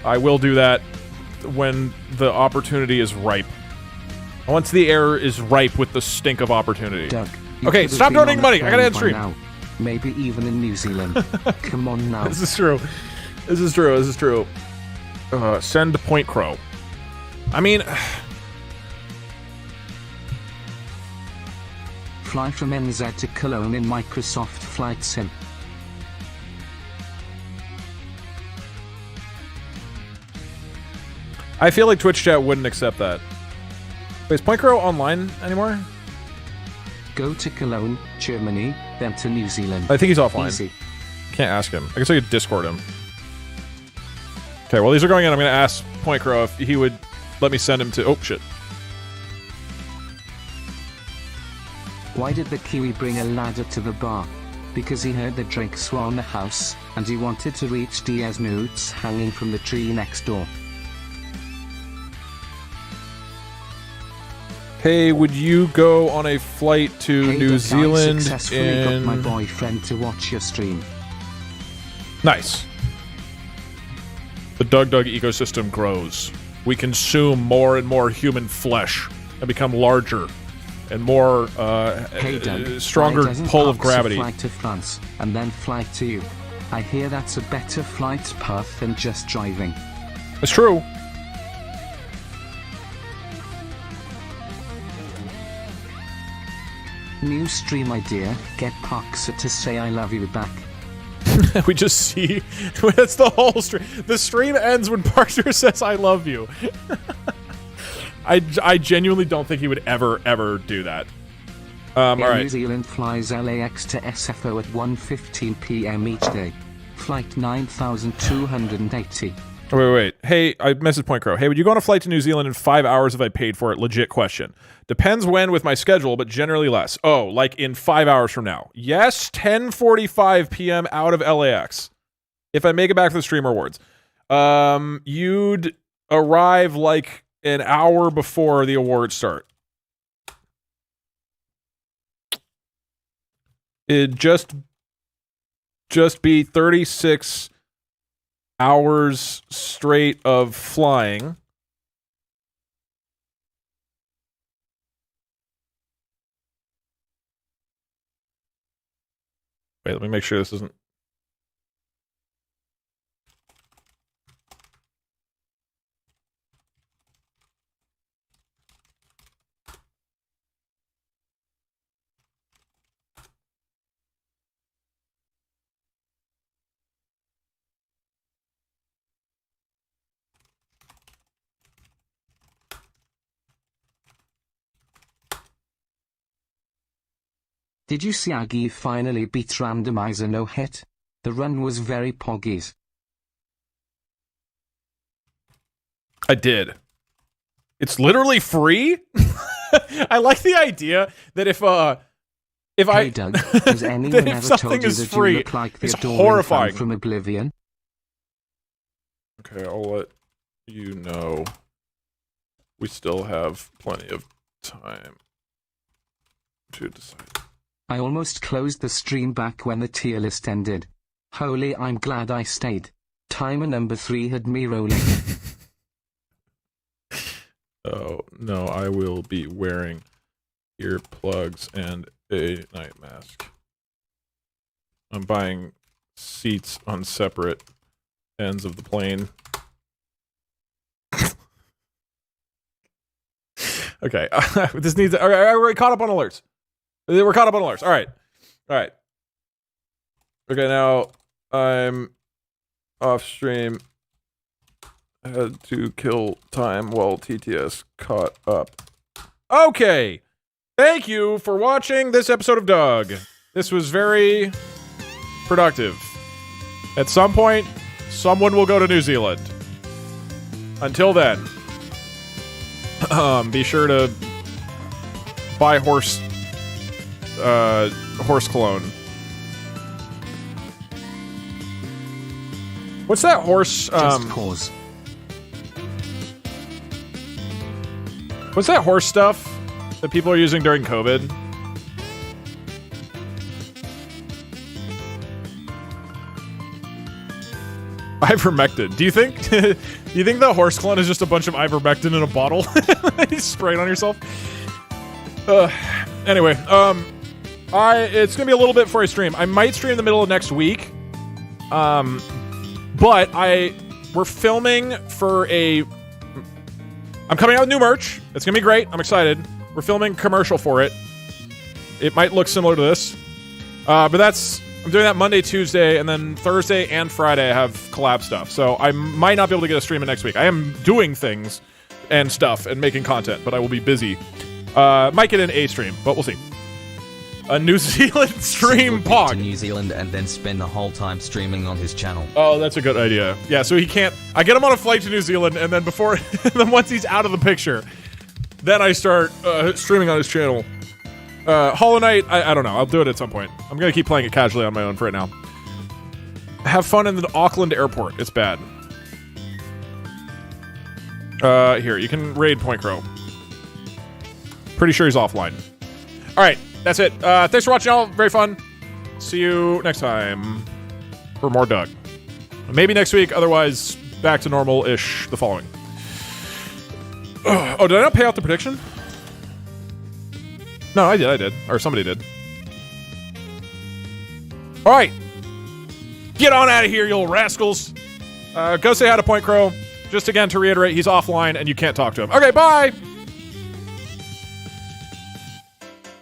I will do that when the opportunity is ripe. Once the air is ripe with the stink of opportunity. Doug, okay, stop donating money. I gotta end stream. Now. Maybe even in New Zealand. Come on now. This is true. This is true. This is true. Send Point Crow. I mean... Fly from NZ to Cologne in Microsoft Flight Sim. I feel like Twitch chat wouldn't accept that. Wait, is Point Crow online anymore? Go to Cologne, Germany, then to New Zealand. I think he's offline. Easy. Can't ask him. I guess I could Discord him. Okay, well, these are going in. I'm going to ask Point Crow if he would let me send him to... Oh, shit. Why did the Kiwi bring a ladder to the bar? Because he heard the drinks were on the house, and he wanted to reach Diaz nudes hanging from the tree next door. Hey, would you go on a flight to New Zealand? I successfully got my boyfriend to watch your stream. Nice. The DugDug ecosystem grows. We consume more and more human flesh and become larger and more stronger pull of gravity. Fly to France and then fly to you. I hear that's a better flight path than just driving. It's true. New stream idea. Get Parkser to say I love you back. We just see. That's the whole stream. The stream ends when Parkser says I love you. I genuinely don't think he would ever do that. All right. New Zealand flies LAX to SFO at 1:15 p.m. each day. Flight 9280. Wait. Hey, I messaged Point Crow. Hey, would you go on a flight to New Zealand in 5 hours if I paid for it? Legit question. Depends when with my schedule, but generally less. Oh, like in 5 hours from now. Yes, 10:45 p.m. out of LAX. If I make it back for the stream rewards. You'd arrive like an hour before the awards start. It'd just be 36 hours straight of flying. Wait, let me make sure this isn't... Did you see Aggie finally beat Randomizer no hit? The run was very poggies. I did. It's literally free? I like the idea that if hey Doug, has anyone ever told you that free, you look like the it's adoring horrifying. fan from Oblivion? Okay, I'll let you know. We still have plenty of time to decide. I almost closed the stream back when the tier list ended. Holy, I'm glad I stayed. Timer number 3 had me rolling. Oh, no, I will be wearing earplugs and a night mask. I'm buying seats on separate ends of the plane. Okay, this needs... We're caught up on alerts. We're caught up on alerts. All right. Okay, now I'm off stream. I had to kill time while TTS caught up. Okay. Thank you for watching this episode of Doug. This was very productive. At some point, someone will go to New Zealand. Until then, be sure to buy horse cologne. What's that horse? Just pause. What's that horse stuff that people are using during COVID? Ivermectin. Do you think the horse cologne is just a bunch of ivermectin in a bottle? You spray it on yourself? Anyway, it's gonna be a little bit before I stream. I might stream in the middle of next week. But we're filming for I'm coming out with new merch. It's gonna be great. I'm excited. We're filming a commercial for it. It might look similar to this. But I'm doing that Monday, Tuesday, and then Thursday and Friday I have collab stuff. So I might not be able to get a stream in next week. I am doing things and stuff and making content, but I will be busy. Might get in a stream, but we'll see. A New Zealand stream pod. To New Zealand and then spend the whole time streaming on his channel. Oh, that's a good idea. Yeah, so he can't... I get him on a flight to New Zealand, and then then once he's out of the picture, then I start streaming on his channel. Hollow Knight, I don't know. I'll do it at some point. I'm going to keep playing it casually on my own for right now. Have fun in the Auckland airport. It's bad. Here, you can raid Point Crow. Pretty sure he's offline. All right, that's it. Thanks for watching, y'all. Very fun. See you next time for more Doug. Maybe next week. Otherwise, back to normal-ish the following. Oh, did I not pay out the prediction? No, I did. Or somebody did. All right. Get on out of here, you little rascals. Go say hi to Point Crow. Just again to reiterate, he's offline and you can't talk to him. Okay, bye!